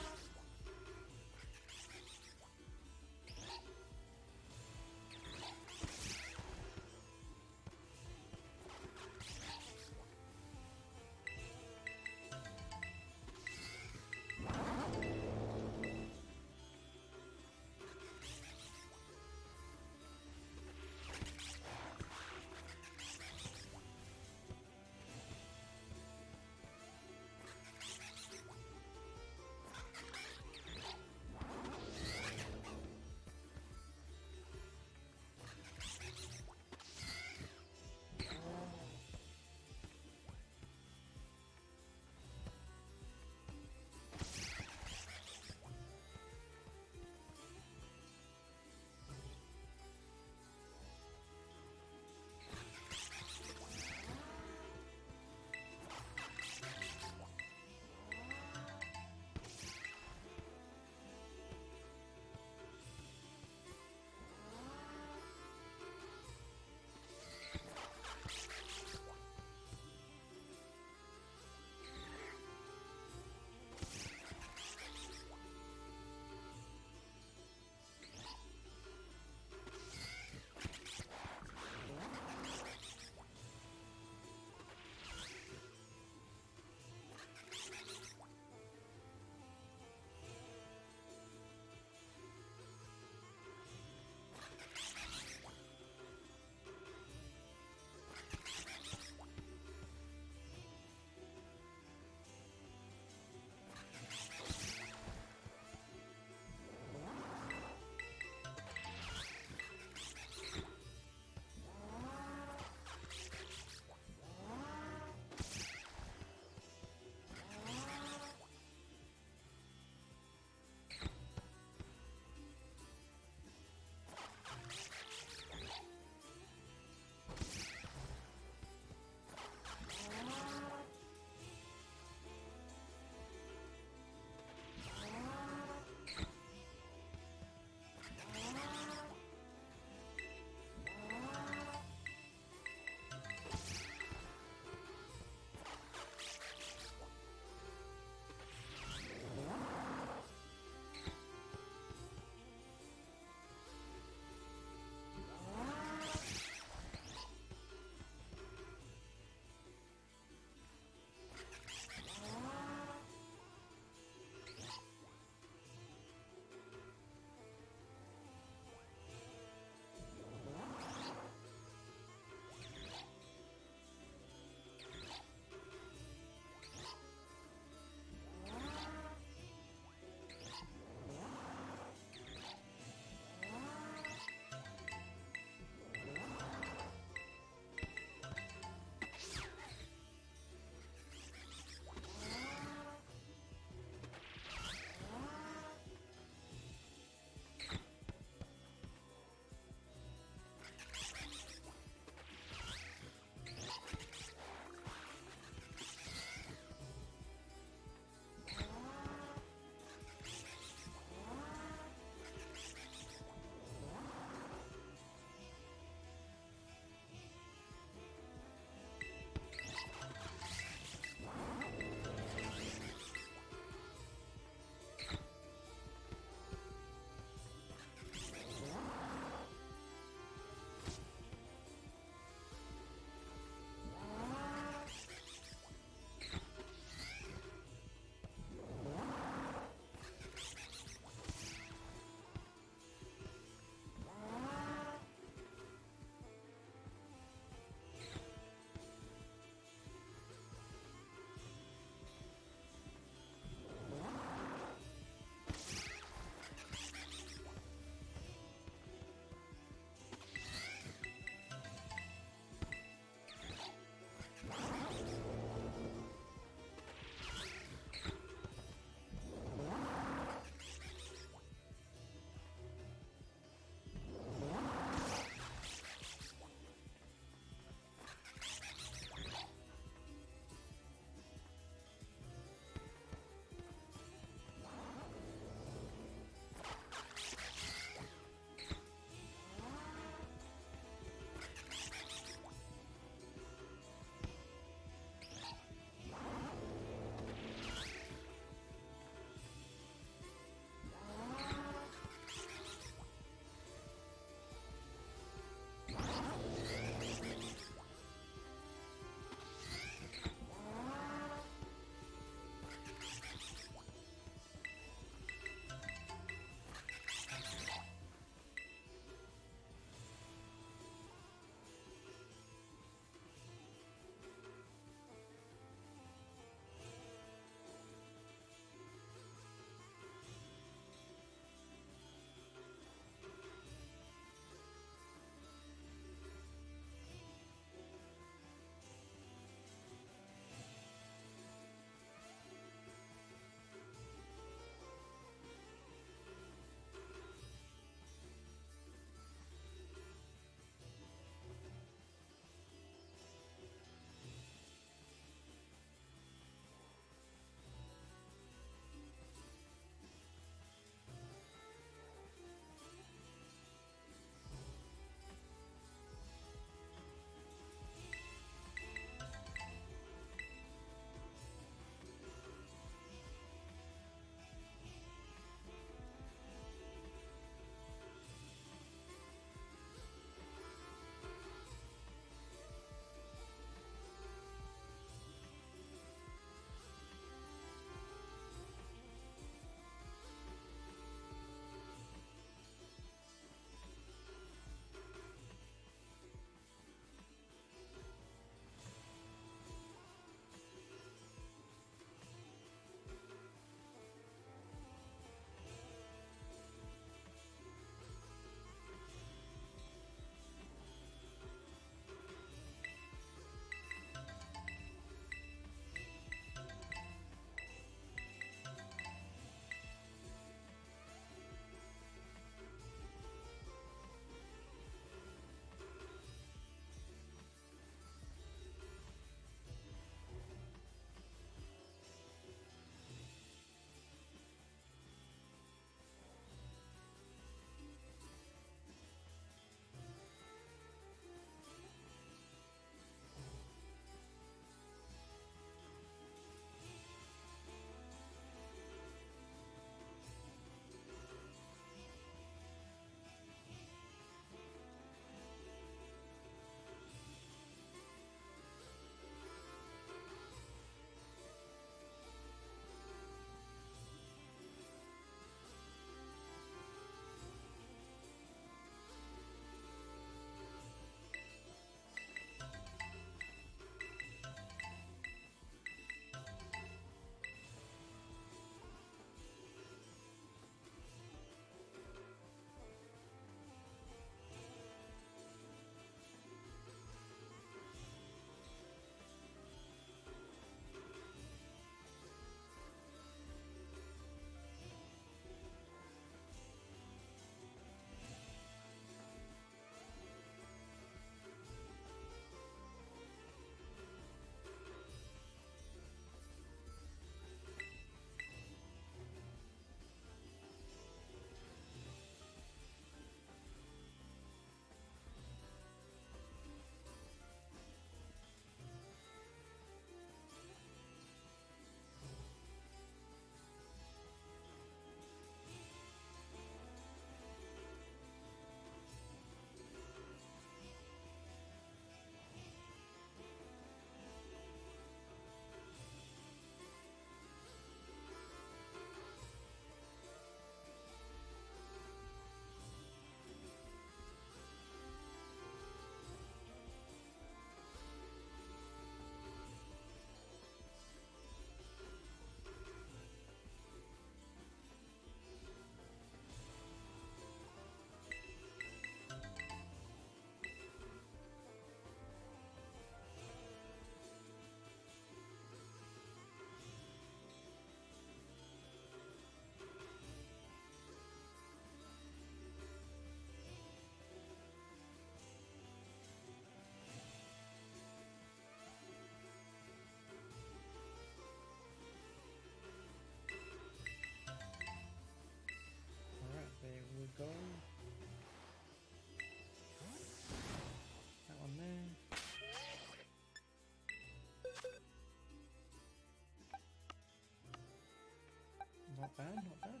S1: Not bad, not bad.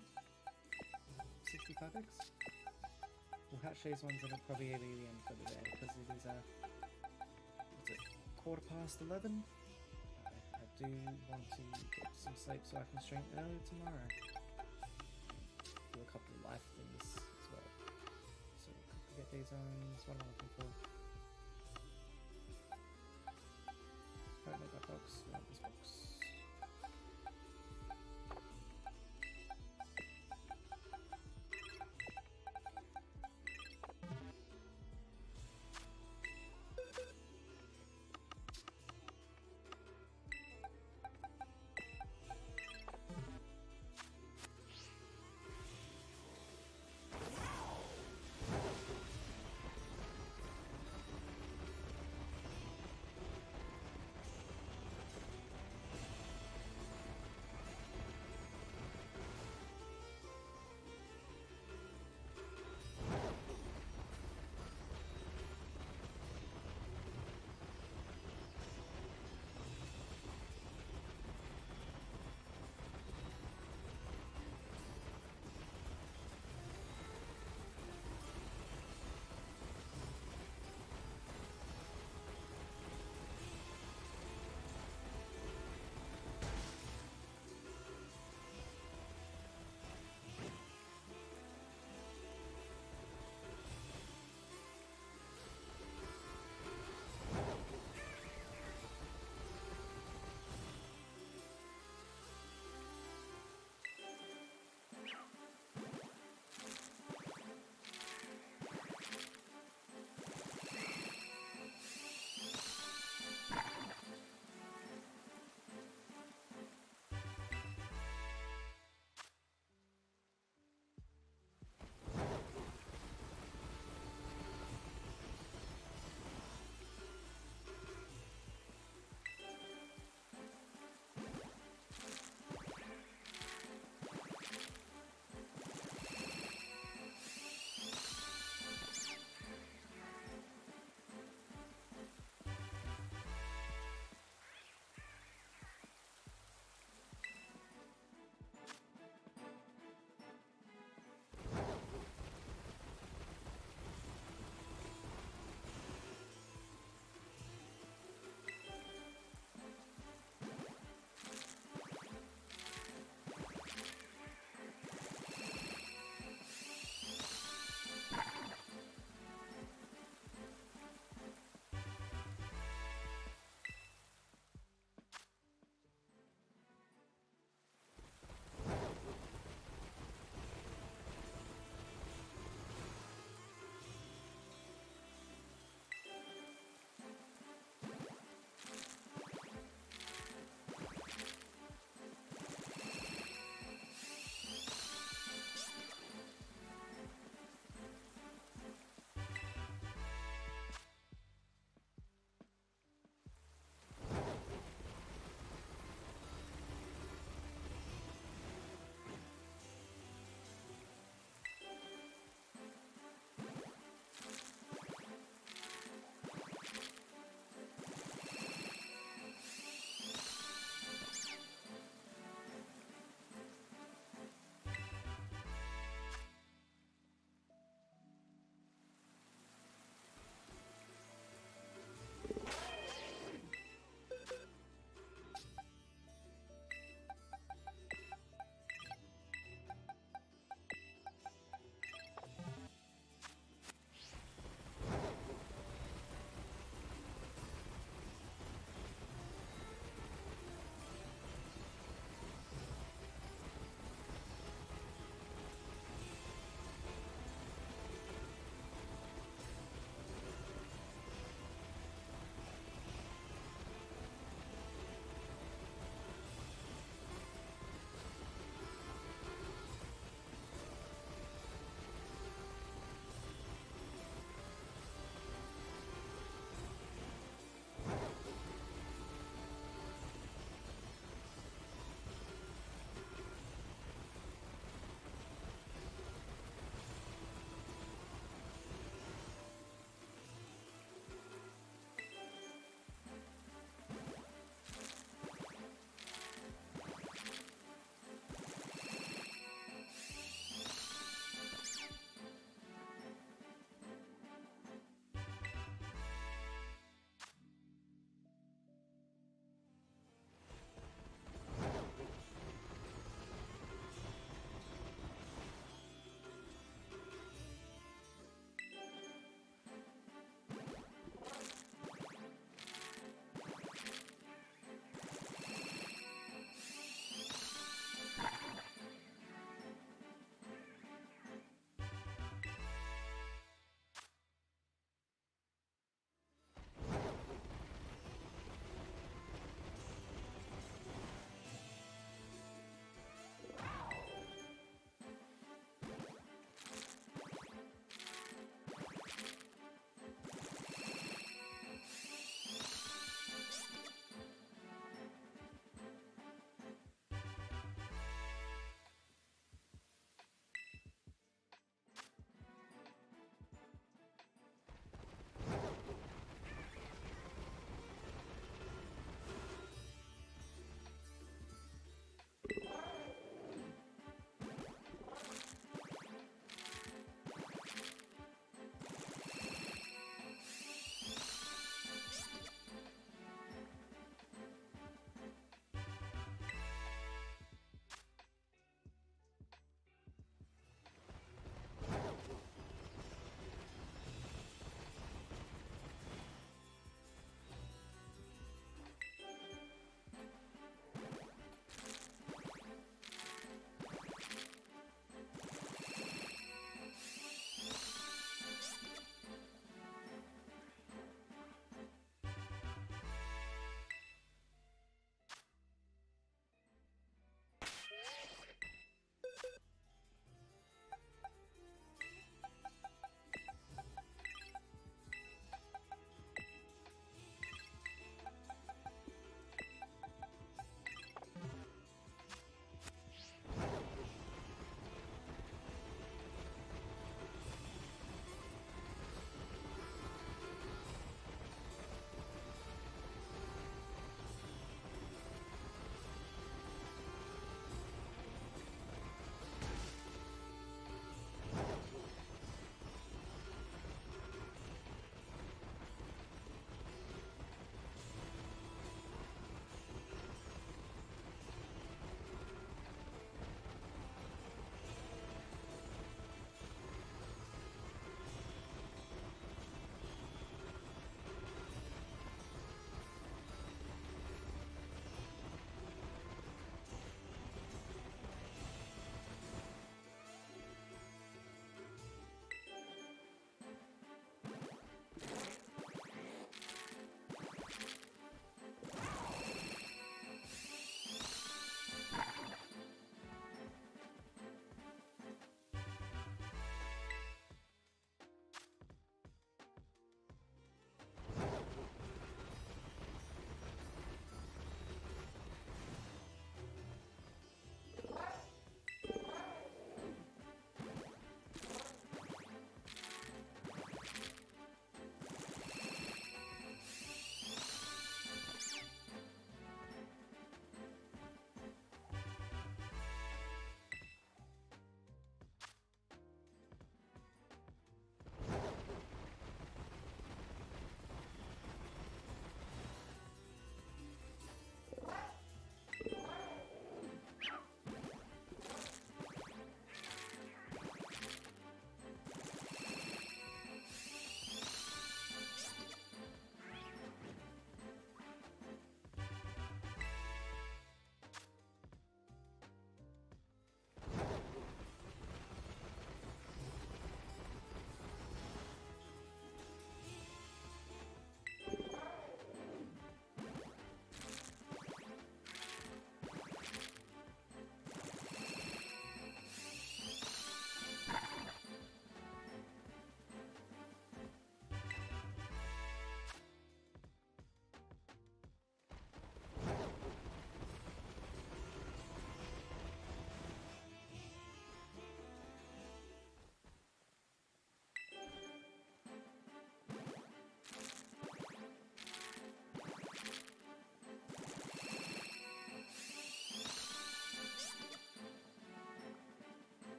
S1: 65x. We'll hatch these ones and it'll probably be the end for the day because it is what's it, 11:15. I do want to get some sleep so I can stream early tomorrow. Do a couple of life things as well. So get these zones. What am I looking for? Don't make that box.